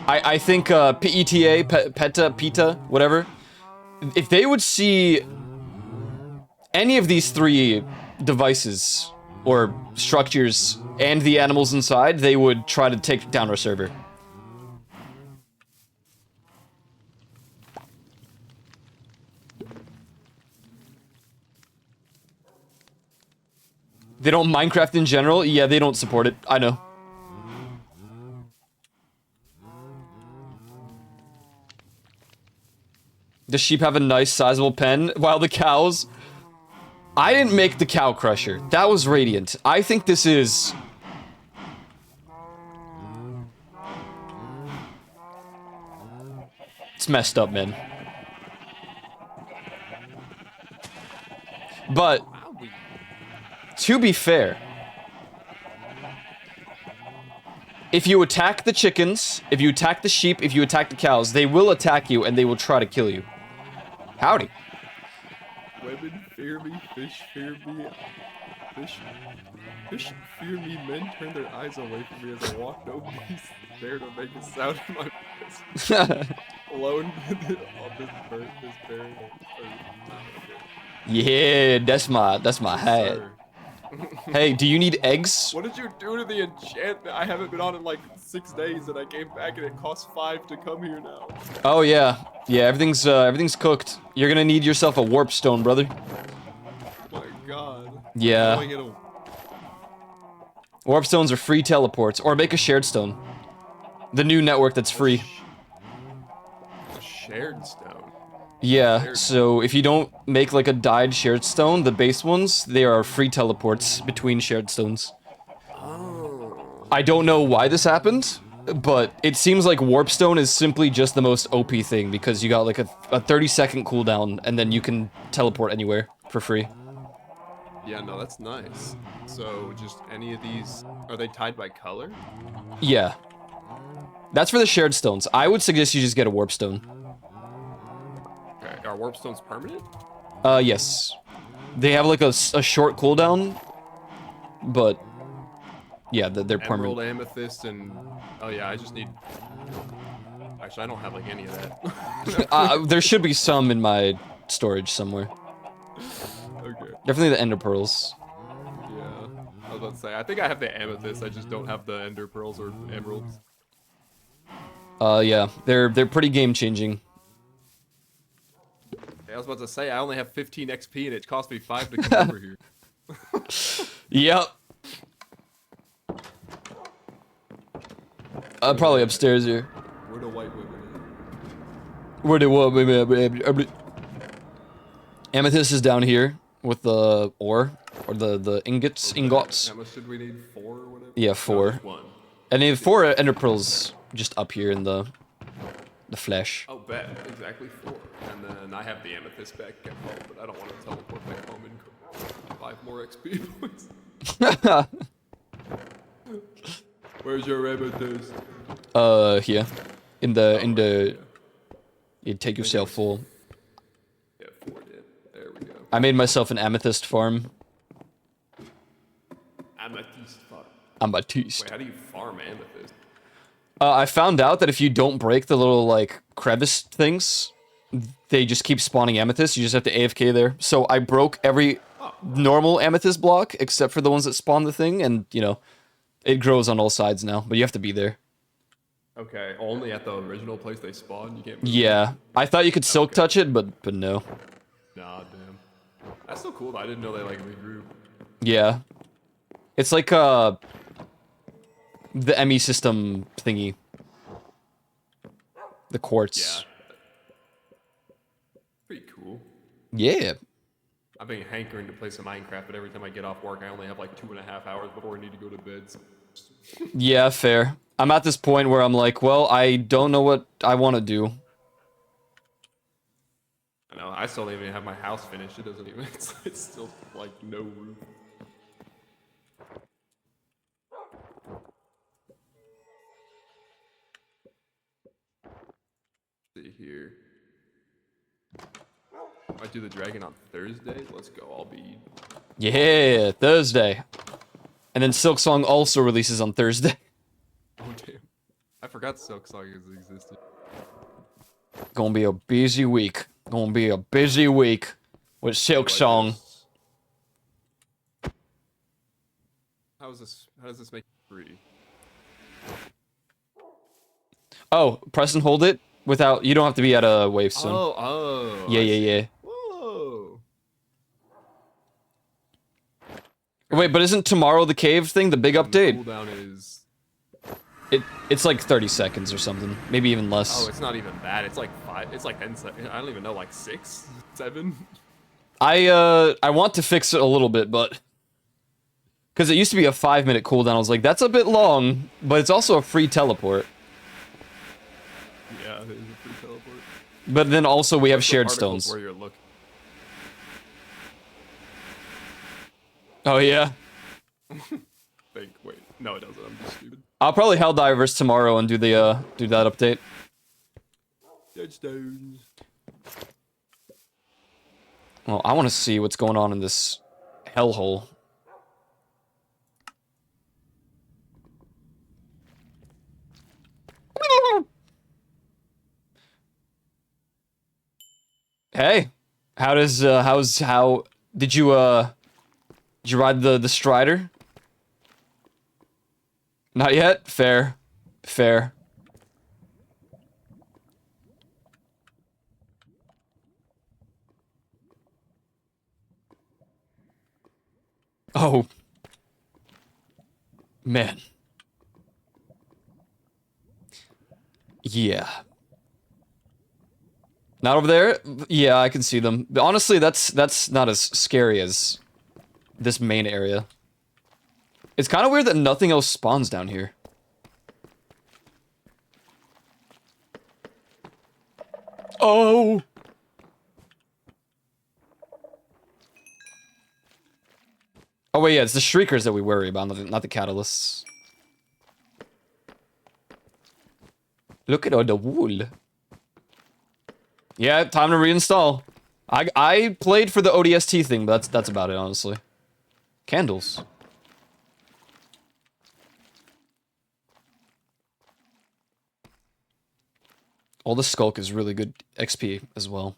I think PETA, PETA, whatever, if they would see any of these three devices or structures and the animals inside, they would try to take down our server. They don't Minecraft in general? Yeah, they don't support it. I know. The sheep have a nice sizable pen, while the cows... I didn't make the cow crusher. That was Radiant. I think this is... It's messed up, man. But, to be fair, if you attack the chickens, if you attack the sheep, if you attack the cows, they will attack you and they will try to kill you. Howdy. Women fear me, fish fear me, fish fear me, men turn their eyes away from me as I walk, nobody's there to make a sound in my voice. Alone on this bird, this bear. Yeah, that's my hat. Sir. Hey, do you need eggs? What did you do to the enchantment? I haven't been on in like 6 days and I came back and it costs 5 to come here now. Oh yeah. Yeah, everything's cooked. You're gonna need yourself a warp stone, brother. Oh my god. Yeah. How do I get a... Warp stones are free teleports, or make a shared stone. The new network that's free. A shared stone? Yeah, so if you don't make like a dyed shared stone, the base ones, they are free teleports between shared stones. Oh. I don't know why this happened, but it seems like warp stone is simply just the most OP thing because you got like a 30-second cooldown and then you can teleport anywhere for free. Yeah, no, that's nice. So just any of these, are they tied by color? Yeah. That's for the shared stones. I would suggest you just get a warp stone. Okay, are warp stones permanent? Yes. They have like a short cooldown, but yeah, they're permanent. Emerald, amethyst, and oh yeah, I just need. I Actually, I don't have like any of that. There should be some in my storage somewhere. Okay. Definitely the ender pearls. Yeah. I was about to say, I think I have the amethyst. I just don't have the ender pearls or emeralds. Yeah, they're pretty game changing. I was about to say, I only have 15 XP and it cost me 5 to come over here. Yep. Probably upstairs here. Where the white women Where do what? Amethyst is down here with the ore or the ingots. at? How much did we need? 4 or whatever? Yeah, No, 4. just 1. And then 4 ender pearls just up here in the flesh. Oh, bet. Exactly 4. And then I have the amethyst back at home, but I don't want to teleport back home and 5 more XP points. Where's your amethyst? Here, in the. You take yourself full. Yeah, 4 did. There we go. I made myself an amethyst farm. Amethyst farm. Amethyst. Wait, how do you farm amethyst? I found out that if you don't break the little like crevice things, they just keep spawning amethyst. You just have to AFK there. So I broke every normal amethyst block except for the ones that spawn the thing, and you know, it grows on all sides now. But you have to be there. Okay, only at the original place they spawn. You can't. Move Yeah, I thought you could silk touch it, but no. Nah, damn. That's so cool. Though. I didn't know they like regrew. Yeah, it's like the ME system thingy. The quartz. Yeah. Pretty cool. Yeah. I've been hankering to play some Minecraft, but every time I get off work, I only have like 2.5 hours before I need to go to bed. So Yeah, fair. I'm at this point where I'm like, well, I don't know what I want to do. I know. I still don't even have my house finished. It doesn't even. It's still like no roof. See here. I do the dragon on Thursday. Let's go. I'll be. Yeah, Thursday. And then Silk Song also releases on Thursday. Oh damn! I forgot Silk Song existed. Gonna be a busy week. Gonna be a busy week with Silk Song. How is this? How does this make it free? Oh, press and hold it without. You don't have to be at a wave soon. Oh. Yeah, I yeah, see. yeah. Whoa. Wait, but isn't tomorrow the cave thing the big update? Cooldown is. It's like 30 seconds or something, maybe even less. Oh, it's not even that. It's like 5. It's like 10 seconds. I don't even know, like 6, 7. I want to fix it a little bit, but because it used to be a 5-minute cooldown, I was like, that's a bit long, but it's also a free teleport. Yeah, it is a free teleport. But then also we have There's shared articles stones. Where you're looking. Oh yeah. Wait, no, it doesn't. I'm just stupid. I'll probably Helldivers tomorrow and do the do that update. Dead stones. Well, I want to see what's going on in this hellhole. Hey, how did you ride the Strider? Not yet? Fair. Fair. Oh. Man. Yeah. Not over there? Yeah, I can see them. But honestly, that's not as scary as this main area. It's kind of weird that nothing else spawns down here. Oh! Oh wait, yeah, it's the Shriekers that we worry about, not the Catalysts. Look at all the wool. Yeah, time to reinstall. I played for the ODST thing, but that's about it, honestly. Candles. All the Skulk is really good XP as well.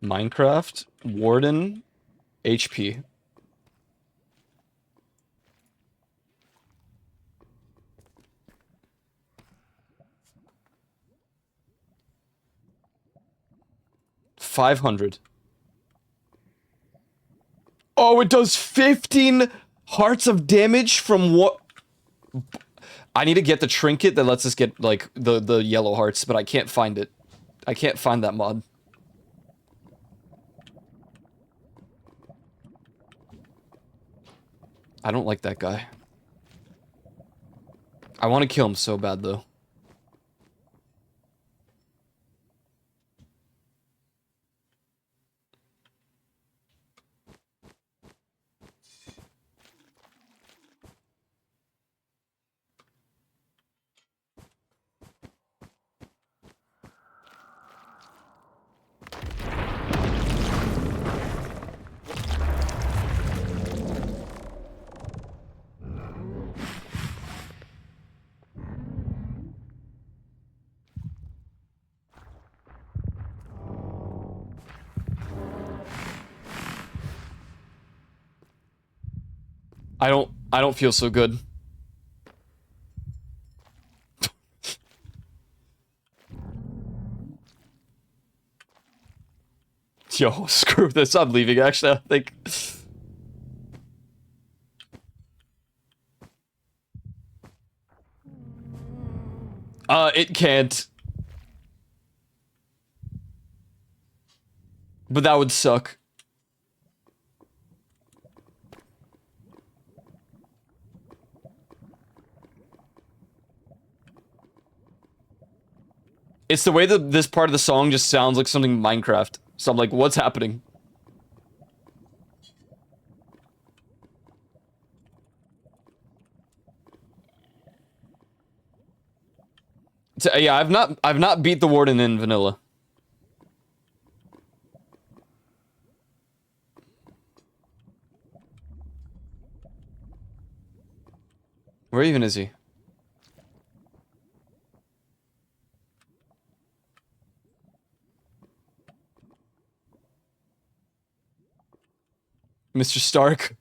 Minecraft, Warden, HP. $500. Oh, it does 15 hearts of damage from what? I need to get the trinket that lets us get, like, the yellow hearts, but I can't find it. I can't find that mod. I don't like that guy. I want to kill him so bad, though. I don't feel so good. Yo, screw this. I'm leaving, actually, I think. It can't. But that would suck. It's the way that this part of the song just sounds like something Minecraft. So I'm like, what's happening? Yeah, I've not beat the Warden in vanilla. Where even is he? Mr. Stark.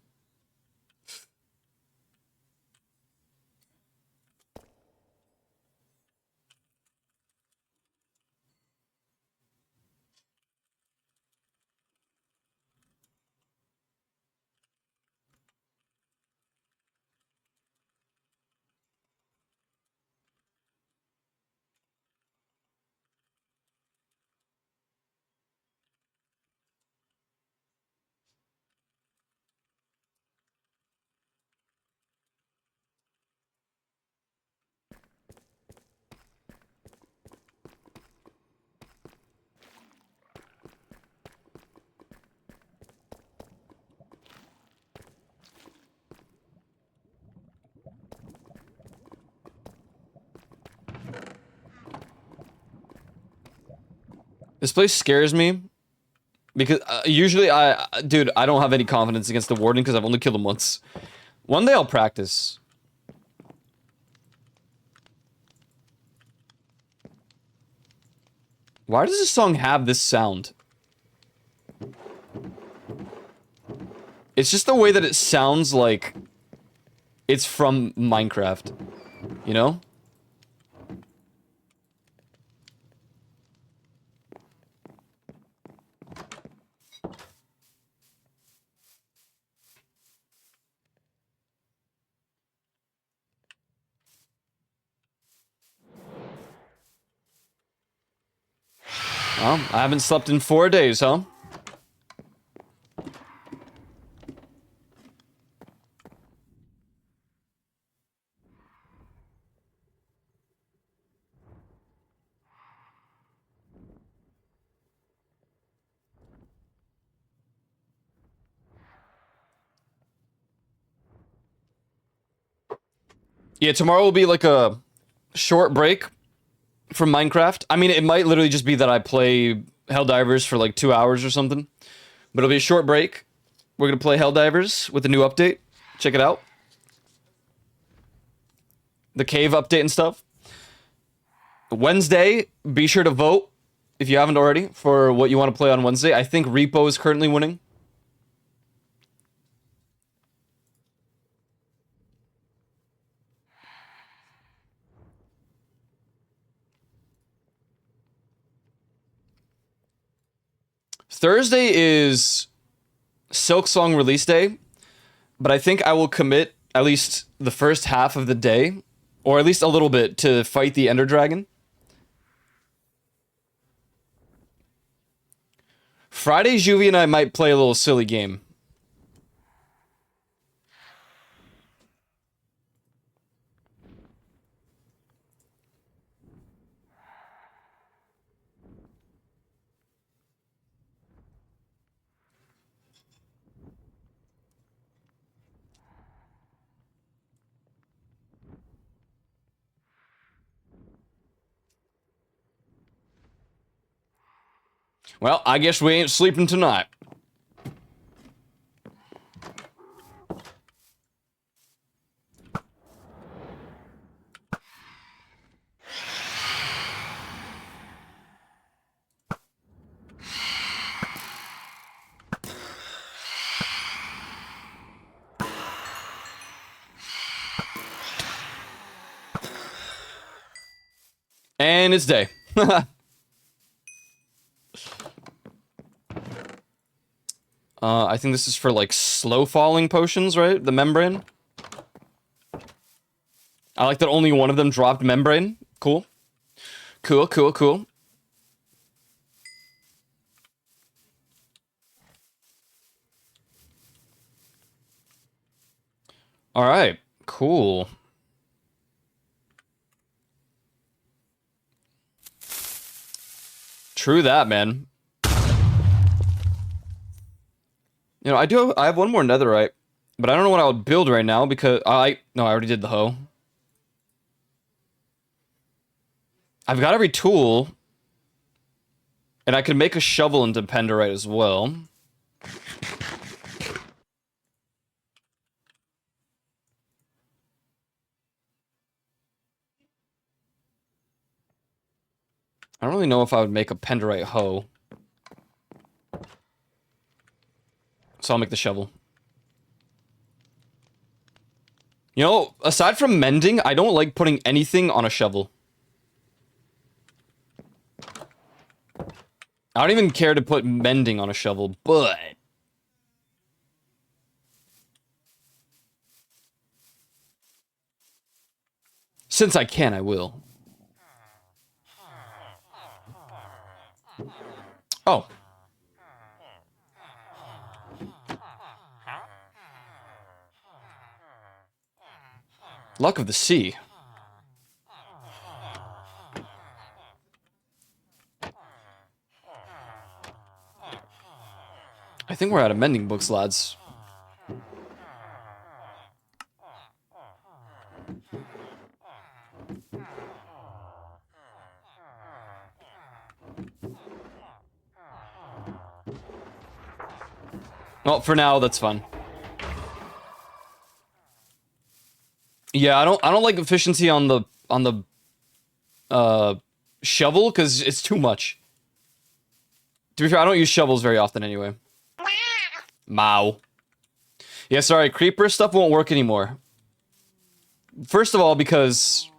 This place scares me. Because usually dude, I don't have any confidence against the Warden because I've only killed him once. One day I'll practice. Why does this song have this sound? It's just the way that it sounds like it's from Minecraft, you know? Well, I haven't slept in 4 days, huh? Yeah, tomorrow will be like a short break from Minecraft. I mean, it might literally just be that I play Helldivers for like 2 hours or something. But it'll be a short break. We're gonna play Helldivers with the new update. Check it out. The cave update and stuff. Wednesday, be sure to vote if you haven't already for what you want to play on Wednesday. I think Repo is currently winning. Thursday is Silksong release day, but I think I will commit at least the first half of the day, or at least a little bit, to fight the Ender Dragon. Friday, Juvie and I might play a little silly game. Well, I guess we ain't sleeping tonight. And it's day. I think this is for, like, slow-falling potions, right? The membrane. I like that only one of them dropped membrane. Cool. Cool, cool, cool. Alright, cool. True that, man. You know, I have one more netherite, but I don't know what I would build right now because I already did the hoe. I've got every tool, and I could make a shovel into penderite as well. I don't really know if I would make a penderite hoe. So I'll make the shovel. You know, aside from mending, I don't like putting anything on a shovel. I don't even care to put mending on a shovel, but... since I can, I will. Oh. Luck of the Sea. I think we're out of mending books, lads. Well, for now, that's fine. Yeah, I don't like efficiency on the shovel because it's too much. To be fair, I don't use shovels very often anyway. Mow. Yeah, sorry, creeper stuff won't work anymore. First of all, because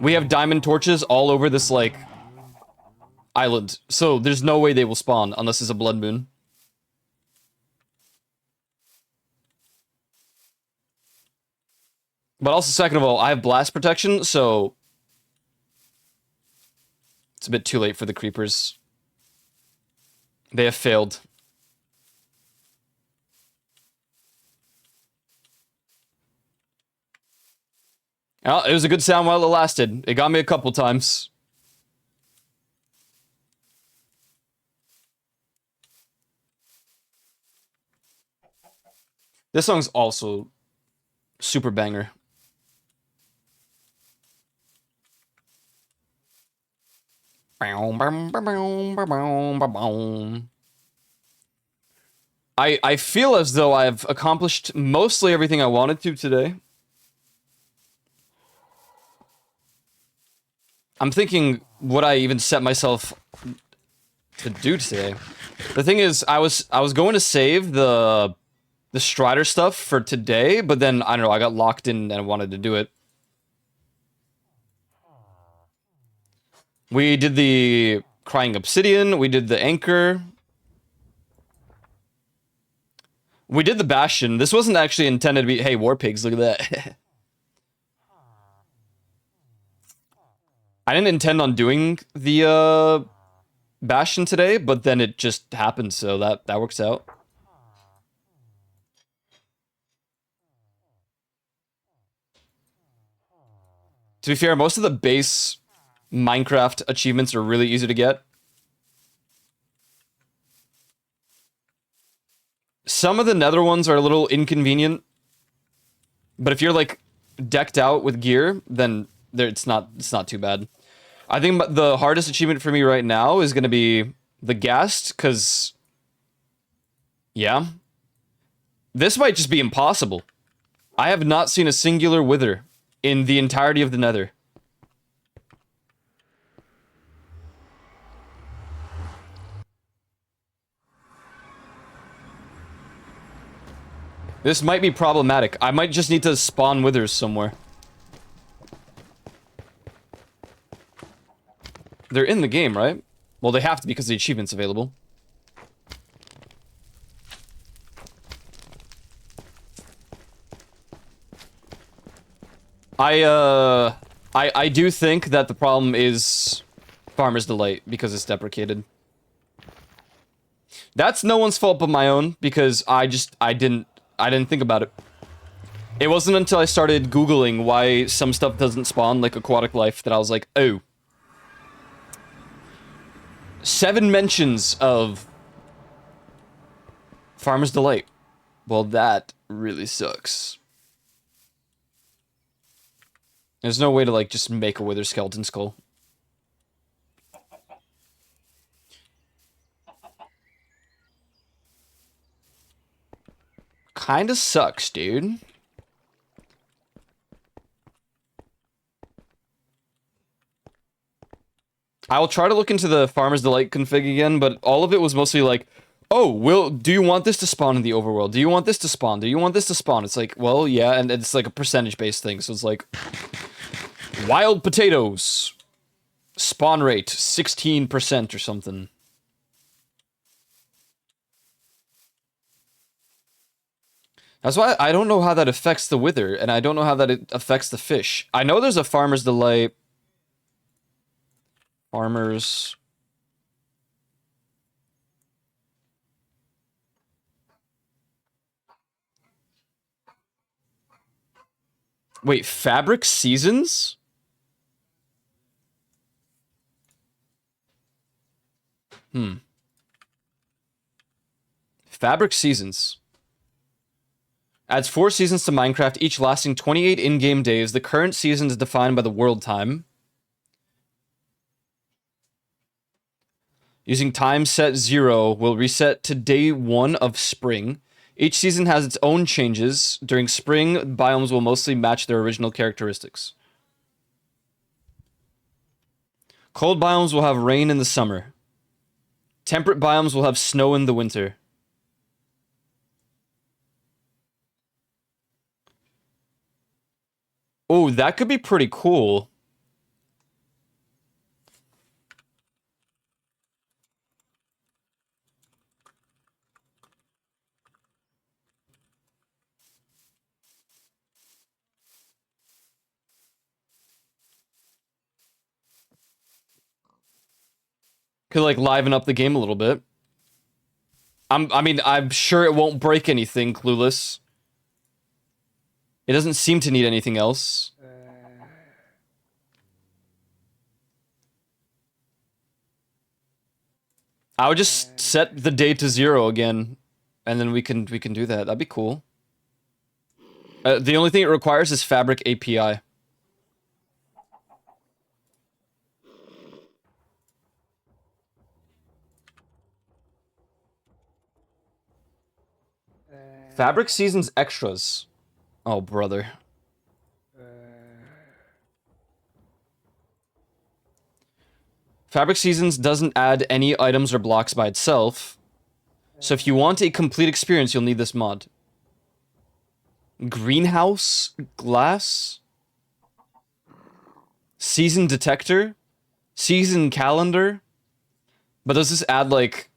we have diamond torches all over this, like, island. So there's no way they will spawn unless it's a blood moon. But also, second of all, I have blast protection, so it's a bit too late for the creepers. They have failed. Oh, it was a good sound while it lasted. It got me a couple times. This song's also Super banger. I feel as though I've accomplished mostly everything I wanted to today. I'm thinking, would I even set myself to do today? The thing is, I was going to save the Strider stuff for today, but then I don't know, I got locked in and I wanted to do it. We did the Crying Obsidian, we did the Anchor. We did the Bastion. This wasn't actually intended to be, hey, War Pigs, look at that. I didn't intend on doing the Bastion today, but then it just happened, so that works out. To be fair, most of the base Minecraft achievements are really easy to get. Some of the nether ones are a little inconvenient, but if you're like decked out with gear, then it's not too bad. I think the hardest achievement for me right now is going to be the Ghast, because yeah, this might just be impossible. I have not seen a singular wither in the entirety of the nether. This might be problematic. I might just need to spawn withers somewhere. They're in the game, right? Well, they have to because the achievement's available. I do think that the problem is Farmer's Delight because it's deprecated. That's no one's fault but my own, because I didn't think about it. It wasn't until I started Googling why some stuff doesn't spawn, like aquatic life, that I was like, oh. 7 mentions of Farmer's Delight. Well, that really sucks. There's no way to, like, just make a wither skeleton skull. Kinda sucks, dude. I will try to look into the Farmer's Delight config again, but all of it was mostly like, oh, do you want this to spawn in the overworld? Do you want this to spawn? Do you want this to spawn? It's like, well, yeah, and it's like a percentage-based thing, so it's like... Wild potatoes. Spawn rate, 16% or something. That's why I don't know how that affects the wither, and I don't know how that it affects the fish. I know there's a Farmer's Delight... Farmers... Wait, fabric seasons? Fabric seasons. Adds 4 seasons to Minecraft, each lasting 28 in-game days. The current season is defined by the world time. Using time set 0 will reset to day 1 of spring. Each season has its own changes. During spring, biomes will mostly match their original characteristics. Cold biomes will have rain in the summer. Temperate biomes will have snow in the winter. Oh, that could be pretty cool. Could, like, liven up the game a little bit. I mean, I'm sure it won't break anything, Clueless. It doesn't seem to need anything else. I would just set the day to 0 again, and then we can do that. That'd be cool. The only thing it requires is Fabric API. Fabric Seasons extras. Oh, brother. Fabric Seasons doesn't add any items or blocks by itself. So if you want a complete experience, you'll need this mod. Greenhouse glass. Season detector. Season calendar. But does this add, like...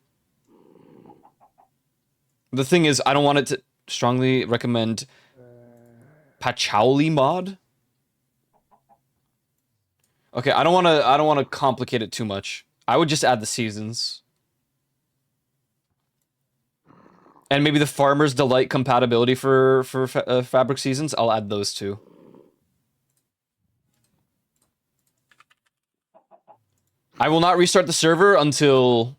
The thing is, I don't want it to strongly recommend Pachauli mod. Okay, I don't want to complicate it too much. I would just add the seasons. And maybe the Farmer's Delight compatibility for Fabric Seasons, I'll add those two. I will not restart the server until...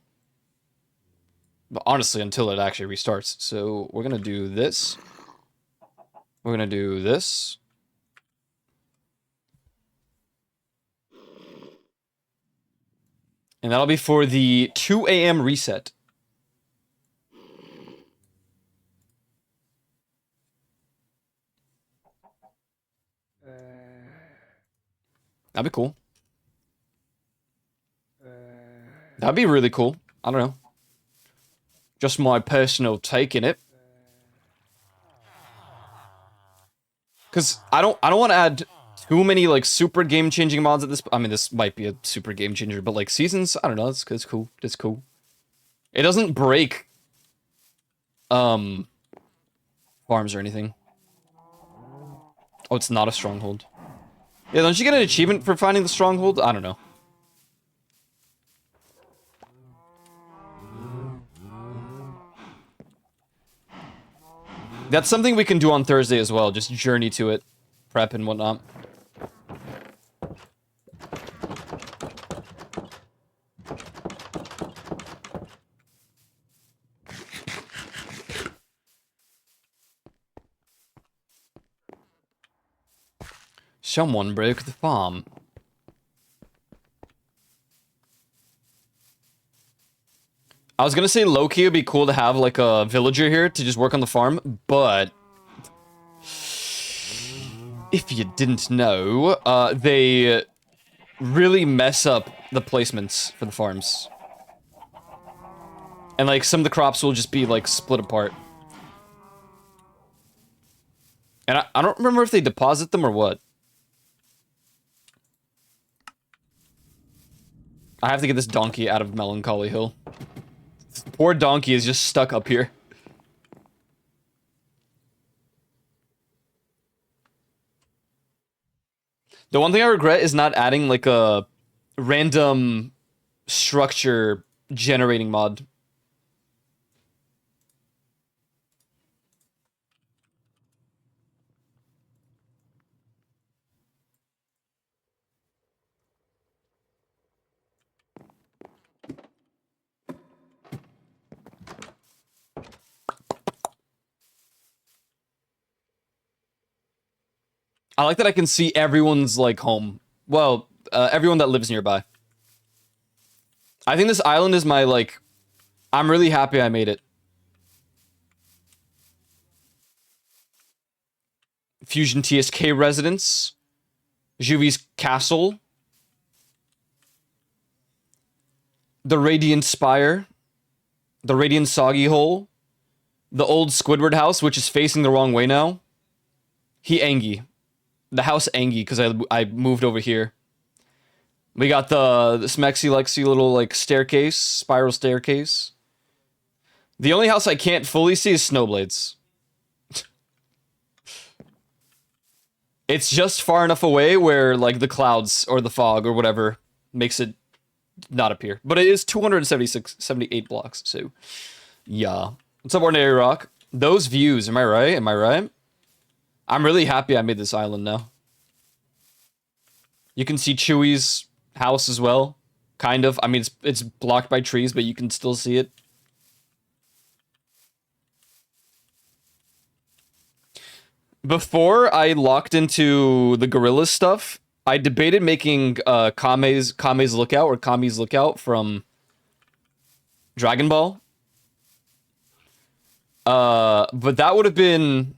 Honestly, until it actually restarts. So we're going to do this. We're going to do this. And that'll be for the 2 a.m. reset. That'd be cool. That'd be really cool. I don't know. Just my personal take in it. Because I don't want to add too many like super game-changing mods at this. I mean, this might be a super game changer, but like seasons, I don't know. It's cool. It's cool. It doesn't break farms or anything. Oh, it's not a stronghold. Yeah, don't you get an achievement for finding the stronghold? I don't know. That's something we can do on Thursday as well. Just journey to it, prep and whatnot. Someone broke the farm. I was gonna say low-key would be cool to have like a villager here to just work on the farm, but if you didn't know, they really mess up the placements for the farms. And like some of the crops will just be like split apart. And I don't remember if they deposit them or what. I have to get this donkey out of Melancholy Hill. This poor donkey is just stuck up here. The one thing I regret is not adding like a random structure generating mod. I like that I can see everyone's, like, home. Well, everyone that lives nearby. I think this island is my, like... I'm really happy I made it. Fusion TSK residence. Juvi's castle. The Radiant Spire. The Radiant Soggy Hole. The old Squidward house, which is facing the wrong way now. Angie. The house Angie, because I moved over here. We got the Smexy Lexy little like staircase, spiral staircase. The only house I can't fully see is Snowblades. It's just far enough away where like the clouds or the fog or whatever makes it not appear. But it is 78 blocks, so yeah. What's up, Ordinary Rock? Those views, am I right? Am I right? I'm really happy I made this island now. You can see Chewy's house as well. Kind of. I mean, it's blocked by trees, but you can still see it. Before I locked into the gorilla stuff, I debated making Kame's Lookout or Kami's Lookout from Dragon Ball. But that would have been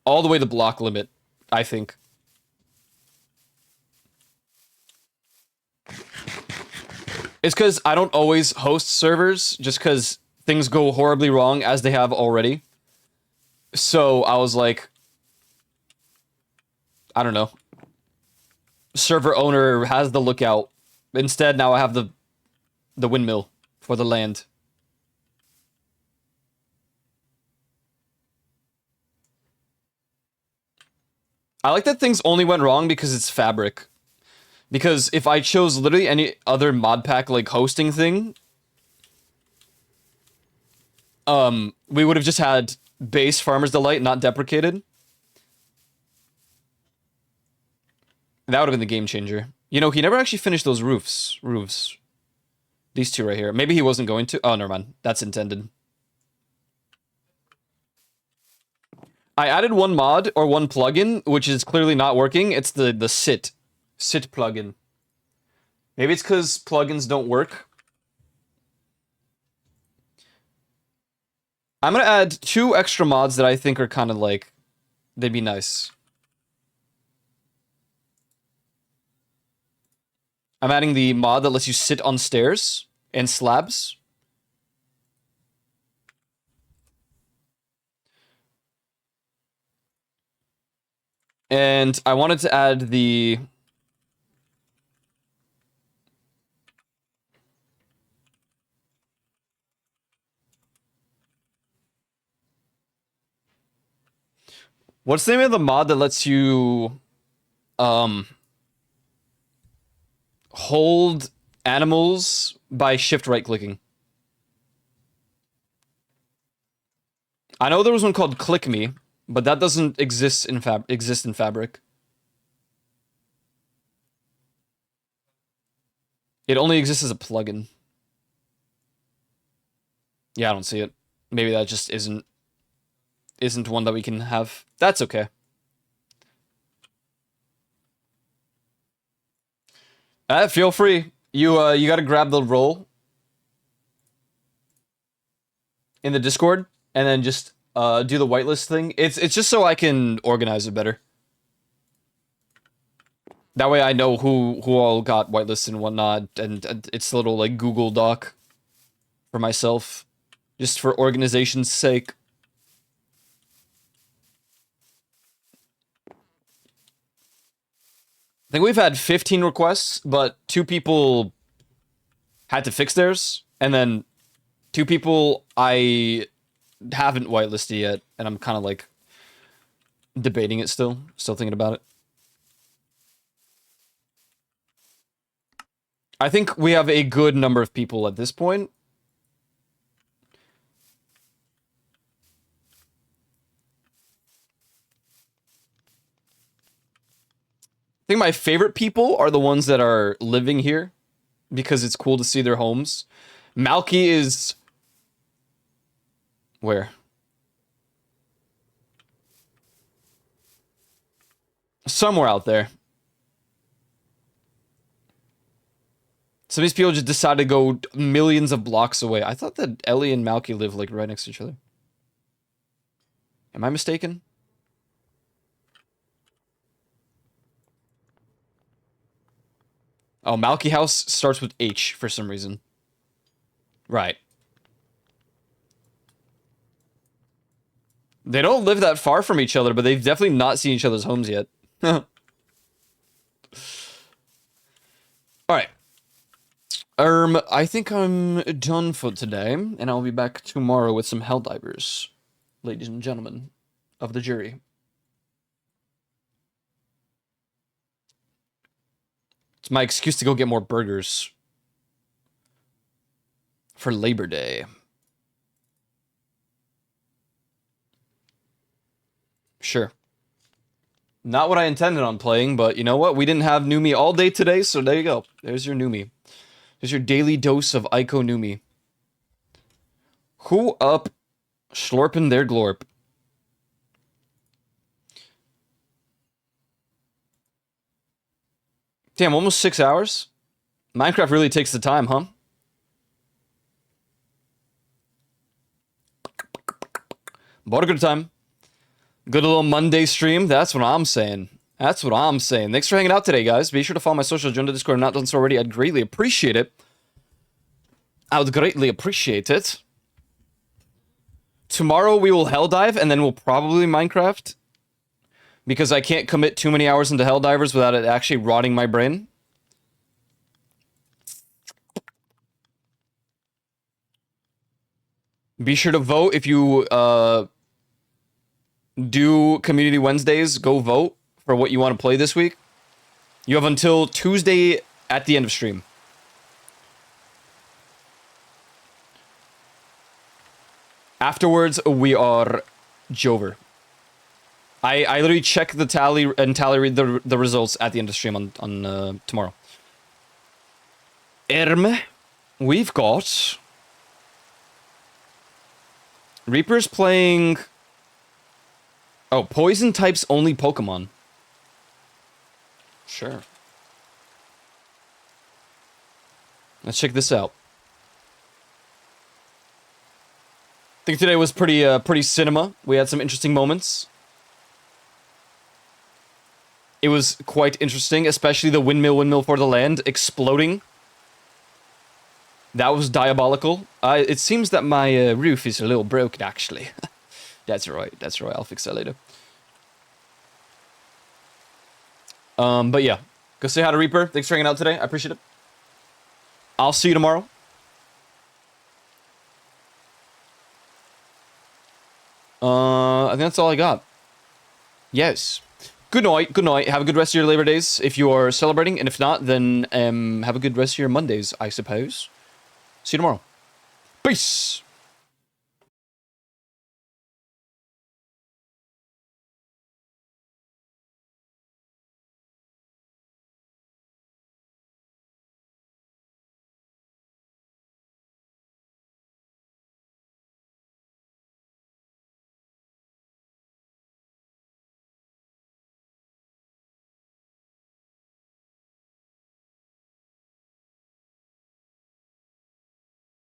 all the way to block limit, I think. It's because I don't always host servers, just because things go horribly wrong as they have already. So I was like, I don't know. Server owner has the lookout. Instead, now I have the windmill for the land. I like that things only went wrong because it's Fabric. Because if I chose literally any other mod pack like hosting thing, we would have just had base Farmer's Delight not deprecated. That would have been the game changer. You know, he never actually finished those roofs. These two right here. Maybe he wasn't going to. Oh, never mind. That's intended. I added one mod or one plugin, which is clearly not working. It's the sit plugin. Maybe it's because plugins don't work. I'm gonna add 2 extra mods that I think are kind of like, they'd be nice. I'm adding the mod that lets you sit on stairs and slabs. And I wanted to add the... What's the name of the mod that lets you... hold animals by shift right clicking? I know there was one called Click Me, but that doesn't exist in Fabric. It only exists as a plugin. Yeah, I don't see it. Maybe that just isn't one that we can have. That's okay. Feel free. You got to grab the role in the Discord and then just do the whitelist thing. It's just so I can organize it better. That way I know who all got whitelisted and whatnot, and it's a little like Google Doc for myself, just for organization's sake. I think we've had 15 requests, but 2 people had to fix theirs, and then 2 people I haven't whitelisted yet, and I'm kind of like debating it still thinking about it. I think we have a good number of people at this point. I think my favorite people are the ones that are living here because it's cool to see their homes. Malky is... Where? Somewhere out there. Some of these people just decided to go millions of blocks away. I thought that Ellie and Malky live like right next to each other. Am I mistaken? Oh, Malky House starts with H for some reason. Right. They don't live that far from each other, but they've definitely not seen each other's homes yet. Alright. I think I'm done for today, and I'll be back tomorrow with some Helldivers, ladies and gentlemen of the jury. It's my excuse to go get more burgers for Labor Day. Sure. Not what I intended on playing, but you know what? We didn't have Numi all day today, so there you go. There's your Numi. There's your daily dose of iiykon Numi. Who up slorping their glorp? Damn, almost 6 hours? Minecraft really takes the time, huh? But a good time. Good little Monday stream. That's what I'm saying. That's what I'm saying. Thanks for hanging out today, guys. Be sure to follow my social agenda Discord if not done so already. I'd greatly appreciate it. I would greatly appreciate it. Tomorrow we will hell dive and then we'll probably Minecraft. Because I can't commit too many hours into Helldivers without it actually rotting my brain. Be sure to vote if you do Community Wednesdays. Go vote for what you want to play this week. You have until Tuesday at the end of stream. Afterwards, we are Jover. I literally check the tally and read the results at the end of stream on tomorrow. We've got Reaper's playing. Oh, poison types only Pokemon. Sure. Let's check this out. I think today was pretty cinema. We had some interesting moments. It was quite interesting, especially the windmill for the land exploding. That was diabolical. It seems that my roof is a little broken, actually. That's right, I'll fix that later. But yeah. Go say hi to Reaper. Thanks for hanging out today. I appreciate it. I'll see you tomorrow. I think that's all I got. Yes. Good night, good night. Have a good rest of your Labor Days if you are celebrating, and if not, then have a good rest of your Mondays, I suppose. See you tomorrow. Peace!